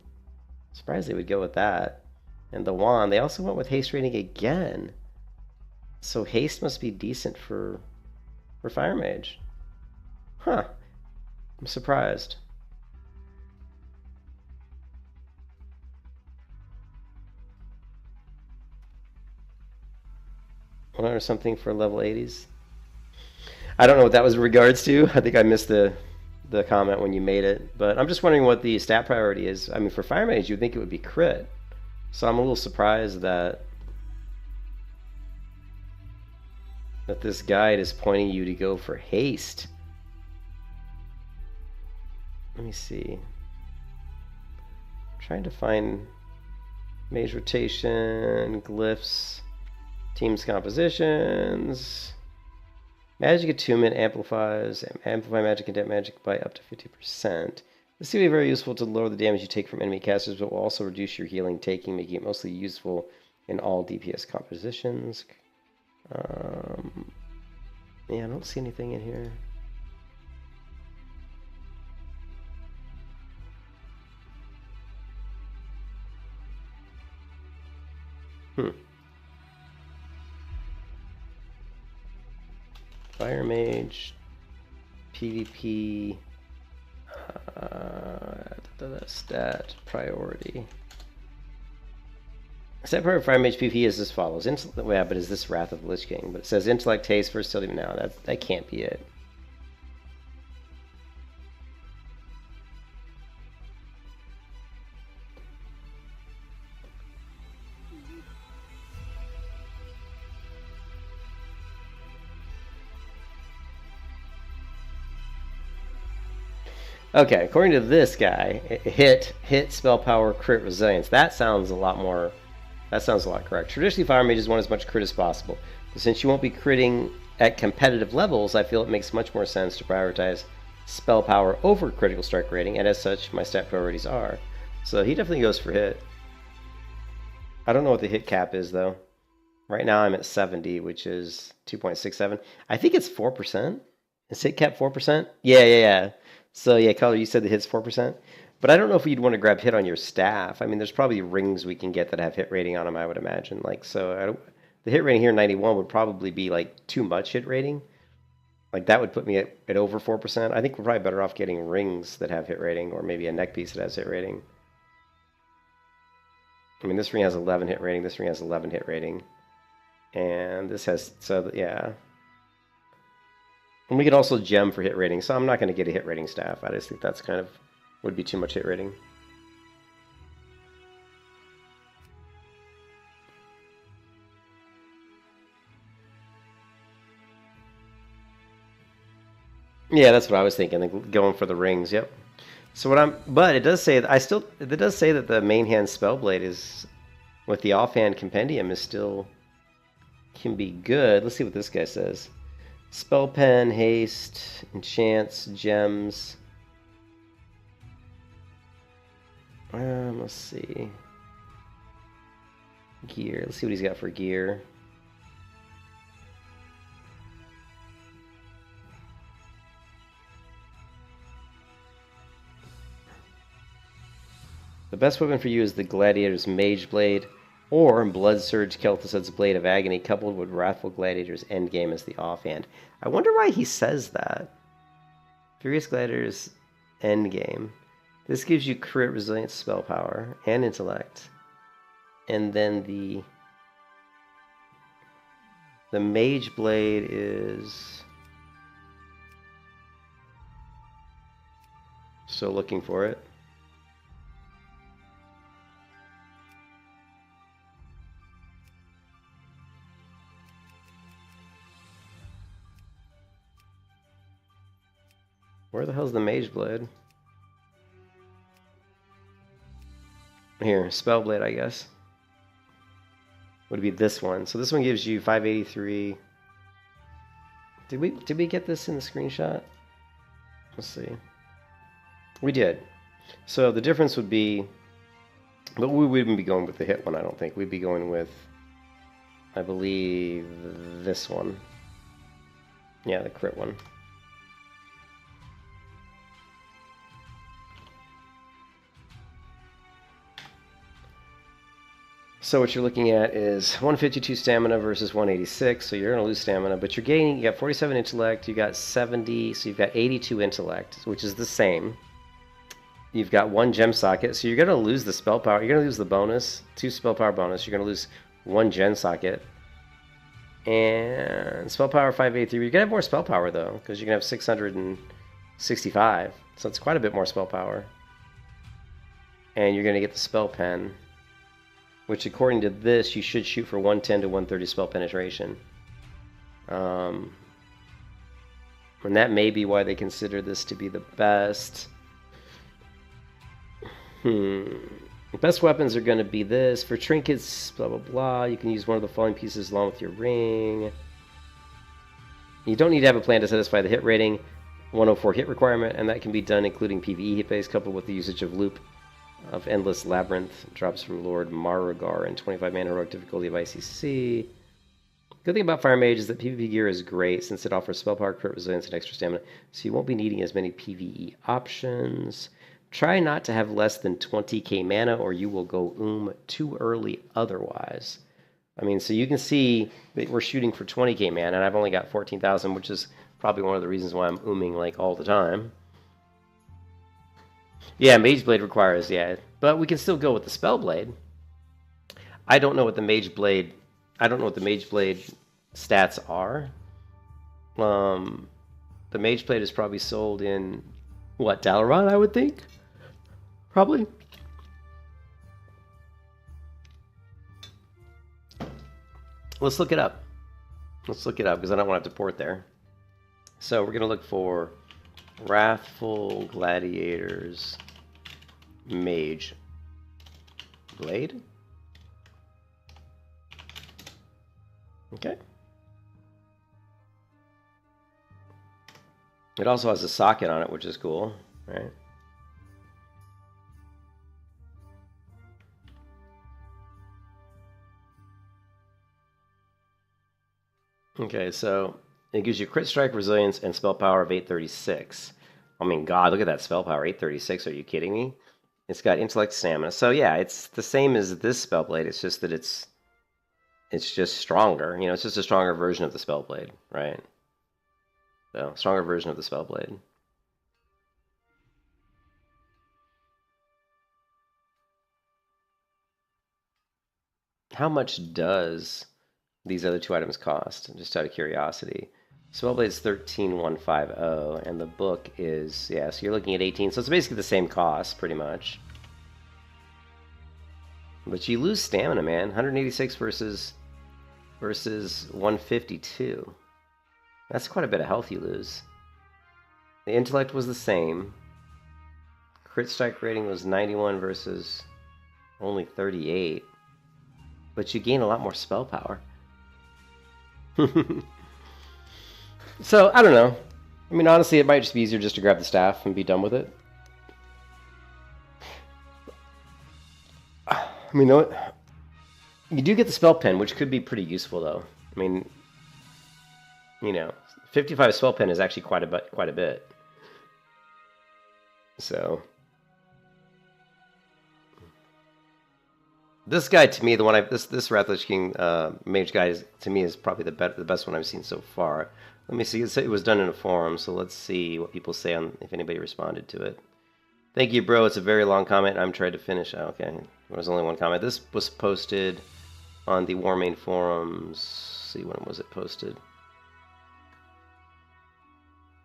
Surprised they would go with that. And the wand, they also went with haste rating again. So haste must be decent for Fire Mage. Huh. I'm surprised. $100 something for level 80s. I don't know what that was in regards to. I think I missed the comment when you made it. But I'm just wondering what the stat priority is. I mean, for Fire Mage, you'd think it would be crit. So I'm a little surprised that this guide is pointing you to go for haste. Let me see. I'm trying to find mage rotation, glyphs, teams compositions. Magic attunement amplify magic and dead magic by up to 50%. This will be very useful to lower the damage you take from enemy casters, but will also reduce your healing taking, making it mostly useful in all DPS compositions. Yeah, I don't see anything in here. Fire Mage, PvP, stat priority. Stat priority for Fire Mage PvP is as follows. Yeah, but is this Wrath of the Lich King? But it says Intellect, Haste, Versatility. No, that can't be it. Okay, according to this guy, hit, spell power, crit, resilience. That sounds a lot more. That sounds a lot correct. Traditionally, Fire Mages want as much crit as possible. But since you won't be critting at competitive levels, I feel it makes much more sense to prioritize spell power over critical strike rating, and as such, my stat priorities are. So he definitely goes for hit. I don't know what the hit cap is, though. Right now I'm at 70, which is 2.67. I think it's 4%. Is hit cap 4%? Yeah. So yeah, Color, you said the hit's 4%. But I don't know if you'd want to grab hit on your staff. I mean, there's probably rings we can get that have hit rating on them, I would imagine. Like, so the hit rating here, 91, would probably be like too much hit rating. Like that would put me at over 4%. I think we're probably better off getting rings that have hit rating, or maybe a neck piece that has hit rating. I mean, this ring has 11 hit rating, this ring has 11 hit rating. And this has, so yeah. And we could also gem for hit rating, so I'm not going to get a hit rating staff. I just think that's kind of, would be too much hit rating. Yeah, that's what I was thinking, like going for the rings, yep. So but it does say that it does say that the main hand Spellblade is, with the offhand compendium, is still, can be good. Let's see what this guy says. Spell pen, haste, enchants, gems. Let's see. Gear. Let's see what he's got for gear. The best weapon for you is the Gladiator's Mage Blade, or Blood Surge Kel'Thuzad's Blade of Agony, coupled with Wrathful Gladiator's Endgame as the offhand. I wonder why he says that. Furious Gladiator's Endgame. This gives you crit, resilience, spell power, and intellect. And then the Mage Blade is... Still looking for it. Where the hell's the Mage Blade? Here, Spellblade, I guess. Would be this one. So this one gives you 583. Did we get this in the screenshot? Let's see. We did. So the difference would be, but we wouldn't be going with the hit one, I don't think. We'd be going with, I believe, this one. Yeah, the crit one. So what you're looking at is 152 stamina versus 186, so you're going to lose stamina, but you got 47 intellect, you got 70, so you've got 82 intellect, which is the same. You've got 1 gem socket, so you're going to lose the spell power, you're going to lose the bonus, 2 spell power bonus, you're going to lose 1 gem socket, And spell power 583. You're gonna have more spell power though, because you're gonna have 665. So it's quite a bit more spell power. And you're gonna get the spell pen, which according to this, you should shoot for 110 to 130 spell penetration. And that may be why they consider this to be the best. Best weapons are going to be this. For trinkets, blah, blah, blah. You can use one of the following pieces along with your ring. You don't need to have a plan to satisfy the hit rating 104 hit requirement, and that can be done including PvE hit base coupled with the usage of Loop of Endless Labyrinth. Drops from Lord Marugar and 25 mana heroic difficulty of ICC. Good thing about Fire Mage is that PvP gear is great since it offers spell power, crit resilience, and extra stamina, so you won't be needing as many PvE options. Try not to have less than 20k mana or you will go too early otherwise. I mean, so you can see that we're shooting for 20k mana and I've only got 14,000, which is probably one of the reasons why I'm like all the time. Yeah, Mage Blade requires, yeah, but we can still go with the Spell Blade. I don't know what the Mage Blade stats are. The Mage Blade is probably sold in, what, Dalaran, I would think? Probably. Let's look it up. Let's look it up, because I don't want to have to port there. So we're going to look for Wrathful Gladiators Mage Blade. Okay. It also has a socket on it, which is cool, right? Okay, so it gives you crit strike, resilience, and spell power of 836. I mean, God, look at that spell power, 836. Are you kidding me? It's got intellect, stamina. So yeah, it's the same as this spell blade. It's just that it's just stronger. You know, it's just a stronger version of the spell blade, right? So, stronger version of the spell blade. How much does these other two items cost? Just out of curiosity. Spellblade is 13,150, and the book is, yeah, so you're looking at 18. So it's basically the same cost, pretty much. But you lose stamina, man. 186 versus 152. That's quite a bit of health you lose. The intellect was the same. Crit strike rating was 91 versus only 38. But you gain a lot more spell power. So, I don't know. I mean, honestly, it might just be easier just to grab the staff and be done with it. I mean, you do get the spell pen, which could be pretty useful, though. I mean, you know, 55 spell pen is actually quite a bit. So, this guy to me, the one this Wrathlich King Mage guy to me is probably the best one I've seen so far. Let me see. It was done in a forum, so let's see what people say on if anybody responded to it. Thank you, bro. It's a very long comment. I'm trying to finish. Oh, okay, there was only one comment. This was posted on the Warmane forums. Let's see, when was it posted?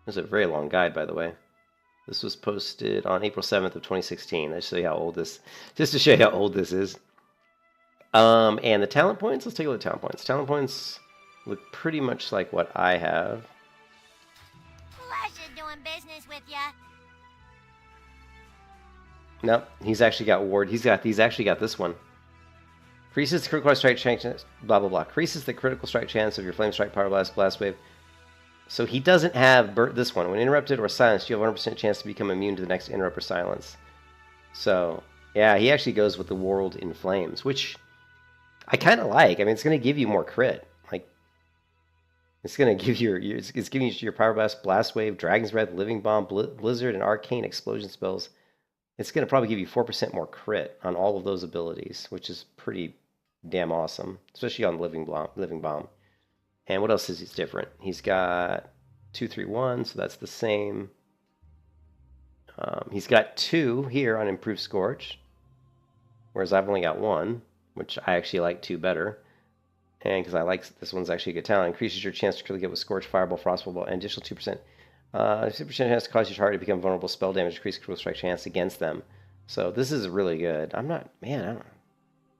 This is a very long guide, by the way. This was posted on April 7th of 2016. Just to show you how old this, is. And the talent points. Let's take a look at talent points. Talent points look pretty much like what I have. Pleasure doing business with ya. Nope, he's actually got ward. He's actually got this one. Increases the critical strike chance. Blah blah blah. Increases the critical strike chance of your flame strike, power blast, blast wave. So he doesn't have this one. When interrupted or silenced, you have a 100% chance to become immune to the next interrupt or silence. So yeah, he actually goes with the World in Flames, which I kind of like. I mean, it's going to give you more crit. Like, it's going to give you it's giving you your Power Blast, Blast Wave, Dragon's Breath, Living Bomb, Blizzard, and Arcane Explosion spells. It's going to probably give you 4% more crit on all of those abilities, which is pretty damn awesome, especially on Living Bomb. And what else is different? He's got 2-3-1, so that's the same. He's got 2 here on Improved Scorch, whereas I've only got 1. Which I actually like 2 better. And because I like this one's actually a good talent. Increases your chance to critically get with Scorch, Fireball, Frostball, and additional 2%. 2% chance to cause your target to become vulnerable spell damage, increase critical strike chance against them. So this is really good. I don't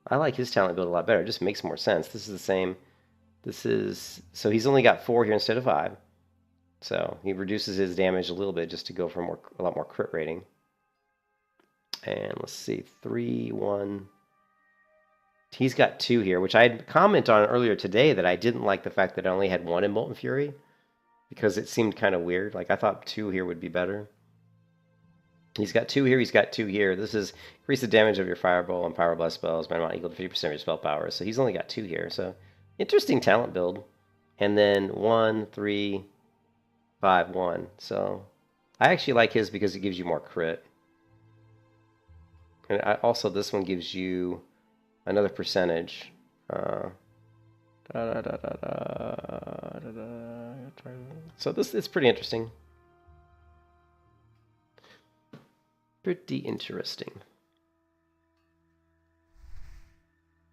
I like his talent build a lot better. It just makes more sense. This is the same. So he's only got 4 here instead of 5. So he reduces his damage a little bit just to go for a lot more crit rating. And let's see, 3, 1. He's got 2 here, which I had commented on earlier today that I didn't like the fact that I only had 1 in Molten Fury because it seemed kind of weird. Like I thought 2 here would be better. He's got 2 here, he's got 2 here. This is increase the damage of your Fireball and Pyroblast spells by an amount equal to 50% of your spell power. So he's only got 2 here. So interesting talent build. And then 1, 3, 5, 1. So I actually like his because it gives you more crit. And also this one gives you another percentage. So this is pretty interesting. Pretty interesting.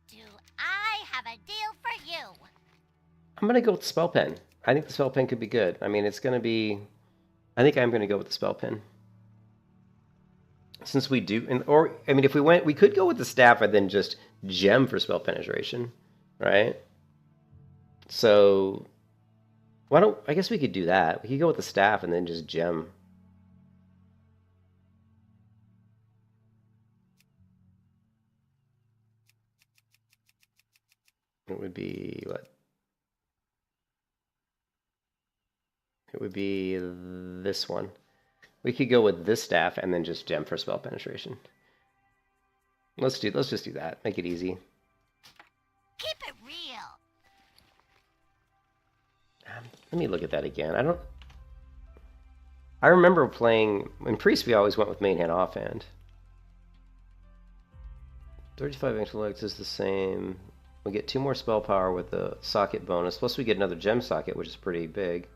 Do I have a deal for you? I'm going to go with the Spell Pen. I think the Spell Pen could be good. I mean, it's going to be... I think I'm going to go with the Spell Pen. Since we do... if we went... We could go with the Staff and then just gem for Spell Penetration. Right? So... Why don't... I guess we could do that. We could go with the Staff and then just gem. It would be... what? It would be this one. We could go with this staff and then just gem for spell penetration. Let's just do that. Make it easy. Keep it real. Let me look at that again. I remember playing in Priest. We always went with main hand offhand. 35 intellect is the same. We get 2 more spell power with the socket bonus. Plus we get another gem socket, which is pretty big.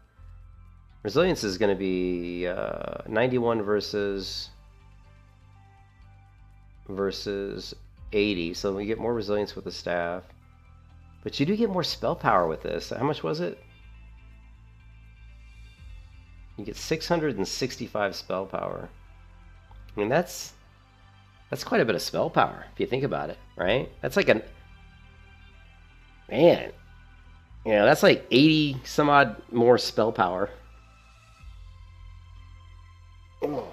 Resilience is going to be 91 versus 80, so we get more resilience with the staff. But you do get more spell power with this. How much was it? You get 665 spell power. I mean, that's quite a bit of spell power if you think about it, right? That's like man, that's like 80 some odd more spell power. Oh.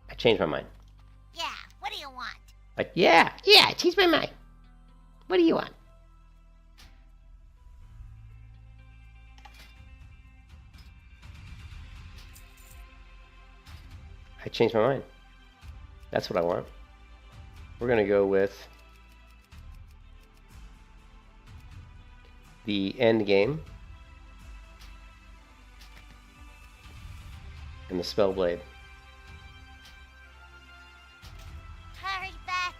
I changed my mind. Yeah, what do you want? Like, yeah, I changed my mind. What do you want? I changed my mind. That's what I want. We're going to go with the end game and the Spellblade. Hurry back.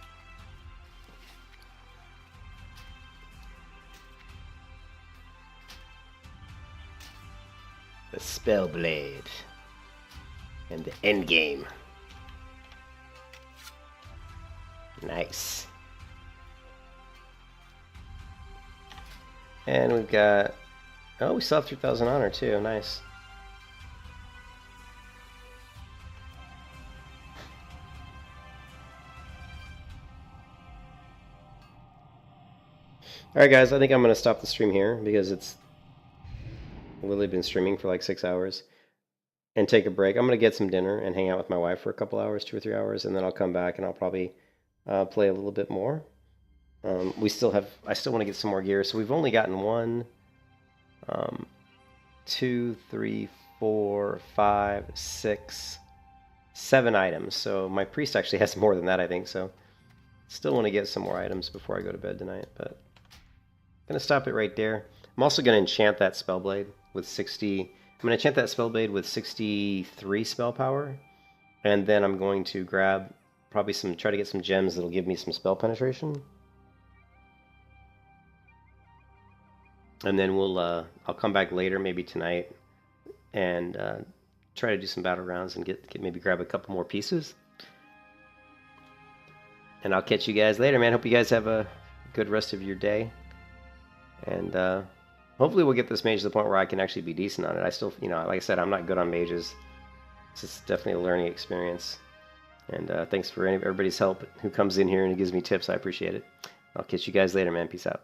The Spellblade and the end game. Nice. And we've got... oh, we still have 3,000 honor too. Nice. Alright guys, I think I'm going to stop the stream here because it's literally been streaming for like 6 hours. And take a break. I'm going to get some dinner and hang out with my wife for a couple hours, 2 or 3 hours, and then I'll come back and I'll probably play a little bit more. I still want to get some more gear. So we've only gotten 1, 2, 3, 4, 5, 6, 7 items. So my priest actually has more than that, I think. So still want to get some more items before I go to bed tonight. But I'm going to stop it right there. I'm also going to enchant that Spellblade with 60. I'm going to enchant that Spellblade with 63 spell power. And then I'm going to grab probably try to get some gems that'll give me some spell penetration. And then I'll come back later, maybe tonight, and try to do some Battlegrounds and maybe grab a couple more pieces. And I'll catch you guys later, man. Hope you guys have a good rest of your day. And hopefully we'll get this mage to the point where I can actually be decent on it. I still, you know, like I said, I'm not good on mages. It's definitely a learning experience. And thanks for everybody's help who comes in here and gives me tips. I appreciate it. I'll catch you guys later, man. Peace out.